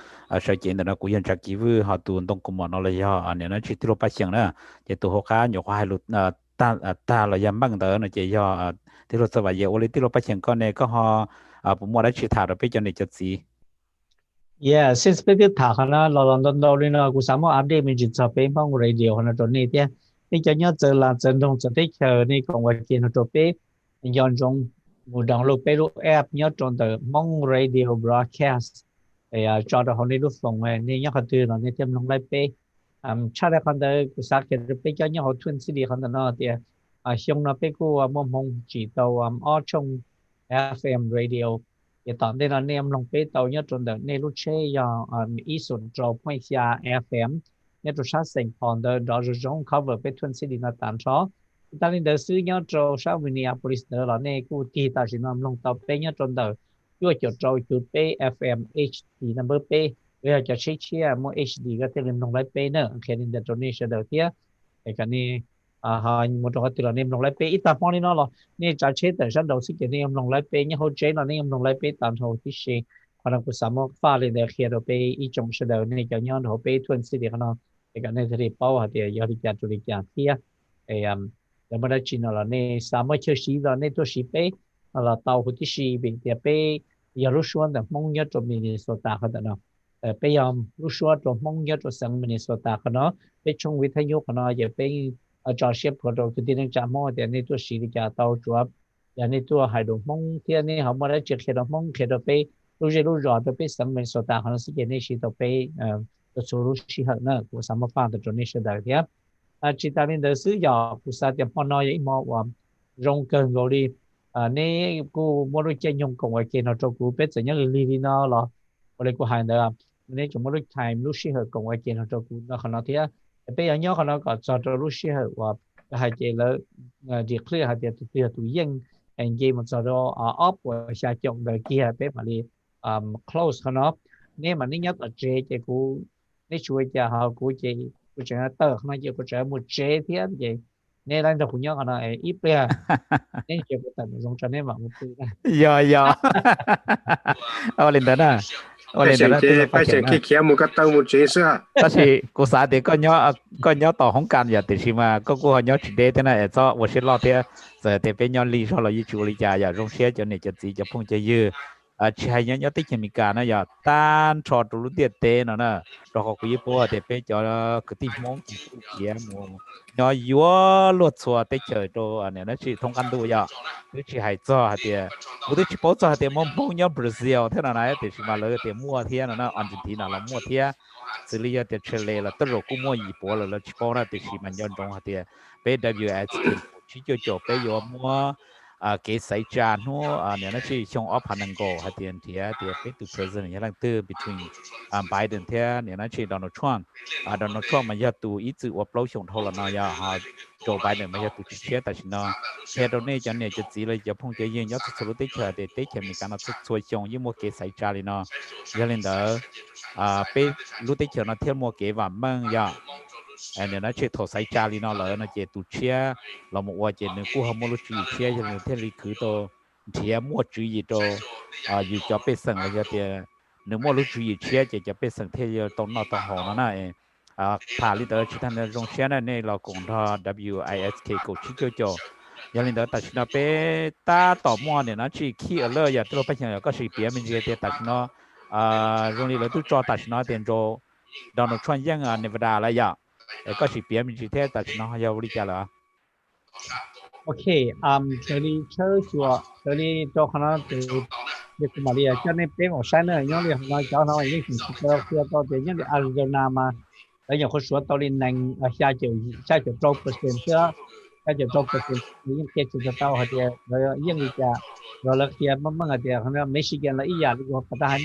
sự kiện đó của dân trạch kỹ vư họ tuân tông cùng nó là do nên nó chỉ tiêu ba chiang nữa chỉ tụ họ khá nhiều hai lụt ta là dám bằng đó nó chỉ do tiêu lụt vậy giờ oli tiêu ba chiang con này có họผมว่าได้ชิถาเราไปจนในจุดสี Yeah since ไปที่ถาเขานะเราลองตอนเราเนี่ยกูสามารถอัปเดตมันจิตจะเป็นHmong Radio เขานะตอนนี้เนี่ยนี่จะเนี่ยเจอลานเจอตรงจะได้เจอในของวันเกิดเขาตัวไปย้อนตรงมูดังลูกไปลูกแอปเนี่ยตรงแต่ Hmong Radio Broadcast จอดเขาในรูปส่งไว้นี่เนี่ยเขาตื่นเราเนี่ยเตรียมลงไลฟ์ไปชาติเขาได้กูสักเกิดไปจะเนี่ยเขาทวนซีดีเขาแต่เนาะเนี่ยช่วงนั้นไปกูมองจีตัวอ้อชงFM radio ตอนนี้เราเนี่ยลงไปตัวเนี่ยจนเดินในรูเชียอีสุนโจพอยา FM เนี่ยตัวชาติสิงห์พอนเดอร์ดอร์จง cover ไปทวนซีดีนาตันชอตอนนี้เดินซื้อเนี่ยโจชาวินีอาโพลิสเดอร์เราเนี่ยกูที่ตัดสินลงตัวไปเนี่ยจนเดินยั่วจุดไป FM HD number ไปเวลาจะเชียร์มั่ว HD ก็จะเริ่มลงไลฟ์ไปเนอะแค่นี้เดินตรงนี้เฉลี่ยเทียไอ้กันนี้họ một trong các trường em lồng lại pe ít ta phong đi nó rồi nên trả chế từ sáng đầu sức cái em lồng lại pe nhưng hậu chế là em lồng lại pe tạm thời thì sẽ còn là của sản phẩm pha lên để khi đầu pe ít trong sẽ đầu nên cho nhau đầu pe thuần sẽ được nó cái này thì bao hạt thì giờ thì cả tụi cả kiaแต่ไม่ได้ชินอะไรเนี่ยสามารถเชื่อสีเราเนี่ยตัวสีเป้เราเตาหุ่นที่สีเป็นแต่เป้ยารู้ส่วนแต่มองยอดจมินิโซตาเขาแต่เนาะแต่เป้ยามรู้ส่วนตัวมองยอดตัวสังมินิโซตาเขาเนาะเป้ชงวิทยุเขาเนาะอย่าเป้จอเชียบเขาตัวที่นั่งจามอแต่ในตัวสีที่จะเตาจวบอย่างในตัวหายดงมองเที่ยนี่เขาไม่ได้เจอเขตมองเขตเป้รู้ใจรู้รอตัวเป้สังมินิโซตาเขาเนาะสิ่งนี้สีตัวเป้ตัวสูรู้สีหักเนาะกูสามารถฟังตัวนี้เฉยๆเนี่ยchỉ ta nên được sử dụng của sa tiệm họ nói vậy mà rong cơn rồi đi nên cô mua đôi chân nhung cùng với kia nó cho cô biết rồi nhớ li nó là ở đây cô hàng được nên chúng mua đôi time lúc xí hợp cùng với kia nó cho cô nó không nói thế bây giờ nhớ nó có cho lúc xí hợp và hai chị là việc clear hai chị từ từ dân anh chị một số đó off và xa chồng đời kia bé mà đi close nó nên mà nếu nhớ ở chị cô nếu chui cho họ của chị của chị tờ không chỉ của chị một chế thế vậy nên là cũng nhớ là ít bia nên chỉ có tận dụng cho nên mà một thứ giờ lên đó nè lên đó phải chỉ khi kia một cái tàu một chế sao ta chỉ cô xã thì có nhớ tàu không can giờ thì mà cô nhớ chỉ để thế này cho tôi sẽ lo thế giờ thì bên nhau lý do là như chủ lý gia giờ rong xe cho nên cho gì cho phong chơi dư chỉ hay nhớ tích chemical cả nó giờ tan cho tụi lúc tiệt tê nó nè rồi họ cứ bố thì phải cho cái tim mong kia mua nhớ yếu luật xóa tới chờ cho anh nó chỉ thông căn đủ giờ nó chỉ hay cho thì bữa chỉ bố cho thì mong nhớ Brazil thế nào này thì mà lấy thì mua thế nó Argentina là mua thế xử lý thì Chile là tất rồi cũng mua gì bố là chỉ bố là thì mà nhân trong thì BWS chỉ cho bây giờ mua cái sai trả nó nếu nó chỉ trong áp hành năng cầu hay tiền thì cái từ president như là từ between Biden thế nếu nó chỉ Donald Trump mà giờ tụ ít sự upload trong thâu là nó giờ Joe Biden mà giờ tụ chỉ chết tại nó theo đó này cho nên chỉ chỉ là giờ phong chế riêng nhớ số lúc tích chờ để tích thì mình cảm nó xuôi trong như một cái sai trả thì nó giờ lên đó bên lúc tích chờ nó theo một cái và mang giờ nên nó chỉ thổi sai trả thì nó là nó chỉ tụ chia là một vài chỉ nếu cô không mua lúc chỉ chia cho nên theo lý cứ to chia mua chỉ gì to dù cho bên sân là giờ thì nếu mua lúc chỉ chia chỉ cho bên sân theo tông nó tông hồ nó này thả lý đó chỉ thành rong xe này là cũng đó WISK cũng chỉ cho giờ lên đó tại nó bé ta tỏ mua này nó chỉ khi ở lơ giờ tôi phải chẳng có sự biến mình gì tại nó rong lý đó tôi cho tại nó tiền cho Donald Trump yang Nevada là giờ có sự biến mình chỉ thế tại nó giờ đi chả là ok chơi đi chơi chùa chơi đi cho nó từ việc mà đi cho nên bé một sáng nữa nhớ đi nói cho nó những chuyện cho tiền nhất là Arizona mà bây giờ có số tàu đi nành xa chiều trâu percent chưa xa chiều trâu percent những cái chuyện tàu hay là rồi những gì cả rồi là kia mà cái tiền nó Michigan là ý giả thì có ta hay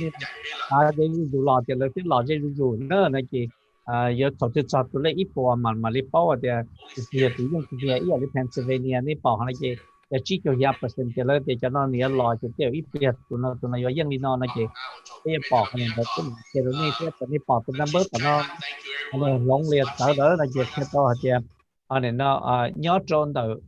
để dù lò thì lấy cái lò dây dù nữa này chị giờ thầu tư chọn tụi lấy ít bộ mà lấy bao thì tự nhiên thì ý ở Pennsylvania này bảo hay chị để chỉ cho hiệp percent thì lấy để cho nó nhiều lò thì tiêu ít biệt tụi nó có những lý do này chị cái bảo cái này cái đó này cái này bảo tụi number tụi nó lông liệt ở đó là chị cái đó chị này nó nhớ trôn từ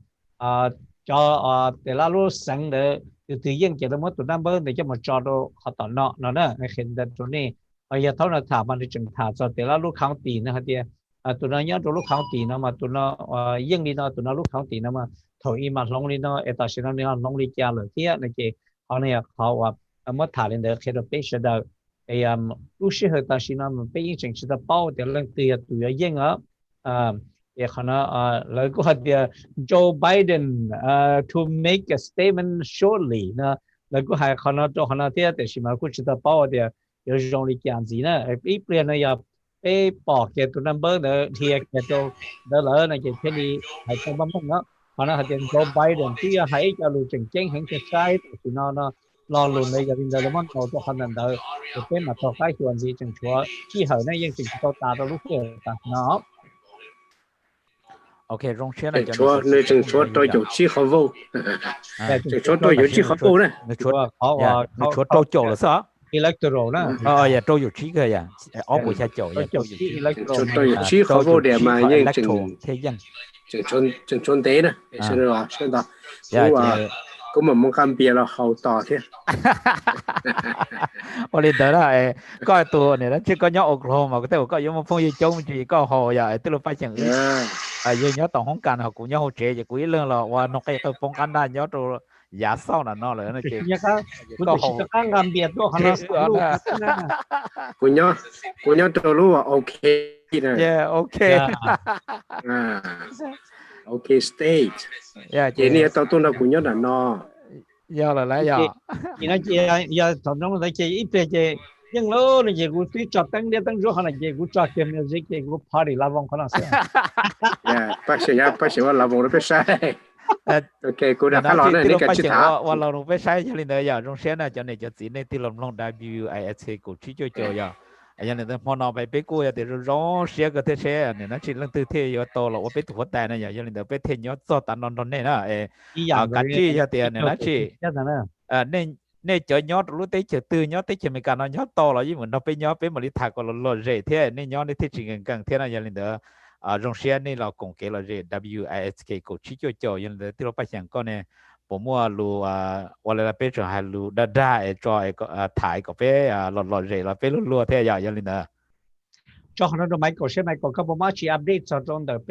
cho để là lúc sáng để tự nhiên chỉ là mất tụi number để cho một trò đồ họ tận nó nè hiện tại tụi này bây giờ thấu là thả bằng chừng thả cho để là lúc kháng tỷ nữa thì tụi nó nhớ lúc kháng tỷ nó mà tụi nó yên đi nó tụi nó lúc kháng tỷ nó mà thổi im mà lông đi nó tại sao nó lông đi cha rồi kia này chị họ này họ mất thả lên được khi được biết sẽ được thì lúc xưa tại sao nó mình biết chừng sẽ bao để lên tụi yên ở thì họ nó lời của họ Joe Biden to make a statement shortly nó lời của họ nó thế thì mà cũng sẽ bao thì有用力讲gì nữa, ít tiền này giờ cái bỏ cái tụi number nữa thì cái tụi đó là này cái đi hay không bấm nó, họ nói hiện Joe Biden thì hãy cho lưu trình chính hiện cái sai thì nó lo luôn này giờ bây giờ nó bắt đầu cho họ nhận được cái mà cho cái chuyện gì chừng chúa khi hở này nhưng chừng cho ta đâu lúc kia ta nó ok rong xe này chúa nơi chừng chúa tôi chủ chi khó vô chúa tôi chủ chi khó vô này chúa tôi chủ là sao electoral đó. Dạ tôiอยู่ชี้cái à. Ở buổi xa chỗ dạ tôiอยู่ชี้เขาvô để mà nhưng chừng thế dân. chừng chôn tế nè. Xin rồi, xin đó. cũng mà muốn cam bia là hậu tỏ thế 我哋得啦，嗰度呢，即係講Oklahoma，嗰度有冇風雨中住嗰河呀，啲老百姓有nhớ tổng không cần họ cũng nhớ hỗ trợ chỉ quý lương là và nó cái phong cảnh đó nhớ đồ giá sau là nó là nó chỉ có hồ ngam biệt đó của nhớ đồ luôn ok này yeah ok ok state chỉ này tao tôi là của nhớ là nó giờ là lấy giờ thì nó chỉ giờ tổng thống là chỉ ít về chỉ nhưng lâu là chỉ của tuy chọn tăng đi tăng rồi là chỉ của chọn cái music chỉ của party la vong còn sao yeah bác sĩ la vong nó phải sai ok cô đã khá lắm này cái chỉ thả vàเราphải sai cho nên là giờ trong xe này cho nên cho chỉ nên thì làm long WISC của chỉ cho giờ anh nênพอเราไปไปกู้ya thìร้องเสียก็เท่ๆเนี่ยนะชิลตึเท่ยโตเราไปถูกแต่นะอย่างนี้เดี๋ยวไปเที่ยวจอดตันนอนเนี่ยนะกันที่ya thìเนี่ยนะชิเนี่ยเจอยอดรู้ได้เจอตื่นยอดได้เจอมีการนอนยอดโตเรายิ่งเหมือนเราไปยอดไปมาลิถากก็เราเร่เท่เนี่ยยอดนี่ที่จริงกันเท่นะอย่างนี้เดี๋ยวโรงเรียนนี่เราคงเกเราเร่ WISK กูชี้จ่ออย่างนี้ที่เราไปเสียงก็เนี่ยผมว่ารู้วันเราไปจะให้รู้ได้จอยก็ถ่ายก็ไปหลอดเร่เราไปรัวเท่อย่างนี้เนอะcho họ nó máy cổ xe máy cổ các bộ máy chỉ update cho trong đờiไป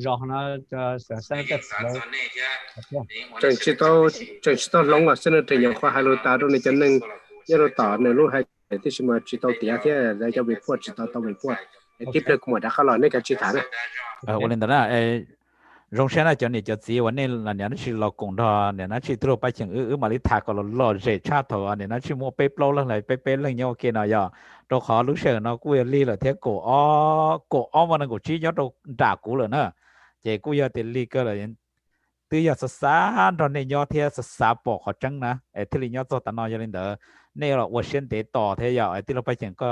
cho nó sẽ sang cái chẳng chỉ tao lông à xin được nhiều khoa hai lô ta đâu này cho nên nhớ lô tỏ này lô hai thì xin mà chỉ tao tía thế để cho bị phốt chỉ tao bị phốt tiếp được cũng đã khá là này cái chỉ thả nàyวันนี้นะโรงเรียนน่ะจะนี่จะสีวันนี้เนี่ยนั่นคือเราคงทอเนี่ยนั่นคือตัวไปเชียงมาลิถาก็เราเจชาติทอเนี่ยนั่นคือมัวไปเปล่าเรื่องอะไรไปเรื่องเงี้ยโอเคหน่อยตัวขอลูกเสือเนาะกูยังรีเลยเท่ากูวันนั้นกูชี้ย้อนตัวด่ากูเลยเนาะเจ้กูยังติดรีก็เลยตื้อยาศึกษาตอนนี้ย้อนเท่าศึกษาปอกเขาจังนะที่รีย้อนตัวตอนนอนยังเด้อเนี่ยเราว่าเช่นเตะต่อเท่าที่เราไปเชียงก็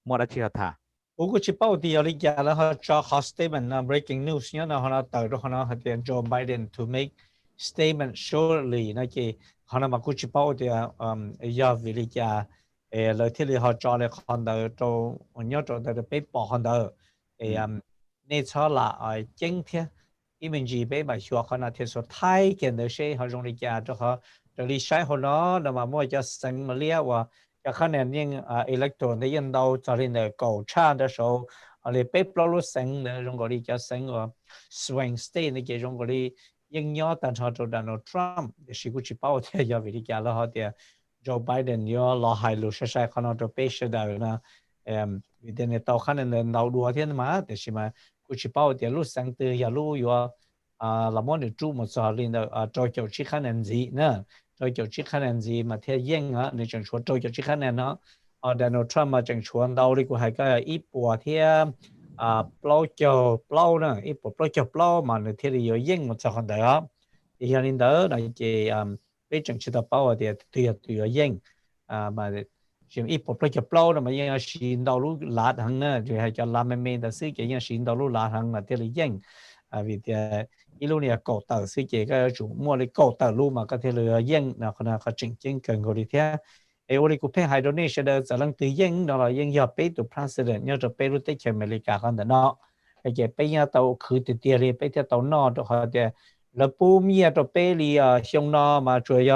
มัวได้ชี้ท่า我估计报的要理解了哈，做好 statement 啊 ，breaking news 呢，可能到咗可能係點 Joe Biden to make statement shortly 那個可能嘛估計報的要理解來聽你學做嚟看到做我要做到被報看到你錯啦今天因為日本嘛學可能聽說太見到些好容易理解咗呵，就理解好咯，那麼我就成唔了話。可能因electoral 的引導在那搞差的時候，你被暴露成的中國的叫成個 swing state 那個中國的影響，但係做Donald Trump 是估計包的要為你講了好啲 ，Joe Biden 要落海路實在可能就被說到呢，有啲到可能鬧多天嘛，但是嘛估計包的路上的要路要那麼你注目在那追求去可能gì呢？tôi cho chiếc khả năng gì mà theo dân á, nên chẳng chuẩn tôi cho chiếc khả năng nó, Donald Trump mà chẳng chuẩn đâu đi của hai cái ít bộ theo, blow nữa, ít bộ blow mà nó theo nhiều dân một sốคนđó, thì hiện nay đó là chỉ bây chẳng chỉ tập bao thì tùy dân, mà chỉ ít bộ blow là mà dân xin đâu lúc lát hàng nữa, thì hai cho làm mình đã xử cái dân xin đâu lúc lát hàng là theo dân, vì lúc này cổ tờ sư chế cái chủ mua lấy cổ tờ luôn mà có thể là dân nào có chỉnh cần gọi đi theo ở đây cũng phải hai đứa này sẽ được giải lăng từ dân đó là dân nhập bế từ president nhớ rồi bế lúc tới chơi America còn đó cái chế bế nhà tàu khử từ tiền đi bế theo tàu nọ rồi họ để là bù mía rồi bế đi xong nọ mà rồi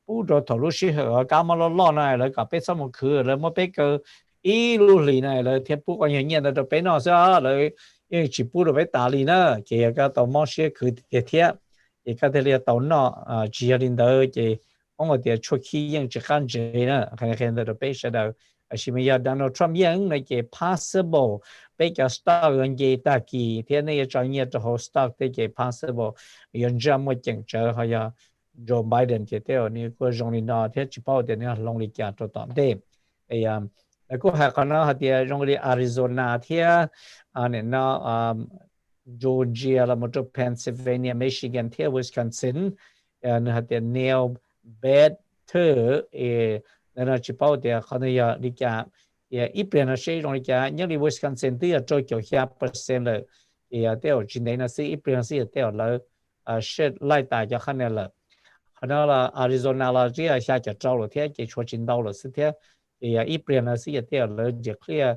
bù rồi thầu lúc xí ở cá mà lo này là cả bế xong một khử rồi mà bế cái ý lúc này là theo bù coi nhiều rồi bế nọ sao rồi因為全部都俾打理啦，其實個到某些佢嘅貼，而家啲咧到嗱只有領導嘅，我哋出去應只看住啦，看到都俾實到，係咪有 Donald Trump 應那個 possible 比較 stock 嘅嘢大幾，睇那個專業就好 stock 嘅嘢 possible， 人家冇競爭係呀 Joe Biden 嘅啲呢個容易嗱，睇只包啲呢容易嘅做到啲，แล้วก็หากเราหาที่โรงเรียนอาริโซนาที่เนี่ยนะจอร์เจียแล้วมาจากเพนซิลเวเนียมิชิแกนที่วิสคอนซินเนี่ยหาที่นิวเบดเธอเนี่ยนะชิปเอาที่เขาเนี่ยลิกาอีเปลี่ยนสิ่งตรงนี้ยังในวิสคอนซินที่จะจ่าย100%เลยเดี๋ยวจริงๆนะสิอีเปลี่ยนสิเดี๋ยวเลยเช็ดไล่ตายจากข้างในเลยขณะละอาริโซนาเราที่จะจะเจ้าเลยที่จะช่วยจินดาวเลยสิที่อีเปลี่ยนสิเดี๋ยวเลยจะเคลียร์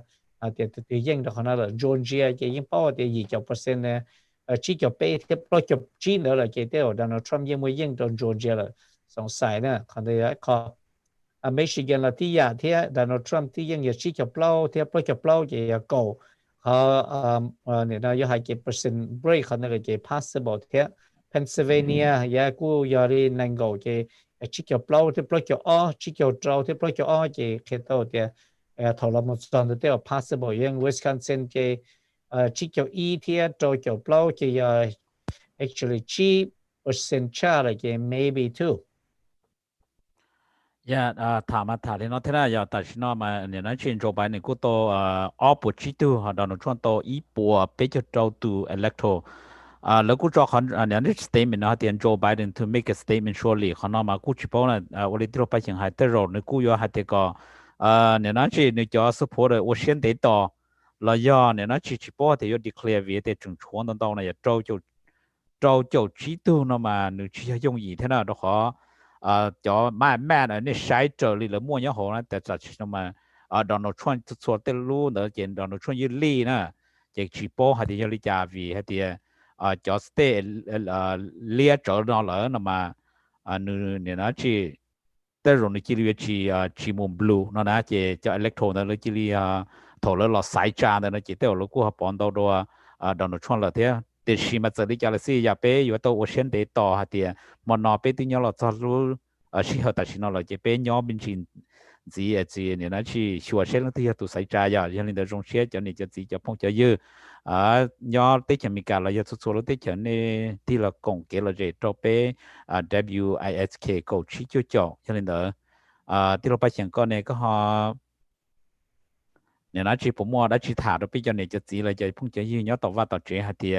เดี๋ยวยังเดี๋ยวขณะละจอร์เจียจะยิ่งเป้าเดี๋ยว20%เนี่ย chỉ cho bé thì bao cho chỉ nữa là cái điều Donald Trumpยังไม่ยิงโดน Georgia เลยสงสัยนะคนเดียวก็Michigan ละที่อย่างที่ Donald Trump ที่ยังอยู่ที่จะเปล่าที่เปล่าจะเปล่าจะgoเนี่ยนะยังให้กี่เปอร์เซ็นต์ break คนนั้นก็จะ possible ที่ Pennsylvania ยังกูยารีนั่งgo จะที่จะเปล่าที่เปล่าจะที่จะเจ้าที่เปล่าจะจะแค่ตัวที่ถอดลำต้นที่ว่า possible ยัง Wisconsin จะที่จะที่เจ้าจะเปล่าจะ actually 3% chance จะ maybe tooถามมาถามเลยเนาะที่น่าอยากตัดสินมาเนี่ยนะเช่นโจไบเดนกูโตออปจิตูโดนช่วงโตอีปัวเป็นจะโจตู electoral แล้วกูจะขอเนี่ยนี่ statement นะที่โจไบเดน to make a statement surely ขณะมากูชิปนะวันที่เราไปเชียงรายแต่เราเนี่ยกูอยากให้ที่ก็เนี่ยนะที่เนี่ยจะ support 我先得到แล้วย่อเนี่ยนะชิปที่要 declare วิธีจงชวนต่างๆเนี่ยโจจิตูนะมาเนี่ยที่用意ที่น่าเราขอcho mai này nên sai trở lại là mua nhá hồ này, tại sao mà Donald Trump cho tới luôn nữa, chuyện Donald Trump như Lee nè, chuyện chỉ bảo hay thì lý giải vì hay thì cho stay lia trở nó là mà nên nó chỉ tới rồi nó chỉ muốn blue nó đã chỉ cho electoral nó chỉ thổi là sai cha nó chỉ tới lúc của họ bọn đâu đó Donald Trump là thế. Thì khi mà giờ đi cho là gì giờ bé yếu tố ocean để tỏ hạt tiền mà nó bé tự nhiên là cho luôn khi họ tại nó là chỉ bé nhỏ bên trên gì này nó chỉ sửa xe thì tụ xảy ra giờ cho nên là trong xe cho nên cho gì cho phong cho dư nhỏ tới chừng mình cả là giờ số tới chừng này thì là cộng cái là gì cho bé WISK cầu chỉ cho nên là thì là bây giờ con này có họเนี่ยนะจีผมว่าได้จีถาเราไปจนเนี่ยจะจีเลยจะพุ่งจะยืนย้อนต่อว่าต่อเจ้าหัดเดีย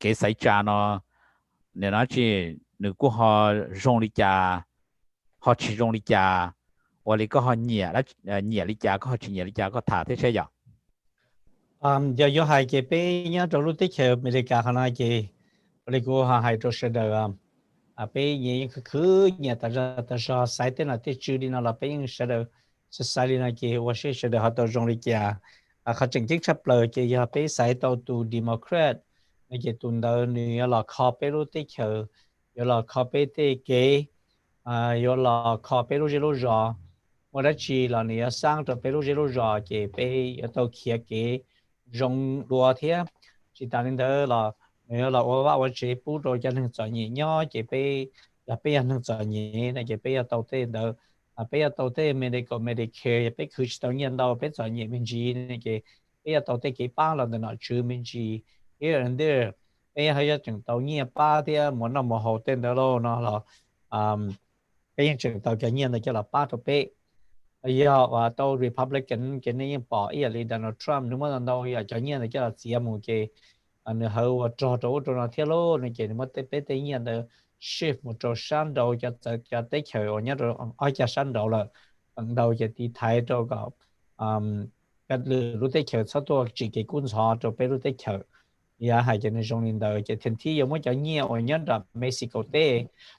เกษตรจานเนาะเนี่ยนะจีหนูก็หอรงลิจาหอชีรงลิจาวันนี้ก็หอเหนียแล้วเหนียลิจาก็หอชีเหนียลิจาก็ถาที่ใช่ยังgiờ hai cái bé nhớ trong lúc tích hợp mình cả hai cáiวันนี้ก็hai trong sẽ được bé như cứ nhà ta ra sai tên là tích chữ đi nó là bé những sẽ được sai đi này cáiว่าsẽ được họ trong lịch giảเขาจึงจึงชับเลยจะอย่าไปใส่ตัวตูดิโมแครตในเกี่ยวกับตัวนี้เราขอไปรู้ที่เขาเราขอไปที่เก๋เราขอไปรู้จะรู้รอวันนั้นชีเราเนี่ยสร้างตัวไปรู้จะรู้รอเก๋ไปตัวเขียเก๋รงรัวเทียจีตานินเดอร์เราว่าวันชีพูดโดยจะหนึ่งจ่อยี่ย่อเก๋ไปอย่าไปหนึ่งจ่อยี่ในเก๋ไปตัวเต้เดอbây giờ đầu tiên mình có Medicare, bây giờ tự nhiên đâu bây giờ nhiều mình chỉ này cái bây giờ đầu tiên cái ba lần nó chưa mình chỉ here and there bây giờ hay chừng đầu nhiên ba thì muốn nó một hậu tên đó nó là bây giờ chừng đầu cái nhiên là cho là ba thôi bây giờ và đầu Republican cái này bỏ ý là Donald Trump nếu mà đâu giờ cho nhiên là cho là chỉ một cái anh hậu cho nó theo lô này cái mà tới bây nhiên là shift một chỗ sáng đầu cho tới chiều nhớ rồi ở cho sáng đầu là bắt đầuจะที่ไทยตัวกับก็รู้ได้เขียวสักตัวจีเกกุนซอตัวไปรู้ได้เขียวอย่าให้จะในช่วงนี้เดี๋ยวจะทันทียังไม่จะเงียบอย่างนั้นเม็กซิโกเต้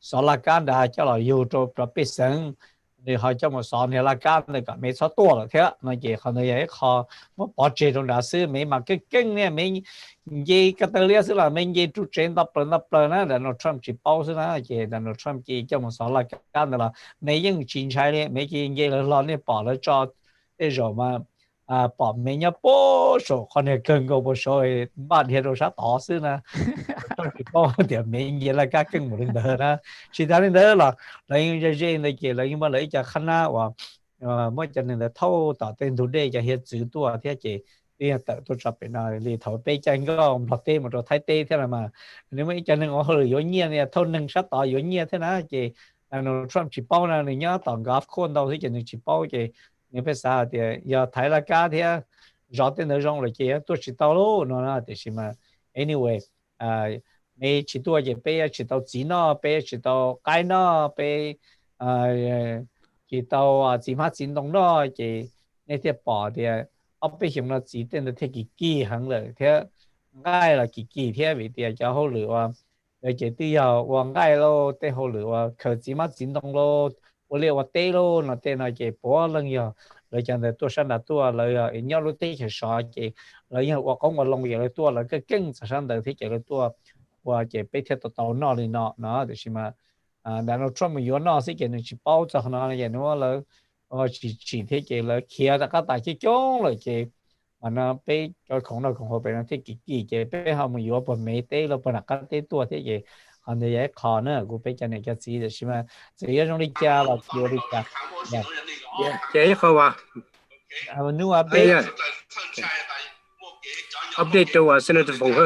สอนละกันได้จะเราอยู่ตัวประเภทซึ่งเดี๋ยวเขาจะมาสอนให้ละกันเลยก็ไม่สักตัวหรอกเถอะนั่นเองเขาเนี่ยเขาไม่ปอดเจตรงนั้นซื้อไม่มาเก่งเนี่ยไม่ยี่ก็ตัวเลี้ยซื้อละไม่ยี่ทุกเจนตับเปล่านะแต่เราทรัมป์จีบเอาซื้อนะเจแต่เราทรัมป์จีจะมาสอนละกันเลยละไม่ยังชินใช้เนี่ยไม่ยี่ยี่เราเนี่ยปอดแล้วจอดได้จอมาปอดไม่เนี่ยโป้โซ่คนเนี่ยเก่งก็โป้โซ่บ้านเฮโรชาต่อซื้อนะจีบเอาเดี๋ยวไม่ยี่ละก็เก่งหมดเลยนะชีตานี่เด้อละแล้วยังจะเจนเลยเจแล้วยังมาเลยจะขนาดว่าเมื่อจะเนี่ยเท่าต่อเต็มทุนได้จะเห็นสื่อตัวที่เจนี่แต่ตัวจับเป็นอะไรลีถอยไปจังก็พอเต้หมดเราไทยเต้เท่าไหร่มานี่ไม่จะหนึ่งอ๋อหรือย้อนเงี้ยเนี่ยเท่าหนึ่งชัดต่อย้อนเงี้ยเท่านั้นเจเราทรัมป์จีบเอานะเนี่ยต่างกับคนเราที่จะหนึ่งจีบเอาเจนี่ภาษาเดียอย่าไทยละกันเดียรอเต้นเรื่องเลยเจตัวจีบเอาโลนั่นนะแต่ชิมา anywayไม่จีบตัวเจไปจีบเอาจีน่าไปจีบเอาไก่น่าไปจีบเอาจีมาจีนตรงน่าเจนี่ที่ป่อเดียเอาไปเห็นเราจีเต้นที่กี่หังเลยเท่าง่ายละกี่เท่าวิธีจะเขาหรือว่าเจที่ยาวว่าง่ายโลเต้เขาหรือว่าเขาจีมาจีนตรงโล我เรียกว่าเต้โลนะเต้นะเจปัวเรื่องยาห เลยจังแต่ตัวฉันตัวเลยอีกรู้ที่จะสอนเจเลยยังว่าของว่าลงอย่างเลยตัวเลยก็เก่งฉันแต่ที่จะเลยตัวว่าเจไปเที่ยวต่อนอเลยเนาะเดี๋ยวใช่ไหมแต่เราทำอยู่นอสิเจนึกชิ包着那อย่างนู้นเลยchỉ thế จเลยเคลียร์แต่ก็แต่ที่จ้องเลยเจมันไปก็ของเราของเขาไปนั่นที่กี่เจไปเขามาอยู่บนเมตเราบนนักการเตะตัวที่เจอันนี้ขอเนอะกูไปจะเนี่ยจะซีเดี๋ยวใช่ไหมจะยังต้องรีจ้าเราเกี่ยวรีจ้าเจ๊เขาว่านู้อัปเดตตัวเซนเตอร์ฟงเฮอ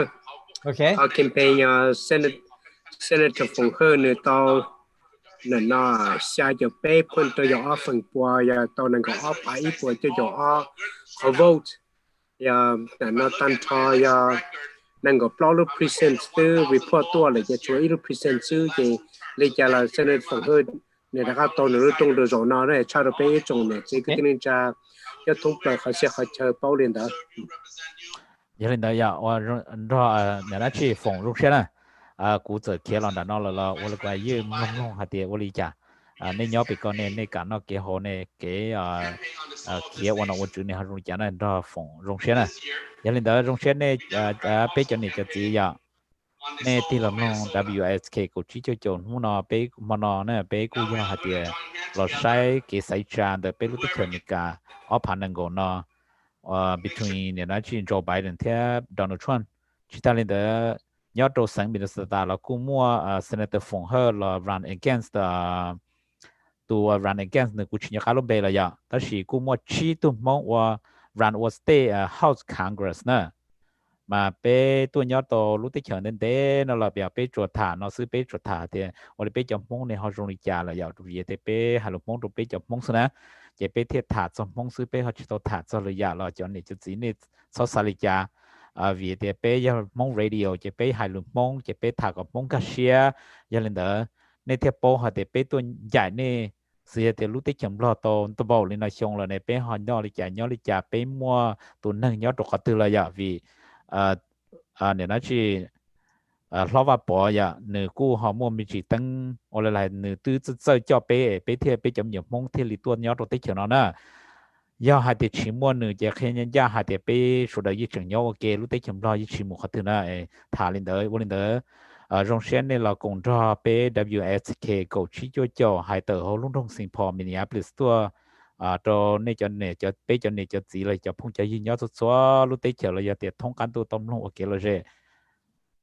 โอเคแคมเปญเซนเตอร์ฟงเฮอเนี่ยต่อนั่นน่ะ下就被碰到有分拨呀到那个200拨就有vote 呀นั่นน่ะตันทอยานั่นก็ปลอด present ซื้อ report ตัวเลยจะช่วย present ซื้อจะเลยจะละเสนอฝั่งเฮดเนี่ยนะครับตอนนี้ตรงเดือดร้อนเนี่ยชาติไปจงเนี่ยจะก็จะทุ่งเปลือกเขาเสียเขาเจอเป้าเรียนได้ยังเรียนได้ยาว่ารอเนี่ยนะที่ฝั่งรุ่งเช้ากูจะเขียนหลังด้านนอกแล้ววันละกว่ายืมลงหาเดียววันนี้จ้ะในย้อนไปก่อนในการนอกเกี่ยวในเกี่ยวเขียนวันวันจุดในหารุ่งจ้ะนั่นรอฝั่งรุ่งเช้านะยังเรียนได้รุ่งเช้าในไปจนนี่จะจียาในที่ลำลง WSK กูชี้เจ้าหัวนอไปมันอเนี่ยไปกูยังหาเดียวเราใช้เกี่ยวกับจานแต่ไปรู้ที่เทคนิคเอาผ่านนั่งก่อนเนาะbetween เนี่ยนะที่โจไบเดนเทียบโดนัลด์ทรัมป์ที่ตาเรียนได้ยอดตัวสังบินสตาร์เรากู้มั่วเซเนเตอร์ฟงเฮอร์เรา run against ตัว run against เนี่ยกูชี้ยาคาร์ลเบลเลยอ่ะแต่สิกู้มั่วชี้ตัวมองว่า run was stay House Congress นะมาไปตัวยอดตัวรู้ที่เขียนเด่นๆเราแบบไปตรวจฐานเราซื้อไปตรวจฐานเดียววันนี้ไปจับมงในห้องโรงเรียนเราอยากดูเยอะแต่ไปหาลูกมงตัวไปจับมงซะนะจะไปเทียบถาดสมมงซื้อไปเขาจะตัวถาดสลายเราจนนี่จะจีนี่สอสลิจาvì thế bây giờ mong radio chỉ bây hai lượng mong chỉ bây thảกับmong cá sấu giờ lên đó nên theo bộ họ thì bây tôi giải nên sự thì lúc tích chậm lo tôi bảo lên nói xong là này bây họ nhỏ đi trả bây mua tôi nâng nhỏ đồ khác từ là giờ vì nên nói chỉ lo vào bỏ giờ nửa cũ họ mua mình chỉ tăng hoặc là nửa tư chơi cho bây theo bây chậm nhiều mong theo lý tôi nhỏ đồ tích chậm nó nèยาหาเดชิมัวหนึ่งจะแค่ยันยาหาเดไปสุดท้ายจึงยาวเกลุเตจำรอยิ่งชิมุขัดนะถาลินเดอร์วันลินเดอร์โรงเรียนเนี่ยเราคงรอไป WSK กูชี้จ่อหายเตอร์เขาลุ่งทงสิงพอมินิอาพลิสตัวตัวเนี่ยจะเนี่ยจะไปจะเนี่ยจะจีเลยจะพุ่งจะยิงยอดสุดสัวลุเตจเลยจะเตียท้องกันตัวต้มลงโอเคเลย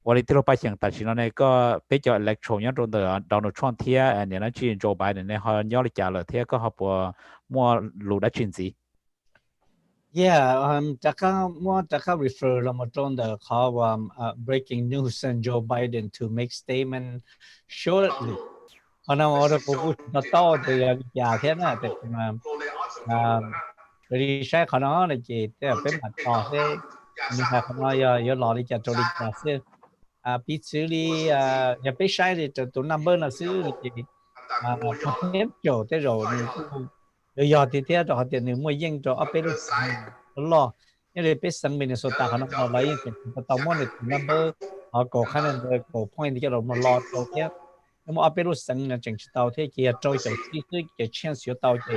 วันนี้ที่เราไปเชียงตัดสินเนี่ยก็ไปจะอิเล็กโทรนโดนเดอร์โดนัลด์ทรัมป์เทียเนี่ยนั่นจีนโจไบเดนเนี่ยเขาย่อเลยจ่าเลยเทียก็เขาปัวมัวลูดัชชินซี Yeah, Jaka refer Ramadan the call breaking news and Joe Biden to make statement shortly. Còn nào ở khu nó to thì già thế này thì mà đi sai khỏi nó là chỉ để bên mặt to thế nhưng mà không nói giờ lò đi chặt rồi đi chặt thế bị xử lý nhà bị sai thì tụi number là xử thì không ném chỗ thế rồi bây giờ thì theo đó thì nếu mua dân cho ở bên lo nhưng để biết sang Minnesota họ nó lấy cái tàu mua được number họ có khả năng có point thì cái đó nó lo cho thế nhưng mà ở bên sang là chính tàu thế kia trôi chạy cái chance tàu thì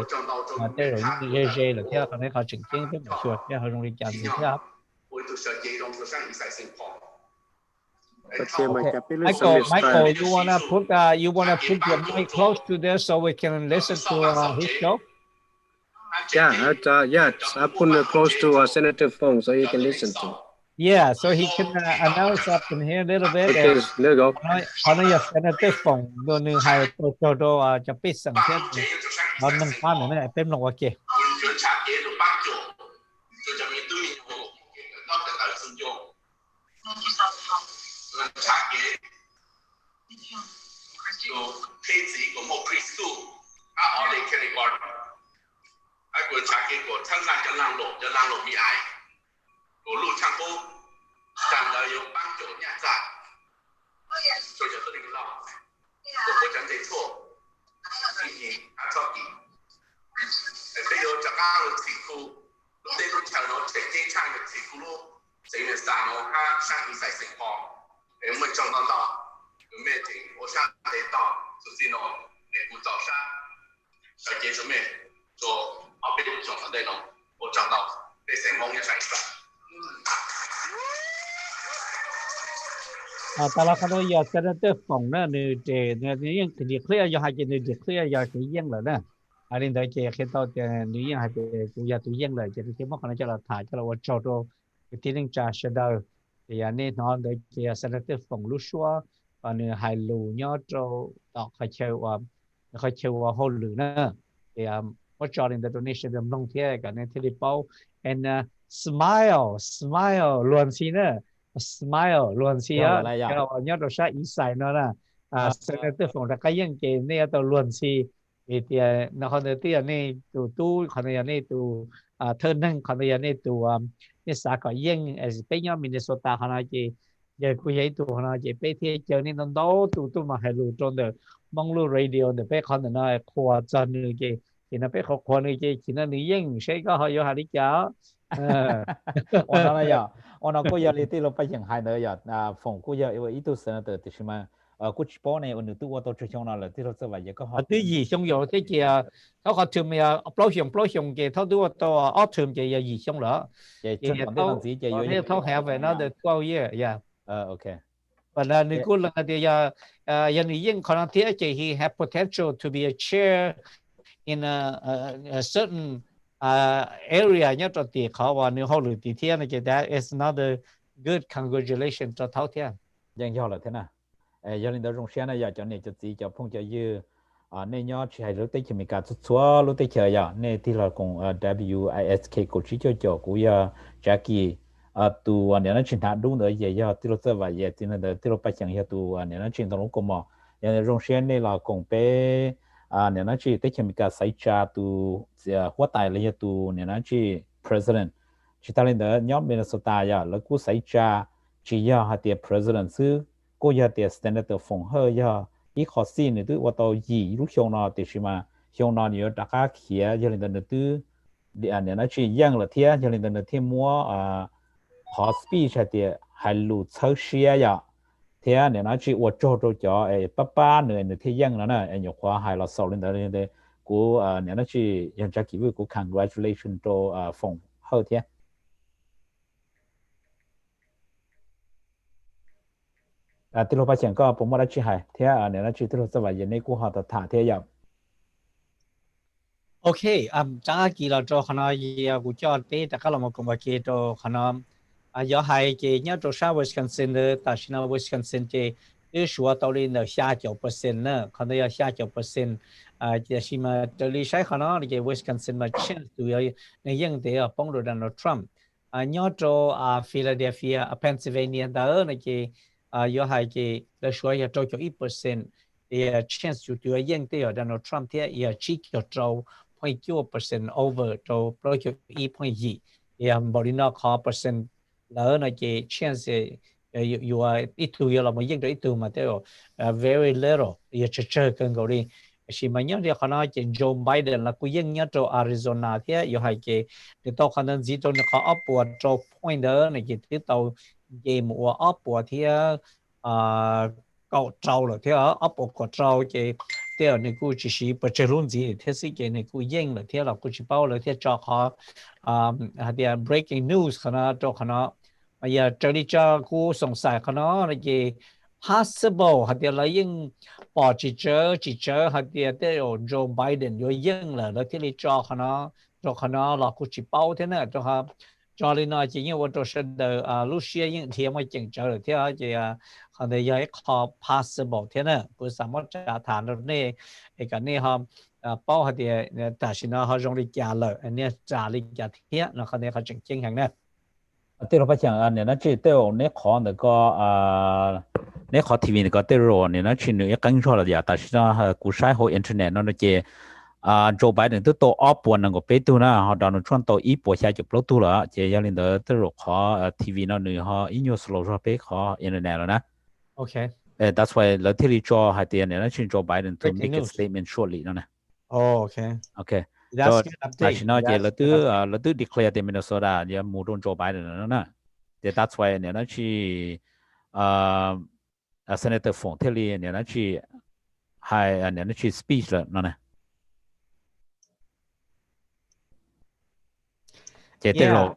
mà thế rồi những cái là theo cái này họ chỉnh kiến cái một số cái họ dùng để làm gì thế hả? Michael, you wanna put your mic close to there so we can listen to his show? Yeah, I put it close to Senator Fong so you can listen to. Yeah, so he can announce up in here a little bit. Okay, there you go. Họ nói Senator Fong đồ nữ hai tô cho biết rằng thế nó nâng cao nữa này bên lòng kia. ai của cha kia của thân là cho làng lộ bị ái của lũ trang cô chẳng là yêu băng chỗ nhà giả cho tôi định lo của cô chẳng thấy thua thì cho kỳ bây giờ chắc cao được thị khu lúc đây cũng chẳng nó chạy trên trang được thị khu luôn sẽ là sao nó ha sang ý giải sinh hoạt để mình trong đó mẹ thì我想得到就是呢，我早上小姐准备做。边上的内容我找到被成功一场一场。แต่ละคนอยากจะได้ฟังนะนี่เจเนี่ยยังดีเคลียร์อยากจะดีเคลียร์อยากจะยังเลยนะอันนี้ได้เจแค่ตัวเนี่ยนี่ยังให้กูอยากจะยังเลยจะที่มันคนจะเราถ่ายจะเราว่าจอดที่นึงจะเสด็จอย่างนี้นอนได้เจจะได้ฟังรู้ชัวอันนี้ให้รู้ยอดเราต่อใครเชื่อว่าเขาหรือนะอย่างว่าจอดในตัวนี้เสด็จลงเที่ยวกันในที่ที่เป้า and smile ล้วนสินะsmile ล้วนสิอ่ะเราเนี่ยเราใช้อีสานนั่นนะเสด็จฝั่งตะกี้ยังเกณฑ์เนี่ยตัวล้วนสิเดี๋ยวนักคนเดียวนี่ตู้คนเดียวนี่ตู้เธอนั่งคนเดียวนี่ตู้นี่สาขายังไปยังมินนิโซตาขนาดที่ยังคุยตัวขนาดที่ไปที่เจอนี่นั่นตู้มาให้รู้ตรงเดียวมองรู้เรดิโอเดี๋ยวไปคนนั้นขวดจานนึงเกที่นั่นไปขวดนึงเกที่นั่นนี่ยังใช่ก็เขาอยู่หาดิจ้า我那了呀，我那个要里头了不行还的呀，风古要因为一度生的就是嘛，古去包呢，我那都我都只想那了，这头这玩意个好。啲異常有啲嘅，เขา個條咪啊，保險嘅，佢都到啊條嘅有異常啦。也正常的樣子就有。佢เขา have another 12 year yeah。OK。但係你估啦啲呀，人哋應可能啲嘅 he have potential to be a chair in a certain area nhất là tiềnเขาว่าnếu họ lựa tiền thiên này that is another good congratulations cho tháo thiên. Dân do là thế nào? Giờ lên đó rong xe này giờ cho nên cho gì cho phong cho dư nên nhớ chỉ hay lúc tới chỉ mình cả số lúc tới chờ giờ nên thì là cùng WISK của chỉ cho của Jackie tu nên nó chuyển thẳng đúng rồi giờ thì lúc tới vậy giờ thì nó thì lúc bắt chẳng giờ tu nên nó chuyển thẳng đúng cùng mà giờ rong xe này là cùng bé nên nó chỉ tới chỉ mình cả sai cha tu hóa tài là tu nên nó chỉ president chỉ ta lên đó nhóm Minnesota giờ là cú sai cha chỉ giờ hạt tiền president xứ cô giờ tiền senator phong hơi giờ ít khó xin nữa tu ว่า tao gì lúc xong nó thì mà xong nó nhiều đặc khác kia giờ lên đó tu nên nó chỉ yang là thế giờ lên đó thêm mua khó speech hạt tiền hay lù sâu xia giờ thế nên nó chỉ 我做咗爸爸呢呢thế yang là nè nhiều khoa hay là sau lên đó lên đây của nên nó chỉ yang chắc kiểu của congratulation cho phong hơi thếที่เราไปเชียงก็ผมว่าได้ชี้ให้เที่ยเนี่ยนะชี้ที่เราสบายในกูหาแต่ถ่าเที่ยยาวโอเคจ้ากี่เราโจขนาดยี่กูจอดไปแต่ก็เรามาคุมว่ากี่โจขนาดย้อนให้กี่เนี่ยโจชาววิสคอนซินเลยแต่ชินาวิสคอนซินที่ที่ชัวร์ตอนนี้เนี่ย59%เนี่ยขนาด59%จะชิมาตอนนี้ใช้ขนาดที่วิสคอนซินมาเช่นตัวในยังเดียวป้องโดนัลด์ทรัมป์เนี่ยโจฟิลาเดลเฟียเพนซิลเวเนียดาวในกี่ย้อนให้กี่เราช่วยจะโจจะ1%chance อยู่ตัวยังเดียวดันโดนัลด์ทรัมป์ที่ชี้จะโจ0.9% over โจโปรย1.2บริโภค5%แล้วในกี่ chance อยู่อีกตัวเราไม่ยังได้ตัวมาเดียว very little จะเจอกันก็ได้ชิมันยังเดียวขนาดที่โจไบเดนแล้วก็ยังเนี่ยโจอาริโซนาที่อยู่ให้กี่ที่ตัวขนาดที่โจเนี่ยเขาอัพว่าโจ point ในกี่ที่ตัวเกมว่าอัพว่าที่ก็เจ้าเลยที่อัพก็เจ้าที่ที่นี่กู只是不知论gìที่สิ่งนี้กูยังเลยที่เรากูจะเป้าเลยที่จะเขาที่ breaking news ขนาดโจขนาดอย่าเจอที่จะกูสงสัยขนาดที่ possible ที่เรายังพอจะเจอที่โจไบเดนอยู่ยังเลยแล้วที่จะขนาดเรากูจะเป้าที่นั่นจะครับจอลีน่าจริงๆว่าตัวเสดลูกเชียยังเทียมไม่จริงเจอที่จะเขาได้ย้ายขอ possible ที่นั่นกูสามารถจะถามเราเนี่ยไอ้กันนี่ครับเป้าเขาเนี่ยแต่ชินะเขาจงได้จ่าเลยอันนี้จ่าลิจ่าเทียนะเขาเนี่ยเขาจริงๆอย่างนั้นที่เราไปเชียงเนี่ยนะที่เต้าเนี่ยขอเนี่ยก็เนี่ยขอทีวีเนี่ยก็เต้าเนี่ยนะที่เนี่ยกันชัวร์เลยแต่ชินะกูใช้หัวอินเทอร์เน็ตนั่นนะเจโจไบเดนตัวโตออฟวันนั่นก็เป็นตัวนะเขาดอนช่วงโตอีปัวใช้จุดปลุกตัวละเจียลินเดอร์ตัวขอทีวีนั่นเนี่ยเขาอินยูสโลว์ไปขออินเทอร์เน็ตแล้วนะโอเคthat's why เราที่รีจอให้เตียนเนี่ยนะชินโจไบเดน to make a statement shortly นั่นนะโอเคแต่ชินเจเราตัว declare ที่มินนิโซตาเนี่ยมูดอนโจไบเดนนั่นนะแต่ that's why เนี่ยนะชีsenator ฟงเทลีเนี่ยนะชีให้เนี่ยนะชี speech แล้วนั่นนะ chế tế lộ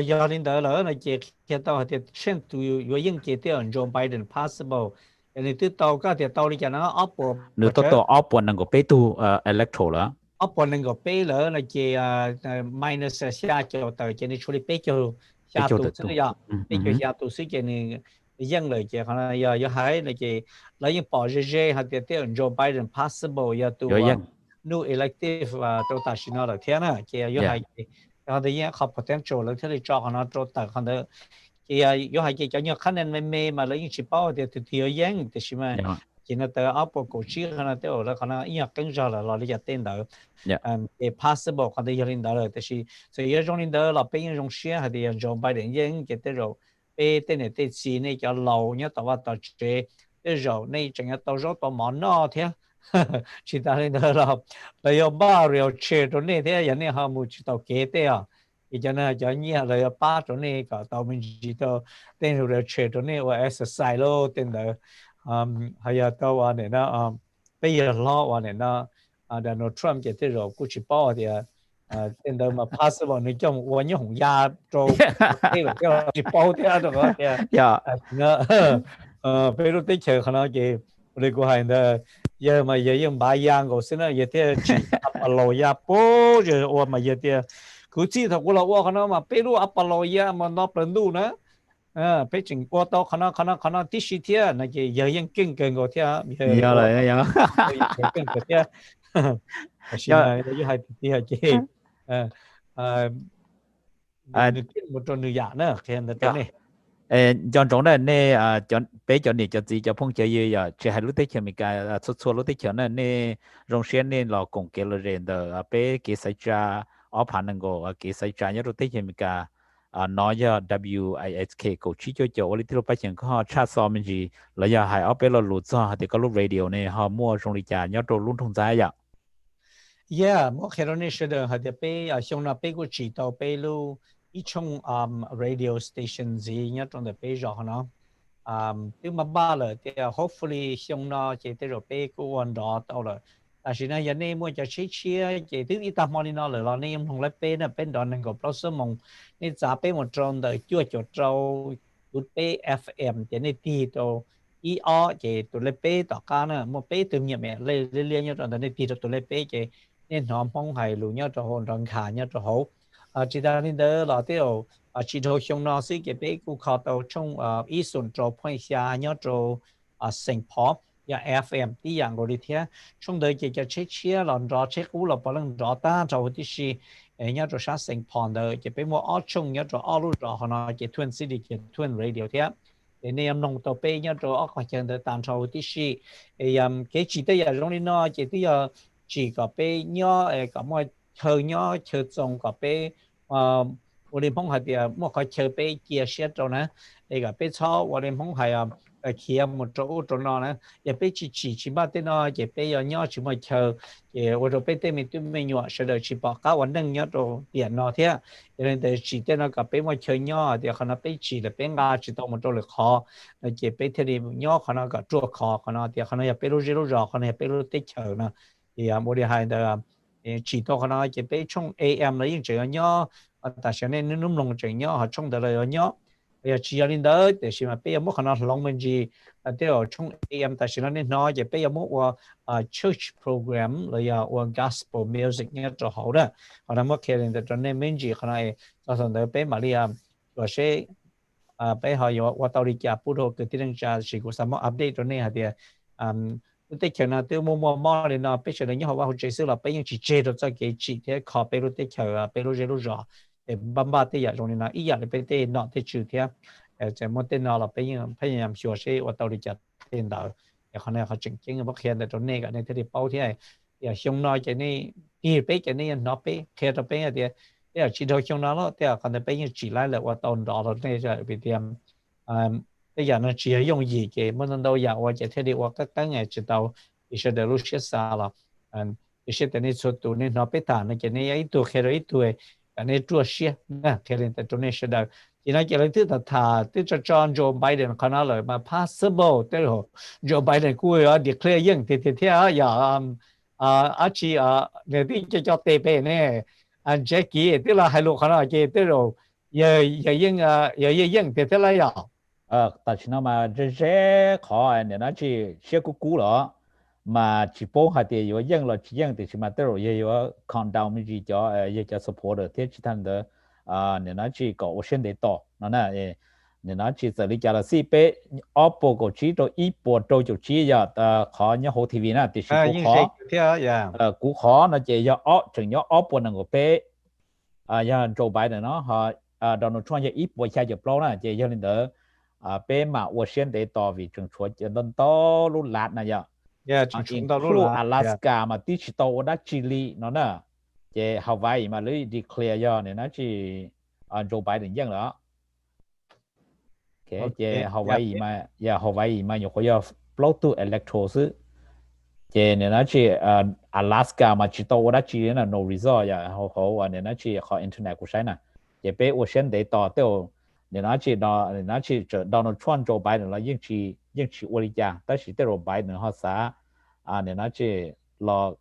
giờ lên đó là nó chế cái tàu thì xem tụi những chế tiêu Joe Biden possible nên từ tàu cái thì tàu đi cho nó up nếu tôi up one năng cái tu electoral đó up one năng cái là nó chế minus xa cho tàu cho nên处理杯就下肚子呀杯就下肚子cho nên dân lời chế họ là giờ hai là chế lấy những bảo vệ hay tiêu Joe Biden possible ya tụ new elective và tụ ta xin nó là thế nào chế giờ hai họ thì có potential là thế thì cho họ cho tận họ đó thì giờ hai cho nhiều khả năng mà lấy những chỉ bảo thì thiếu dân thì xem mà chỉ là từ áp bộ cổ chí họ tới là họ ý kiến ra là lý giải tên đó thì possible họ thì hiện đó là thì giờ trong hiện đó là bên trong xe hay thì trong bài điện dân cái tới rồi bên tên này tên gì này cho lâu nhớ tao tao chế tới rồi này chẳng tao rất tao món nó thế chỉ ta lên đó là yêu ba rồi chơi rồi này thế giờ này họ muốn chỉ tao kế thế à thì cho nên cho nhiều là ba rồi này cả tao mình chỉ tao tên rồi chơi rồi này và exercise lo tên đó hay là tao anh này nó bây giờ lo anh này nó Donald Trump cái thế rồi cũng chỉ bảo thì tên đó mà possible này trong quan những hùng gia cho cái là cái chỉ bảo thế đó rồi nó bây giờ tới chơi khả năng gì rồi của hai đó giờ mà giờ những bài giảng của xin là giờ thì chỉ Apollo ya po rồi mà giờ thì cứ chỉ thằng củaเราkhả năng mà bây giờ Apollo ya mà nó bận đủ nữa bây giờ qua đó khả năng tí sĩ thế này cái giờ những kinh nghiệm của thế giờ là giờ kinh nghiệm thế xin là giờ hai tí hai chị một trong những dạng nữa cái này chọn chỗ này nè chọn bé chọn này chọn gì chọn phong chơi gì à chỉ hai lúc tết chơi mình cái số lúc tết chơi này nè rong xuyên nè là cùng cái là rèn đó bé cái sai cha ở phần năng go cái sai cha nhớ lúc tết chơi mình cái nói cho WISK cổ chỉ cho chỗ đi lúc bắt chừng họ chat so mình gì là giờ hai ở bé là lụt do thì có lúc radio này họ mua trong đi trả nhớ rồi luôn thông giá vậy. Yeah, mỗi khi đó này sẽ được họ thì bé xong là bé của chỉ tàu bé lu ít trong radio station gì nhớ trong đó bây giờ nó từ mà ba là thì hopefully xong nó chỉ tới rồi bé của anh đó tao làแต่สิ่งนั้นยันนี่มั่วจะชี้เจถึงอีตามอนี่นอเลยเราเนี่ยยังคงเล็บเป็นนะเป็นดอนนึงกับเราสมองนี่จ่าเป็นหมดตรงเดียวชั่วจดเราตุดเป้ FM เจนี่ตีตัวอีอเจตุเล็บเป้ต่อการน่ะมั่วเป้ตึงเนี่ยแม่เรียนเนี่ยตอนนี้ตีตัวเล็บเป้เจเนี่ยหอมห้องไห่หลุยเนี่ยจะโหนรังขาเนี่ยจะโหจิตานี่เด้อเราที่เราจิตโฮชงนอสิเจเป้กูขอตัวช่องอีส่วนโจพ่อยชาเนี่ยโจสิงพอFM ที่อย่างเราดีเทียช่วงเดือนจะเช็คหลอนรอเช็คกู้เราพอลังรอตาเราที่ชีเนี่ยเราใช้สิ่งพอนเดอจะเป็นว่าอ้อช่วงเนี่ยเราอ้อรู้รอขนาดจะทวนซีดีจะทวนเรดิโอเทียเนี่ยนงตัวเป้เนี่ยเราอ้อขอเชิญเดินตามเราที่ชีcái chỉ tới giờ trong này nó chỉ tới giờ chỉ có ป้เนี่ยก็มาเชิญเนี่ยเชิญจงก็เป้วันนี้ผมหาเดียวมั่วขอเชิญเป้เกียร์เชียร์เรานะก็เป้ชอบวันนี้ผมหาkia một chỗ nó nè, giờ bây chỉ ba tên nó, giờ bây giờ nhỏ chỉ mà chờ, giờ ở đây tên mình tụi mình nhỏ sẽ đợi chỉ bảo các vấn đề nhỏ rồi tiền nó thế, cho nên để chỉ tên nó cả bây mà chờ nhỏ, thì khả năng bây chỉ là bây ngã chỉ tao một chỗ là khó, giờ bây thì nhỏ khả năng cả chỗ khó, khả năng thì khả năng giờ bây lúc rõ, khả năng bây lúc tết chờ nè, thì một điều hai là chỉ tao khả năng giờ bây trong AM là những chuyện nhỏ, tại sao nên nó nông chuyện nhỏ, họ trong đó là nhỏ. bây giờ chỉ là đó để xem mà bây giờ mỗi khả năng long mình gì để ở trong AM tại sao nên nói về bây giờ mỗi church program là giờ gospel music như cho họ đó họ đang mỗi khi là cho nên mình gì khả năng cho thằng đó bây Maria rồi sẽ bây họ giờ qua tàu đi chợ phụ thuộc từ tiếng Anh chỉ có sao update cho nên thì tôi thấy là tôi mua thì nó bây giờ là những họ vào chơi xưa là bây giờ chỉ chơi được cho cái chỉ thế khó bây giờ chơi bây giờ rõ bấm ba tới giờ rồi nè, ý giờ là bây giờ nó tới chữ thế, chỉ muốn tên nó là bây giờ phải làm sửa xe và tàu đi chặt tên đó, để họ này họ chỉnh chỉnh bất hiện để cho nên cái này thì bao thế, giờ xong nói cái này đi bây cái này nó bây khi đó bây giờ thì chỉ thôi xong nó đó, thì còn bây giờ chỉ lại là và tàu đó rồi này rồi bị tiêm, bây giờ nó chỉ dùng gì cái muốn đâu giờ và chỉ thế thì và các ngày chỉ tàu thì sẽ để lúc sẽ xa là, thì sẽ để số tụ nên nó bây giờ cái này ít tuổi khi đó ít tuổi cái này chua xia nè cái này tại trong này sẽ được thì nói cái này tức là thà tức cho John Joe Biden khả năng là mà possible tức là Joe Biden cuối declare những thì giờ chỉ để đi cho tệ bề nè anh Jackie tức là hai lục họ nói cái tức rồi giờ yên thì thế là ya tại sao mà rất khó nên nó chỉ sẽ cũ đó mà chỉ bố hay thì có yên là chỉ yên thì chỉ mà tới rồi có countdown mình chỉ cho support thế chỉ thành được nên nó chỉ có option để to nó nè nên nó chỉ xử lý cho là CP Oppo của chỉ cho ít bộ trâu cho chỉ giờ khó nhớ hồ TV nè thì chỉ khó cũ khó nó chỉ do chừng nhớ Oppo năng của pe giờ Joe Biden nó họ Donald Trump giờ ít bộ chạy cho pro nè chỉ do nên đỡ pe mà option để to vì chừng chuột cho nên to lúc lát này giờ chúng ta lúc Alaska mà tí chỉ tàu đã Chile nó nè chỉ Hawaii mà lấy declare giờ nên nó chỉ Joe Biden dân đó cái chỉ Hawaii mà nhiều cái float to electoral chỉ nên nó chỉ Alaska mà chỉ tàu đã Chile là no resort giờ họ nên nó chỉ họ internet của sai nè chỉ pe ocean để tàu tiêu nên nó chỉ Donald Trump Joe Biden là dân chỉ uli cha ta chỉ tới rồi Biden họ xã nên nó chỉ lo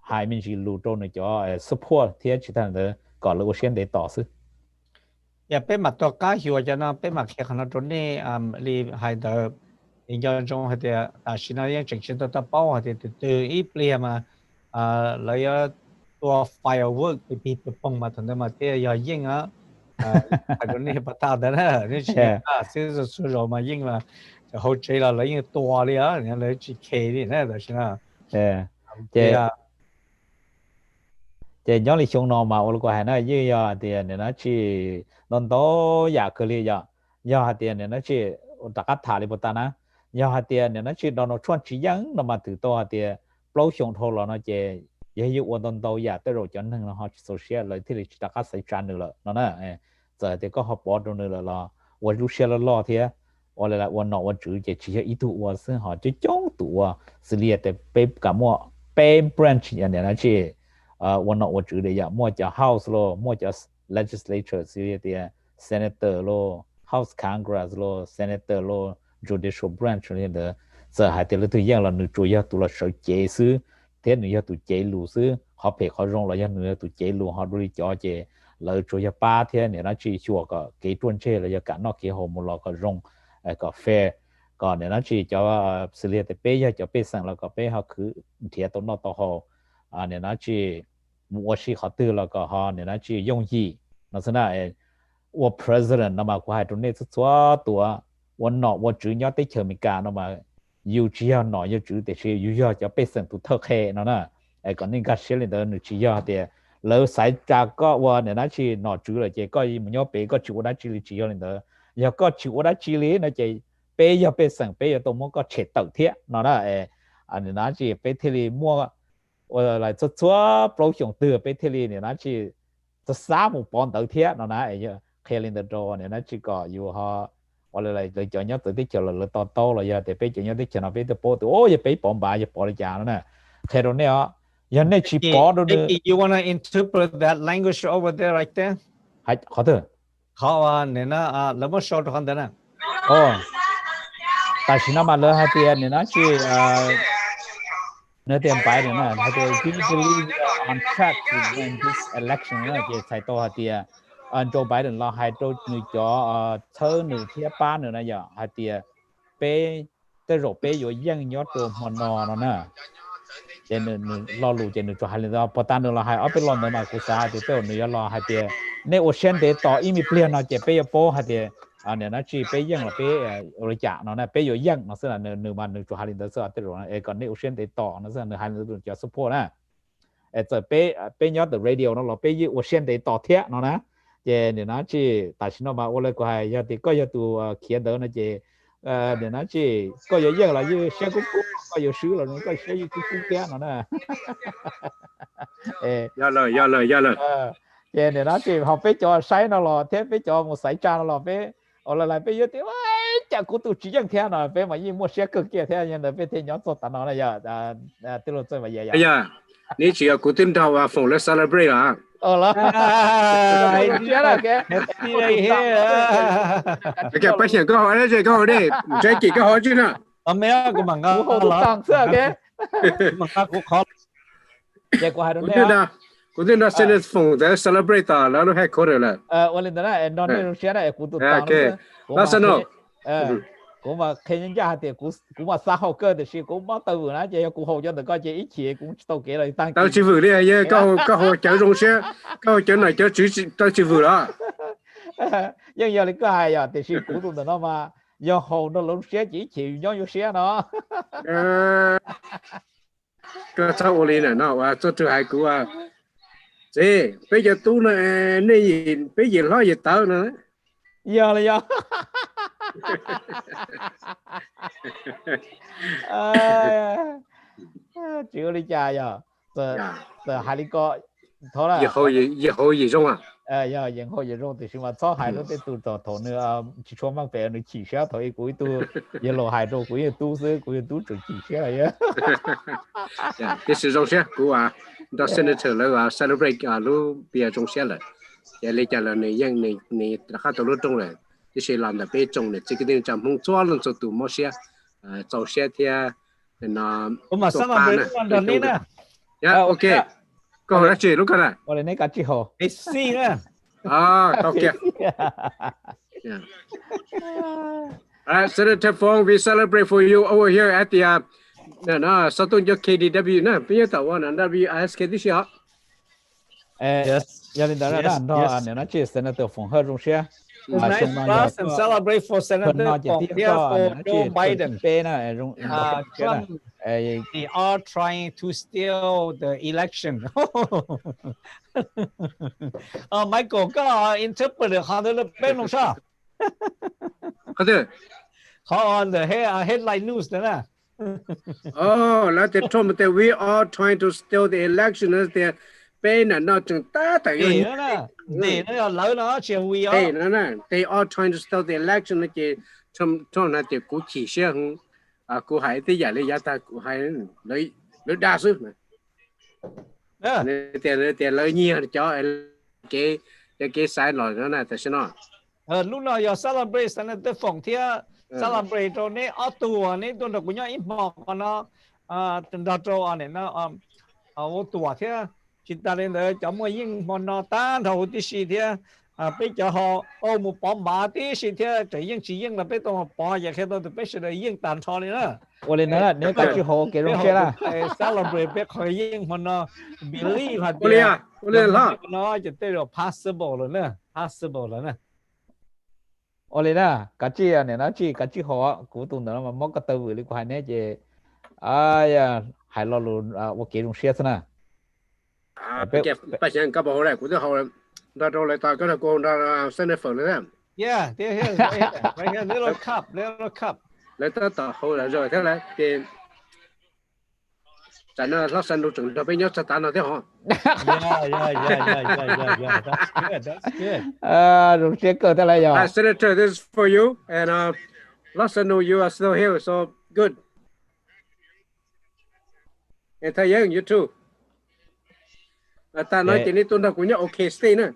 hai mình chỉ lưu trôn cho support thì chỉ thành được có lưu xuyên để tỏ sự pe mặt to cá hiểu cho nó pe mặt cái nó trốn đi li hai đợt in cho trong hai đợt xin nói những chính ta bảo hai đợt từ ít lia mà lấyตัว firework ไปปีไปปองมาถึงได้มาเที่ยวยิ่งอ่ะตอนนี้ปะตาเด้อนี่ใช่ซื้อเรามายิ่งมาจะ好ใจ啦lấyตัวเลยอ่ะเนี่ยเลยจีเคนี่นะแต่ใช่ไหมเจย้อนลิชงนอมาโอลกว่านะยี่ยอเดียเนี่ยนะชีนนโตอยากคือเลยยอเดียเนี่ยนะชีตะกัดถาลิปตานะยอเดียเนี่ยนะชีโดนชวนชี้ยังนมาถือตัวเดียปล้ชงโทรนะเจยังอยู่วันนโตอยากแต่เราจนถึงเราโซเชียลเลยที่ลิตะกัดใส่จานนึงละนั่นน่ะจะเดียก็เขาปอดนึงละวันรู้เชียร์ละเทียวันละวันนอกวันจืดเจชี้อีตัววันซึ่งเขาจะจ้องตัวสิเลียแต่เป๊ปกับมั่วเป๊ปแบรนช์อย่างเนี้ยนะชีวันนอกวันจืดเลยอย่างมั่วจะ House โลมั่วจะ Legislature สิเลียแต่ Senator โล House Congress โล Senator โล Judicial Branch เนี่ยเด้อจะหายแต่ละตัวอย่างเราหนึ่งตัวอย่างตัวเราใช้เจซื้อเทียนหนึ่งอย่างตัวเจลูซื้อเขาเพจเขาลงเราอย่างหนึ่งตัวเจลูเขาบริจาคเจเราตัวอย่างป้าเทียนเนี่ยนะชีชัวก็เกี่ยวนเช่เราจะการนอกเกี่ยวหัวเราก็ลงก็แฟร์ก่อนเนี่ยนะชีจะว่าสิเลียแต่เป้ยจะเป้สั่งแล้วก็เป้เขาคือเทียตัวนอกตัวเขาเนี่ยนะชีมัวชีเขาตื้อแล้วก็เขาเนี่ยนะชียงยี่นั่นสินะว่า president นั่นมาคุยตรงนี้ตัววันนอกวันจืดยอดติเชอร์มิกานั่นมาอยู่ที่ยอดหน่อยอยู่จืดแต่ชีอยู่ยอดจะเป้สั่งตัวเท่าแค่นั่นนะก่อนนี้ก็เชื่อเลยเดินชียอดเดียแล้วสายจากก็ว่าเนี่ยนะชีหน่อจืดเลยเจก็มันยอดเป้ก็จืดได้ชีลิชียอดเลยเดินยาก็จืดได้ชีลินะเจเป้ยาเป้สั่งเป้ยาตัวมันก็เฉดเต่าเทียนั่นนะอันนี้นะชีเป้ที่ลีมั่วว่าอะไรชัวโปรชงตื่นเป้ที่ลีเนี่ยนะชีจะสามหมู่ปอนเต่าเทียนั่นนะเคลินเดอร์โดเนี่ยนะชีก็อยู่ฮะว่าอะไรเลยจะยัดตัวที่เจอเลยตอนโตเลยแต่เป้จะยัดที่เจอนะเป้ตัวโปตัวโอ้ยเป้ปอมบ่ายปอเลยจานนั่นน่ะแค่ตรงนี้อ่ะยังไม่ชีปอดูเนี่ย You wanna interpret that language over there right there ให้ขอเถอะเขาว่าเนี่ยนะแล้วมันชอบกันนะโอ้แต่ชินามาเลยฮะเตียเนี่ยนะชีเนื้อเตรียมไปเนี่ยนะฮะเตีย usually on track to win this election นะเจใส่ตัวฮะเตียโจไบเดนเราให้ตัวหนึ่งจ่อเธอหนึ่งเทียป้าหนึ่งนะอย่าฮะเตียเป้แต่เราเป้อยู่ยังยอดตัวมันนอนนะเจนหนึ่งรอรู้เจนหนึ่งจ่อให้เราพอตาหนึ่งเราให้เอาไปลอนมากุศลเดี๋ยวหนึ่งรอฮะเตียในโอเชียนเดต่ออีมีเปลี่ยนนะเจเป้ยโป้ฮะเตียเนี่ยนะชีเป้ยังหรือเป้บริจาคเนาะนะเป้อยู่ยังนะซึ่งหนึ่งวันหนึ่งจ่อให้เราเสื้อเต๋อนะก่อนในโอเชียนเดต่อนะซึ่งหนึ่งให้เราจะsupportนะจะเป้ยอด the radio นะเราเป้ยี่โอเชียนเดต่อเทียเนาะนะเจเนี่ยนะชีแต่ชิโนมาโอเลยก็ให้ยอดที่ก็ยอดตัวเขียนเดินนะเจเนี่ยนะชีก็ยอดเยอะละยี่เชื่อกุ๊กก็ยอดซื้อละนี่ก็เชื่อกุ๊กแก่เนาะนะยอดเลยเจเนี่ยนะชีเขาไปจอใช้เนาะหรอเทไปจอหมดสายจานหรอไปเอาอะไรไปเยอะที่ว่าจากกูตัวจียังแท้เนาะไปมายี่มั่วเชื่อกุ๊กแท้ยังเดินไปเที่ยวสดตาเนาะนะยอดที่เราเจอมาเยอะๆนี่只要古典头啊，逢了 celebrate 啊。哦啦，係知啦嘅，嘅不行，個好咧，個好咧，唔使記個好先啦。咩啊？個問啊，好多檔色嘅，問啊，個考，結果係度咩啊？ cũng thế nó sẽ được phòng để celebrate à nó hay có rồi làวันนี้นะนอนในโรงเรียนนะกูตัว โอ ต่าง เคแล้วสนุกกูมาเคยยังจะเดี๋ยวกูมาสาวเกิดแต่ชีกูมาตื่นนะเจ้ากูหกจนแต่ก็เจ้าอีกทีกูตัวเกเลยตั้ง tao chỉ vừa đi ấy có hồ chở rong xe có chở này chở chỉ tao chỉ vừa đó ยังยังเลยก็หายแต่ชีกูตัวนั้นมายังหกนั่นลงเสียจีจียังอยู่เสียเนาะ cái cháu ô này nó và cho hai cú à thế bây giờ tu này này gì bây giờ lo gì tao nữa giờ là giờ chịu đi cha giờ giờ hai đứa có thôi là giờ hồi gì không à giờ giờ hồi gì không thì chúng mà cho hai đứa để tu tổ thổ nữa chỉ cho mang về nữa chỉ sẽ thôi cuối tu giờ lo hai đứa cuối tu sư cuối tu chỉ sẽ là vậy cái sự rong xe cú à đó senator là celebrate à lúc bia rong xe là giờ lấy trả lời này yang này là khá tổ trong này cái sự làm là bê trong này chỉ cái điều chăm không cho lần cho tụ mua xe tàu xe thì nó mà sao mà bên London này nè ok câu hỏi chuyện lúc nào ở đây này cả chị hồ AC nè ok Senator Fong, we celebrate for you over here at the Southern KDW na bây giờ tàu là WISK this year yes gia đình đó là nó nó chỉ Senator Fong hơn rồi xe Nice plus and celebrate for Senator Fong here for Joe Biden. Trump, they are trying to steal the election. Michael, có interpret how the bên không sao? Có thể. How on the headline news đó nè. Oh, like the Trump that we are trying to steal the election as the bên là nó chừng ta tại vì để nó lỡ nó chiều we are they are trying to steal the election nó chỉ trong là chỉ cú chỉ xe không cú hải thì giờ lấy giá ta cú hải lấy đa số mà tiền lấy nhiều cho cái sai lỗi đó là tại sao nó lúc nào giờ celebrate Senator Fong thì celebrate rồi này ở tù này tôi được cũng nhớ ít mọc nó từng đó rồi này nó ở tù thì chúng ta lên để cho mọi những món nó tan đầu thì gì thì bây giờ họ một bỏ má thì gì thì chỉ những là bây giờ bỏ giờ khi đó thì bây giờ những tàn thọ này nữa. Ở đây nữa nếu các chị họ kể rồi là celebrate bây giờ những món nó believe hạt nó chỉ tới là possible rồi nữa, possible rồi nữa. Ở đây nè các chị này nó chỉ các chị họ cũng tụi nó mà móc cái tờ vừa đi qua này chứ hay lo luôn ok luôn share nè bây giờ các bộ này cũng được học đã rồi lại ta cái là cô đã senator nữa yeah right here little cup lại ta tạo hậu là rồi thế này thì chẳng là nó sinh được cho bên nhau sẽ tán nó thế hả yeah rồi sẽ cơ thế này rồi Senator, this is for you and listen to you are still here so good and Thái Yên you too ta nói chuyện này tôi đã cũng nhớ ok stay nữa.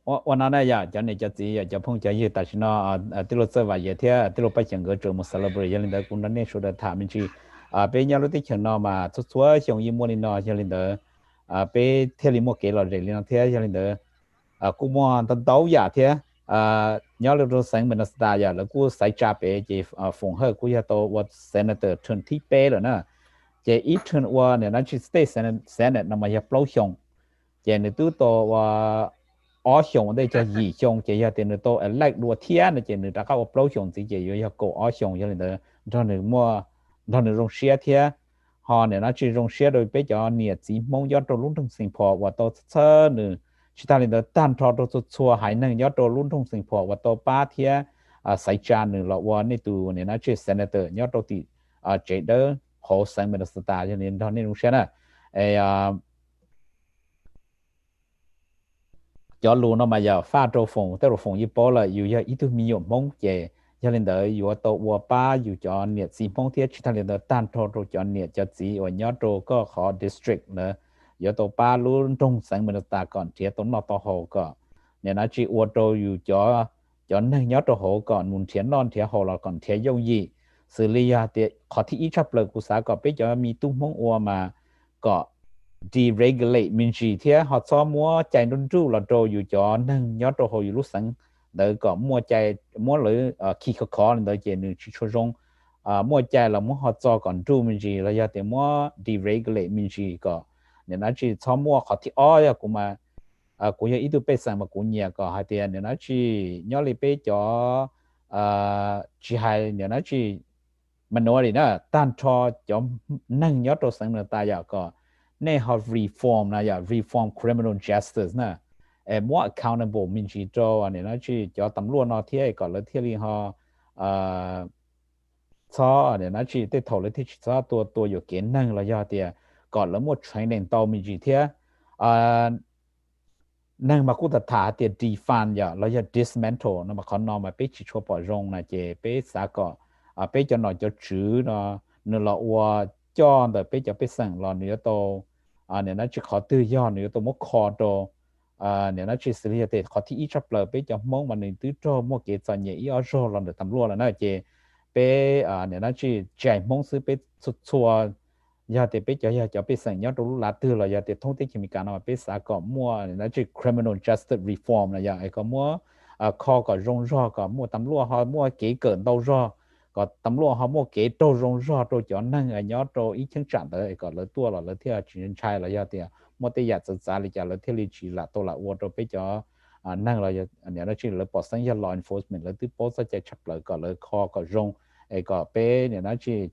我那那呀，叫你叫自己叫碰叫伊，但是呢，对了这话也天，对了不整个周末 celebrate， 人家公那那说的他们去被人家的钱呢嘛，做做像一模的呢，人家被天里莫给了人家天，人家古么的刀呀天，nhớ lúc đó sáng mình là start ya, là cú sai trả bé chỉ phòng hơi cú ya to what senator turn thi bé rồi nè, chỉ ít turn qua này nó chỉ stay senate nằm mà ya lâu xong. Chỉ nếu tôi to và ở xong đây cho gì xong chỉ là tiền to elect đua thiên chỉ nếu đã có bao xong chỉ là có ở xong cho nên đó nếu mua đó nếu rong xe thiên họ nếu nó chỉ rong xe rồi bây giờ nhiệt chỉ mong cho tôi luôn trong sinh hoạt và tôi sợ nữa chỉ ta nên tan cho tôi xua hay nên cho tôi luôn trong sinh hoạt và tôi ba thiên sai trả nữa là và nên tôi nếu nó chỉ senator cho tôi thì chỉ đỡ họ sang mình start cho nên đó nên rong xe nè cho luôn nó mà giờ pha trâu phồng tới rồi phồng như bó là dù giờ ít thứ mi nhộn mông chè cho nên đợi dù tàu qua ba dù cho nhiệt xí mông thiết chỉ ta nên đợi tan trâu rồi cho nhiệt cho xí và nhớ trâu có khó district nữa giờ tàu ba luôn trong sáng mình ta còn thiết tốn nó to hồ cả nên nó chỉ qua trâu dù cho nên nhớ trâu hồ còn muốn thiến non thiến hồ là còn thiến dâu gì xử lý thì khó thì ít chấp lực của xã có biết cho mi tung mông qua mà có deregulate mình chỉ thế họ cho mua chạy đun tru là đồอยู่cho nâng nhớ đồ hồi lúc sáng đợi có mua chạy mua lưỡi khi khó đợi chạy nữa chỉ cho rong mua chạy là mua họ cho còn tru mình chỉ là giờ thì mua deregulate mình chỉ có nên nó chỉ cho mua họ thì ya cũng mà cũng như ít tuổi sang mà cũng nhiều có hai tiền nên nó chỉ nhớ lại bé cho chỉ hai nên nó chỉ mình nói đi đó tan cho nâng nhớ đồ sáng người ta giờ có nên họ reform na ya reform criminal justice na more accountable mình chỉ cho nên nó chỉ cho tầm luôn nó thế còn là thế thì họ cho nên nó chỉ để thầu lấy thì choตัว有kỹ năng là do thì còn là một training tàu mình chỉ thế năng mà cũng đã thả thì define ya là ya dismantle nó mà còn nó mà biết chỉ cho bỏ rong là chỉ biết sao có biết cho nó cho chữ nó nó là qua cho để biết cho biết sang là nữa tàu nên nó chỉ khó tự do nữa tôi muốn khó đồ nên nó chỉ xử lý thì khó thì ít chấp lời bây giờ mong mà nên tự cho một cái gì nhỉ ở rồi là được tầm luôn là nó chỉ bé nên nó chỉ chạy mong sự bé xuất xua giờ thì bây giờ cho bé sang nhớ đồ lá tư là giờ thì thông tin chỉ mình cả nó bé xã có mua nên nó chỉ criminal justice reform là giờ ai có mua khó có rong rò có mua tầm luôn họ mua kỹ cỡ đâu rò có tấm luôn họ mua cái đồ rong rò đồ cho năng ở nhớ đồ ít chứng trạng đấy có lỡ tua là theo chuyện trai là do tiền mua tiền giặt giá là giờ lỡ theo lý chỉ là tôi là uo đồ bây giờ năng là giờ nếu nó chỉ lỡ bỏ sang giờ law enforcement lỡ từ bỏ sang chạy chấp lỡ có lỡ kho có rong có bé nếu nó chỉ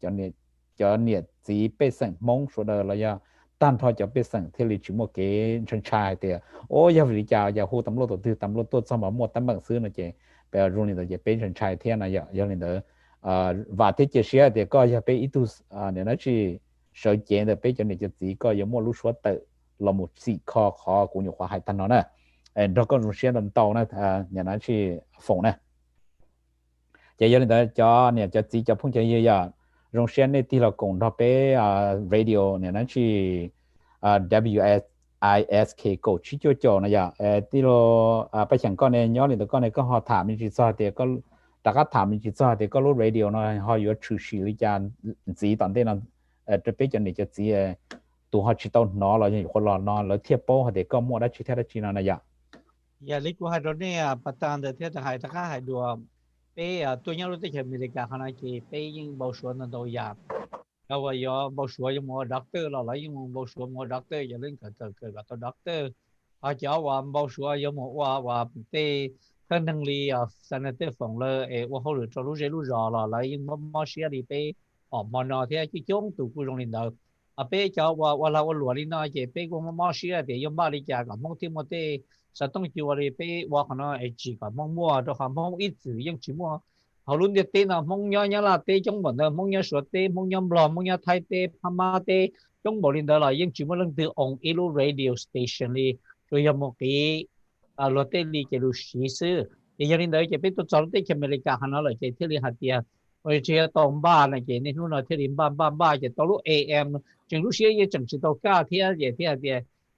cho nhiệt chỉ bé sang mong số đời là giờ tan thôi cho bé sang theo lý chỉ mua cái chân trai thì giờ vì giờ hồ tấm luôn từ tấm luôn tôi xong mà mua tấm bằng xứ nó chỉ bây giờ rồi thì bé chân trai thế này giờ nên đỡ và thế chia sẻ thì có giờ bé ít tu nếu nó chỉ sở chế thì bé cho nên chỉ có giống một lúc số tự là một sự khó của nhiều khoa hai tan nó nè đó có một xe lần tàu nè nhà nó chỉ phồng nè chỉ giờ nên cho nè cho chỉ cho phong cho giờ rong xe này thì là cùng đó bé radio nè nó chỉ WSISK cổ chỉ cho này giờ thì là bây giờ con này nhớ thì con này có họ thả mình chỉ cho thì có大家谈mình chỉ cho thì có lúc radio nó họ có chủ sĩ lý cha chỉ tận thế là từ bây giờ này cho chỉ tụi họ chỉ tao nó là những con lò nó là thiệp bao họ để có mua đã chỉ theo đó chỉ nào này vậy. Giờ lý của hai đứa này bắt đầu từ theo hai tất cả hai đứa bây tôi nhớ lúc tới America họ nói chỉ bây những bảo số nó đâu vậy. Rồi giờ bảo số những mua doctor là lấy những bảo số mua doctor giờ lên cái doctor họ cho vào bảo số những mua vào bây khả năng li sản xuất phòng lơ và họ cho lúc giờ là lấy những món xe đi về mà nó thì chỉ chống tụ cụ trong linh đạo bây giờ và là lúa đi nó chỉ bây cũng món xe thì dùng bao đi trả cả món thêm một cái sản phẩm chiều đi bây và nó chỉ cả món mua đó họ món ít chỉ những chỉ mua họ luôn đi tên là món nhớ là tên trong bọn đó món nhớ số tên món nhớ bò món nhớ thái tên Pama tên trong bộ linh đạo là những chỉ mua lần từ on Ilo radio station đi rồi là một cái luật tên đi cái luật sư thì giờ nên đấy chỉ biết tôi cho tới cái America hắn nói là cái thiết lý hạt tiền rồi chỉ tông ba này cái nên nó thiết lý ba chỉ tàu lúc AM chừng lúc xưa chẳng chỉ tàu cao thiết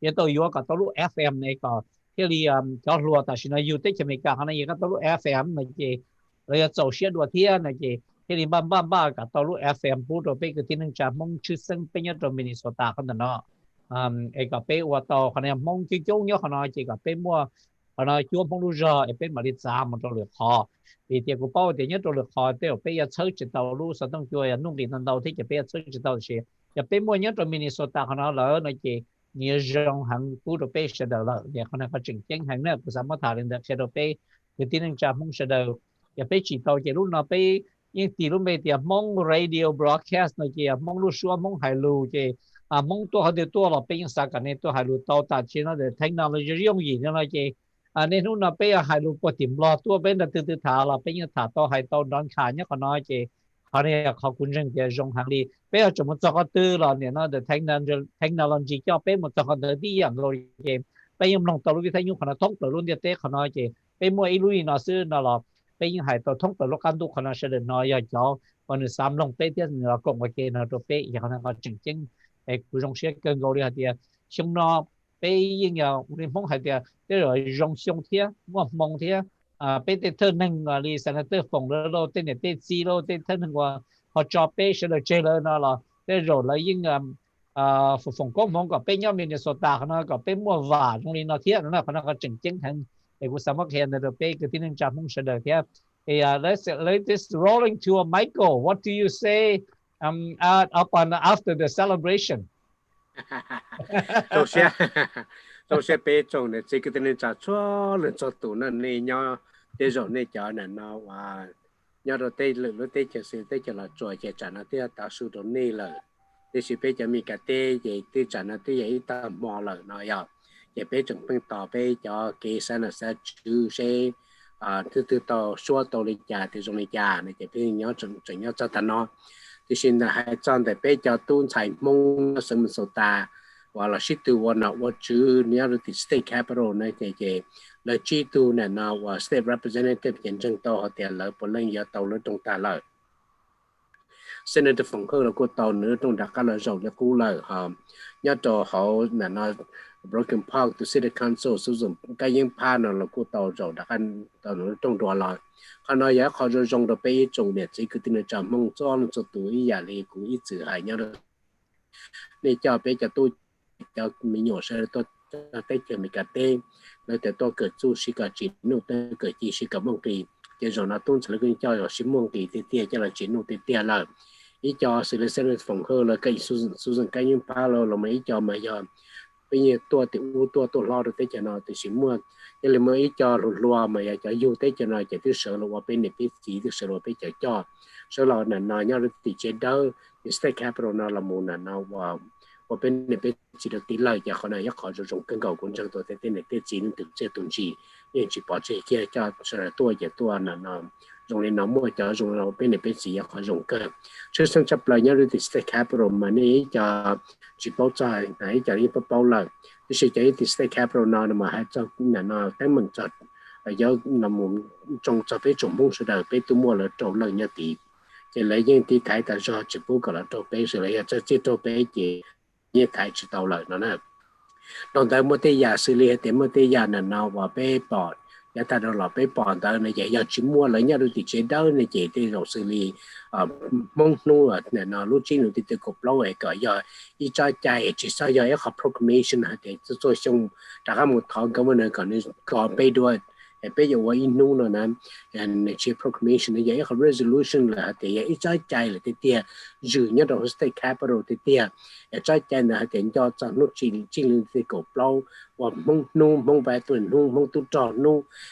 thì tàu yếu cả tàu lúc FM này có thiết lý cho lúa ta xin nói yêu tới America hắn này cái tàu lúc FM này cái rồi tàu xe đua thiết này cái thiết lý ba cả tàu lúc FM bút rồi bây cái tin năng trả mong chữ sinh bây giờ trong Minnesota hắn nó cái bây qua tàu hắn này mong chữ chung nhớ hắn nói chỉ cái bây mua họ nói chúa phong lưu giờ bên mà đi xa mà trong lượt họ vì tiền của bao tiền nhất trong lượt họ đều bây giờ chơi chỉ tàu lưu sản trong chuối nông nghiệp lần đầu thì chỉ bây giờ chơi chỉ tàu gì giờ bên mua nhất trong Minnesota họ nói là nó chỉ nhiều dòng hàng phụ đồ bây sẽ đầu là giờ họ nói có chỉnh chỉnh hàng nữa của sản phẩm thảo lên được sẽ đầu bây cái tin anh trả mong sẽ đầu giờ bây chỉ tàu chỉ lúc nào bây nhưng tỷ lúc bây giờ Hmong Radio Broadcast nó chỉ Hmong lưu xua Hmong hải lưu chỉ Hmong tôi họ đều tôi là bây giờ sao cái này tôi hải lưu tàu ta chỉ nó để technology dùng gì nó chỉ nên lúc nào bây giờ hai lúc có tìm loตัวbên là từ thả là bây giờ thả to hai to đón khá nhất họ nói chứ họ này họ cũng rằng cái dùng hàng đi bây giờ chúng mình cho cái từ làเนี่ยnó để technology cho bây giờ cho cái điอย่างrồi chứ bây giờ mình tàu lúc thấy nhung họ nói thông từ luôn để họ nói chứ bây giờ mỗi lúc nó xưa nó là bây giờ hai tàu thông từ lúc căn tu họ nói sẽ được nói giờ cho còn sắm long bây giờ nó cũng cái nó rồi bây giờ họ nói có chỉnh chỉnh cái dùng xe cần gọi đi thì chúng nó bây giờ mình không hay thì rồi dùng sông thiê mua mông thiê bây giờ thân năng đi sản xuất phòng đó tên này tên gì đó tên thân năng của họ cho bây giờ chơi lên nó là thế rồi là những phục phòng có mong có bên nhau Minnesota nó có bên mua vả trong này nó thiết nó có chỉnh chính thành để của sao mắc hiện được bên cái tin chăm không sẽ được thế let's this rolling to Michael. What do you say up on after the celebration? tôi sẽ bé chồng này chỉ cái tên trả cho lần cho tụ nó này nhau để rồi này cho này nó và nhau rồi tây lửa tây chờ sự tây chờ là trôi chờ trả nó tây tạo sự đó này là để sự bé cho mình cả tây vậy tây trả nó tây vậy ta mò là nó vậy vậy bé chồng bên tàu bé cho cái sản là sẽ chữ sẽ thứ tàu xóa tàu đi trả thì dùng đi trả này bé nhau chừng nhau cho ta nó thì xin là hai trăm để bé cho tuân chạy mong nó sớm sâu ta và là ship to one nào what chữ nhớ được thì state capital này thì là chi tu này nào và state representative hiện trong tàu họ tiền lợi bộ lên giờ tàu nữa trong ta lợi senator phòng khơi là của tàu nữa trong đặc các lợi dầu là cú lợi họ nhớ cho họ là nó broken park to city council sử dụng cái những panel là của tàu dầu đặc ăn tàu nữa trong đó lợi họ nói giá họ rồi dùng được bây trồng để chỉ cứ tin là chậm mong cho nó cho tuổi già thì cũng ít sự hại nhau được để cho bây giờ tôi cho mình nhỏ sẽ tôi tới chờ mình cả tên rồi để tôi cởi chu sĩ cả chín nụ tới cởi chi sĩ cả mông kỳ để rồi nó tuân sẽ lên cho rồi sĩ mông kỳ thì tia cho là chín nụ thì tia là ý cho sự lên phòng hơn là cái sử dụng cái những pha là mấy cho mà giờ bây giờ tôi lo được tới chờ nó thì sĩ mua cho nên mới ý cho rồi lo mà giờ cho vô tới chờ nó chỉ thứ sợ là qua bên này biết chỉ thứ sợ là bên chờ cho sợ là nó nhau thì chế đỡ state capital nó là một nào vào và bên này bên chỉ được tỷ lệ cho họ này họ sử dụng cân cầu quân sự tôi thấy này cái chỉ nên thực chế tuần chỉ nên chỉ bảo chế kia cho là tôi là nó dùng lên nó mua cho dùng là bên này bên chỉ họ dùng cơ chứ sang chấp lại nhớ được state capital mà này cho chỉ bảo trái này cho đi bảo lại thì sẽ chạy thì state capital nó mà hay cho nó cái mình cho do là một trong cho cái trồng bông sự đời bên tôi mua là trồng lần như tỷ chỉ lấy những tí cái tại do chỉ bố gọi là trồng bên sự lấy cho chỉ trồng bên chỉ như cái chỉ tàu lợi nó nè, đồng thời một cái nhà xử lý thì một cái nhà nào vào bê bọt, nhà ta đâu là bê bọt đó này chỉ giờ chỉ mua lấy nhau được thì chế đâu này chỉ thì rồi xử lý mong nu ở này nó lúc trước thì từ cục lâu ấy cái giờ ít cho chạy chỉ sau giờ học proclamation thì tôi xong đã có một tháng cái này còn bê đuôi bây giờ vậy nu nó nè and chỉ proclamation này vậy học resolution là thì ít cho chạy là thì tiền giữ nhất là state capital thì tiền cho chạy là thì cho nó chỉ lên thì cục lâu và mong vài tuần mong tu trò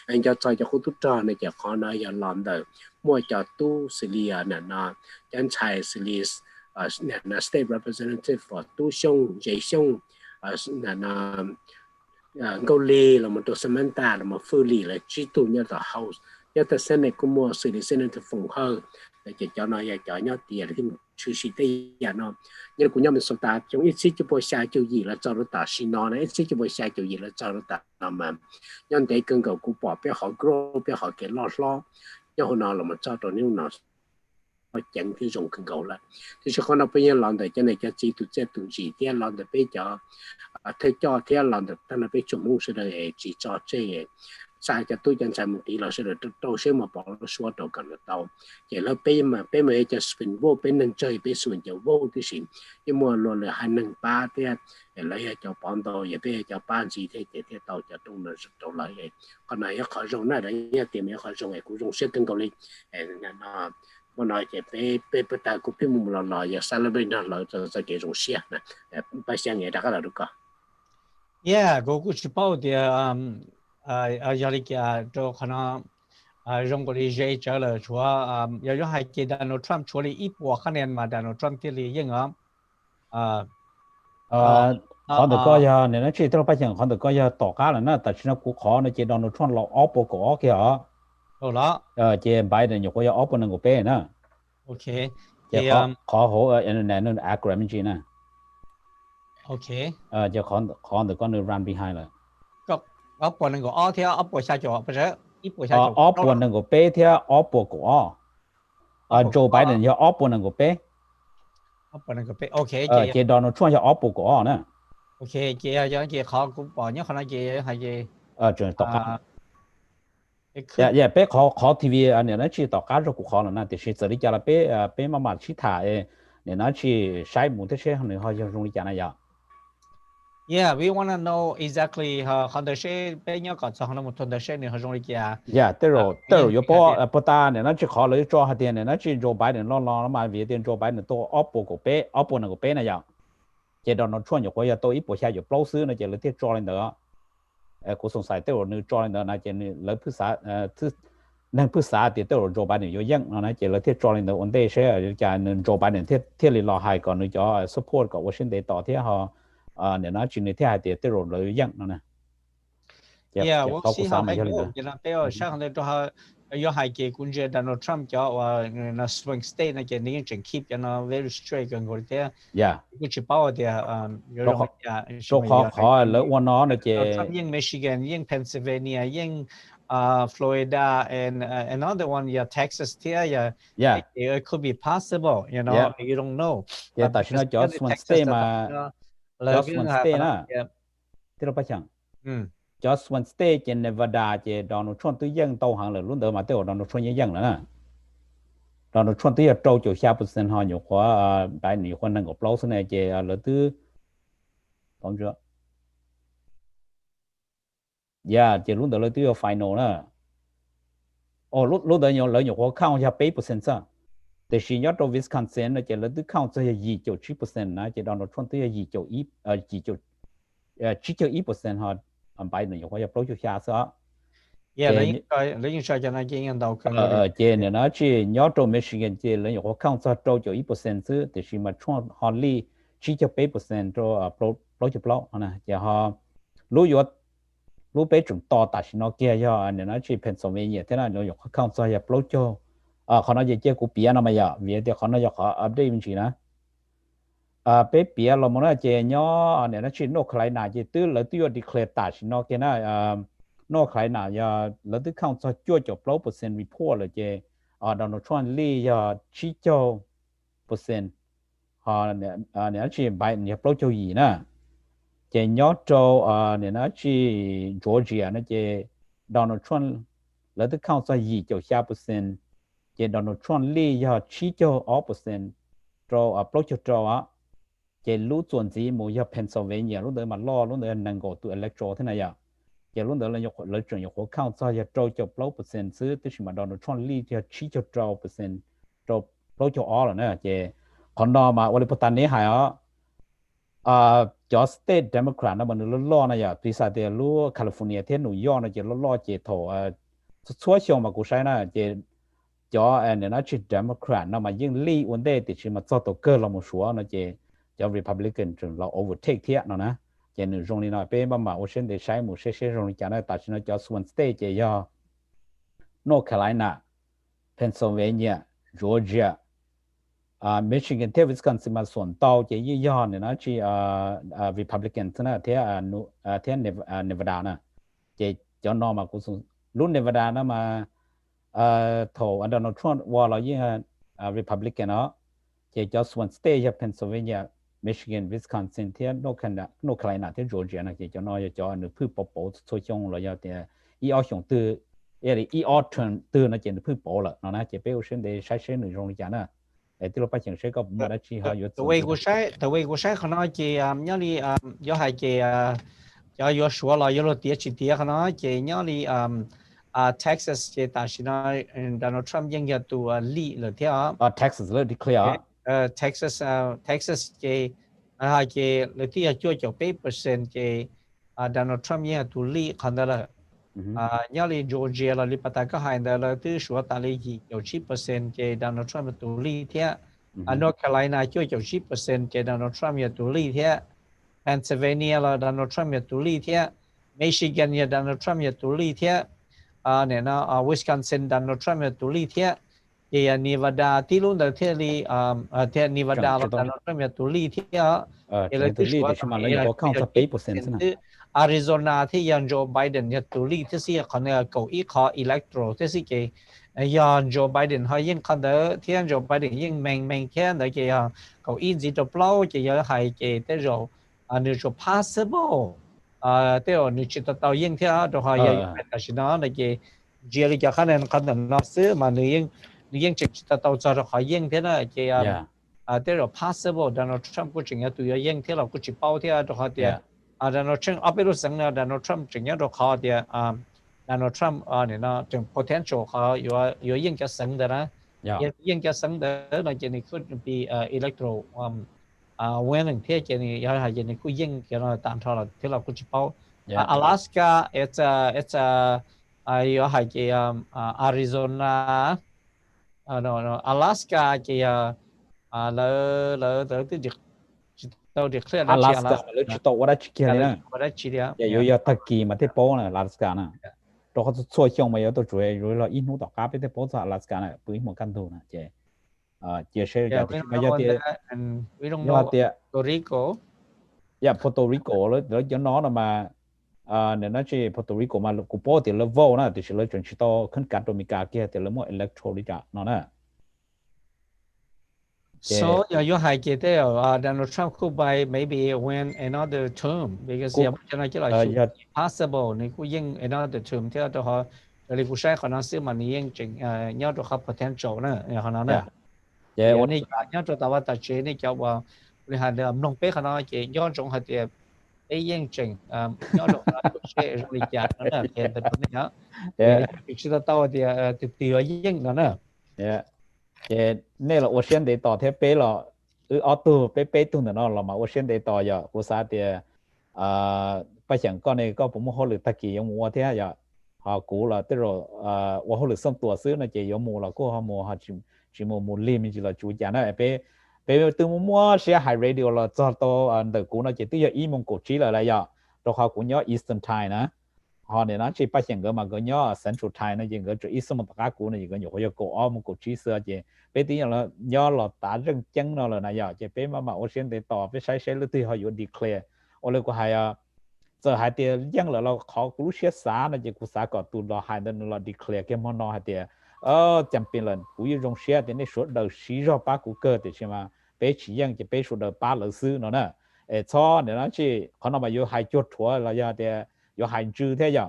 anh cho khu tu trò này cho họ nói giờ làm được mua cho tu xử lý nè nó chẳng chạy xử lý nè state representative for tu xong dễ xong nè nó câu lê là một tổ Samantha là một phương lì là chỉ tu như là house như là Senate cũng mua xử lý Senate phòng hơn để cho nó cho nhau tiền thì chú sĩ tây nhà nó như của nhau mình số ta trong ít xíu cho bồi xa cho gì là cho nó ta xin nó ít xíu cho bồi xa cho gì là cho nó ta mà nhân để cân cầu của bỏ bé họ grow bé họ cái lo nhưng hồi nào là một cho đồ nếu nó chẳng cái dùng cân cầu lại thì sẽ không nào bây giờ làm được cho này cho chỉ tụi sẽ tụi gì thì làm được bây giờ thế cho thế làm được ta là bây giờ muốn sẽ là chỉ cho chơi sai cho tôi chẳng sai một tí là sẽ được đâu sẽ mà bỏ nó xóa đầu cần được đâu vậy là bây mà cho spin vô bên nâng chơi bên spin cho vô thì xin nhưng mà luôn là hai nâng ba thế lấy cho bọn tôi vậy bây cho ban gì thế thì tàu cho tôi là rất là vậy còn này khỏi dùng này đấy tìm khỏi dùng này cũng dùng sẽ cân cầu lên nó mà nói cái bé ta cũng biết một lần giờ celebrate nó là cho cái dùng xe nè bây giờ nghe đã là được không? Yeah, go cũng bảo thì giờ thì cho khán dùng cái gì cho là chúa giờ cho hai cái Donald Trump chúa là ít bộ khả năng mà Donald Trump thì là những họ được coi giờ này nó chỉ tôi bây giờ họ được coi giờ tỏ cá là nó tại nó cũng khó nó chỉ Donald Trump là ốp bộ cổ kia đó chị Biden nhiều có giờ ốp bên ngục bé nữa ok chị khó hổ internet nó agreement gì nè ok chị khó được con run behind là ốp bên ngục ó thì ốp bộ xa chỗ bây giờ ít bộ xa chỗ ốp bên ngục bé thì ốp bộ cổ Joe Biden giờ ốp bên ngục bé ốp bên ngục bé ok chị Donald Trump giờ ốp bộ cổ nữa ok chị giờ chị khó cũng bỏ nhớ khó nói chị hay gì chuyện tỏ cá bé khó TV anh này nó chỉ tỏ cá rồi cũng khó là nè thì chỉ xử lý cho là bé mà chỉ thả nên nó chỉ sai một thế sẽ không được họ dùng đi chả này giờ. Yeah, we want to know exactly how the share bây nhiêu còn sao nó một tuần the share này họ dùng đi chả. Yeah, từ rồi yếu bỏ ta nên nó chỉ khó lấy cho hạt tiền nên nó chỉ Joe Biden lo mà vì tiền Joe Biden to oppo của bé này giờ. Chỉ đó nó chuẩn nhiều quá tôi ít bỏ xa nhiều bao xứ nó chỉ lấy tiền cho lên đó. Cũng song sai từ rồi nếu cho lên đó là chỉ lấy phức xã nên phức xã thì từ rồi Joe Biden nhiều dân nó chỉ lấy tiền cho lên đó vấn đề sẽ cho nên Joe Biden thiết lý lo hay còn nếu cho support của Washingtonต่อที่họ nên nó chỉ nên thế hai từ rồi lấy dân nó nè. Yeah, we'll see how they go. You know, they are saying that họ有係嘅管住 Donald Trump 咗話那 swing state 那嘅你淨 keep 那 very strict 嘅嗰啲。Yeah。佢只包啲有種做學兩個nó那嘅。Trump 英 Michigan 英 Pennsylvania 英Florida and another one Texas here yeah it could be possible you know you don't know. Yeah, tại nó cho swing state mà cho swing state na. Thế đâu phải chẳng. Cho swing state trên Nevada trên Donald Trump tới dân tàu hàng là luôn đỡ mà tới Donald Trump dân nữa nè. Donald Trump tới châu chỗ xa percent họ nhiều quá đại nhiều quan năng của lâu số này trên là thứ懂chưa? Yeah, trên luôn đỡ là thứ final nè. Lúc đỡ nhiều lợi nhiều quá count ra 8% sao? Để xin nhớ trong Wisconsin là trên là thứ count ra 2.7% nè, trên Donald Trump tới 2.1% họ Biden nhiều quá bao nhiêu xa sao? Yeah, lấy những cho nó kinh nghiệm đầu cần. Trên này nó chỉ nhớ trong Michigan trên lấy nhiều quá count ra trâu cho 1% chứ, để khi mà Trump họ li chỉ cho 8% cho bao nhiêu bao, nè, chỉ họ lúc bé chúng to tại nó kia do nên nó chỉ Pennsylvania thế nào nhiều quá count ra bao nhiêu, họ nói gì của bia nó mà giờ, vì thì họ nói họ update mình chỉ nè. Bé bia là một cái nhỏ này nó chỉ North Carolina chỉ từ là từ declare tại nó cái na North Carolina giờ là từ count cho cho bao percent report là chỉ Donald Trump li giờ chỉ cho percent họ này nó chỉ bài này bao nhiêu gì nè chỉ nhỏ cho này nó chỉ Georgia nó chỉ Donald Trump là từ count gì cho 6% chỉ Donald Trump li giờ chỉ cho 8% cho bao nhiêu cho chỉ lúc chuẩn gì mua ở Pennsylvania lúc đó mà lo lúc đó năng够từ electoral thế này à, chỉ lúc đó là nhiều lợi chuẩn nhiều count cho cho bao percent chứ, tức là Donald Trump lead cho chỉ cho percent cho bao cho all nữa chỉ còn đó mà ở bên này hay cho state Democrat nó mình lo này à, tuy sao thì lúc California thế New York nó chỉ lo chỉ thầu số số mà cũng sai nè chỉ cho nên nó chỉ Democrat nó mà riêng lead vấn đề thì chỉ mà cho tổ cơ là một số nó chỉ cho Republican chúng là overtake thiệt nó nè, cho nên trong này nói bên mà Washington để sai một số trong này cho nó tại nó cho swing state chỉ do North Carolina, Pennsylvania, Georgia, Michigan, Wisconsin màส่วนต่อchỉ do này nó chỉ Republican thế nào thế Nevada nè, chỉ cho nó mà cũng lúc Nevada nó mà thầu Donald Trump qua là với Republican đó, chỉ cho swing state cho Pennsylvania, Michigan, Wisconsin, thế North Carolina, thế Georgia này chỉ cho nó cho nước phứ bảo số chung là do thì ở trong từ ở turn từ nó chỉ nước phứ bảo là nó chỉ biểu hiện để sai sẽ nội dung chả nè, để từ lúc bắt đầu sẽ có một cái chỉ họ the way của sai nó chỉ nhớ đi do hai chỉ do do số là do tiết chỉ tiết nó chỉ nhớ đi Texas chỉ tại nó Donald Trumpยังจะตัวลีเลยที่Texas เลย declare Texas cái cáiเลยที่ช่วยจะ8% cái Donald Trump ยังตัวลีคนนั้นละnhớ đi Georgia là lipat cái hai đó là từ số ta lấy gì 9% cái Donald Trumpตัวลีที่North Carolina ช่วย9% cái Donald Trump ยังตัวลีที่ Pennsylvania là Donald Trump ยังตัวลีที่ Michigan ยัง Donald Trump ยังตัวลีที่เนี่ยนะWisconsin Donald Trump ยังตัวลีที่Nevada ที่รุ่นเดียวที่ที่ Nevada เรา Donald Trump ยังตัวลีที่ตัวลีที่มาแล้วก็เข้าจะ8%นะ Arizona ที่ยัง Joe Biden ยังตัวลีที่สิคนเนี่ยเก้าอี้ขอ electoral ที่สิเกี่ยยัง Joe Biden เขายิ่งคนเดียวที่ยัง Joe Biden ยิ่งแมงแค่ไหนเกี่ยยังเก้าอี้จีจะเปล่าเกี่ยให้เกี่ยแต่เรานี่จะ possible แต่ว่านี่จะต้องยิ่งที่เราให้ยังแต่สินะในเกี่ยเจริญคะแนนนับซื้อมานี่ยิ่งจะต้องจะเราให้ยิ่งที่นั่นเกี่ย thế rồi possible Donald Trump cũng chừng tụi yên thế là cũng chỉ bao thế rồi họ thì Donald Trump ở bên đó sang là Donald Trump chừng rồi họ thì Donald Trump này nó chừng potential họ có yên cái sang đó na yên cái sang đó là chỉ này could be electoral winning thế chỉ này hay chỉ này cũng yên cái nó tạm thôi là thế là cũng chỉ bao Alaska it's có hay cái Arizona no Alaska cái lỡ tới được tàu được clear đó chỉ Alaska lỡ chỉ tàu đó chỉ kia này giờ thật kỳ mà thế bố này Alaska này đó họ xua xong mà giờ tôi chủ yếu rồi là in hút tàu cá với thế bố cho Alaska này với một căn thủ này chỉ sẽ giờ thì bây giờ thì Puerto Rico Puerto Rico lỡ cho nó là mà nên nó chỉ Puerto Rico mà cụ bố thì lỡ vô nè thì sẽ lỡ chuyển chỉ tàu khẩn cấp Dominica kia thì lỡ một electoral đi trả nó nè. So you had Donald Trump could by maybe win another term because possible ni could win another term theo đó họเลยกูใช้คนนั้นซื้อมันยังจริงยอดตัวเขา potential นะคนนั้นนะวันนี้ยอดตัวแต่ว่าแต่เจนี่จะว่าบริหารเดิมลงไปคนนั้นเจยอดตรงหัดเดียไอ้ยังจริงยอดตัวเขาใช้บริจาคนั่นแหละเห็นแต่ตรงนี้นะอีกสิ่งตัวเดียติดตัวยังนั่นนะnên là ở trên để tỏ thế bé là ở tu bé tu nữa là mà ở trên để tỏ giờ của xã thì bây giờ con này có một hồ lực特技用mua thế giờ họ cũ là tức rồi ở hồ lực xong tuổi xưa là chỉ dùng mua là cô họ mua họ chỉ mua lim chỉ là chủ nhà đó bé từ mua xe high radio là cho to từ cũ nó chỉ tới giờ im mong cổ trí là giờ rồi họ cũng nhớ Eastern Time nữa họ này nó chỉ bây giờ cái mà cái nhớ Central Time nó chỉ cái Eastern một cái cũ này chỉ cái nhiều cổ một cổ trí xưa chỉ bé tí là do là ta rừng chân nó là này giờ chỉ bé mà ở trên để tỏ bé sai lúc thì họ có declare ở đây có hai giờ hai tiền dân là họ cũng xét xã nó chỉ cũng xã có tụ là hai đơn là declare cái món nó hai tiền chăm tiền lần cũng dùng xét thì nó số đầu xí ra ba cú cơ thì xem mà bé chỉ dân chỉ bé số đầu ba lỡ xứ nó nè cho nên nó chỉ họ nó mà có hai chốt thua là giờ thì có hai chữ thế giờ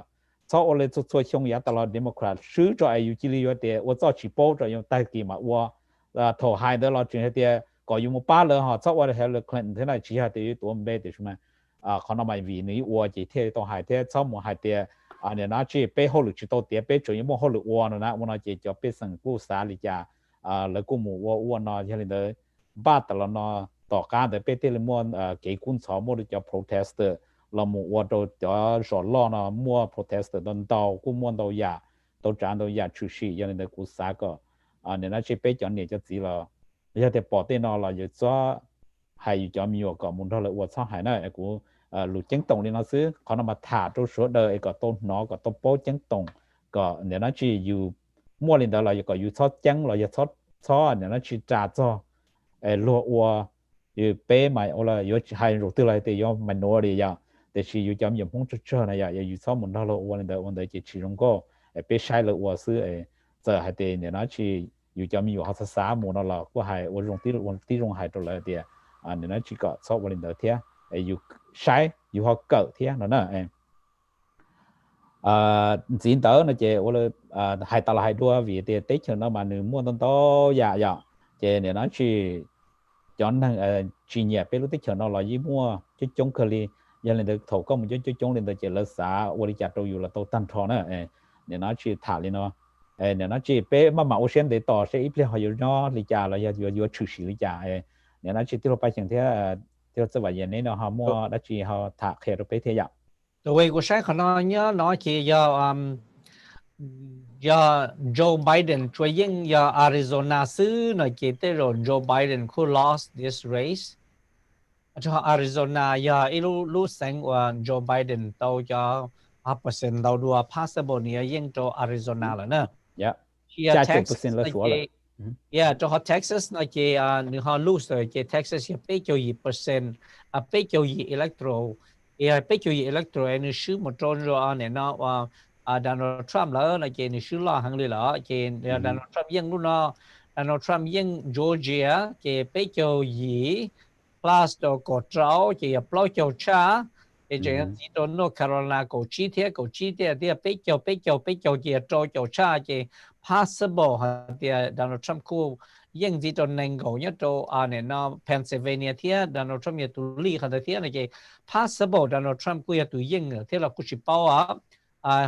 cho ở đây cho xong ya tao là Democrat xứ cho ai chỉ lý do thì tôi cho chỉ bảo cho用代际嘛我投hai đó là chuyện thì có dùng một ba lần họ cho ở đây Hillary Clinton thế này chỉ là để tôi không biết được màเขานำมาวินิวัวจีเที่ยวต้องหายเที่ยวชอบมัวหายเที่ยวเนี่ยนะจีเป้หัวหลุดจีโตเตี้ยเป้จุยมัวหัวหลุดวัวนะวันนั้นจีจะเป้สังกู้สาลิจาแล้วกูมัววัวนอที่เลยเด้อบ้าแต่ละนอต่อการแต่เป้เที่ยวมัวเกี่ยกุนสอมัวจะ protester เรามัววัวตัวจะสอนล้อนอมัว protester ตอนเตากูมัวตัวยาตัวจานตัวยาชูชีอย่างนี้เด้อกูสาก็เนี่ยนะจีเป้จอนเนี่ยจะจีเราอย่าแต่ปอดเต้นอเราอยู่จ้าhay cho nhiều có muốn thôi là uất sao hay này cũng lục chứng tổng đi nó xứเขานำมาถาตัวsố đời có tôn nó có tôn bố chứng tổng có nếu nó chỉอยู่mua lên đó là cóอยู่ชดchứng làอยู่ชดnếu nó chỉ trả cho lúa uấtอยู่เป้mà làอยู่hay đầu tư lại thì do mình nuôi đi giờ thì chỉอยู่cho nhiều phong trào này giờอยู่ชดmuốn thôi là uất lên đó vấn đề chỉ dùng cóเป้ใช้là uất xứ giờ hay thì nếu nó chỉอยู่cho nhiều họ xã muốn nó là có hay uất dùng tí dùng hay rồi lại thì nên nó chỉ có số vấn đề thếอยู่ใช้อยู่họ cỡ thế nó nè diễn tớ nó chỉ hai tao là hai đua vì tiền tết cho nó mà nếu mua tao to dạ chỉ nên nó chỉ chọn chỉ nhẹ cái lúc tết cho nó là gì mua chứ chống cơ li giờ lên được thầu công chứ chống lên được chỉ là xã ở đi chợ đâu là tao tăng thọ nè nên nó chỉ thả lên nó nên nó chỉ bé mà mạo xuyên để tỏ sẽ ít lên họอยู่nó đi chợ làอยู่trừ sĩ đi chợ nên nó chỉ tiêu phải chẳng thế tiêu cho vậy nên nó họ mua đã chỉ họ thả khé rồi bé thế vậy. The way của sai nó nhớ nó chỉ do Joe Biden chơi những do Arizona xứ nó chỉ tới rồi Joe Biden who lost this race. Cho Arizona do ilu sang và Joe Biden tao cho 1% tao đua possible này những cho Arizona là nè. Yeah. Texas là cho họ Texas nó chỉ nếu họ lose rồi chỉ Texas sẽ cho 2%, phải cho electoral, phải cho electoral nếu xứ một tròn rồi này nó Donald Trump là nó chỉ nếu xứ lo hàng lì là chỉ Donald Trump dân lúc nó Donald Trump dân Georgia chỉ phải cho plus đồ cổ trâu chỉ apply cho cha thì chỉ đồ North Carolina cổ chi thế thì phải cho chỉ cho cha chỉ possible thì Donald Trump could yên gì cho nên go nhất cho này nó Pennsylvania thế Donald Trump ya tu li khá thế này cái possible Donald Trump cũng ya tu yên thế là cũng chỉ bảo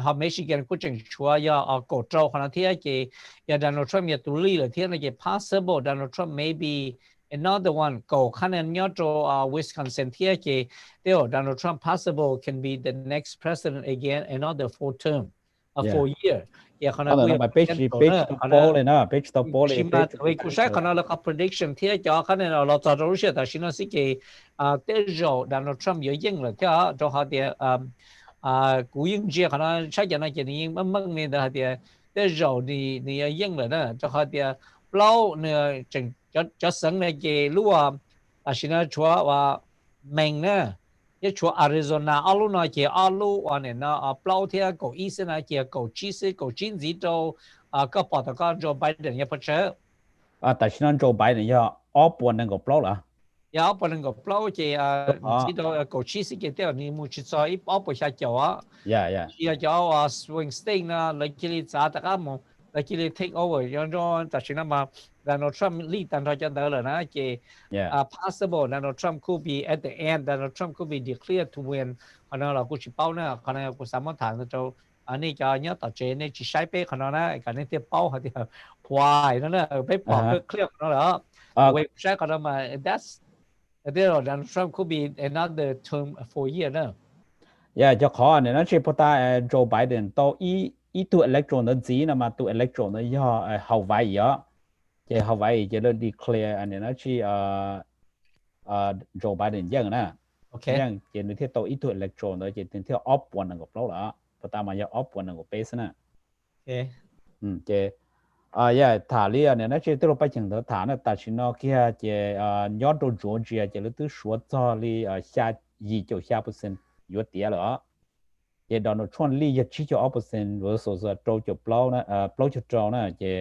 họ Michigan cũng chẳng chúa ya cổ trâu khá thế cái ya Donald Trump ya tu li là thế này cái possible Donald Trump maybe another one go khả năng nhớ cho Wisconsin thế cái Donald Trump possible can be the next president again another 4 term a 4 year. Yeah, khả năng nó mà page poll này nó page top poll này mà với cũng sẽ khả năng là có prediction thế cho khả năng là cho Russia ta xin nói cái tới rồi Donald Trump yếu yên là thế cho họ thì cú yên chia khả năng chắc chắn là cái này mất nên là thì tới rồi thì yên là đó cho họ thì lâu nữa chừng cho sáng này cái lúa xin nói chúa và mình nè cái chỗ Arizona alu nói cái alu anh ấy nó bao thì có ý思呢cái có chỉ是có经济州个报道个 Joe Biden 也不吃但是呢 Joe Biden 要不能够包了要不能够包cái知道có chỉ是cái掉你冇去做一包不下脚yeah 要叫swing state 呢来这里咋大家冇来这里 take over 让但是呢嘛Donald Trump lead 但係就得了นะque possible Donald Trump could be at the end Donald Trump could be declared to win 可能เรากูชิ包呢可能กูสามารถถาม就อันนี้จะเนี่ยต่อเจนี่จะใช้ไปขนาดนั้นการนี้เทียบเป้าเขาเดียวควายนั่นแหละไปปอกเคลียร์นั่นแหละเว็บใช้ขนาดมา that's Donald Trump could be another term for year นะจะขอเนี่ยนะใช่พอตาโจไบเดนต่ออีตัว electron นั้นจีนะมาตัว electron นั้นย่อฮาวายอ่ะจะฮาวายจะเริ่ม declare อันนี้นะที่โจไบเดนยังนะยังจะในที่ตัวอีตัว electron นั้นจะเป็นที่ off วันนึงกับเราละพอตามาจะ off วันนึงกับ base นะจะถาเรียเนี่ยนะที่ตัวไปถึงถานะแต่ชิโนkiaจะยอดตัว Georgia จะเริ่มตัวชัวร์จอลี29%อยู่เดียวเหรอจะโดนชวนลีจะชี้จะ opposite versus โจจะเปล่านะเปล่าจะโจนะจะ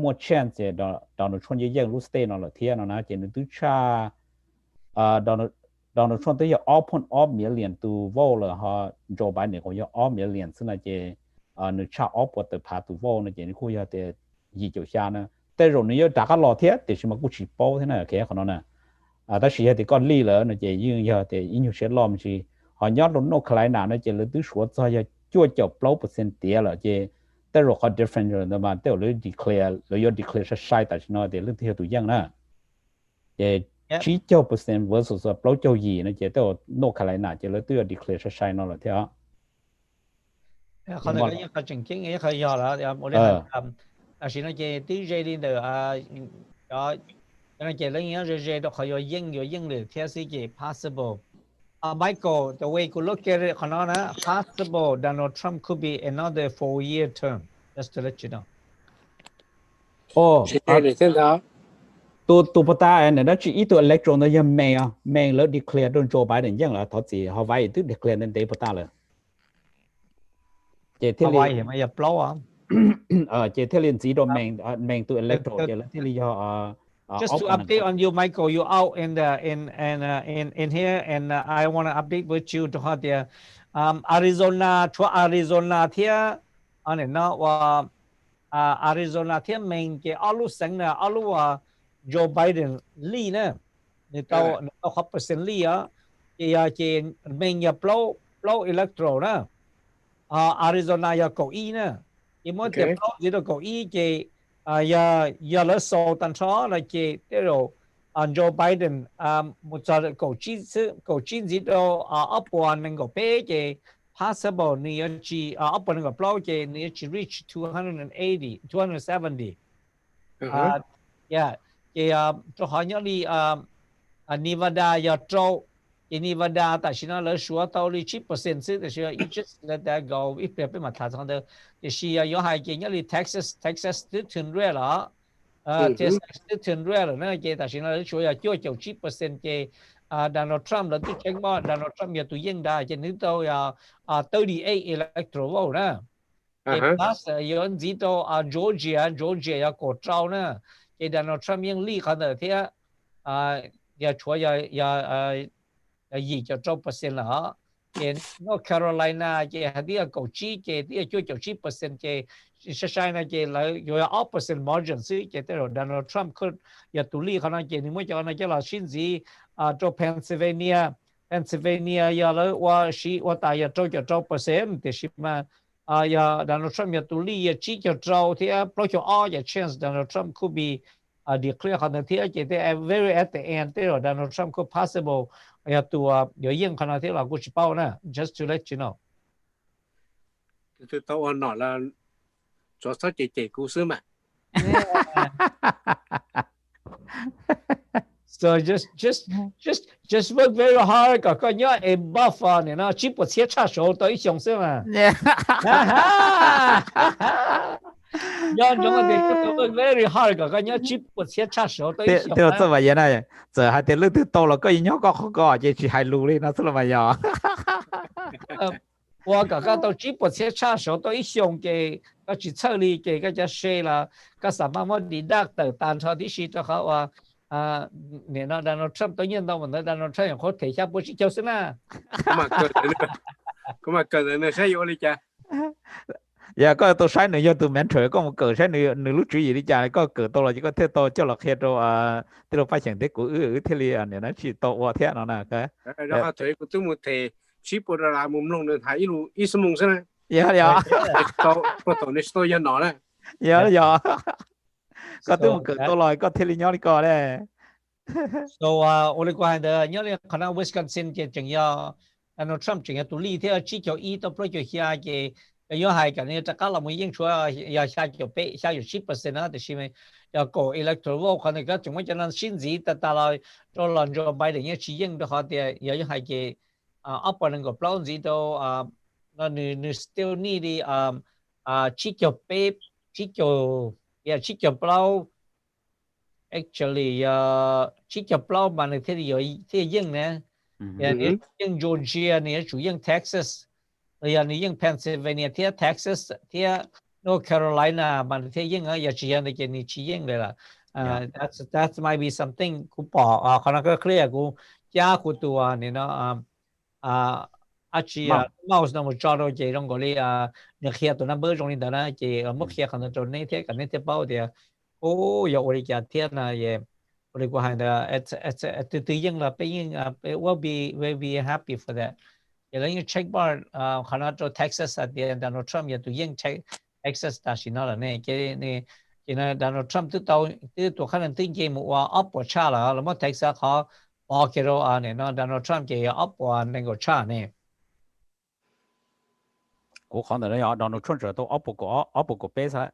มั่วเช่นจะโดนชวนยังรู้สเตนอะไรเทียนนะจะนึกตัวชาโดนชวนตัวจะ off มีเหรียญตัววอลเลยฮะโจไบเดนเขาจะ off มีเหรียญซึ่งจะนึกชา off ตัวพาตัววอลนะจะนึกคุยจะยี่จุดชานะแต่เราเนี่ยจากการรอเทียแต่ชิมากุชิโป้ที่นั่นแค่ขนาดนั้นแต่สิ่งที่ก่อนลีเลยนะจะยื่นยาแต่อินยูเชลล์มันชีhọ nhớ lúc nó khai nào nó chỉ là tứ số cho chúa chọc lâu % tiền là chỉแต่เราเขา different rồi màแต่เรา declare เรา declare saiแต่nóแต่เรื่องที่ตัวอย่างนะจะชี้เจ้า% versus เปล่าเจ้ายี่นะจะแต่เราkhai nàoจะเราตัว declare sai nó là thếอ่ะเขาเนี่ยก็ยังเขาจริงๆยังเขายอมแล้วโมเดลแต่สิ่งนั้นจะที่เจดีเดอนั่นจะเรื่องนี้เจดีเขายิ่งเลยที่สิ่งที่ possible Michael, the way you look at it, possible Donald Trump could be another 4-year term. Just to let you know. ตัวปตาเนี่ยนั่นคือตัว electron เนี่ยยังไม่แล้ว declare โดนโจไบเดนยังเหรอทอดสิฮาวายตัว declare นั่นเดี๋ยวปตาเลยฮาวายเห็นไหมอย่าเปล่าเจที่เรียนสีโดนแมงตัว electron เจแล้วที่เรียกJust to update on you, Michael, you're out in here, and I want to update with you to how the Arizona here, and now Arizona here main ke alu sang na alu Joe Biden li na, ni tao 100% li ke main ya blow electro na, Arizona ya ko i na, mo te blow dito ko i ke ya lỡ số tần số là chỉ cái rồi Joe Biden một số cổ chín gì đó upward mình có bé cái possible này chỉ upward có blow cái này chỉ reach 270 cái cho họ nhớ đi Nevada ya trâu cái Nevada tại sao nó lỡ số tao đi 10% chứ tại sao you just let that go ít về bên mặt thằng đó thì có hai cái nhớ đi Texas tiếp thường rare là Texas tiếp thường rare là nó cái tại sao nó lỡ số ya cho 10% cái Donald Trump là tôi check mà Donald Trump ya tụi dân đã cái nước tao ya 38 electoral vote nè cái plus yon gì tao Georgia ya cổ trâu nè cái Donald Trump yang li khăn ở thế ya chúa ya gì cho 1% là cái North Carolina cái hạt địa cầu chi cái địa cho 90% cái sai này cái là有 opposite margin 是cái đó Donald Trump 佢也独立可能cái你们叫那叫了甚至做 Pennsylvania 要了我大约做%的是嘛ya Donald Trump ya tuli ya chi cho trâu thì pro cho all ya chance Donald Trump could be declare 可能 thì cái very at the end 对了 Donald Trump could possible ya to 有影可能 thì là 过去报呢 just to let you know 就到我那了做啥这故事嘛 So just work very hard 個因為 buff 你呢只不切插手對象是嘛？要怎麼的 work very hard 個因為只不切插手對象。對，這麼嘢呢？這還得路都到了，個人要個個就去海路哩，那是了嘛要。我個到只不切插手對象嘅，個去處理嘅個就衰啦，個什麼麼的doctor單車的事就好啊。你那 Donald Trump 當然到我們 Donald Trump 可提下不是就是啦。咁啊，個人呢使要你啫。呀，個到晒你要到免除，個我個晒你錄主意你啫，個個到了就個貼到叫落去到啲老百姓啲股貼你你那去到我貼那那個。然後佢都冇提，起步的啦，冇弄的，他一路一直弄上來。呀。到不同的到人拿咧。呀。個都冇到來個貼你nhau你個咧。So 我哋講的，因為可能 Wisconsin 嘅仲要，Donald Trump 仲要獨立，啲只叫一到不叫下嘅，要係咁樣，大家諗已經出要下叫8，下要10%啊，就是咪要個 electoral， 可能個仲會將人先至得到來，做爛咗拜登一次應都好啲，要係嘅upper 能夠 blow 至到那你 still need 只叫8，只叫 blow。Actually, 只叫 blow 嘛，你睇有啲應呢，你應 Georgia， 你主應 Texas， 你應 Pennsylvania， 睇 Texas， 睇 North Carolina， 嘛你睇應啊，有時間你見你去應嚟啦。That might be something กูบอก可能ก็เคลียร์กูยากูตัวนี่เนาะอาชีmouse 那麼抓到這種嗰啲你เคลียร์ตัว number 中間นะ這目前可能做呢啲咁呢啲包啲。Oh, ya udah jadian lah ya. Udah gua hanya itu yang lah, pengen we'll be happy for that. Ya lagi check bar, karena tu Texas ada Donald Trump ya tu yang Texas dah sih lah ni. Jadi ni Donald Trump tu tahu tu kan nanti game wah apa cara, lalu Texas kau kira ni Donald Trump je apa nengo cara ni. 我可能咧有 Donald Trump 都apa個比賽。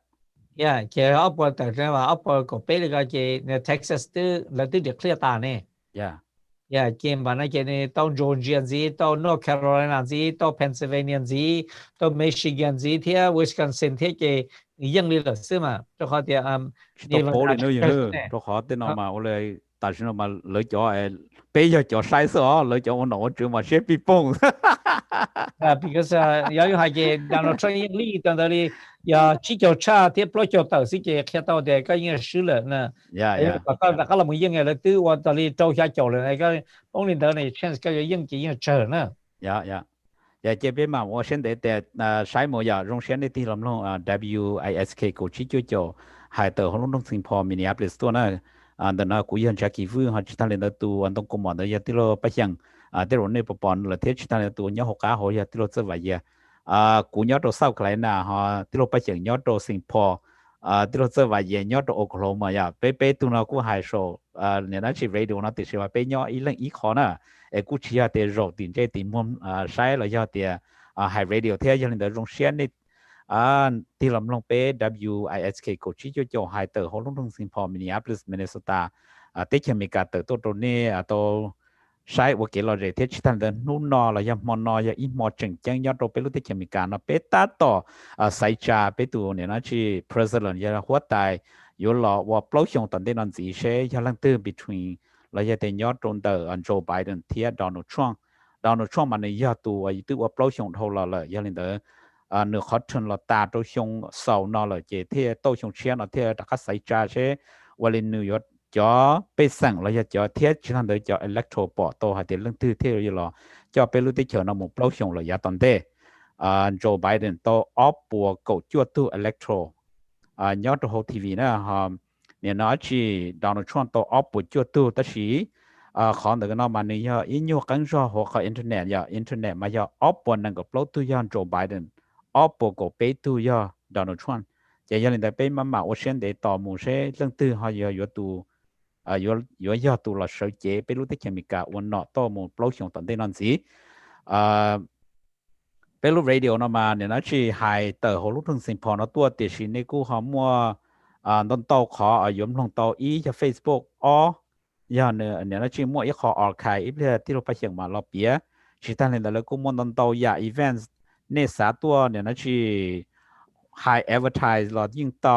Yeah, cái upper tại sao mà upper của bé là cái Texas tư là tư được clear ta nè. Yeah, cái mà nó cái này tao Georgia gì, tao North Carolina gì, tao Pennsylvania gì, tao Michigan gì, thì Wisconsin thì cái dân đi là xí mà, cho họ thì đi là phố đi nữa như cho họ tên nào mà ông lại tại sao mà lựa chọn bây giờ chọn sai số lựa chọn ông nội trường mà xếp bị bông. Because 有係嘅Donald Trump 應呢當到你呀只叫差啲 block 咗頭先嘅睇到嘅嗰樣事了呢。大家冇應嘅啦，都話到你做下做啦，個幫你到你 chance 個應幾樣做呢。這邊嘛，我現在在西摩呀，用現在啲諗咯WISK 個只叫做係到響東新坡 Minneapolis 度呢，但係古人就幾乎係其他人都到安東公民都有啲咯不像。啲人呢不幫了，睇其他人ตัวnhau học cá họ ya啲lo做vậy cú nhau đồ sau cái nào họ啲lo bắt chừng nhau đồ Singapore啲lo做vậy nhau đồ Oklahoma ya bé tụi nó cũng hay số nên là chỉ radio nó thì sẽ bé nhau ý lần ý khó nè cú chỉ là để rồi tiền chơi tiền môn sai là do tiền hay radio theo cho nên là rong xuyên đi thì làm long bé WISK cú chỉ cho hai tờ họ long trong Singapore Minneapolis Minnesota tết chừng mình cả tờ tôi nè tôi saiว่าเกี่ยวกับที่ที่ท่านเดินนู่นนอละยามอนนอยาอิมอจังจังยอดเราไปรู้ที่จะมีการนะไปตัดต่อสายจ่าไปตัวเนี่ยนะที่ president ยาหัวตายอยู่หล่อว่าปลุกชงตอนที่นอนสีเชยยาลังตื้อ between เราจะเป็นยอดตรงเตอร์อันโจไบเดนที่โดนัลด์ทรัมป์มันเนี่ยยอดตัวอีตัวว่าปลุกชงเท่าเราเลยยาลินเดอร์เนื้อขอชนเราตาตัวชงเสานอเลยเจที่โตชงเชียนเราที่ตะกัดสายจ่าเชวันนิวยอร์ก choไปสั่งเราจะcho thiết chỉ thằng đấy cho electro bỏ tổ hay tiền lương tư thế rồi lo choไปรู้ที่เชิญเราหมู่เปล่าชงเราอย่าตอนเด้Joe Biden ตัวออฟปัวกูจวดตู้ electro ยอดตัวทีวีนะฮะเนี่ยน้อยชีดาวน์ทรัมป์ตัวออฟปัวจวดตู้แต่ชีของเด็กน้องมันนี่อินยูกันจ่อหัวเขาอินเทอร์เน็ตอย่าอินเทอร์เน็ตมาอย่าออฟปัวนั่งกับเปล่าตู้ยอน Joe Biden ออฟปัวกูไปตู้ย่อดาวน์ทรัมป์จะยังได้ไปมาโอเชียนเดต่อหมู่เช่เรื่องตื้อเขาอยู่ตู้有到了手机，比如的前面个我拿到么保险当地นั่นสิ比如 radio 那嘛，你那去还得好路通信พอ那ตัว电视那个好么นนโตขอยมลงโตอีจะ Facebook อย่าเนี่ยเนี่ยนะชิมัวอีขอออกขายอีเพื่อที่เราไปเชียงมาเราเปียชิตันเลยแต่ละกูมันนนโตอย่า events เนี่ยสาตัวเนี่ยนะชิ high advertise เรายิ่งโต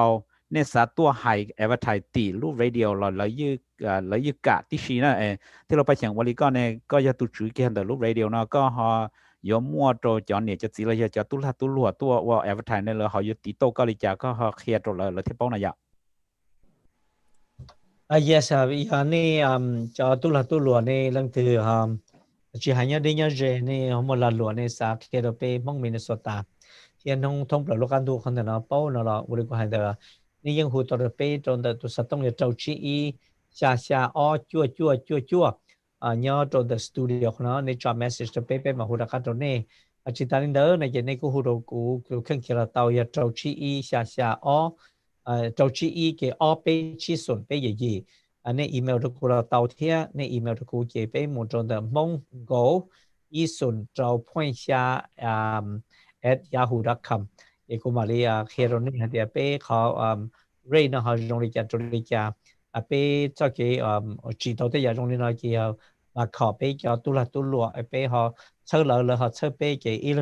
เนี่ยสาตัว high advertise ตีรูป radio เรายึดกะที่ชีนะที่เราไปเชียงวันนี้ก็เนี่ยก็จะตุจุกันแต่รูป radio นะก็有么多叫你就只了要叫多啦多罗多我 advertise 呢了好有地多高的价格好开着了贴包那样。Yes, ini cho tu là tu lúa này lần thứ chỉ hay nhớ đi nhớ về này một lần lúa này sa khi đó pe mong Minnesota hiện thông thông là lúc ăn tu không thể nào bao nó là 우리 có hay làนี่ยังหูตัวpe trong đó tu sát tôngเลยtrâu chi xa chua nhớ trong the studio nó nên cho message cho pe màหูđã cắt rồi nè chỉ ta đến đó này cái này cũngหูđồ cũ khen kia là tàu ya trâu chi xa trâu chi cái pe chi xuân pe gì này email được của là tàu thế này email được của cái pe một trong the mong go y xuân trâu point xa at yahoo.com cái của Maria khi rồi này thì pe họ ray nó họ dùng để cho pe cho cái chỉ tàu thế giờ dùng để nói kia mà khó pe cho tu là tu lụa pe họ sơ lợ họ sơ pe cái y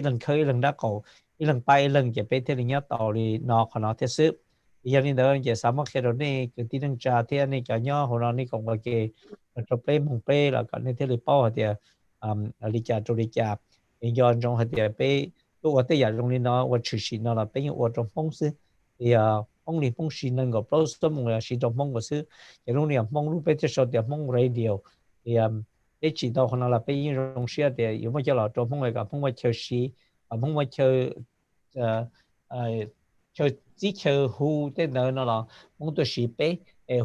lần khơi lần đá cổ y lần bay lần cái pe thế là nhớ tàu thì nó họ nó thế sự giờ này đó cái sao mà khi đó này cái tin năng trà thế này cái nhớ họ nó này còn có cái cho pe mong pe là cái này thế là bao thì lý trả cho lý trả giờ trong hạt thì pe tu ở đây giờ trong này nó và chỉ nó là pe những ở trong phong sư thì phong này phong sư nên có bao số mong là chỉ trong phong của sư cái lúc này phong lúc pe thế sau thì phong radio thì để chỉ đạo họ là bây giờ trong xe thì nếu mà cho là trong phong này cả phong mà chơi xí phong mà chơi chỉ chơi hu thế nào nó là phong tôi xí bé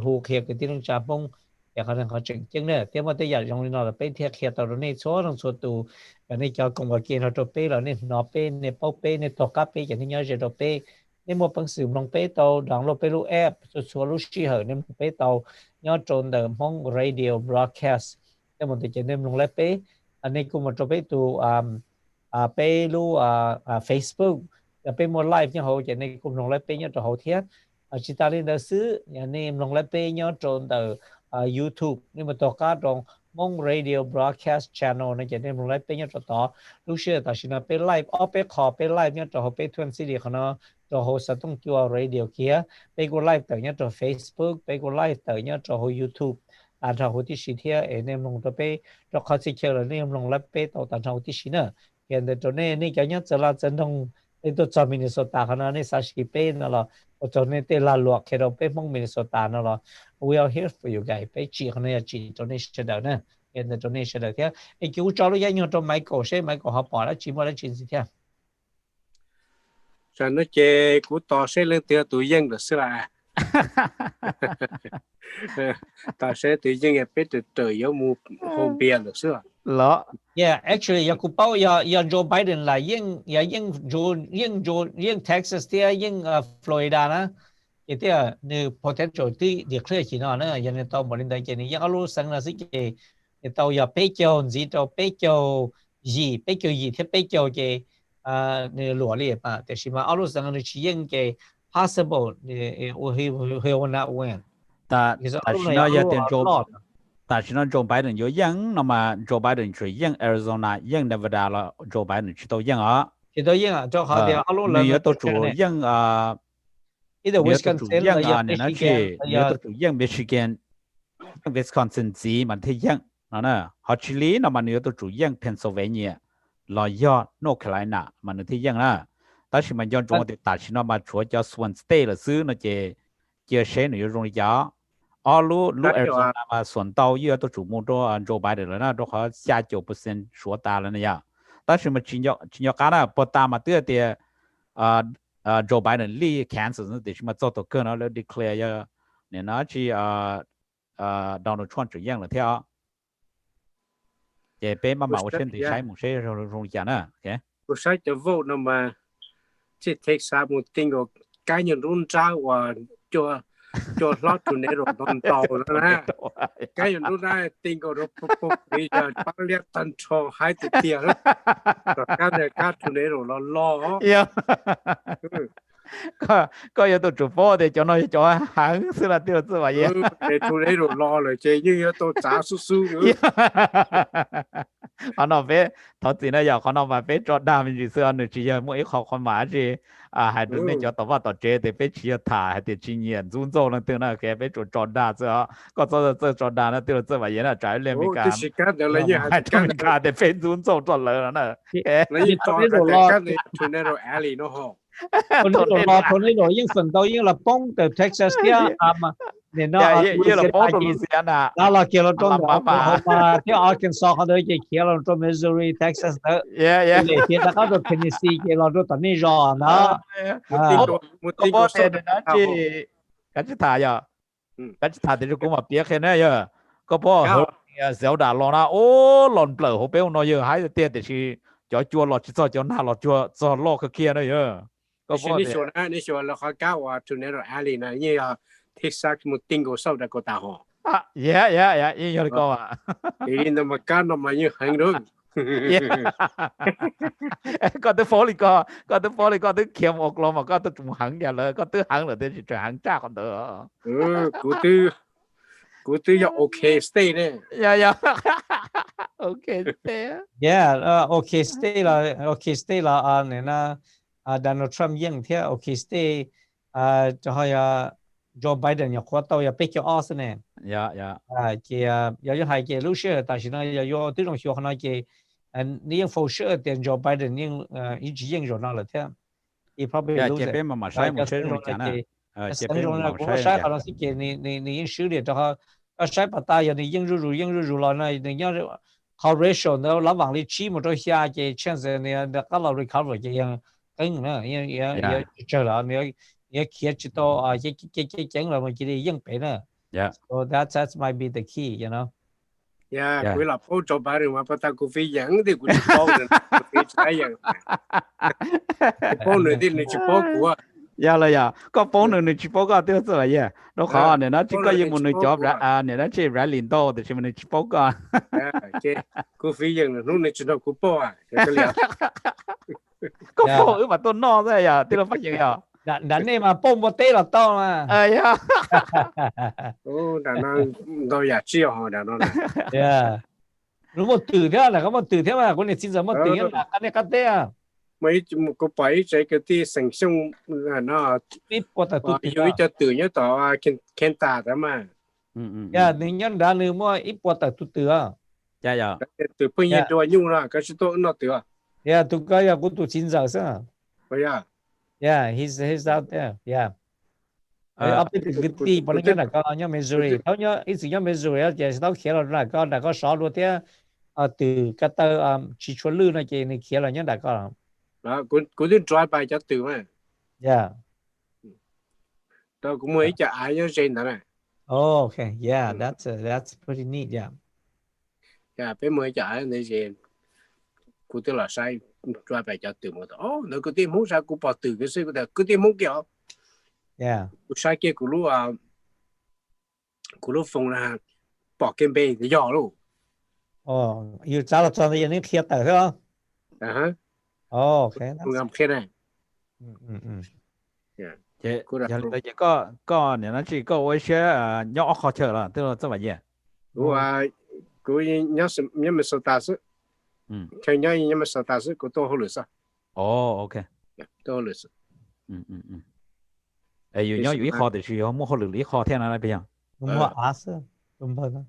hu kia cái tiếng trà phong để họ họ chỉnh chỉnh nữa thế mà bây giờ trong nó là bé theo kia tao này số trong số tụ cái này cho công việc kia nó cho bé là nên nó bé nên bao bé nên tổ cấp bé cái này nhớ cho bé nên một bằng sử dụng bé tàu đăng lộ bé lu app số lu xí hở nên bé tàu nhớ trong the Hmong Radio Broadcastแต่มันจะเน้นลงเล็บไปอันนี้กูมันจะไปตัวไปรู้Facebook จะไปหมดไลฟ์เนี่ยเขาจะในกลุ่มลงเล็บไปเนี่ยจะเขาเทียบจิตาลินเดอร์ซื้ออย่างนี้ลงเล็บไปเนี่ยจนแต่YouTube นี่มันตัวการตรง Hmong Radio Broadcast Channel นี่จะเน้นลงเล็บไปเนี่ยจะต่อลูกเชื่อแต่ชินะไปไลฟ์ไปขอไปไลฟ์เนี่ยจะเขาไปทวนซีดีเขาเนาะจะเขาจะต้องจัว radio เคียไปกูไลฟ์แต่เนี่ยจะ Facebook ไปกูไลฟ์แต่เนี่ยจะเขา YouTube tàn hậu tí xí thia em lồng tập pe cho khó xí chơi là em lồng lấp pe tàu tàn hậu tí xí nữa hiện tại chỗ này này cái nhất là chân thông cái tổ cho Minnesota họ nói này sao xí pe nó là chỗ này tên là luộc cái đầu pe Hmong Minnesota nó là we are here for you guys pe chỉ họ này chỉ chỗ này sẽ đỡ nữa hiện tại chỗ này sẽ đỡ thia cái cứu cho nó dễ nhau cho Michael sẽ Michael họ bỏ ra chỉ mua ra chuyện gì thia cho nó chơi cú to sẽ lên tiền tụi dân được xưa là ta sẽ tự nhiên là biết được trời yếu mù hôm biển được xưa. Lo. Yeah, actually, ya kupau ya Joe Biden là những Texas thì những Florida na, cái thì như potential thì declare chỉ nó nữa, ya nên tao muốn đến cái này, ya alo sang là gì cái tao ya pay cho gì tao pay cho gì thì pay cho cái như lúa liệp mà,แต่是嘛alo sang là chỉ những cái possible he will not win. Ta nó giờ tiền Joe Biden có dân nó mà Joe Biden chỉ dân Arizona dân Nevada là Joe Biden chỉ tôi dân ở chỉ tôi dân ở cho họ thì alo là nếu tôi chủ dân either Wisconsin là nên nó chỉ nếu tôi chủ dân Wisconsin gì mà thì dân nó nè họ chỉ lý nó mà nếu tôi chủ dân Pennsylvania là do North Carolina mà nó thì dân á ta chỉ mà dân trong thì ta chỉ nó mà chúa cho Swan State là xứ nó chỉ chia sẻ nội dung cho 路 Arizona 嘛，选到也都瞩目着Joe Biden 了，那都好89%说大了那样。但是嘛，今要干了不大嘛，对Joe Biden 离 Kansas 那得什么做到个那了 declare 要，你那去Donald Trump 这样了跳，也别嘛我身体ใช้หมู่ใช้โรงยานะโอเค 我sai的 vote 那么这 take 啥么定个概念论章我就老出那种东道了呢，概念论章定个都不比较把列单车还得点了，刚才刚出那种老。có yếu tố chủ phố thì cho nó cho hãng xưa là tiêu tư vậy để chủ đấy rồi lo rồi chơi như yếu tố giá su su nữa họ nói về thọ tiền này giờ họ nói về cho đam mình xưa nữa chỉ giờ mỗi khó khăn mà chỉ hai đứa này cho tao vào tao chơi thì phải chỉ thả hay thì chỉ nhận尊重了对那个phải cho đa chứ có cho đa nó tiêu tư vậy là trái lên mình cả hai trăm mình cả thì phải尊重cho lỡ nữa lấy cho cái này chủ này rồi alley nó hòคนนี้เรายิ่งฝนตกยิ่งเราป้องแต่เท็กซัสเนี่ยเนี่ยเนาะยิ่งเราป้องตรงนี้นะแล้วเราเกี่ยวกับตรงมาที่อาร์คันซอสเขาด้วยเกี่ยวกับตรงมิสซูรีเท็กซัสเนอะเนี่ยที่แล้วก็ตรงเทนเนสซีเกี่ยวกับตรงนี้รอนะก็บอกเดี๋ยวนะที่กันจะถ่ายอ่ะกันจะถ่ายเดี๋ยวกูมาเปียกแค่นี้เยอะก็บอกเสียวด่าลองนะโอ้หล่นเปล่าหัวเป้าน้อยเยอะหายเตี้ยแต่ที่จ่อจัวหลอดจ่อหน้าหลอดจ่อหลอกเคลียร์เลยเยอะ你说了好搞啊，就那种案例呢，你要贴上么定个手的个大号。应有个啊。你那么干那么你很多。có tới phố đi có tới kiếm một lô mà có tới trùng hẳn nhàเลยcó tới hẳn là tới chỉ hẳn cha còn được. Cụ tư là okay stay đấy. Okay stay. Okay stay là này na. Donald Trump ยิ่งเที่ยวโอเคสเตย์จะให้Joe Biden อยากขวดตัวอยากไปเกี่ยวอ้อสิเนี่ยเกี่ยวอยากให้เกี่ยวลูกเชื่อแต่สิ่งนั้นอยากที่ต้องช่วยเขาหน่อยเกี่ยวนี่ยัง for sure แต่ Joe Biden ยังอีกยิ่งอยู่นั่นแหละเที่ยวอีพอไปรู้แต่เป็นมาใช้มาใช้ตรงนี้นะเป็นตรงนั้นก็ใช้เขาต้องสิเกี่ยวนี่ยังซื้อเดี๋ยวเขาใช้ปัตตาอย่างนี้ยังรู้แล้วนะนี่ยังเขา ratio เนี่ยระหว่างที่ชี้มันตัวเสียเกี่ยว chance เนี่ยก็เรา recover เกี่ยวcứng nữa chờ là nếu kia chỉ to cái chén là mình chỉ đi dân bể nữa so that might be the key you know quý là phố cho bà rồi mà bắt ta cũng phải dẫn thì cũng chỉ phố nữa phải trái dẫn phố nữa thì chỉ phố của là có phố nữa chỉ phố có tiêu rồi vậy nó khó này nó chỉ có những một người chọn ra này nó chỉ ra liền to thì mình chỉ phố có cũng phải dẫn là lúc này chỉ đâu cũng phố à có phố mà tôi no thế à tôi phát hiện à đàn này mà bông một té là to mà đàn nó giả chiêu họ đàn nó lúc một từ thế là có một từ thế mà con này xin giờ một từ là cái này cái té à mấy có bảy cái tí sinh sống nó ít qua từ yếu cho từ nhớ tỏ khen tả đó mà nên nhân đã lưu mua ít qua từ à từ bây giờ tôi nhung là cái số tôi nó từ tụi cái cũng tụi xin giờ sao he's out there ở bên cái tí bọn nó là có nhau Missouri tháo nhớ ít gì nhau Missouri á chỉ tháo kia là có sáu luôn thế từ cái tờ chỉ cho lư này chỉ này kia là nhớ đã có đó cũng đến drive by cho từ mà đó cũng mới cho ai nhớ trên đó này okay that's pretty neat bên mới cho ai này gì cũng tức là sai drive by cho từ một nó cứ tìm muốn sao cũng bỏ từ cái sự cứ tìm muốn kiểu sai kia của lúc phong là bỏ cái bê để dò luôn you trả lại cho nó những kia tờ không okay ngầm kia này chỉ có này nó chỉ có một些nhỏ khó chơi là tức là这么严của nhớ mình sợ ta sự khi nhớ mình sợ ta sự của tôi hồi sao okay tôi hồi有鸟有一号的是要摸好努力好天那边样摸阿是怎么呢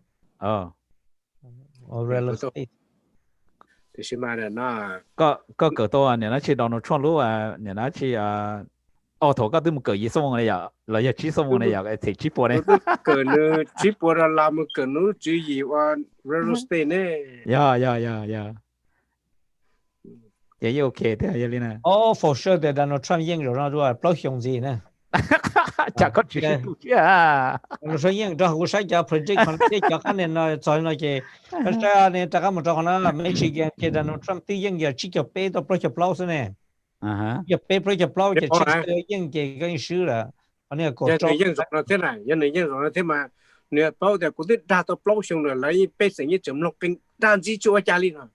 real estate 就是嘛的那个多啊你那去到那创路啊你那去 thổ có từ một cỡ gì xong này giờ là giờ chỉ xong này giờ cái thể chỉ bộ này cỡ nữa chỉ bộ là làm một cỡ nữa chỉ gì qua real estate này yeah vậy ok thế vậy Lina for sure that Donald Trump 赢了rồi bao nhiêu gì nè chả có chuyện gì à Donald Trump 赢rồi我想叫 predict 可能这叫可能呢在那个但是呢大家们说可能Michigan 给 Donald Trump 第赢也只叫背到不叫 blouse 呢จะ背不叫 blouse 就只是赢给跟输了อันนี้ก็จบ nhân rồi nó thế này nhân rồi nó thế mà nè bao giờ cũng biết ra tao blow xong rồi lấy bê sinh như chấm lọc kinh đàn gì cho cha lên rồi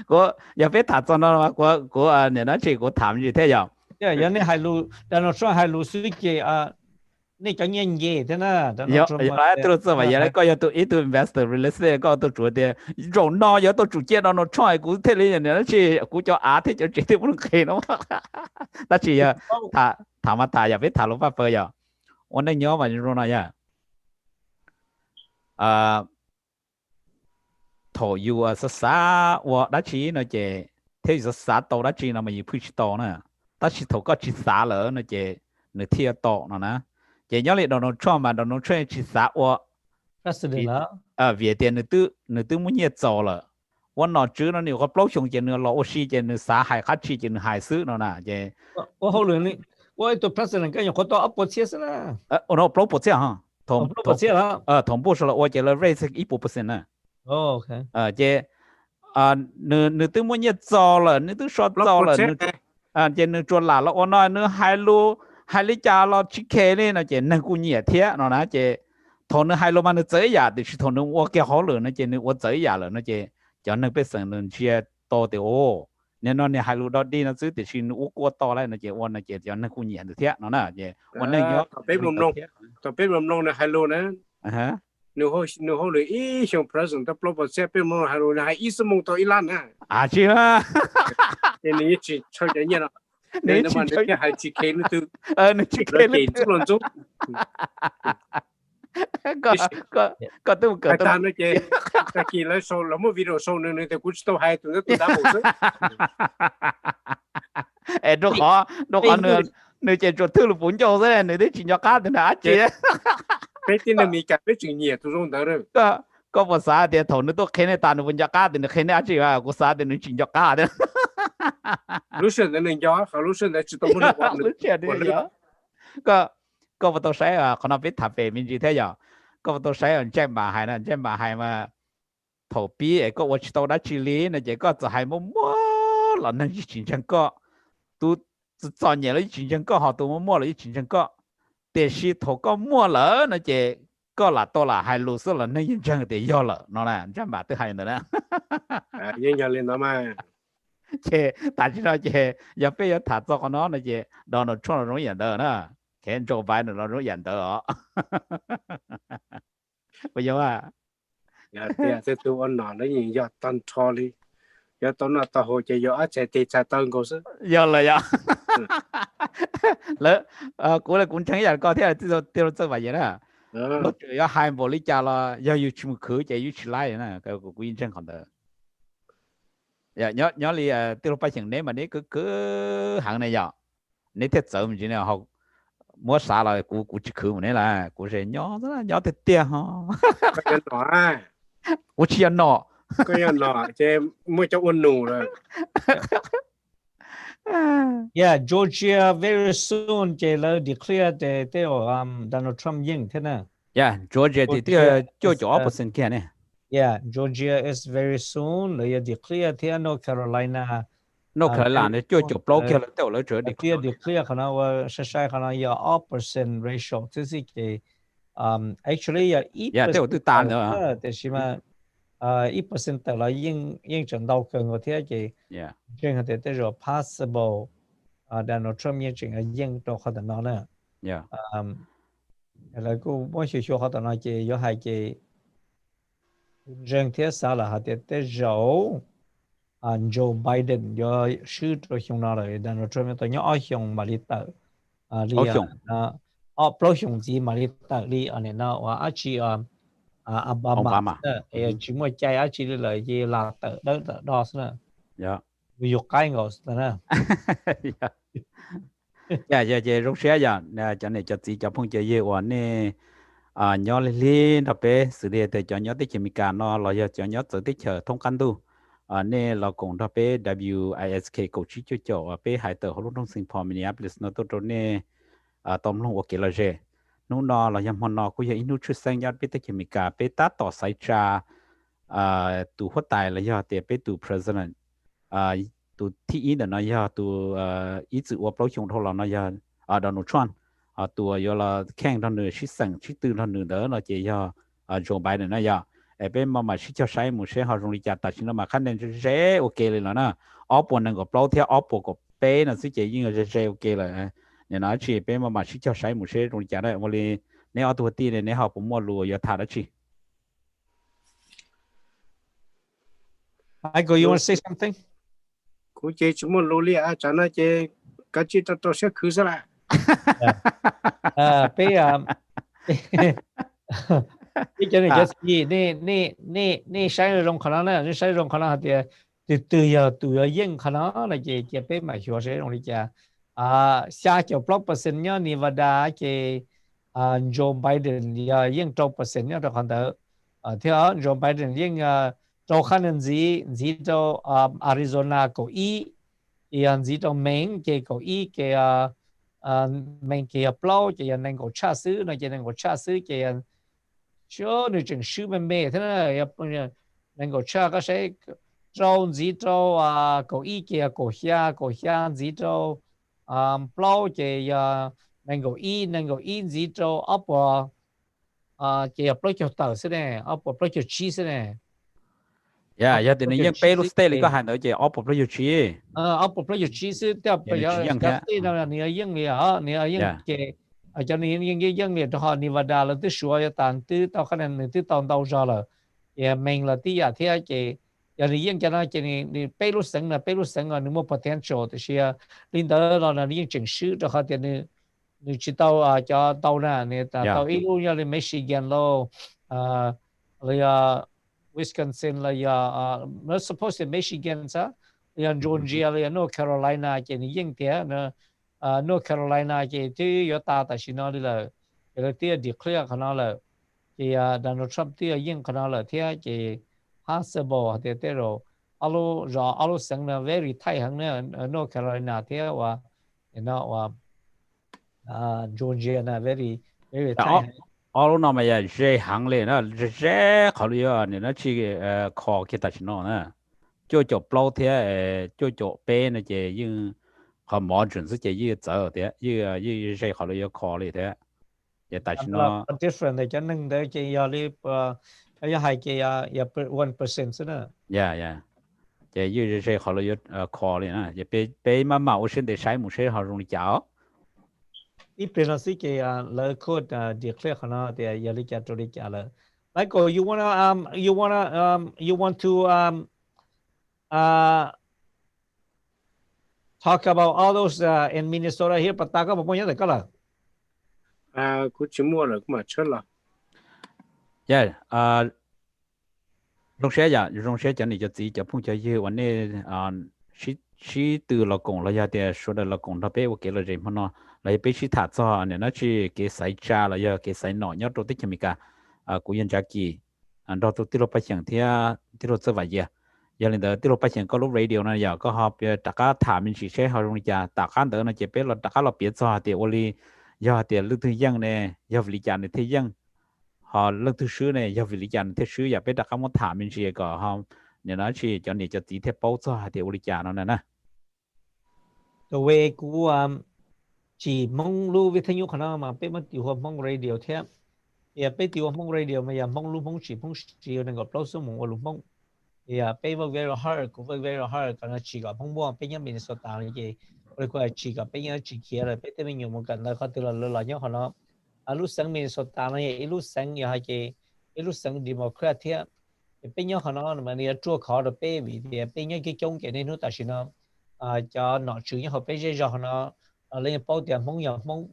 của giờ biết thật cho nó của nè nó chỉ của thảm gì thế giờ giờ này hai lù Donald Trump hai lù suy nghĩ này cho nhân gì thế nè tôi sao vậy đấy coi tôi ít tôi investor real estate coi tôi chủ đề rồi nó giờ tôi chủ chế nó try cũng thế này nó chỉ cũng cho thế cho chỉ thêm một cái nó ta chỉ thả giờ biết thả lúc bao giờ anh đang nhớ mà rồi này thổ yêu xã đã chỉ nó chỉ thế xã tổ đã chỉ là mình push tổ nè ta chỉ thổ có chỉ xã lỡ nó chỉ nó thiệt tổ nó nè chỉ nhớ lại Donald Trump mà Donald Trump chỉ xã president Việt tiền nó tự muốn nhiệt giàu rồiวันนอจื้อนั่นนี่ก็ปลุกชงเจนเนื้อเราโอชีเจนเนื้อสาหายคัดชีเจนหายซื้อนั่นน่ะเจว่าเขาเลยนี่ว่าตัว president ก็ยังคนตัวอัพโพสเซียสนะโอ้โหปลุกโพสเซียฮะ同步เซียแล้ว同步是了我เจ了 raise 1% 呢โอเคเจเนื้อตึ้งมันเนี่ยจ่อเลยเนื้อตึ้งช็อตจ่อเลยเจเนื้อจวนหลาแล้ววันน้อยเนื้อไฮลูจ่าเราชิเคเลยนะเจเนื้อกูเนี่ยเทียนั่นนะเจทนเนื้อไฮลูมันเนื้อเจียแต่ชิทนเนื้อว่าแกเขาเลยนะเจเนื้อว่าเจียเลยนะเจcho nên bây giờ nên chia to thì ô nên nó này hai lúa đó đi nó giữ thì xin uống qua to lại nó chỉ uống nó chỉ cho nên cũng nhẹ được thế nó nè chỉ uống này nhớ tập bếp mầm nông này hai lúa nữa nếu hồi rồi ý xong president tập lúa bớt xe bếp mầm hai lúa này hai ít mông to ít lan nè chưa cái này chỉ cho cái gì nó nên mà nó hai chỉ kén nó từ nó chỉ kén nó từ lần chút có tôi cái ta nó chơi cái kia lấy số là một video số nữa thì cũng tao hay tụi nó tụi đã một số đâu có nữa chơi trò thứ là bốn châu thế này nữa đấy chỉ cho cá thì đã chơi cái tin là mình cả cái chuyện nhiều tụi nó rồi có một xã thì thầu nó tôi khen này tàn bốn cho cá thì nó khen này chơi à có xã thì nó chỉ cho cá đấy lúc xưa nó nên gió lúc xưa nó chỉ tao muốn được lúc xưa thì gió có một tôi say còn nó biết thả về mình gì thế giờ có một tôi say ở trên bà hai mà thổ bí ấy có một chỗ đã xử lý này chỉ có chỉ hai mua là nên chỉ chân có tu chọn nhẹ lấy chỉ chân có họ tu mua lấy chỉ chân có để khi thổ có mua lỡ nó chỉ có là tôi là hai lúa là nên chân để do lỡ nó là chân bà thứ hai nữa nè yên giờ lên đó mà chỉ tại chỉ nói chỉ giờ bây giờ thả cho con nó là chỉ đó nó cho nó容易的呢Khen Joe Biden nó rất dành tớ bây giờ thì tôi ăn nó nhìn giờ tan cho đi giờ tôi nói tao hồi chơi giờ chạy thì chạy tao có sự giờ là giờ lỡ cũng là cũng chẳng giờ có thế là tiêu cho vậy đó lúc giờ hai bộ lý cha là giờ yêu chung khử chạy yêu chỉ lại nè cái của quyên chân còn đỡ giờ nhớ li tiêu phải chừng nếu mà nếu cứ hàng này giờ nếu thiết sợ mình chỉ nào học mua啥了，估计口没来，估计鸟的点哈，个鸟啊，我去要鸟，个鸟，这没叫我怒了。Yeah, Georgia very soon จะเลย declare แต่Donald Trump ยิงเท่านั้น Yeah, Georgia ที่9% แค่นี้ Yeah, Georgia is very soon เลย declare ที่ North Carolina North Carolina 9%แค่แล้วแต่แล้วเจอ declare ขนาดว่าใช่ขนาดอย่า % ratio ที่สิเกactually อย่า1%แต่ว่าตัวตามเนอะแต่ใช่ไหม1%แต่ละยิ่งจน到เกินกว่าที่เกจริงๆแต่จะ possible Donald Trump ยิ่งตัวเขาแต่นั้นเนี่ยแล้วก็ไม่ใช่ชัวร์เขาแต่นั้นเกยให้เกจริงที่สาระแต่เราJoe Biden 要是做熊那了，但是这边都要二熊马里岛不熊子马里岛里安尼那我阿去阿巴马只么在阿去了也拉岛đó是呢 ví dụ cái ngồi nè dạ rong xe dạ cho nên cho chị cho phong chơi gì vậy nè nhỏ lên đó bé xử lý để cho nhỏ tới chỉ cả nó là cho nhỏ tới chờ thông căn tu nè là cũng đó bé WISK cầu trí cho bé hải tử họ lúc trong sinh phong Minneapolis nó tôi nè tóm long ok là gì nó là nhầm nó cũng như nuôi sinh nhật bé tới chỉ cả bé ta tỏ sai cha tu hốt tài là do để bé tu president tu thi đó nó do tu ý dự của bao chung thôi là nó do Donald Trumpตัวยอละแข่งตอนหนึ่งชิสังชิตื่นตอนหนึ่งเด้อเราจะยอโจไบเดนนะยอเป็นมาชิเจ้าใช้มุเช่หาโรงเรียนตัดสินมาขั้นเด่นจะเช่โอเคเลยนะออปวันนึงก็เปล่าเที่ยวออปก็เป้นะสิเจยิ่งจะเช่โอเคเลยเนี่ยนะชีเป็นมาชิเจ้าใช้มุเช่โรงเรียนได้วันนี้เนี่ยเอาตัวตีเนี่ยเนี่ยเขาผมว่ารู้ยอถ่ายได้ชี Michael, you want to say something? กูเจชั่วโมงรู้เลยจานนั้นเจก็จิตตัวเสียคือซะละbây giờ này just gì nè sai rồi khả năng này sai rồi khả năng thì từ giờ yên khả năng là chỉ bây mà hiểu sẽ rồi chứ xa cho %% nhá Nevada cái Joe Biden giờ yên %% nhá được hoàn tất theo Joe Biden yên cho khả năng gì cho Arizona có ý gì cho Maine cái có ý cái mình kia plau chỉ nên có cha xứ nó chỉ nên có cha xứ chỉ cho nên chừng xứ bên mẹ thế này nên có cha cái sẽ trâu gì trâu có ý kia có xa gì trâu plau chỉ nên có ý gì trâu ấp chỉ plau cho tàu thế này ấp plau cho cheese này dạ thì những cái lúc stay thì có hàng nữa chỉ ốp lấy chi ốp lấy chi chứ tiếp bây giờ stay nào là nhiều dân người ở nhiều dân cái cho nên những dân người họ Nevada là từ suối tàn từ tàu khả năng từ tàu ra là mình là tí à thế cái giờ thì dân cho nó cái này bây lúc sinh là nếu mà potential thì sẽ lên đó là những chứng sử cho họ thì nếu chỉ tàu cho tàu nè tàu yêu như là Michigan lo là Wisconsin là nó supposed to Michigan sa là Georgia là North Carolina cái này những thế North Carolina cái thứ Utah ta chỉ nói là cái thứ declare cái nó là cái Donald Trump thứ những cái nó là thế cái possible thì thế rồi alo sang là very tight hàng nữa North Carolina thế và nó Georgia là very tight all nó mà dễ hàng lên nó dễ khó liệu nên nó chỉ khó cái tài nó nè cho bao thế cho bé nó chỉ nhưng họ mở chuẩn sự chỉ như giờ thế như dễ khó liệu khó liền thế cái tài nó different để cho nên để chỉ li hai cái 1% nữa chỉ như dễ khó liệu khó liền nè chỉ bé mà mạo sinh để sai một số họ dùng để chảo ít bên là cái lời code declare khả năng thì giờ lý giải rồi trả lời. Michael, you want to talk about all those in Minnesota here, but ta có một nhớ được cái là cũng chỉ mua được mà chết là. Rong xe cho này cho chị cho phong cho yêu vấn đề chỉ từ là cùng là giờ số là cùng đó bé cái là gì mà nó lại bị chỉ thắt cho nên nó chỉ cái sai cha là giờ cái sai nọ nhớ tôi tích cho mình cả của nhân gia kỳ đó tôi tiêu phải chẳng thì tiêu cho vậy giờ lên đó tiêu phải chẳng có lúc radio này giờ có họp tất cả thả mình chỉ sẽ họ dùng giờ tất cả đó nó chỉ biết là tất cả là biết cho thì oli giờ thì lúc thứ dân này giờ lý giải này thế dân họ lúc thứ sáu này giờ lý giải thế sáu giờ biết tất cả muốn thả mình chỉ có họ nên nó chỉ cho nên cho tí thế bao cho thì oli trả nó nè the way của chỉ mong lưu với thanh nhục khả năng mà biết mất tiểu Hmong Radio thế, giờ biết tiểu Hmong Radio mà giờ mong lưu mong chỉ nên gặp lâu số mong lưu mong, giờ biết very hard cũng very hard cái nó chỉ gặp mong mua biết những mình số tàng như vậy, rồi có chỉ gặp biết những chỉ kia là biết tới mình nhiều một cái là có từ là nhớ khả năng, lúc sáng mình số tàng này lúc sáng giờ hay cái lúc sáng Democrat thế, biết những khả năng mà giờ chua khó được biết vì biết những cái chung cái này nó ta chỉ nó cho nó chịu những họ biết gì rồi nó lên bao tiền mong nhà mong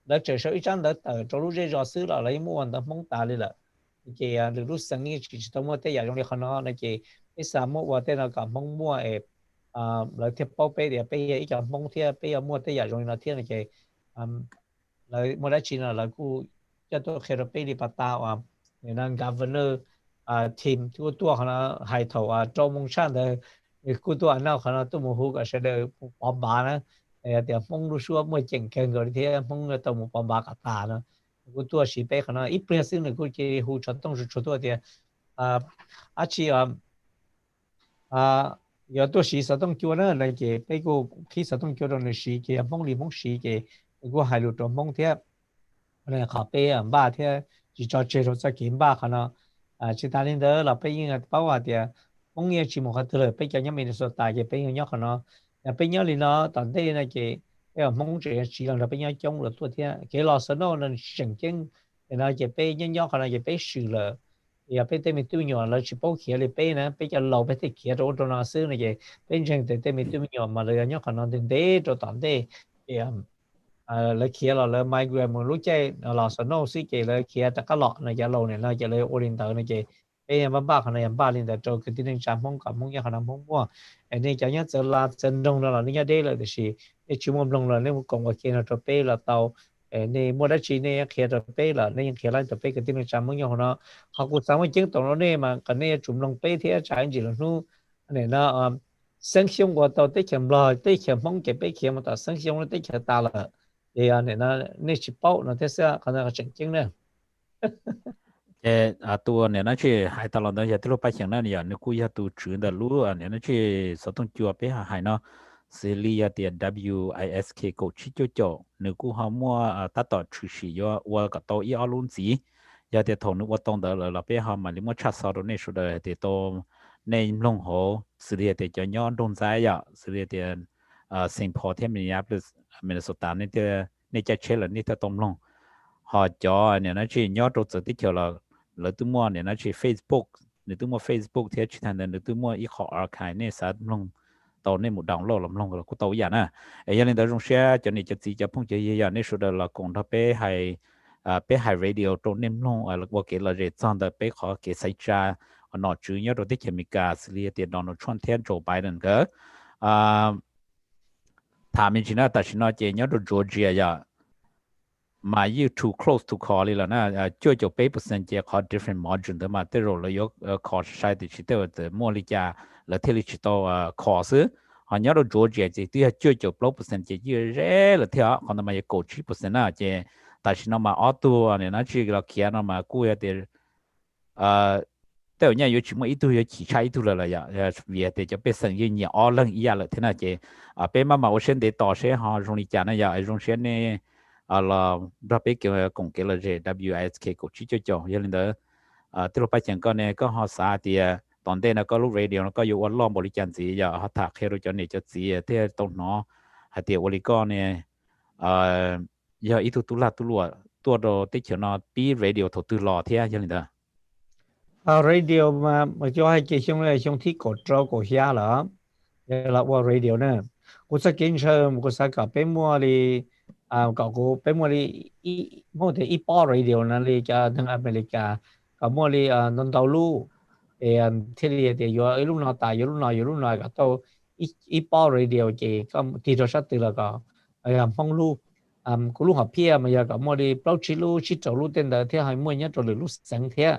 đã trở số ít chăng đã từ chỗ lúc giờ xứ là lấy mua đã mong ta đi là thì lúc sáng như chỉ tao mua tới giờ trong này họ nó là chỉ cái sao mua và tên là cả mong mua lợi thiệp bao bê thì bây giờ ít chọn mong thiệp bây giờ mua tới giờ rồi nó thiệp này cái lợi mua đã chỉ là lợi cú cho tôi khi rồi bây đi bắt tao nên governor team tu tua khana hai thầu trong mong sang de ku tua nào khana tu mu hu ka sẽ de bom ba na de mong lu shuo mo cheng ken go de mong tu mu bom ba ka ta na ku tua si pe khana i pre sin ne ku chi hu chan tong su chu tua de chi有多时实动叫呢，那个那个其实动叫到那时个梦里梦时个，如果还有做梦贴，那咖啡吧贴，就叫接受在见吧可能其他人的老百姓包括的，梦也只么个得了，比较人民说大个比较可能，比较里呢，当地那个梦这只能比较中了多天，给老师呢能神经，那个比较可能也被死了。giờ bây giờ mình tôi nhỏ là chỉ bảo kia là bây nè bây giờ lâu bây giờ kia rồi đó là xưa này vậy bên trên thì mình tôi nhỏ mà là nhớ khả năng đến đấy rồi tận đấy thì là kia là migrant mà lúc chơi là sản xuất sĩ cái là kia tất cả lọ này giờ lâu này là giờ là oriental này cái bây giờ ba khả năng ba liên cho cái tiếng Trung không cả không khả năng không qua anh này cho nhớ là chân đông là những đây là thì cái chuyên môn đông là nếu còn cái kia là cho bây là tàu này mua đất chỉ này kia rồi bây là này kia lại rồi bây cái tiếng Trung không nhau nó họ cũng sáng chứng tổng nó này mà cái này chúng lòng bây thì trái gì là nó này nó sinh sống của tàu tới chậm lòi tới chậm mong cái bây kia mà tàu sinh sống nó tới chậm ta là thì này nó này chỉ bảo nó thế sao cái này chính chứng nàyตัวเนี่ยนะที่หายตลอดเลยที่เราไปเชียงนั่นเนี่ยนึกว่าตัวจืดแต่รู้เนี่ยนะที่สต้องจัวไปหายเนาะซีรีส์เดีย WISK กูชิโจโจนึกว่ามัวตัดต่อชื่อสีว่ากับตัวอีอารุนสียาเดียทงนึกว่าตรงเดอเราไปหามันลิมัวชัดสอดในสุดเลยเดียตัวในลงหัวซีรีส์เดียจะย้อนโดนใจอ่ะซีรีส์เดียเซนต์พอลที่มินนิอาโพลิสมินนิโซตาเนี่ยเดียในใจเชลล์นี่เดียตรงลงหอจอเนี่ยนะที่ย้อนโดนใจที่เกี่ยวเราตัวมัวเนี่ยนะที่ Facebook หรือตัวมัว Facebook ที่ที่ทางเดินหรือตัวมัวอีขออาร์คายเนี่ยสัตว์ลงตอนนี้หมดดาวน์โหลดลำลงก็กูตัวอย่างนะไอ้ยันนี่เราลงแชร์จะนี่จะจีจะพุ่งจะยี่อย่างนี้สุดเราคงถ้าไปให้เรดิโอตรงนี้ลงว่าเกี่ยวกับเรื่องจันแต่ไปขอเกี่ยวกับใจหนอจื้อเนี่ยเราที่เคมีกาสิเลียเดียดอนทรัมป์เทียนโจไบเดนก็ถามจริงๆนะแต่ฉันว่าเจียเนี่ยเราจอร์เจียอย่ามาอยู่ too close to call เลยล่ะนะช่วยจะไปเปอร์เซ็นต์เจียขอ different margin แต่มาแต่เรายกขอใช้ที่ชิดแต่มั่วลิจาแล้วที่ลิจิโตขอซื้อหอยเราจอร์เจียจีที่ช่วยจะปลุกเปอร์เซ็นต์เจียเยอะแร่เลยที่เขาทำมาอยู่กดชีเปอร์เซ็นต์นะเจียแต่ฉันมาออตัวเนี่ยนะที่เราเขียนมากู้เดี๋ยวแต่เนี่ยอยู่ชิมว่าอีตัวอยู่ขี่ใช้ตัวเลยอย่าเวียเดี๋ยวจะเป็นสัญญาณอ๋อเรื่องอีอะไรที่น่าเจียเป็นมาว่าเช่นเดี๋ยวต่อเช่นหอตรงนี้จานะอย่าตรงเช่นเนี่ยเราไปเกี่ยวกับกงเกลเจ WISK กูชี้จ่ออย่างนี้เด้อที่เราไปเชียงก็เนี่ยก็หอสาเดียตอนเด็กนะก็ลูกเรดิโอก็อยู่วันล้อมบริการสีอย่าหอถักเฮโรจนเนี่ยจะสีที่ตรงน้อหาเดียวบริการเนี่ยอย่าอีตุลาตุลัวตัวเราที่เขียนนอปีเรดิโอถูกตุลอเที่ยอย่างนี้เด้อเรดิโอมาจะให้เกี่ยวกับช่วงที่กดเรากดยาเหรอเราว่าเรดิโอเนี่ยกูจะกินเชิมกูจะกับเป็นมัวเลยก็กูเป็นมัวเลยมัวแต่อีปอเรดิโอนั่นเลยจะทางอเมริกากับมัวเลยนนทลูที่เรียกอยู่ไอ้ลูกน้อยตายอยู่ลูกน้อยก็ตัวอีปอเรดิโอเจก็ที่เราชัดตื่นแล้วก็ห้องลูกกูลูกหับเพี้ยมาอย่างกับมัวเลยเปล่าชิลูชิจลูเต็นแต่ที่ให้มัวเนี่ยตัวเลยลูกสังเทีย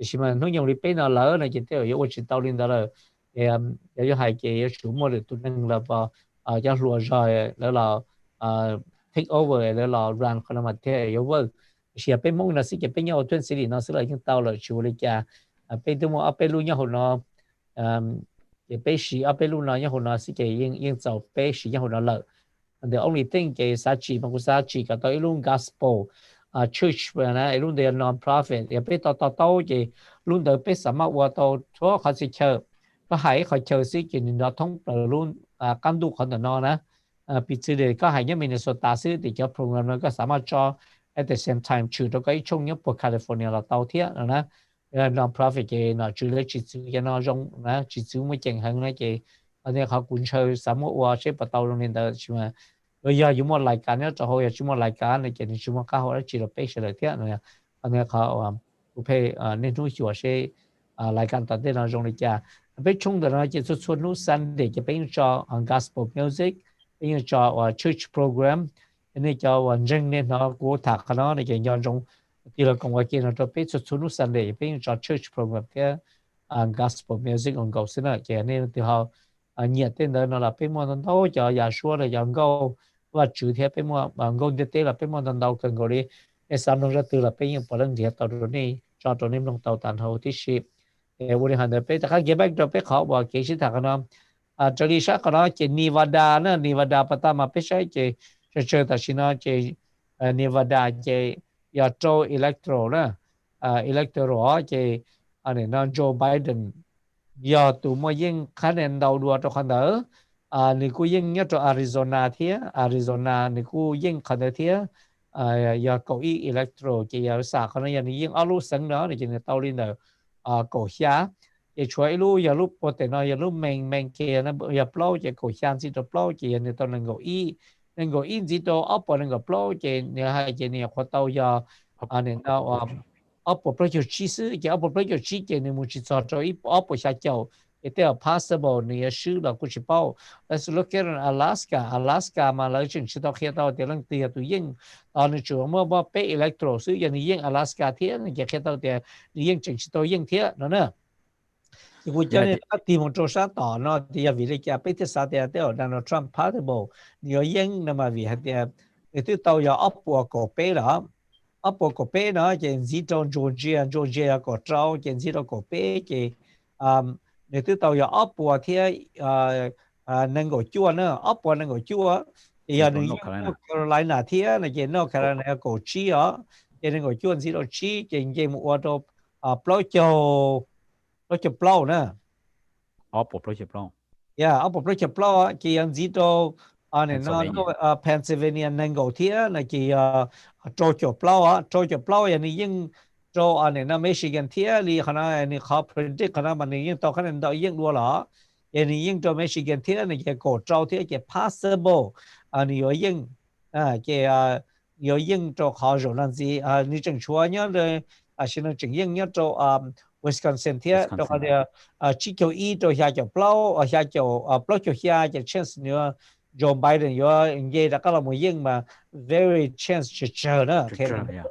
ใช่ไหมน้องยังรีบไปนอนแล้วนะจิตเดียวอยู่ว่าจิตเตาลินได้เลยอยู่ให้เกี่ยวกับมัวเลยตัวนึงแล้วพอจะรัวใจแล้วเราtake over แล้วเรา run คนละมาเที่ยวว่าเสียไปมุ่งนะสิเก็บไปเนี่ยเอาทุนสิรินะสิเรายังเตาเลยชิวเลยจ้าไปดูมัวเอาไปรู้เนี่ยหัวเนาะเก็บไปสีเอาไปรู้เนาะเนี่ยหัวเนาะสิเกี่ยยังจะไปสีเนี่ยหัวเนาะเลย the only thing เกี่ยวกับบางคนก็ตัวไอ้รุ่น gospel church นะไอ้รุ่นเดีย non-profit เดี๋ยวไปต่อเกี่ยวรุ่นเดียวไปสามารถว่าต่อทั่วเขาสิเชื่อก็ให้เขาเชื่อสิเกี่ยวกับท้องปลารุ่นการดูคนต่อนนะปีที่เดียวก็ให้เนี่ยมินนิโซตาซื้อติดกับโปรแกรมนั้นก็สามารถจอ at the same time ชื่อตัวก็ไอ้ช่วงนี้พวกแคลิฟอร์เนียเราเต่าเทียนะnon-profit เกี่ยวกับชื่อเล็กจิตซื่อยังจงนะจิตซื่อไม่เก่งหังนะเกี่ยวอันนี้เขาคุ้นเคยสามารถว่าใช้ประตูตรงนี้ได้ใช่ไหมอยู่หมดรายการเนี่ยจะเขาอยากชิมรายการในเกี่ยวกับชิมข้าวแล้วจีเราไปเฉลยเทียนะอันนี้เขาผู้เพย์เนี่ยรู้ชัวร์ใช้รายการตัดเต้นเราจงเลยจ้า bên chung đó nó chỉ xuất xuân lúc Sunday chỉ bên cho gospel music bên cho church program nên cho riêng nên nó của thạc nó để chỉ nhon trong thì là công việc kia nó cho bên xuất xuân lúc Sunday bên cho church program cái gospel music on go xin là chỉ nên thì họ nhiệt tên đó nó là bên môn đâu cho giả số là dọn go và chủ thể bên môn go đi tới là bên môn đâu cần go đi cái sản phẩm ra từ là bên những bảo lãnh địa tàu rồi này cho tàu niệm long tàu tàn hậu tí ship 우리 한데 배가 개발도 배가 뭐 계시다거나 저기 샤거나 제 니바다는 니바다 바타마 페샤이 제 저다시나 제 니바다 제 야조 일렉트로나 일렉트로 제 안에 난조 바이든 야 또뭐 yin khán đầu đùa cho khán đỡ ni ku yin nhất cho Arizona thía Arizona ni ku yin khán đỡ thía ya cầu y electro chỉ ya sa khán ya ni yin alu sang đó thì chỉ tao lên đó cổ xá để chuối lu giờ lúc có thể nói giờ lúc mình kia nó giờ plau chỉ cổ xá chỉ được plau chỉ nên tao nên gọi y chỉ được up nên gọi plau chỉ nên hai chỉ nên khoa tao giờ nên tao up plau chỉ sử chỉ up plau chỉ nên muốn chỉ cho y up xá châu it is possible nên sử là cũng chỉ bao let's look at Alaska mà lấy chừng chỉ tao khi tao thì lần tiền tụi yên nên chủ mà bao pe electro sử giờ yên Alaska thế nên khi tao thì yên chừng chỉ tao yên thế đó nè thì bây giờ này tìm một chỗ sáng tỏ nó thì vì cái cái thế sao thì ở Donald Trump possible nhiều yên mà vì thì tao giờ up của pe đó up của pe đó chỉ chỉ trong Georgia của trâu chỉ chỉ của pe chỉ để từ tàu giờ ốp bùa thì nâng cổ chua nữa ốp bùa nâng cổ chua thì giờ North Carolina thì là cái North Carolina cổ chi đó cái nâng cổ chua thì nó chi cái một ô tô plau plau nữa ốp bùa plau ốp bùa plau cái anh chỉ to này nó Pennsylvania nâng cổ thì là cái trâu plau là những cho anh em Michigan thế li khả năng anh họ predict khả năng mà những tàu khả năng tàu những đua lỏ, anh những cho Michigan thế này cái cổ trâu thế cái possible anh nhiều những cái nhiều những cho họ rồi làm gì như chẳng chúa nhớ rồi xin chừng những nhớ cho Wisconsin thế cho họ chỉ cho ý cho nhà cho plau cho nhà cho chance nữa Joe Biden yo nghe đã có là một những mà very chance to chờ đó khi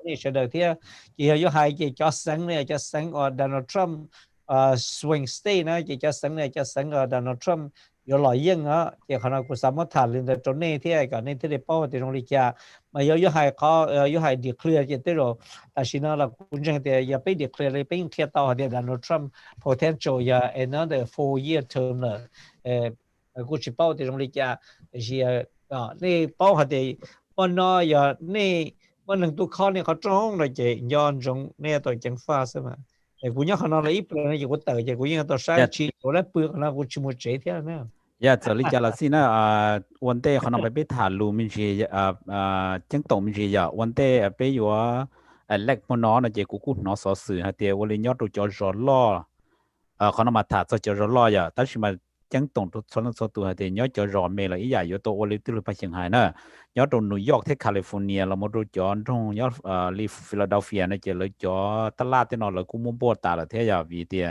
này sẽ được thế chỉ có hai cái cho sáng này cho sáng ở Donald Trump swing state nó chỉ cho sáng ở Donald Trump yo loại những á chỉ khả năng của sao mà thả lên trong này thế cái này thế để bao thì trong lịch cha mà yo hai có yo hai declare cái thế rồi tại vì nó là cũng chẳng thể yo bị declare bị thiệt tao để Donald Trump potential ya another 4-year term nữa cũng chỉ bao thì trong lịch cha thì này bao hạt thì bọn nó giờ này bọn mình tụi con này họ trông rồi chị nhon trong này tôi chẳng pha sao mà cũng nhớ họ nói là ít này chỉ có tờ chỉ cũng như tôi sai chỉ có lấy bữa nó cũng chỉ một chế thế nữa giờ lý là xin vấn đề họ nói về thảo luận mình chỉ chẳng tổng mình chỉ giờ vấn đề về yếu lệch của nó là chỉ cũng nó sở sự hay thì vấn đề nhớ tôi cho rõ lo họ nói mà thảo cho rõ lo giờ tại vì mà chẳng tổng số tuổi thì nhớ cho rõ mẹ là ý giải yếu tố ô lý tư lập Shanghai hải nữa nhớ trong New York thế California là một đôi chọn trong nhớ Philadelphia này chỉ lấy cho tất là thế nào là cũng muốn bớt ta là thế giờ vì thì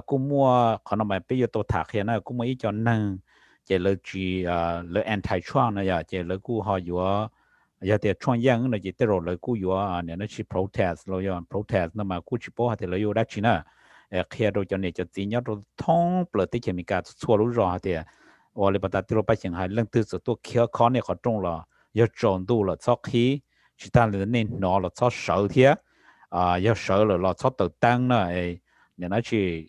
cũng mua còn nó mà bây giờ tôi thạc hiện nay cũng mấy cho năng chỉ lấy chỉ lấy anti Trump này giờ chỉ lấy cũng họ yếu giờ thì Trump yang là chỉ tới rồi lấy cũng yếu này nó chỉ protest rồi protest nó mà cũng chỉ bỏ thì lấy yếu đã chỉ nữa khi rồi cho nên cho chỉ nhớ rồi thông bờ tới khi mình cả xua lúa rồi thì ở đây bắt đầu từ bây giờ hay lần thứ số tôi kia khó này khó trông là giờ trộn đủ là sau khi chỉ ta là nên nó là sau sợ thế giờ sợ là sau tự tăng này nên nó chỉ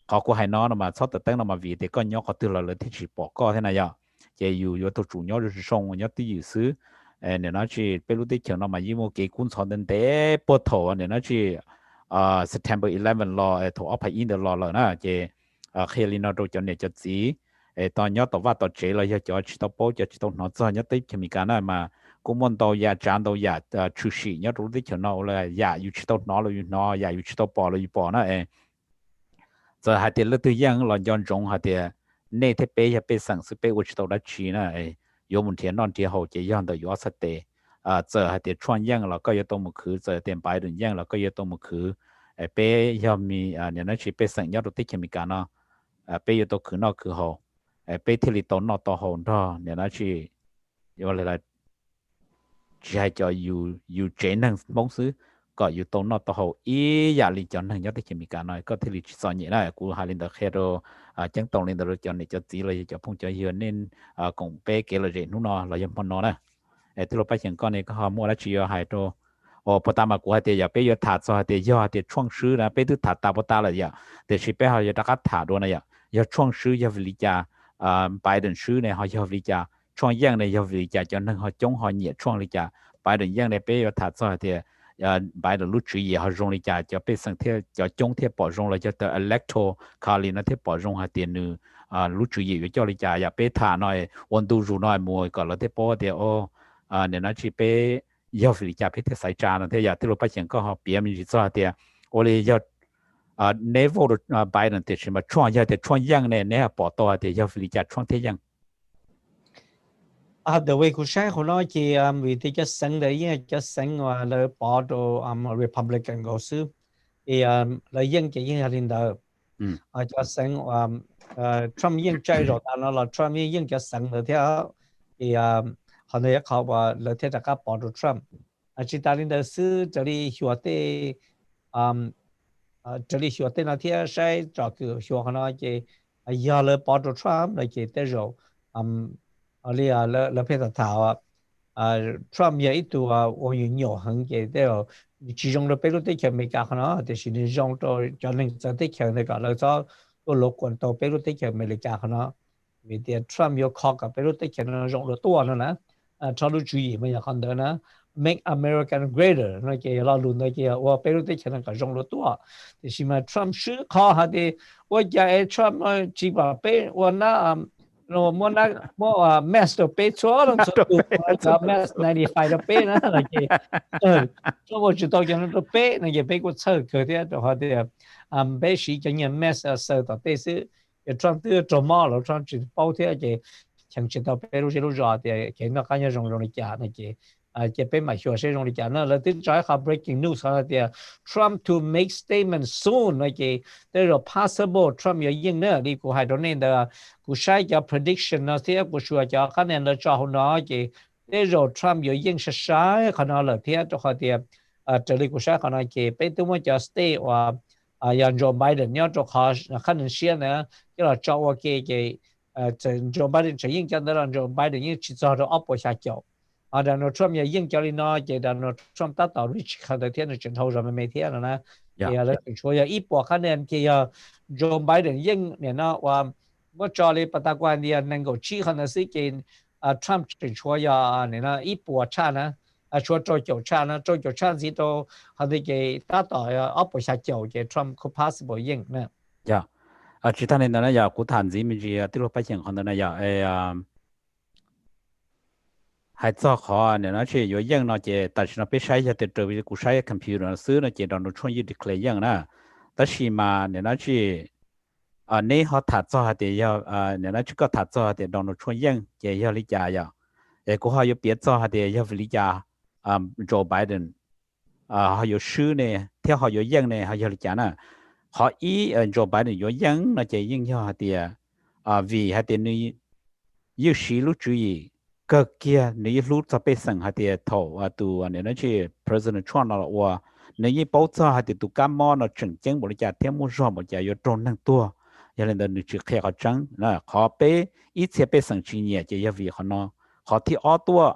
họ cũng hay nói mà sau tự tăng mà vì thế con nhớ họ từ là thì chỉ bỏ co thế này giờ chỉอยู่ตัวchủ nhớ rồi xong nhớ tí gì xứ nên nó chỉ bây lúc tới chiều nó mà như một cái cuốn sổ đến để bắt đầu nên nó chỉ September 11 law ถูกเอาไปอินเดอร์ law เลยนะเจเคลินอโดจเนี่ยจะสีตอนย้อนต่อว่าต่อเจเลยจะชิโตโปจะชิโตหนอจะย้อนติดมีการนั่นมากุมอนตัวยาจานตัวยาชูชีย้อนรู้ที่เขียนเอาเลยยาอยู่ชิโตหนอเลยอยู่หนอยาอยู่ชิโตปอเลยอยู่ปอนะจะหาเดี๋ยวตัวยังเราย้อนจงหาเดี๋ยวเนเทเปจะไปสั่งซื้อไปอุชิโตดัชชีนะโยมุนเทียนนอนเทียเขาจะย้อนตัวย้อนสเต这还得创样了，个月都没去，这点白人样了，个月都没去，被要咪你那去被生要都得去咪干了， bây giờ tôi cứ nó cứ hồ bây thì tôi nó to hồ đó nên nó chỉ gọi là chỉ hay cho you chế năng bóng xứ có you tôi nó to hồ ý giả lý cho năng nhớ tới chuyện mình cả nói có thể lý so nhẹ này của hai linh đặc khe rồi chẳng tổng linh đặc cho này cho chỉ là cho phong cho hiền nên cũng bé kia là gì nó là dân phong nó nè từ lúc bắt đầu con này có họ mua là chỉ ở hai rồi bắt đầu mà của thì giờ bây giờ thả cho thì giờ thì创始啦bây giờ thả ta bắt đầu了呀แต่是bây giờ大家thả rồi này呀要创始要理解Biden 师呢họ要理解创样呢要理解cho nên họ chống họ nhẹ创理解Biden 样呢bây giờ thả cho thì Biden lúc trước họ dùng lý giải cho bây giờ theo cho chống theo bỏ dùng là cho tới electoral college nó theo bỏ dùng hạt tiền nữa lúc trước cho lý giải ya bây thả nói温度如nói mua còn là theo bỏ thì nên nó chỉ bây要理解bây theo sai trả nó theo ya theo lúc bắt đầu có họ biểu mình cho thì我哋要never Biden 的什么创业的创样呢？你要报道的要理解创这样。The way 佢寫，佢攞住為啲一省嘅嘢，一省話你報到Republican 嗰時，你應嘅應係領導，一省話Trump 應制咗，但係啦 Trump 應嘅省嗰啲，可能一靠話你睇大家報到 Trump，其他領導是這裡學的這裡學的那天誰找個學可能嘅要了報到 Trump 嚟嘅得咗ali le peta tawa Trump ya itu o yunyo hange de chỉ trong đó bây giờ mấy cái nó thì chỉ nên trong đó cho nên sẽ tích hợp này cả là cho tôi lúc còn tôi bây giờ tích hợp mấy cái nó vì thế Trump yêu khó cả bây giờ tích hợp nó trong đó tua nữa nè cho nó chú ý mấy cái đó nè make America greater nó cái là luôn nó cái và bây giờ tích hợp nó cả trong đó tua thì khi mà Trump sự khó ha thì và cái Trump chỉ bảo bây giờ nó no mo master pay cho nó cho master 95 的 pay 呢那个所以我知道讲那 pay 那个 pay 过车可的的话的被是讲人 master 收到但是也装的做毛了装只包的个像知道 pay 路是路绕的给那感觉容易加那个这边买学生容易讲那了对在哈 breaking news 哈的 Trump to make statement soon 那个there are possible Trump 要赢呢你估还多年的估晒叫 prediction 那些估说叫可能了照那个there are Trump 要赢是啥可能了天就好的这里估晒可能个被多么叫 stay 哇让 Joe Biden 要做好可能些呢叫了照我给Joe Biden 只赢叫得让 Joe Biden 赢去找到 up 下脚然后 Trump 也应叫你那个，然后 Trump 达到 reach 看到天的镜头上面每天了呢，也来说要一波可能给要 Joe Biden 应年那话，我找你不大关的能够去可能是给Trump 只说要年那一波差呢，说做九差呢，做九差是都还得给达到要一波下九给 Trump 可 possible 应呢。呀，其他人呢要古谈子咪是对罗百姓可能呢要hay cho họ nên nó chỉ có những nó chỉ tại sao nó biết sai thì từ vì cú sai computer nó xứ nó chỉ đòn nó chuyên dụng declare những nè, tại sao mà nên nó chỉ nếu họ thắt cho thì nên nó chỉ có thắt cho thì đòn nó chuyên dụng chỉ có lý giải ya, để cú họ có biết cho thì có lý giải Joe Biden họ có xứ này theo họ có những này họ có lý giải nè, họ ý Joe Biden có những nó chỉ những cho thì vì họ thì người yêu sĩ lúc chú ý cái kia nếu lúc cho bây giờ họ thì thầu từ nên nó chỉ President Trump nó là nếu bảo cho họ thì tụ cam mò nó chỉnh chỉnh một cái thêm một số một cái yếu tố năng tua, cho nên nó chỉ khai họ trắng, là họ bé ít sẽ bây giờ chỉ nhẹ chỉ vì họ thì ở tua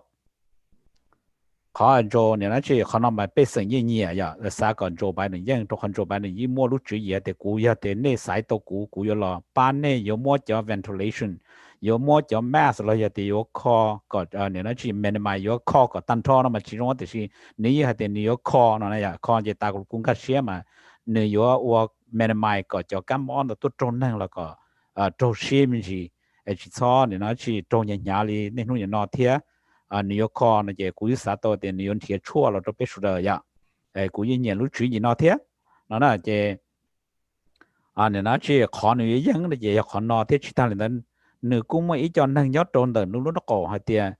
họ cho nên nó chỉ họ mà bây giờ nhẹ nhẹ ya, là sao còn Joe Biden nhưng trong Joe Biden như mua lúc chỉ thì cú ya thì nên sai tổ cú ya là ban này有mua cho ventilation有么叫 mask 了也得有靠个你那去 minimize 有靠个单套那么其中就是你还得你有靠那呀靠就大个公个些嘛你有我 minimize 个叫感冒的都中能了个做些么是去操你那去中人家里那种人那天你有靠那就故意啥到的你用贴错了都别说的呀故意年路注意那天那就你那去靠你一样的也靠那天其他人nửa cũng mà ít cho năng nhớ trốn từ nửa nó cổ hay tiền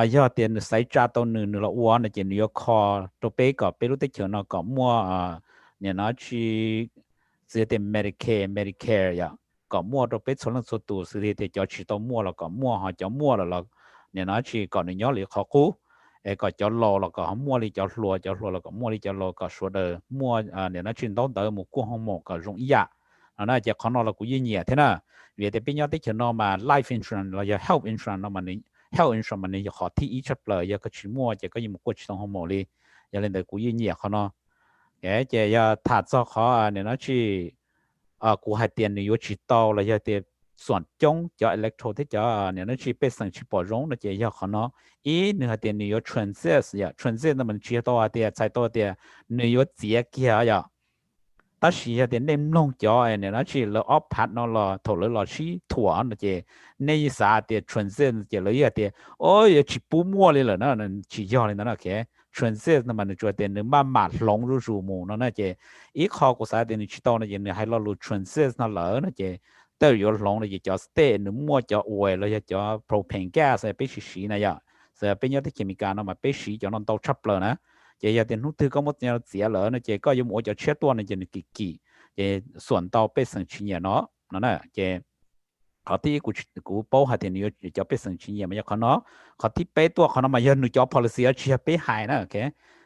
do tiền xảy ra tao nửa là uống là chỉ nửa kho tao bé có bé lúc tích nó có mua nhà nó chỉ tiền Medicare ya có mua đồ bếp số lần số tủ xử thì cho chỉ tao mua là có mua họ cho mua là nhà nó chỉ còn những nhóm lý khó cũ có cho lò là có mua đi cho lùa là có mua đi cho lò có số đời mua nhà nó chuyển tao tới một cuộc hông một có rung ý ạ nó chỉ có nó là cũng nhiều thế nào vì thế bây giờ tích nó mà life insurance là health insurance nó mà health insurance mà này họ thi ý chấp lời giờ có chỉ mua chỉ có những một cuộc trong hông một đi giờ lên tới cũng nhiều khó nó cái chỉ giờ thà cho khó này nó chỉ của hai tiền này chỉ tao là giờ tiền soạn trong cho electro thế cho này nó chỉ biết sang chỉ bỏ rong nó chỉ giờ khó nó ý nữa tiền này transit giờ transit nó mình chỉ tao tiền sai tao tiền này chia kia giờ ta chỉ tiền đem nông cho này nó chỉ là off nó là thổ là chỉ thua nó chỉ này sao tiền transit chỉ là giờ tiền ôi chỉ不摸เลย了那chỉ要เลย那cái transit 那么呢做点呢慢慢融入入目那那些一考过啥点你知道呢人还老路 transit 那了那些都有融了也叫 stay 呢摸叫 oil 了也叫 propane gas 被洗那呀所以变咗啲 chemical 那么被洗叫nó tàu chấp了นะจะ有点thứ có một nhà สีย了那些ก็有một叫切多那些kỳ kỳจะส่วนtàu被生气เนี่ยเนาะนั่นน่ะจะเขาที่กูป้อหาที่นี่จะไปส่งชิ้นยังไม่เขาเนาะเขาที่เป้ตัวเขาเนาะมาเยอะหนูจะ policy เชียร์เป้หายนะโอเค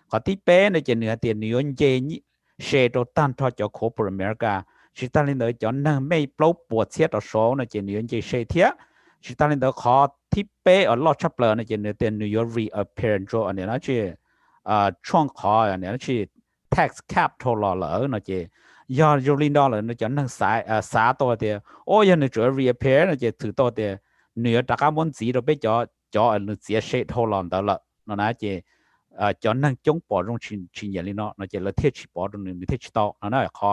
เขาที่เป้ในเจเนื้อเตียนเนื้อเจนี่เชโดตันทอจะ corporate America ชิตาลินเดอร์จะนั่งไม่ปลุกปวดเสียต่อโซ่ในเจเนื้อเจเชเทียชิตาลินเดอร์เขาที่เป้ลอดชับเลยในเจเนื้อเตียนเนื้อ reappearance อันนี้นะเจช่วงคออันนี้นะเจ tax cap ทอลล์เลยนะเจยอดยูรินดอลเลยนะจะนั่งสาตัวเดียวโอ้ยังนึกจะ reappear นะจะถือตัวเดียวเนื้อตะการบนสีเราไปจ่อนึกเสียเชดทอลล์แล้วละนั่นนะจะจะนั่งจงปอดลงชิ้นอย่างนี้เนาะนะจะเราเทียบปอดลงนึกเทียบต่อนั่นนะคอ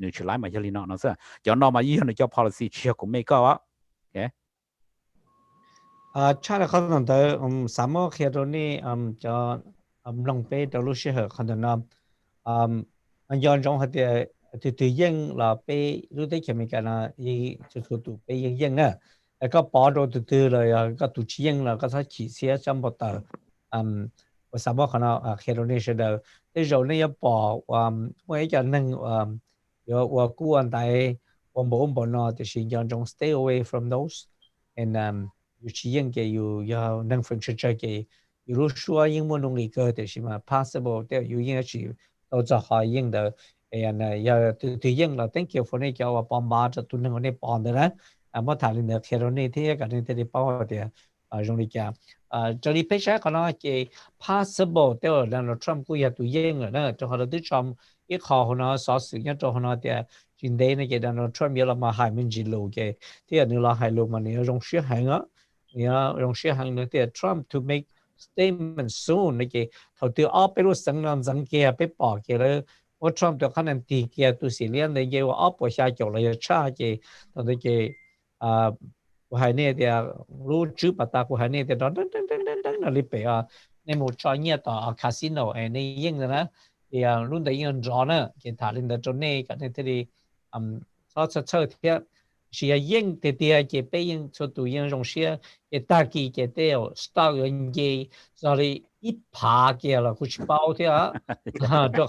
นึกชิ้นไหลมาอย่างนี้เนาะนั่นสิจะนอมายี่ห้อนึกจะ policy เชื่อกูไม่ก็วะโอเคใช่แล้วเขาตั้งแต่สามโมงเขียนตรงนี้จะลงไปตรงลูกเชื่อเขาตั้งแต่ย้อนจงเขาจะตัวยิ่งเราไปรู้ได้แค่ไม่กันนะยี่จะตัวไปยิ่งนะแล้วก็ปอดตัวเลยก็ตัวยิ่งเราก็ถ้าขีดเสียจำบ่ต่อว่าสามารถเขาเราเขียนตรงนี้เฉยๆแต่เราเนี่ยปอว่าจะนั่งว่ากู้อันใดว่าบ่นอแต่สิ่งย้อนจง stay away from those and อยู่ชี้ยิ่งแกอยู่ยาวนั่งฟังเฉยๆแกอยู่รู้ชัวยิ่งมันลงอีกก็แต่ใช่ไหม possible แต่อยู่ยิ่งชีเราจะหายิ่งเดand 要对应了 thank you for 那叫我帮忙这都能够那帮的人我谈的那开了那天个那的帮的容易讲这里本身可能给 possible 的让了 Trump 估也对应了那就好了对 Trump 一考呢少时间就好了的今天那个让了 Trump 也了嘛海面之路嘅ที่你ละ海路嘛你要容许行啊你要容许行呢的 Trump to make statement soon 那个头对อไปรู้สังนสังเกตไปบอกแกเลยว่าทรัมป์ตัวขนาดตีเกียร์ตัวสีเลี้ยงเลยเกี่ยวกับประชาชนเลยชาเกี่ยตอนนี้เกี่ยผู้ให้เนี่ยเดี๋ยวรู้ชื่อปตาผู้ให้เนี่ยเดี๋ยวดังนั่นเลยไปในหมู่ชอยเนี่ยต่อคาสิโนในยิ่งนะเดี๋ยวรุ่นแต่ยิ่งร้อนนะเกี่ยถาลินเดอร์จนเนี่ยกันในที่เขาจะเชื่อเทียเสียยิ่งเดียวเกี่ยไปยิ่งสุดตัวยิ่งรงเสียเกี่ยตากีเกี่ยเดียวสตาร์ยิ่งเกี่ยจะเลย一爬嘅啦，佢包啲就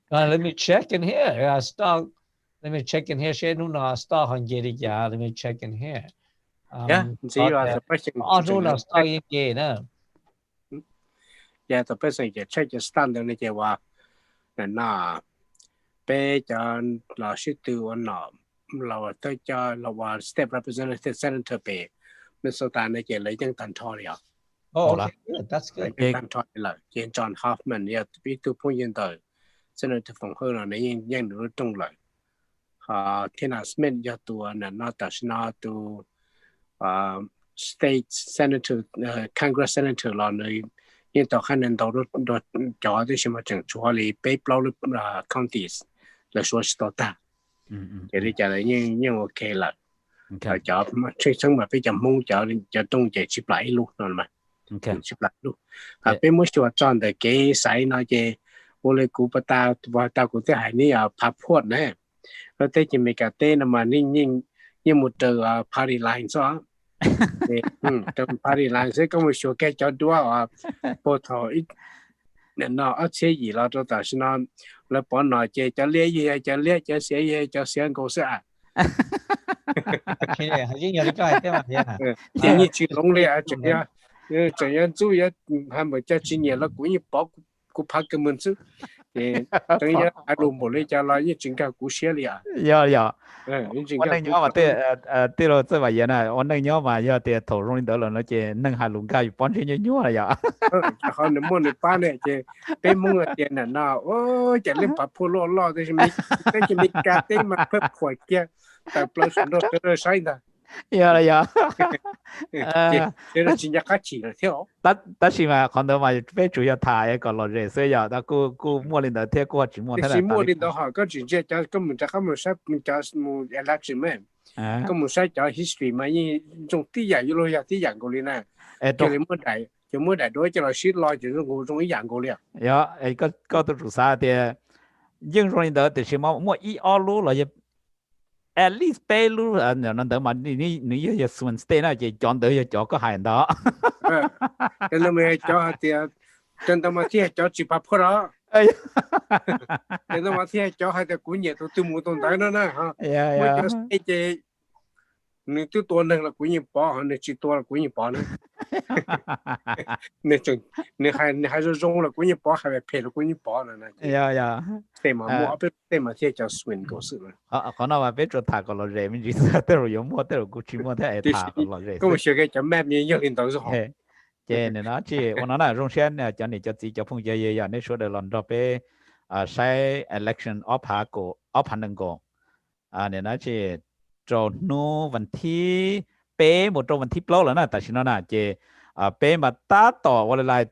let me check in here. Stock. Let me check in here. 先弄stock 行嘢啲嘢 Let me check in here. Yeah, see you as a person. Auto stock 嘢呢？Yeah, the person 嘅 check 嘅 standard 呢就話，嗱，俾就老師對我嗱，老對就老話 state representative senator 俾，Minnesota 呢就嚟緊等拖了。Oh, okay. That's good. ตั้งทอดเลยเจนจอห์นฮอฟแมนเนี่ยพี่ตัวพูดยังต่อเสนอที่ฝั่งเขาเราเนี่ยยังดูตรงเลยที่น่าสมิธยาตัวนั่นน่าแต่ชนะตัวstate senator Congress senator เราเนี่ยยังต่อขั้นนั้นต่อรถจอดที่ใช่ไหมจังชัวร์เลยไปเปล่าหรือ counties แล้วชัวร์สตอร์ตาจะได้จะได้ยังโอเคเลยจอดมาช่วยช่างมาไปจำมุ่งจะต้องจะชิบไหลลูกนั่นไหมชิบหลักลูกเป็นมุชวจอนแต่เก๋ใส่น่าจะโอเลกูปตาว่าตากูจะหายนี่พับพวดนะแล้วเต้จะมีการเต้นมานิ่งยิ่งมุดเจอพาริไลน์ซะแต่พาริไลน์ซึ่งก็มุชวแกจอดด้วยพอถอยเนี่ยน่าเสียอีเราตัวแต่ฉันแล้วปอนหน่อยจะเลี้ยจะเสียจะเสียกูเสีย khi này hãy nhớ cái thế mà nha建议去农历啊这样做也还没叫今年了，故意包古怕根本是，等一下还弄不来家了，也真干古些了呀。有。已经我能nhớ mà tê rồi tê vậy nè,我能nhớ mà giờ tê thầu rồi đó là nó chỉ nâng hai luồng cây bón trên nhớ là vậy. Họ nằm mua được ba này chỉ bên mua tiền là nào, chỉ lên bắt phụ lo thì chỉ mình cá tên mà phép khỏi kia, tại plus nó tới sai đó. Dạ là thế là chỉ nhắc cá chỉ là theo. Tất nhiên mà còn đâu mà phải chủ yếu thải còn là rẻ所以呀，但cô mua lên đó theo cô chỉ mua thế này. Mua lên đó họ có chuyện gì cho cái mình sẽ mình cho một election mà, cái mình sẽ cho history mà như trong tí dạng như rồi tí dạng của lên nè, cho nên mua đại đối cho là shit lo chỉ nó trong ý dạng của liền. Dạ, có tôi chủ sao thì nhưng rồi đó thì chỉ mua ít ở luôn là at least pay luôn nó đỡ mà你要顺 stay 那就讲到要做个海đó. Cái là mình cho thì chân tâm mà thì cho chỉ bắt phở đó. Cái là mà thì cho hai cái cuốn nhẹ tôi mua tồn tại nó nè ha. Mới cho cái nếu tôi tuần này là cuốn nhẹ bỏ, nếu chỉ tuần là cuốn nhẹ bỏ nữa. Nếu hai rồi rong là cuốn nhẹ bỏ, hai phải là cuốn nhẹ bỏ nữa nè. Dạ. Thế mà mua thế mà thì cho swing cổ sự. Còn nào mà biết cho thà còn là rẻ mình chỉ tới rồi dùng mua tới rồi cũng chỉ mua thế thà còn là rẻ. Có một số cái chấm map như nhiều lên đầu rồi. Thế nên nó chỉ, nó là rong sen cho nên cho chỉ cho phong giờ giờ nên số đời lần đó về sai election op hành cổ nên nó chỉ cho nó vấn thi bé một trong vấn thi lâu rồi nè, tại sao nó là chỉ bé mà ta tỏ qua lại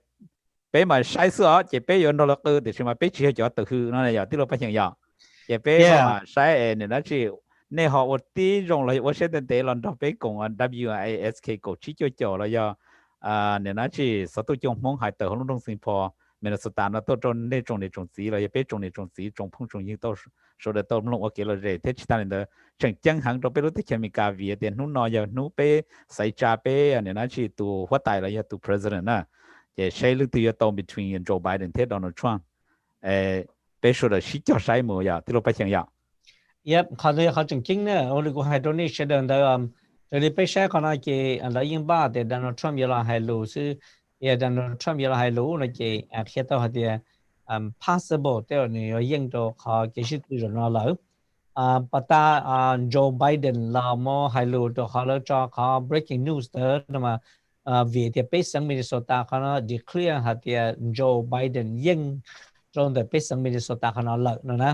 bé mà sai sửa chỉ bé yêu nó là từ thì mà bé chỉ cho từ hư nó là giờ tí lo phải nhận giờ chỉ bé mà sai nên nó chỉ nên họ một tí rong lại我现在得lần đó bé cùng WISK cổ chỉ cho là giờ nên nó chỉ số tôi trong mong hải tử họ luôn sinh phò mình là số tàn nó tôi trong này trong gì là bé trong gì trong phong trong những tôi số để tôi luôn ok là rẻ thế chỉ ta nên đó chẳng chẳng hàng trong bé lúc thì mình cà vì tiền nút nói giờ nút bé sai cha bé nên nó chỉ tu phát tài là giờ tu president nè để xây lúc từ từ between Joe Biden thế Donald Trump bé số là chỉ cho sai mùa giờ thì lúc phải chẳng giờ. Yep, họ chẳng chính nè, ông có hai donation đơn đó rồi bây giờ còn là cái là những ba để Donald Trump giờ là hai lũ chứ, Donald Trump giờ là hai lũ là cái hiện tại thì possible theo này những đồ họ cái sự tự rồi nó lỡ, bắt ta Joe Biden là một hai lũ đồ họ là cho họ breaking news đó mà vì thì bây giờ Minnesota họ nó declare hạt thì Joe Biden những trong the bây giờ Minnesota họ nó lỡ nữa nè,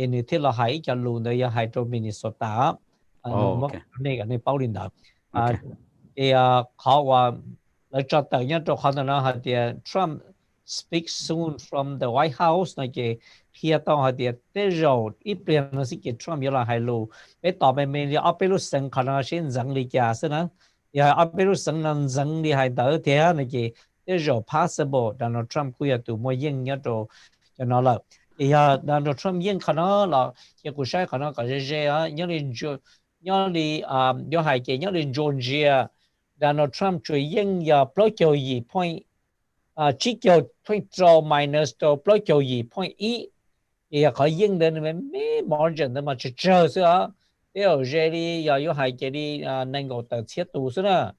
nên thì là hai cho lũ đó giờ hai trong Minnesota. Này bao linh đó, thì họ và lấy cho tự nhiên cho họ nó thì Trump speak soon from the White House này cái hiện tại họ thì tới rồi ít tiền nó sẽ cái Trump như là hai lô, bây giờ bên mình thì ở bên lúc sinh khả năng sẽ dẫn đi cả thế nào, ở bên lúc sinh năng dẫn đi hai đứa thế này cái tới rồi possible Donald Trump cũng tụ mua yên nhớ cho nó là, thì Donald Trump yên khả năng là cái cuộc sống khả năng có gì nhớ đến nhớ đi nhớ hai cái nhớ đến Georgia Donald Trump chủ yên giờ block cho gì point chỉ cho point draw minus to block cho gì point e thì có yên đến mấy margin đó mà chỉ chờ nữa nếu đi giờ nhớ hai cái đi năng够的切度是呢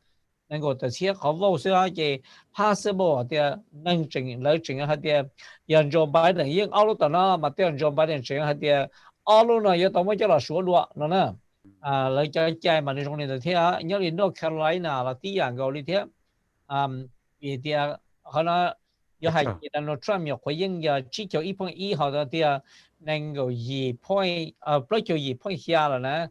能够的切好vô是cái possible thì năng chỉnh lấy chỉnh hay thì hiện Joe Biden yên alo đó nó mà tiêu Joe Biden chỉnh hay thì alo nó giờ tao mới cho là số luôn nó nè lấy cho trai mà trong này thế nhớ đến North Carolina là tí dạng gọi đi thế vì thì họ nói giờ hay Donald Trump nhiều khối nhưng giờ chỉ cho 1.1 họ thì năng gọi gì point block cho gì point here là nè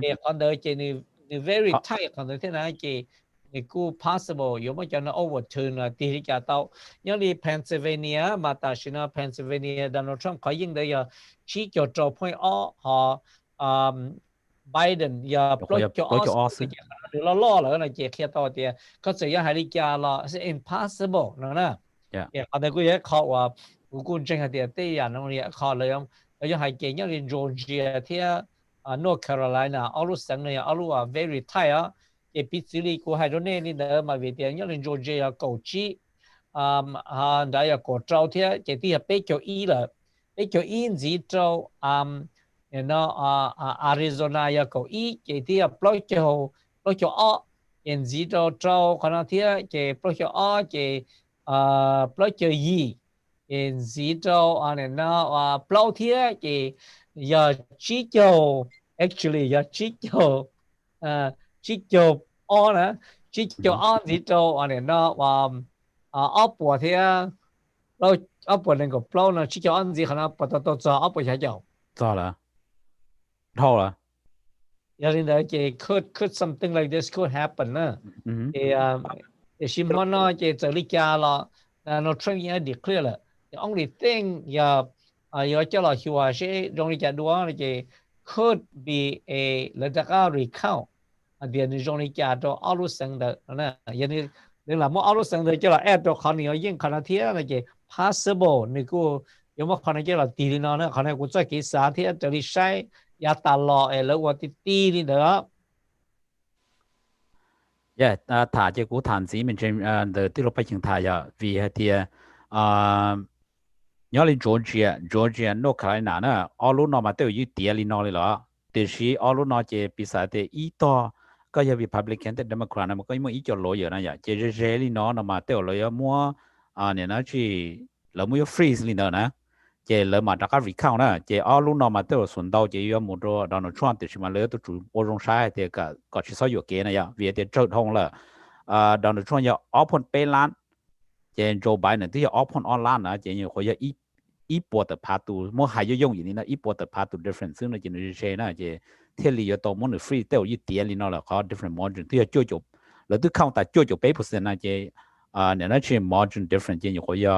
thì còn đợi chỉ ni very tight còn đợi thế này chỉ ni cứ possible nếu mà cho nó overturn là thì cả tao nhớ đi Pennsylvania mà ta xin là Pennsylvania Donald Trump khối nhưng giờ chỉ cho point họ Biden giờ block cho Austin lo là cái kia tao thì có sự hay đi kia là sẽ impossible nữa nè, ở đây cái họ và cũng chính là thì nó này họ là giờ hay cái như là Georgia thì North Carolina, all those things này all are very tight cái Pittsburgh của hai đứa này nữa mà vì thế như là Georgia cầu chỉ đã là cầu trâu thì cái thì bé cho ý là bé cho ý gì trâu nó Arizona ya có ý cái thì plot cho ở hiện gì đó trâu còn nó thì cái plot cho ở cái plot cho gì hiện gì đó anh nó plot thì cái giờ chỉ cho actually giờ chỉ cho ở nè chỉ cho ở gì đó anh nó ở bộ thìเราเอาปวดหนึ่งกับเปล่านะชิคกี้พายอันนี้ขนาดปวดตัวจะเอาไปใช้เจ้า咋了？套了。อย่างนี้นะเจ could something like this could happen นะชิมอนนะเจจะลิกาละเรา training ดีเคลียร์ละ the only thing อย่าเจ้าเราคิดว่าใช่ตรงนี้จะดูว่าเจ could be a ระดับ recount เดี๋ยวนี้ตรงนี้จะดูเอาลูกสังเดนะอย่างนี้เรื่องละมั่วเอาลูกสังเดเจ้าเราแอดตัวคนนี้ยิ่งขนาดที่นะเจpossible นี่กูยังว่าคนนี้เราตีนี่นะคนนี้กูจะกี่สาที่จะได้ใช้ยาตลอดแล้วว่าตีนี่เด้อ Yeah ถ้าจะกูถามสิมันจะเดี๋ยวที่เราไปถึงไทยvìที่ย้อนไปจอร์เจียนอร์แคโรไลนาเนี่ยออลูนอมาเตอร์อยู่เดียลินอเลยเหรอแต่ชีออลูนอจะพิเศษแต่อีต่อก็ยังมี Republican แต่ Democrat มันก็ยังอีจอลอยนะอย่าจะเจลินอมาเตอร์เลยมัวเนี่ยนะที่เราไม่ยอม freeze ลินนะเจเรามาจากการ recount นะเจออลูนอมาเตอร์ส่วนดาวเจยอมหมดแล้วดอนทรัมป์แต่ชิมาเลยตัวจุดโอรงใช้แต่ก็ชิซอยอยู่เกนะอย่าวิเดียเจ้าทงเลยดอนทรัมป์อย่า open ไปล้านเจนโจไบเดนที่อย่า open ออนไลน์นะเจนเขาอย่าอีปวดแต่พาตูมั่วหายยุ่งอย่างนี้นะอีปวดแต่พาตู different ซึ่งในเจนเชนะเจเทลีอย่าตัวมัน free เต้ายี่เตียลินอเลยเขา different margin ที่อย่าจ่อจบแล้วที่เข้าแต่จ่อจบไป%นะเจเนี่ยนะที่ margin different เจนอยู่เขาอย่า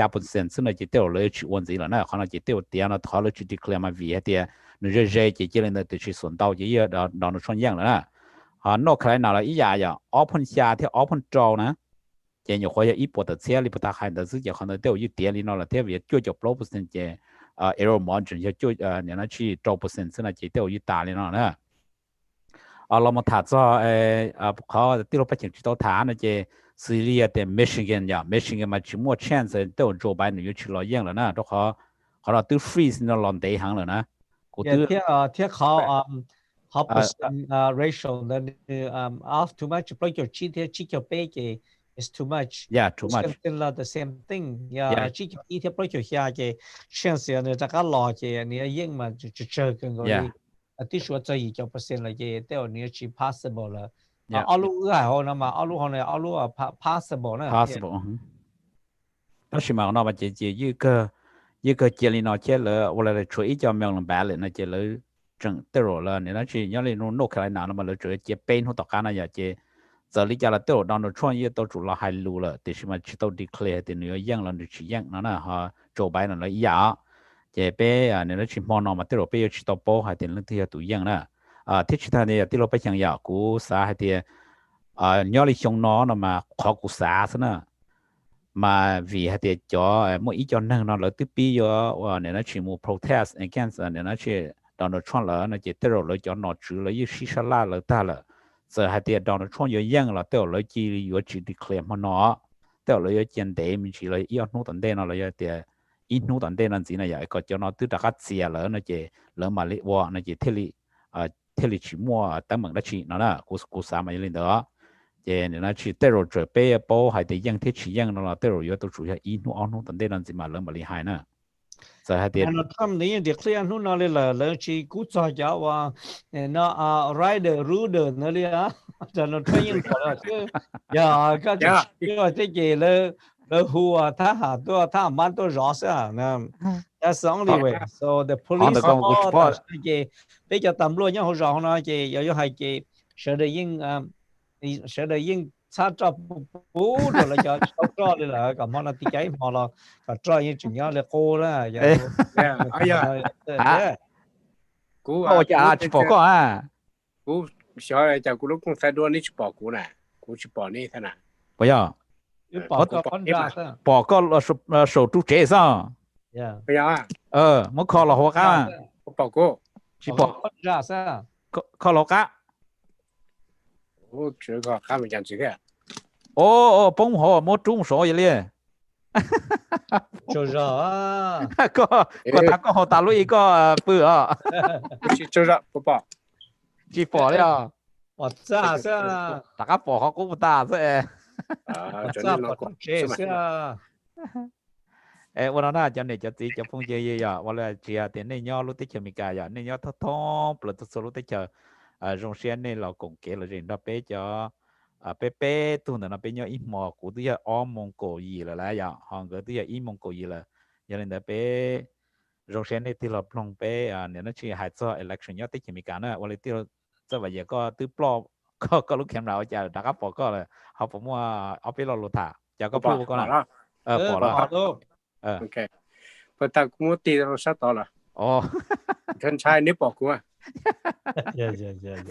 10%ซึ่งในเจเต้าเลยชิวันสิแล้วนะเขาในเจเต้าเตียนะเขาเลยชิ declare มาวีเตียนึกเจเจเลยนะแต่ชิส่วนดาวเจเยอะดอนช่วงยังแล้วนะนอกใครน่าละอีอย่า open 下ที่ open จอนะเจนอยู่เขาอย่าอีปวดแต่เสียลิปตาใครแต่ซึ่งจะเขาในเต้ายี่เตียลินอละเทียบจ่อจบ10%เจerror margin จะจ่อเนี่ยนะที่10%ซึ่งในเจเต้ายี่ตาลินอนะเรามาถัดซ้อเขาที่เราไปถึงที่ตัวฐานนะเจซีเรียแต่มิชิแกนอย่ามิชิแกนมาชิมัวเชนส์เต้าโจไบเดนอยู่ที่เรายังแล้วนะทุกเขาเราตู้ฟรีซ์นี่เราเตะหังแล้วนะกูตู้ที่เขาเปอร์เซ็นต์ ratio นั้นoff too much เพราะอยู่ที่เกี่ยวเป๊ะ is too much yeah too much เป็นละ the same thing อย่าที่เกี่ยวที่เพราะอยู่ที่เกี่ยวเช่นเสียเนี่ยจะก็รอเกี่ยวเนี่ยยิ่งมาจะเจอกันก็ดีที่ชัวร์จะอีก9%เลยเกี่ยวแต่วันนี้ชี possible ละเอาลูกอะไรเขานะมาเอาลูกเขาเนี่ยเอาลูกpossible นะ possible 但是嘛那么这一个建立那些了我来说一叫命令白了那些了整对了你那是要你弄开来拿那么了这些变好大干那也这这里家了对当中创业都主了还路了但是嘛去到 declare 的你要样了你去样那哈做白了了一样这边你那去摸那么对了被要去到包还得那这些都一样了ที่ชิตาเนี่ยที่เราไปยังอยากกูสาให้เดียย้อนลิชงน้อนะมาขอกูสาซะนะมาวิให้เดียจ่อมั่วอีจ่อนั่งนอนแล้วตื้อปีจ่อว่าเนี่ยนะชิมู protest against เนี่ยนะชิดอนทรัมป์แล้วนะจะเตอร์เลยจ่อหนอจื้อเลยยี่สิชลาเลยตาเลยจะให้เดียดอนทรัมป์ยังแล้วเตอร์เลยจีอยู่จีดีเคลมมันเนาะเตอร์เลยเจนเดมิจีเลยอีนู้ตันเดนเลยเดียอีนู้ตันเดนั่นสินะอย่างก็จ่อหนอตื้อตะกัดเสียแล้วนะเจแล้วมาเลี้ยวนะเจเทลีเทลิชิมัวตั้งเหมือนกันชีนั่นแหละกูสามารถเล่นได้เจเนี่ยนะชีเตอร์จะไปโป้ให้ได้ยังที่ชียังนั่นแหละเตอร์อยู่ตัวจุดที่อินอันนู้นตั้งแต่นั้นสิมาเริ่มบริหารนะจะให้เดี๋ยวเราทำนี้เดี๋ยวเคลียร์นู่นนั่นเลยละแล้วชีกูจะจะว่าเนี่ยrider ruder นั่นเลยอ่ะจะเราทำยังไงล่ะคืออย่าก็จะก็จะเจแล้วหัวถ้าหาตัวถ้ามันตัวรอซะนะ that's the only way so the police bây giờ tầm luôn nhá họ rõ nó chị giờ hay chị sợ đời yên sát cho bố rồi là cho đây là cả món là tí cháy mà là cả cho như chuyện nhá là cô đó giờ cú chụp có cú sợ là chào cú lúc con phải đua ní chụp bỏ cú này cú chụp bỏ ní thế nào bây giờ bỏ có là sổ tu chế sao bây giờ mới khó là hoa cá bỏ cú chỉ bỏ ra sao khó là cá我这个看不见这个bông hồ mua trúng số vậy liền cho rõ có ta có hồ ta lui có bự à chỉ cho ra bỏ chỉ bỏ đấy bỏ ra sao ta có bỏ họ cũng ta thế cho nên nó có chế saoวันนั้นจะเนี่ยจะตีจะพงเยอะๆวันละเจียแต่เนี่ยย่อรู้ที่จะมีการอย่างเนี่ยย่อท้อปลุกตัวรู้ที่จะโรงเรียนเนี่ยเราคงเกี่ยวเรื่องเราไปจะเป๊ะตัวนั้นเราไปย่ออีหมอกูที่จะอ้อมมงโกยีเลยละอย่างห้องก็ที่จะอีมงโกยีเลยอย่างนั้นไปโรงเรียนเนี่ยที่เราลงไปเนี่ยนั่นชื่อหายใจ election ย่อที่จะมีการนะวันที่เราจะว่าอย่างก็ตื้อปลอบก็ลูกแคมเราจะดักก็ปอกก็เลยเขาผมว่าเอาไปรอรถถ่าจะก็พูดก็นะปอกแล้วok bây giờ cũng muốn tiền nó sát đó là thân trai nếu bỏ cũng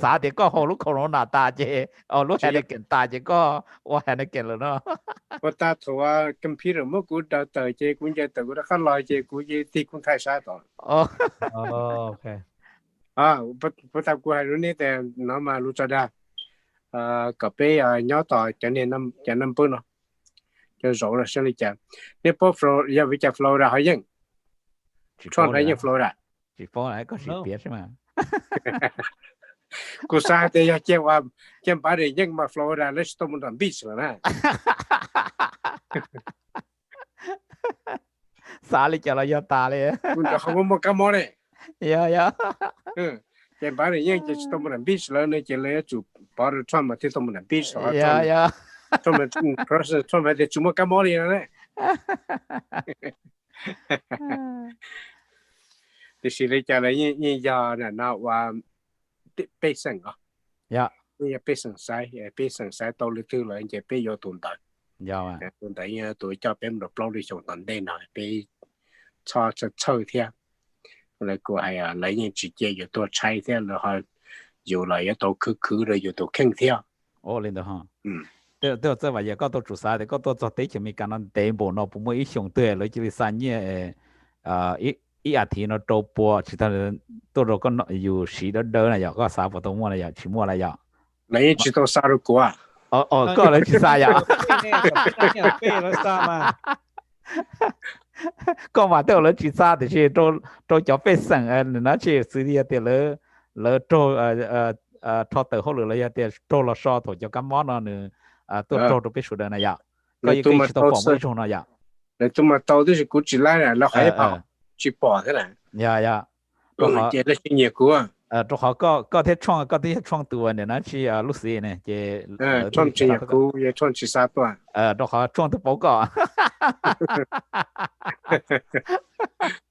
xã thì có hồ lúc corona ta chứ lúc hay là kiện ta chứ có hay là kiện rồi nó bây giờ thua computer mới cũng đào tới chứ cũng chơi từ cũng đã khá lo chứ cũng chơi thì cũng thay sát đó ok bây giờ cũng hay luôn nèแต่nó mà lúc cho ra cà phê nhỏ tỏi cho nên năm bữa nó cho rõ là sẽ đi chạm nếu bỏ flow giờ bị chạm flow ra hayยังchọn hayยังflow ra chỉ flow này có gì biết mà cô sai thì giờ chơiว่าchơi ba đểยังมา flow ra let's stop on beach แล้วนะ xã đi chợ là do ta điคุณจะเขาบอกกันมั้งเนี่ยyeah chơi ba đểยังจะ stop on beach แล้วเนี่ยจะเลยจุด把它穿มาที่ stop on beach แล้ว yeah cho mình process cho mình để chúng ta cảm ơn đi này thì xử lý cho lại như giờ là nó và bê sinh à như bê sinh sai tôi lấy thứ lại chỉ bê vô tuần tới tuần tới tuổi cho bé một lâu đi trong tuần đây này bê cho chơi theo lại cô hay lấy những chỉ chơi vô tôi chơi theo rồi họ dù lại tôi cứ rồi dù tôi khen theo lên đó ha tôi这话也搞到做啥的，搞到做对前面干那电波那不没相对，了就是三年一阿天那周播，其他人都那个有时的得了呀，个啥不都摸了呀，期末了呀。你知道啥都过啊？个人去啥呀？背了啥嘛？个嘛都了去啥的去，都叫背省那去实际的了周thọ tử hỗ lực là tiền trâu là so thổ cho các món nó nữa tôi trâu được biết số đời này ạ có những cái tôi bỏ mấy số này ạ này tôi mà tàu thì cũng chỉ lại là nó hay bỏ chỉ bỏ thế này dạ rồi họ chỉ là chỉ nhiều quá rồi họ có thể创ตัวเนี่ยนะที่ลูกศิษย์เนี่ยจะ创只nhiều quá也创chỉ saoตัวrồi họ 创ตัว报告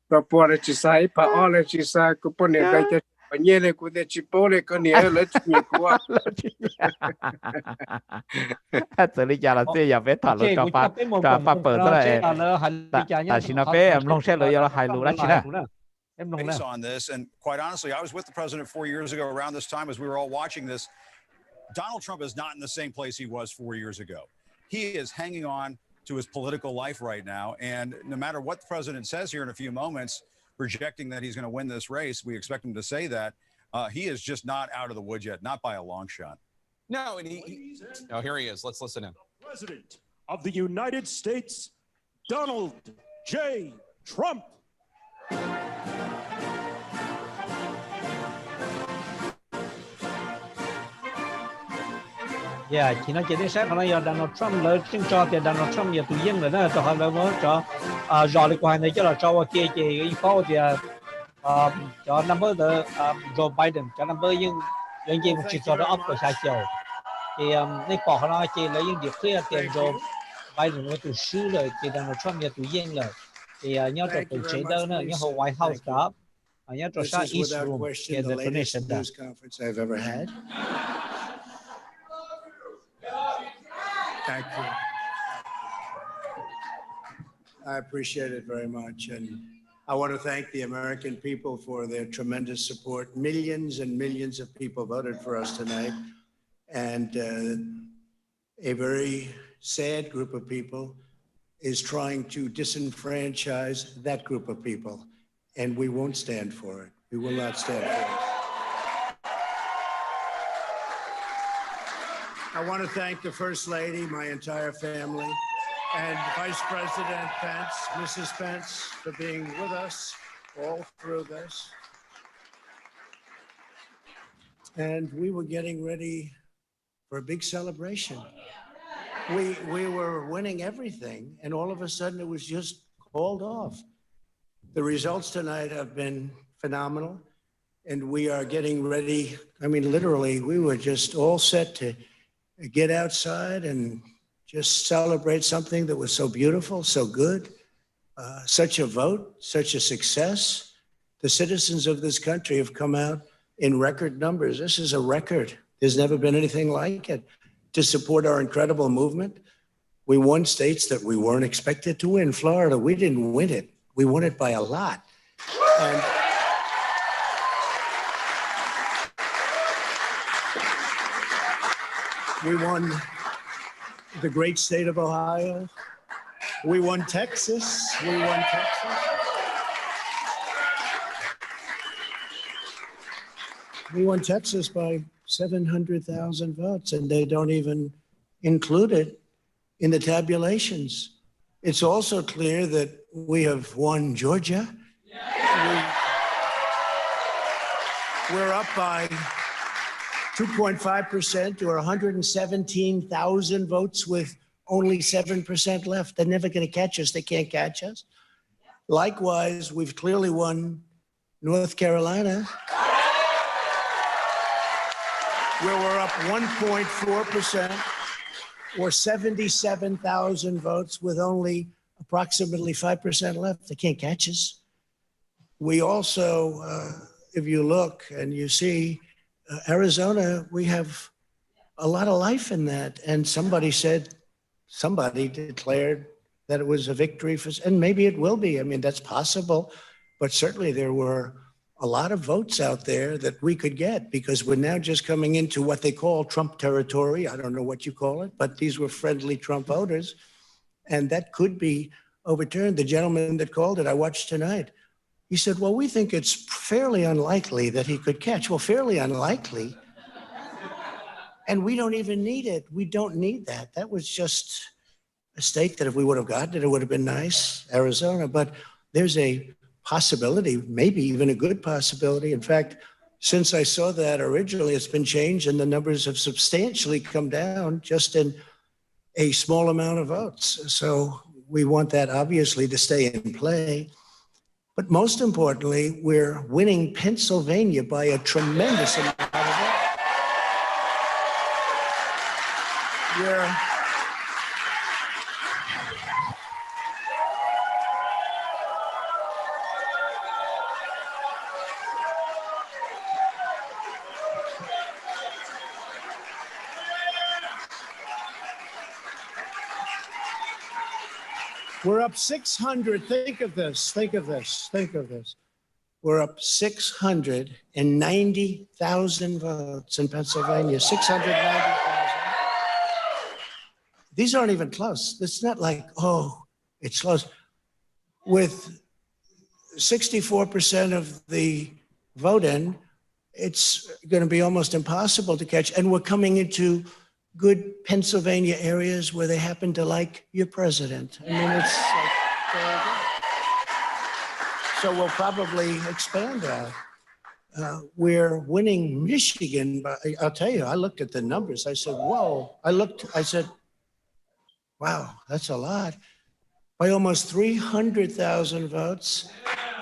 เราปวดchỉ sao ít bỏ là chỉ sao cũngปวดเนี่ยได้จะnhiều này cũng để chỉ bỏ này có nhiều là chỉ nhiều quá xử lý cho là sẽ giờ phải thảo luận cho phát bờ thế này tại xin phép em long sẽ lợi cho hai lũ đó chứ nè based on this. And quite honestly, I was with the president 4 years ago around this time as we were all watching this. Donald Trump is not in the same place he was 4 years ago. He is hanging on to his political life right now. And no matter what the president says here in a few moments, projecting that he's going to win this race, we expect him to say that. He is just not out of the woods yet, not by a long shot. No, and here he is. Let's listen in. President of the United States, Donald J. Trump. Chỉ nói chuyện đến sáng hôm nay giờ Donald Trump lợi chứng cho thì Donald Trump giờ tụi dân rồi đó cho họ lợi mới cho rồi đi qua này cho là cho kia chị y phó thì cho năm mới từ Joe Biden cho năm mới nhưng gì một chỉ cho nó ấp của sai chiều thìในปอกเขาnói chị lấy những điều kia tiền Joe Biden nó tụi xứ rồi thì Donald Trump giờ tụi dân rồi thì nhớ cho tụi chế đâu nữa nhớ White House đó nhớ cho sa East Room thì the donation đó. I've ever had. Thank you. I appreciate it very much. And I want to thank the American people for their tremendous support. Millions and millions of people voted for us tonight. And a very sad group of people is trying to disenfranchise that group of people. And we won't stand for it. We will not stand for it. I want to thank the First Lady, my entire family, and Vice President Pence, Mrs. Pence, for being with us all through this. And we were getting ready for a big celebration. We were winning everything, and all of a sudden it was just called off. The results tonight have been phenomenal, and we are getting ready. I mean, literally, we were just all set to get outside and just celebrate something that was so beautiful, so good, such a vote, such a success. The citizens of this country have come out in record numbers. This is a record. There's never been anything like it. To support our incredible movement, we won states that we weren't expected to win. Florida, we didn't win it. We won it by a lot. And we won the great state of Ohio. We won Texas. We won Texas. We won Texas by 700,000 votes, and they don't even include it in the tabulations. It's also clear that we have won Georgia. We're up by 2.5% or 117,000 votes with only 7% left. They're never going to catch us. They can't catch us. Likewise, we've clearly won North Carolina, where we're up 1.4% or 77,000 votes with only approximately 5% left. They can't catch us. We also, if you look and you see Arizona, we have a lot of life in that. And somebody declared that it was a victory for, and maybe it will be. I mean, that's possible. But certainly there were a lot of votes out there that we could get, because we're now just coming into what they call Trump territory. I don't know what you call it, but these were friendly Trump voters. And that could be overturned. The gentleman that called it, I watched tonight, he said, well, we think it's fairly unlikely that he could catch. Well, fairly unlikely. And we don't even need it. We don't need that. That was just a state that if we would have gotten it, it would have been nice, Arizona. But there's a possibility, maybe even a good possibility. In fact, since I saw that originally, it's been changed and the numbers have substantially come down just in a small amount of votes. So we want that obviously to stay in play. But most importantly, we're winning Pennsylvania by a tremendous amount of votes. We're up 600. Think of this. We're up 690,000 votes in Pennsylvania. 690,000. These aren't even close. It's not like, oh, it's close. With 64% of the vote in, it's going to be almost impossible to catch. And we're coming into good Pennsylvania areas where they happen to like your president. I mean, it's like very good. So we'll probably expand that. We're winning Michigan, but I'll tell you, I looked at the numbers. I said, whoa. I said, wow, that's a lot. By almost 300,000 votes,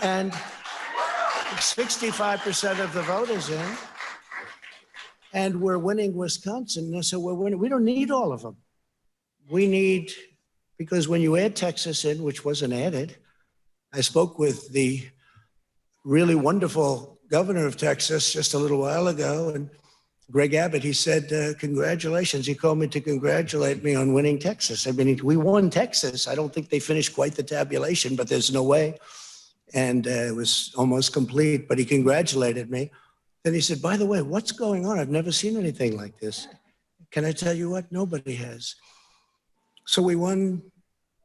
and 65% of the vote is in. And we're winning Wisconsin. So we're winning. We don't need all of them. We need, because when you add Texas in, which wasn't added, I spoke with the really wonderful governor of Texas just a little while ago, and Greg Abbott, he said, congratulations. He called me to congratulate me on winning Texas. I mean, we won Texas. I don't think they finished quite the tabulation, but there's no way. And it was almost complete, but he congratulated me. Then he said, by the way, what's going on? I've never seen anything like this. Can I tell you what? Nobody has. So we won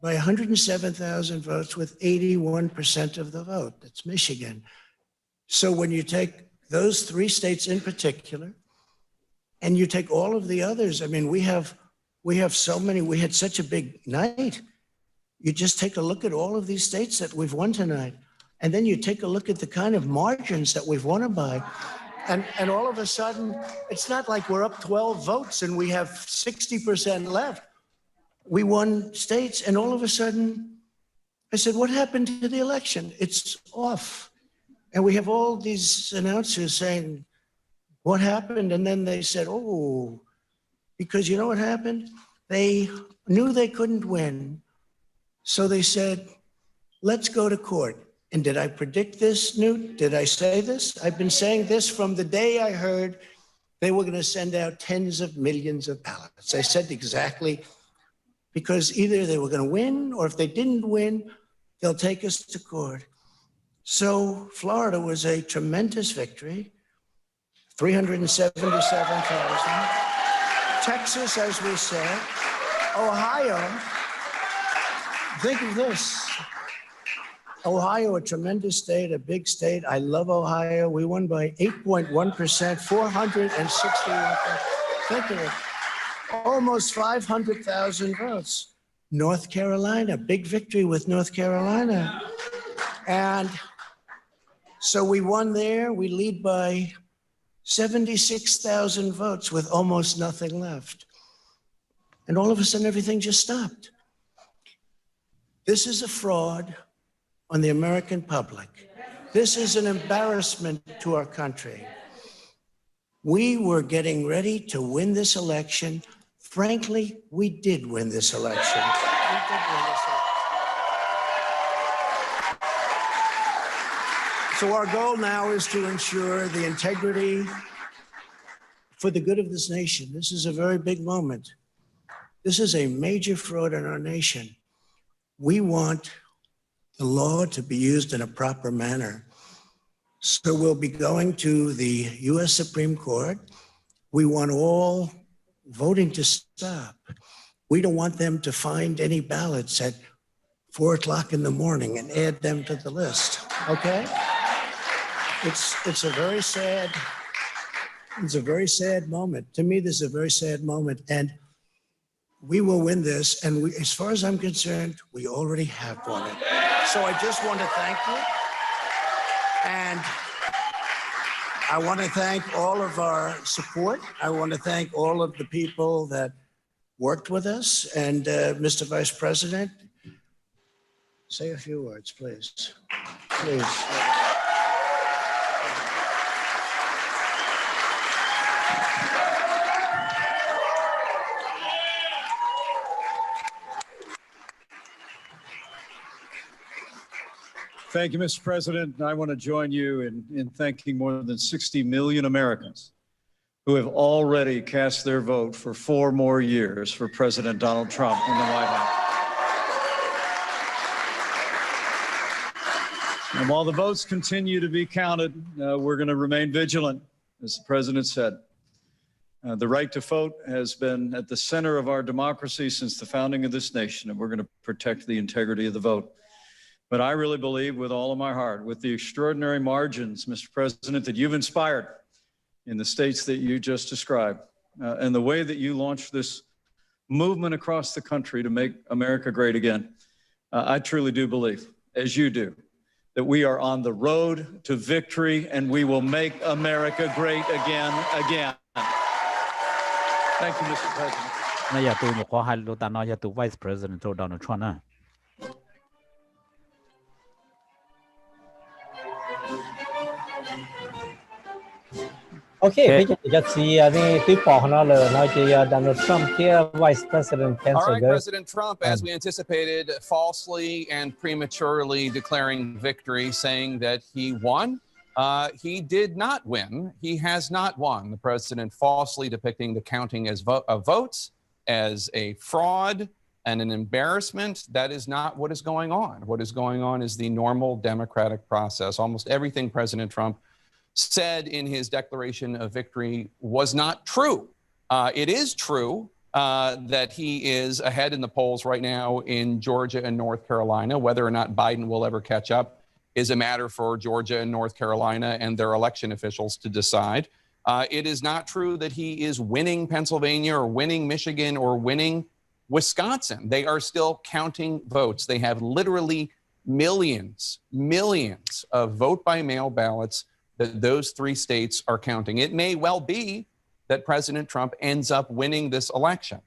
by 107,000 votes with 81% of the vote. That's Michigan. So when you take those three states in particular, and you take all of the others, I mean, we have so many, we had such a big night You just take a look at all of these states that we've won tonight. And then you take a look at the kind of margins that we've won by. And all of a sudden, it's not like we're up 12 votes and we have 60% left. We won states, and all of a sudden, I said, what happened to the election? It's off. And we have all these announcers saying, what happened? And then they said, oh, because you know what happened? They knew they couldn't win. So they said, let's go to court. And did I predict this, Newt? Did I say this? I've been saying this from the day I heard they were going to send out tens of millions of ballots. I said exactly, because either they were going to win, or if they didn't win, they'll take us to court. So Florida was a tremendous victory, 377,000. Texas, as we said. Ohio, think of this. Ohio, a tremendous state, a big state. I love Ohio. We won by 8.1%, 461. Think of it. Almost 500,000 votes. North Carolina, big victory with North Carolina. And so we won there. We lead by 76,000 votes with almost nothing left. And all of a sudden, everything just stopped. This is a fraud on the American public. This is an embarrassment to our country. We were getting ready to win this election. Frankly, we did win this election. We did win this election. So our goal now is to ensure the integrity for the good of this nation. This is a very big moment. This is a major fraud in our nation. We want the law to be used in a proper manner. So we'll be going to the U.S. Supreme Court. We want all voting to stop. We don't want them to find any ballots at 4 o'clock in the morning and add them to the list, okay? It's a very sad moment. To me, this is a very sad moment, and we will win this. And we, as far as I'm concerned, we already have won it. So I just want to thank you. And I want to thank all of our support. I want to thank all of the people that worked with us. And Mr. Vice President, say a few words, please. Please. Thank you, Mr. President. I want to join you in thanking more than 60 million Americans who have already cast their vote for 4 more years for President Donald Trump in the White House. And while the votes continue to be counted, we're going to remain vigilant, as the president said. The right to vote has been at the center of our democracy since the founding of this nation, and we're going to protect the integrity of the vote. But I really believe with all of my heart, with the extraordinary margins, Mr. President, that you've inspired in the states that you just described, and the way that you launched this movement across the country to make America great again, I truly do believe, as you do, that we are on the road to victory and we will make America great again. Thank you, Mr. President. 那也都你话还都当那也都 Vice President 做到那穿呢。OK, bây giờ thì tôi bỏ nó là nói chuyện Donald Trump kia Vice President All right, President Trump, as we anticipated, falsely and prematurely declaring victory, saying that he won. He did not win. He has not won. The president falsely depicting the counting as of votes as a fraud and an embarrassment. That is not what is going on. What is going on is the normal democratic process. Almost everything President Trump said in his declaration of victory was not true. It is true that he is ahead in the polls right now in Georgia and North Carolina. Whether or not Biden will ever catch up is a matter for Georgia and North Carolina and their election officials to decide. It is not true that he is winning Pennsylvania or winning Michigan or winning Wisconsin, they are still counting votes. They have literally millions of vote by mail ballots that those 3 states are counting. It may well be that President Trump ends up winning this election.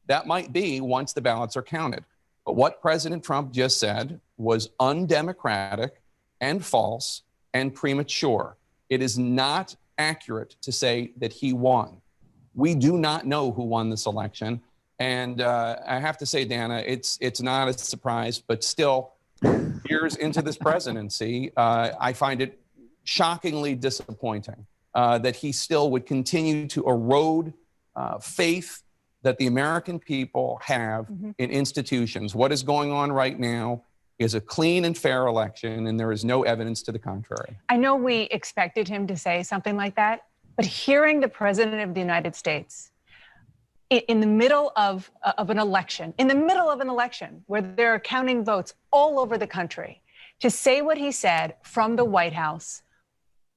That might be once the ballots are counted. But what President Trump just said was undemocratic and false and premature. It is not accurate to say that he won. We do not know who won this election. And I have to say, Dana, it's not a surprise, but still, years into this presidency, I find it shockingly disappointing that he still would continue to erode faith that the American people have in institutions. What is going on right now is a clean and fair election, and there is no evidence to the contrary. I know we expected him to say something like that, but hearing the President of the United States in the middle of an election, where they're counting votes all over the country, to say what he said from the White House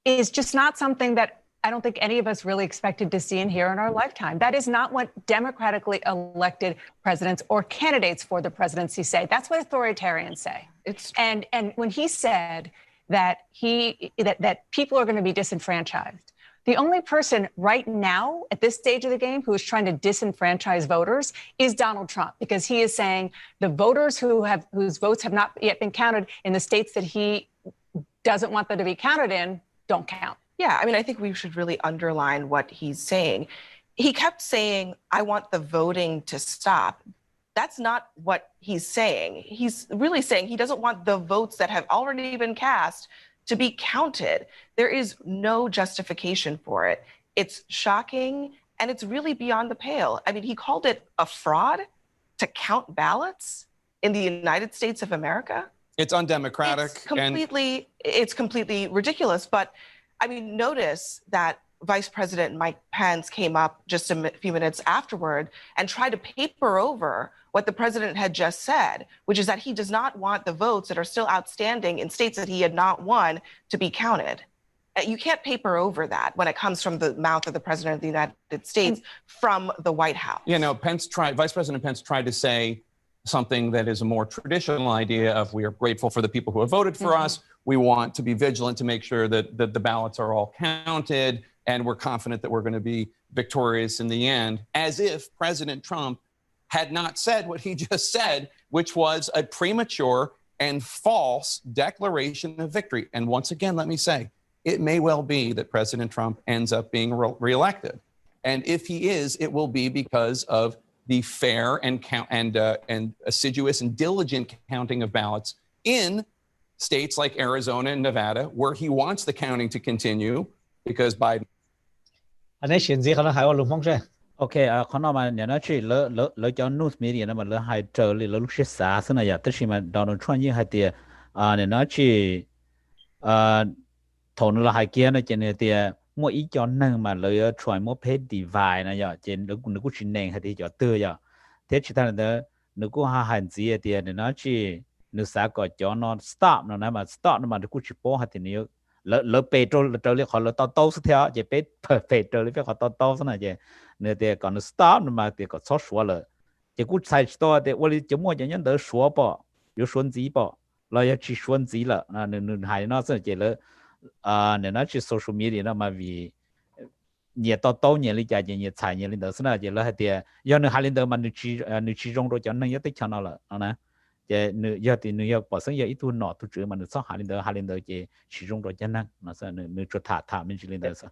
is just not something that I don't think any of us really expected to see and hear in our lifetime. That is not what democratically elected presidents or candidates for the presidency say. That's what authoritarians say. And when he said that that people are going to be disenfranchised, the only person right now at this stage of the game who is trying to disenfranchise voters is Donald Trump, because he is saying the voters whose votes have not yet been counted in the states that he doesn't want them to be counted in don't count. Yeah, I mean, I think we should really underline what he's saying. He kept saying, I want the voting to stop. That's not what he's saying. He's really saying he doesn't want the votes that have already been cast to be counted. There is no justification for it. It's shocking, and it's really beyond the pale. I mean, he called it a fraud to count ballots in the United States of America. It's undemocratic. It's completely ridiculous. But I mean, notice that Vice President Mike Pence came up just a few minutes afterward and tried to paper over what the president had just said, which is that he does not want the votes that are still outstanding in states that he had not won to be counted. You can't paper over that when it comes from the mouth of the president of the United States from the White House. You know, Vice President Pence tried to say something that is a more traditional idea of we are grateful for the people who have voted for us. We want to be vigilant to make sure that the ballots are all counted, and we're confident that we're going to be victorious in the end, as if President Trump had not said what he just said, which was a premature and false declaration of victory. And once again, let me say, it may well be that President Trump ends up being reelected. And if he is, it will be because of the fair and assiduous and diligent counting of ballots in states like Arizona and Nevada, where he wants the counting to continue because Biden. OK 看到嘛，你那去了叫 news media 那么了还这里了是啥子呢呀？但是嘛，到了创业还得你那去头了还见了见的mỗi ý cho năng mà lời try mỗi page divide này ya trên nó cũng chỉ nền hay thì cho tư ya thế chỉ ta là nó cũng hành gì thì nó chỉ nó sẽ có cho nó stop nó mà stop nó mà nó cũng chỉ bỏ hay thì nếu lỡ petrol trở lại họ lỡ tao theo chỉ petrol phải họ tao thế này chứ nếu thì còn nó stop nó mà thì có số số rồi chỉ cũng sai số thì 我哋就冇人得说吧有选择吧了要去选择了那还那是这了你那去 social media 那么为你到年里家人也产业里头是那就了还得要你还领导嘛你去中国叫能要得强到了呢这你要本身要一度脑都知嘛你上还领导这去中国叫能那是你做他们去领导是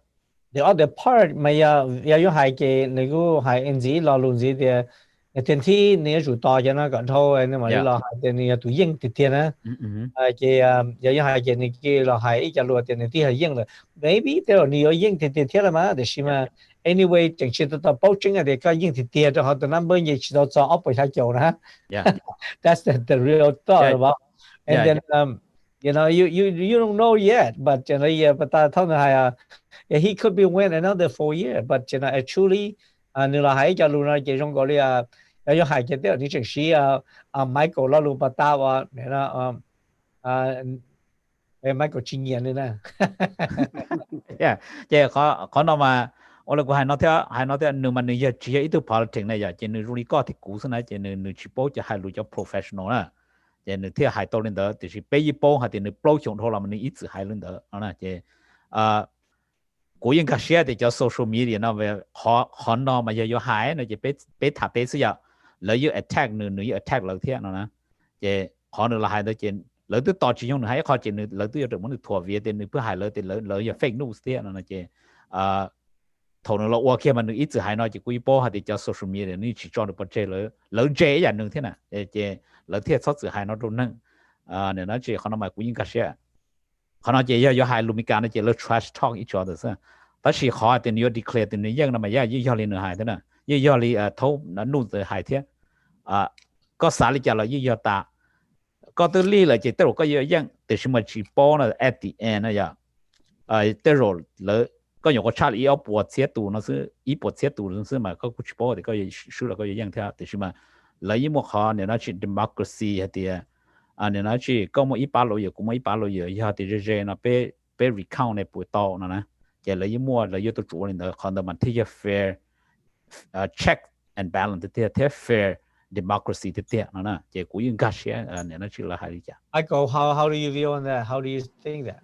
The other part 咪有係嘅你個係因子落論子嘅電梯你做多嘅啦講套你咪落係你做英啲啲啦嘅有係嘅你嘅落係一隻路電梯係英啦 maybe 掉你有英啲啲啦嘛但是嘛 anyway 正式到保證嘅個英啲啲就好到 number 嘢知道做 up 下做啦 that's the real thought about and then you know you don't know yet but you know but 但係通常係he could be win another 4 years but you know actually 你話喺就路啦其中嗰啲有係嘅啲你正式Michael 啦路不打話你啦Michael 經驗你啦 yeah 即係講到嘛我哋個係攞啲你問你要只係呢度 politics 咧，就你如果個啲股先咧，就你去報就係錄咗 professional 啦，就你啲係到領導，就是俾一報係你 blow 上頭啦，你一直係領導，啊就個人嘅 share 就叫 social media 那為可能嘛要係，你就俾塔俾先有，你要 attack 你要 attack 老天啦，就可能係到就你都ต่อชี用你係佢就你都要點樣拖尾嘅，你不係你要 fake news 啲啦，就頭腦我見มัน一直係nói chỉ quý bố hay cho social mediaนี่chỉ cho được một chế lớn chếอย่างหนึ่งthế nào chế lớn thế sao chỉ hay nó đúng nè nên nó chỉ họ nói mà quý cái gì họ nói chỉ do hai lùm cái nó chỉ lớn trash talk each other saoแต่是họ thì nhiều declare thì nhiều mà ya do li nữa hay thế nào do li thâu nó nuôi từ hay thế có xã li cho là do ta có từ li là chỉ tới có yang từ mà chỉ bố là at the end này ya tới rồi lớnก็อย่างก็ชาติอีเอาปวดเสียตูนั่นคืออีปวดเสียตูนั่นคือมาก็คุชโป้แต่ก็ยังชื่อเราก็ยังเท่าแต่ใช่ไหมแล้วยิ่งมั่วเขาเนี่ยนะชื่อ democracy ฮะที่เนี่ยนะชื่อก็มั่วอีปาโลอยู่กูมั่วอีปาโลอยู่ฮะที่เจนะไป recount ในปุ่ยโตนะแต่แล้วยิ่งมั่วแล้วยิ่งตัวจุนี่เนาะเขาต้องมันที่จะ fair check and balance ที่ fair democracy ที่นะแต่กูยังกัดเสียเนี่ยนะชื่อละหายจ้ะ Michael, how do you view on that? How do you think that?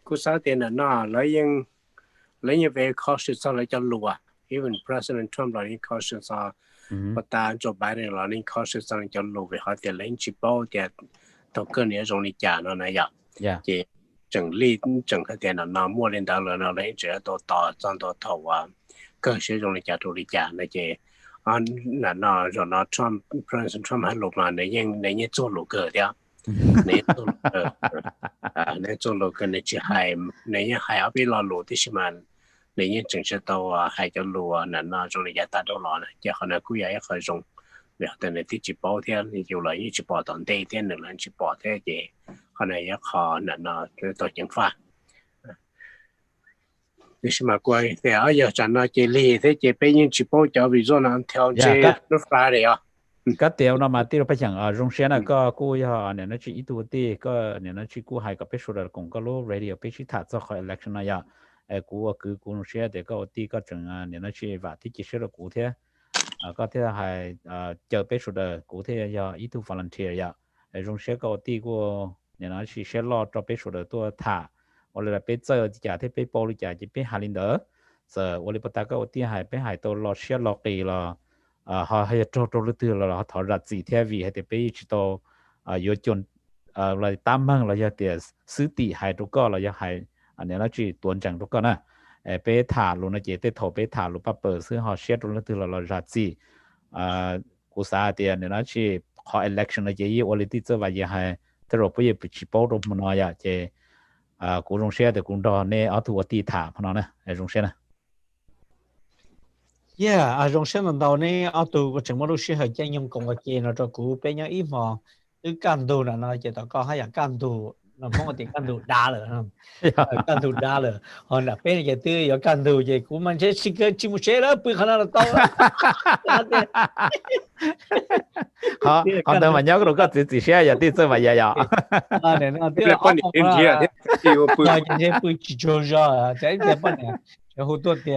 Cú sao tiền là nó lấy như về cautious sao lấy cho lùa. Even President Trump là những cautious sao, và ta Joe Biden là những cautious sao cho lùa về họ tiền lấy chỉ bao tiền đầu cơ này trong lịch trả nó này vậy. Chỉ整理整个tiền là nó mua lên đó là nó lấy chỉ đồ tỏ trong đồ thầu cơ sở trong lịch trả đồ lịch trả này chỉ là nó rồi nó Trump President Trump hay lùa mà này những做lùa cơ đấy. Nên做路嘅你只係你係有邊落路啲先嘛？你已經正式到係咗路嗱仲你日達到落啦，然後呢佢有一個用，然後等你啲直播啲，你要嚟一直播當地啲，你嚟直播啲嘢，可能一個嗱佢到影法。你是嘛貴？你啊要賺到幾利？啲嘢俾人直播就為咗能調節都快嚟啊！ก็เตียวนะมาที่เราไปอย่างโรงเรียนก็กู้ยาเนี่ยนะชีตัวที่ก็เนี่ยนะชีกู้ให้กับไปสุดแล้วคงก็รู้ radio ไปชีถัดจาก election นะยากู้คือกู้โรงเรียนแต่ก็ที่ก็จังเนี่ยนะชีว่าที่จะเชื่อกู้เท่ก็ที่ให้เจอไปสุดกู้เท่ยาอีตัว volunteer ยาโรงเรียนก็ที่กู้เนี่ยนะชีเชื่อรอจะไปสุดตัวถ่าวันเลยไปเจอจะที่ไปโปรลิจ่าจะไปหาลินเดอร์เสอวันเลยปตาก็ที่ให้ไปหายตัวรอเชื่อรอกีรอhọ hay cho lưu tư là họ thọ đặt gì theo vì hay để bây giờ yếu chọn là tam mang là để xử lý hay đâu có là hay anh ấy nói chỉ tuần chẳng đâu có nè bây thả luôn là chỉ để thọ bây thả luôn bắt bờ xứ họ xét lưu tư là đặt gì cố sa thì anh ấy nói chỉ họ election là chỉ ở đây thì vậy hay thế rồi bây giờ bị chỉ bảo đâu mà nói vậy chỉ cố trong xe thì cũng đó nè ở thủ thì thả mà nói nè trong xe nè. Yeah, trong sáng đầu này, ở tù của trường mẫu sư hơi chân nhung cùng với chị nó cho cụ bé nhau ít mà cứ can tù là nó chỉ tao có hay là can tù nó không có tiền can tù đá rồi không? Can tù đá rồi, còn là bé này tư có can tù gì cũng mình sẽ xin cái chim sẻ đó, bữa khả năng là to. Họ đâu mà nhớ cái đó chỉ sẻ giờ tí chơi vậy vậy. Này nó tí là quan điểm gì à? Bữa chỉ cho ra, cái bên này. Hữu tuột thì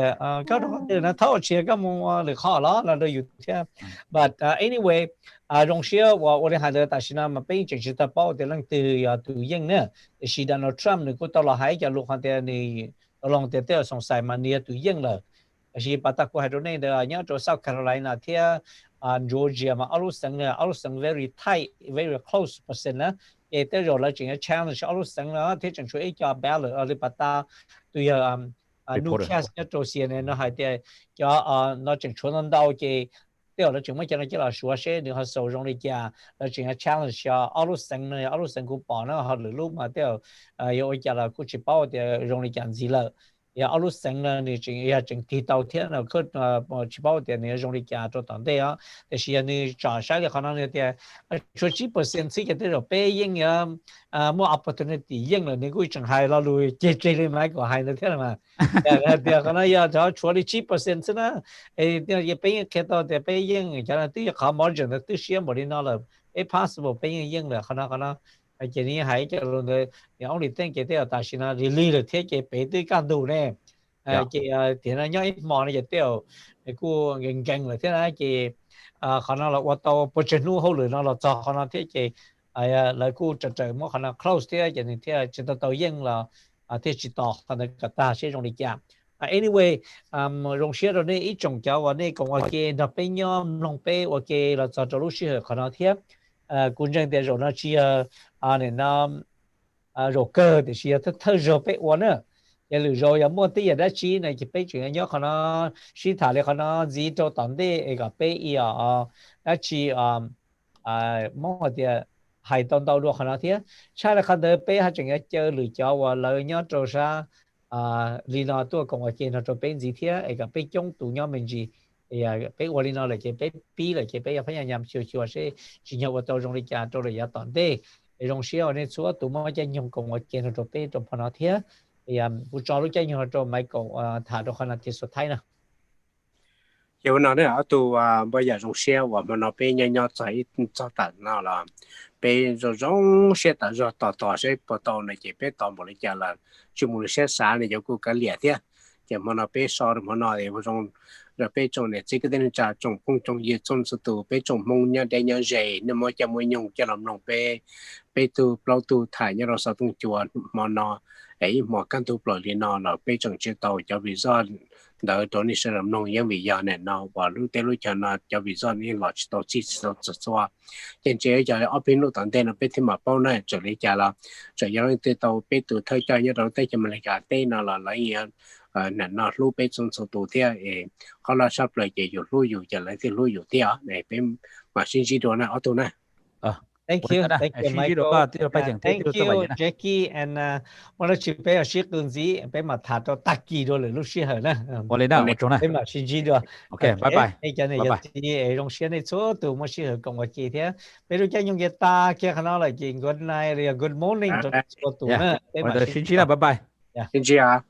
các đồng tiền nó thâu chia các món được khó đó là được thế. But anyway, trong xe và ở đây hai đứa ta xin mà bây giờ chúng ta bảo để lần từ những nữa, thì Donald Trump này cũng tao là hay cho lúc hắn tiền này lòng tiền tiêu song sai mà nia từ những là, thì bắt đầu hai đứa này là nhớ cho South Carolina thì Georgia mà Alusang very tight, very close percent nữa, thì tới rồi là chuyện challenge Alusang nữa thì chẳng chú cho ballot ở đây bắt đầu từ Newcastle nhất trâu xiên này nó hay để cho nó chỉnh chuẩn hơn đâu chứ điều là chúng mới cho nó chỉ là số xe được họ sử dụng để trả là chỉnh challenge cho Alusang cũng bỏ nó họ lúc mà điều yêu trả là cũng chỉ bảo để dùng để trả gì là ya Alusang này chỉnh thì đầu tiên là cứ chỉ bảo để này dùng để trả cho toàn đây á để xem này trả sai cái khả năng này thì số 10% chỉ cái điều bé yên ya mua opportunity yên là này cũng chẳng hay là lui chơi lên máy của hay nữa thế mà thì khả năng ya cho số 10% nữa thì bé cái đó thì bé yên cho nên tự có margin là tự xem một đi nó là possible bé yên là khả năng cái này hay cho luôn rồi, những ông đi tên cái đó ta xin là release được thế cái bé tới can đủ này, chị thì nó nhớ mò này tiêu cô gần là thế này chị khả năng là ô tô bớt chân nu hậu lửa nó là cho khả năng thế chị lại cô trở một khả năng close thế chị thì thế chỉ tao yên là thế chỉ tao thành cái ta sẽ dùng để chạm anyway dùng xe rồi này ít trồng cháu và này còn ok nó bên nhau lòng bên ok là cho lúc xe khả năng thế cũng chẳng để rồi nó chỉ nên nó rồi cơ thì chỉ thơ rồi bên uốn nữa giờ lựa rồi giờ mua tí giờ đã chỉ này chỉ bên chuyện nhớ khả năng chỉ thả lại khả năng gì cho tận đây cái bên đã chỉ mong là thì hay tận đâu được khả năng thế sai là khả năng bên hay chuyện chơi lựa chọn và lời nhớ trôi ra lý nó tôi còn ở trên nó cho bên gì thế cái bên trong tụ nhau mình gì bên ngoài nó là cái bên pi là cái bên phải nhằm chiều sẽ chỉ nhau vào tàu trong lịch trả trong lịch giá tận đây trong xe này số tụ mà chơi nhung còn ở trên nó cho bên trong phần nó thế thì vụ trò lúc chơi nhung cho mấy cậu thả được khả năng thì số thay nè giờ nó này ở tụ bây giờ trong xe và mà nó bên nhau chạy cho tận nó là bên rồi trong xe tận rồi tỏ sẽ bắt đầu này chỉ bên tàu một lịch trả là chúng mình sẽ sáng này cho cô cái liệt thế giờ mà nó bên sau mà nó thì trong rồi bên trong này chỉ cái tên trả trong phong trong gì trong sự tụ bên trong mông nhau đây nhau dày nên mà cho mỗi nhung cho làm lòng bên tụ bao tụ thải nhau rồi sau tung chùa mà nó ấy mà căn tụ bỏ liền nó là bên trong chiếc tàu cho vì do đỡ đó này sẽ làm nông những vì do này nó và lúc tới lúc cho nó cho vì do này là tàu chỉ tàu cho trên chế giờ ở bên lúc tận đây là bên thêm mà bao này trở lại trả là trở lại tới tàu bên tụ thay cho nhau đầu tới cho mình lại cả tên nó là lấy nè nó lúc bên trong số tụ thế họ là sắp lại chỉ lúcอยู่trở lại thì lúcอยู่thế này bên mà xin chỉ đồ này ở tụ này Thank you, Michael. Thank you, Jackie, and wanna chụp bé ship đơn gì, bé mà thả cho tắc kỳ rồi lúc xưa hả nè. Bé mà xin gì rồi. Ok, bye bye. Cái cái này giờ thì trong xe này số tụ mà xưa cùng với chị thế. Bé lúc chơi nhung cái ta kia khả năng là chị good night, good morning cho tụ nè. Xin chào, bye bye. Xin chào.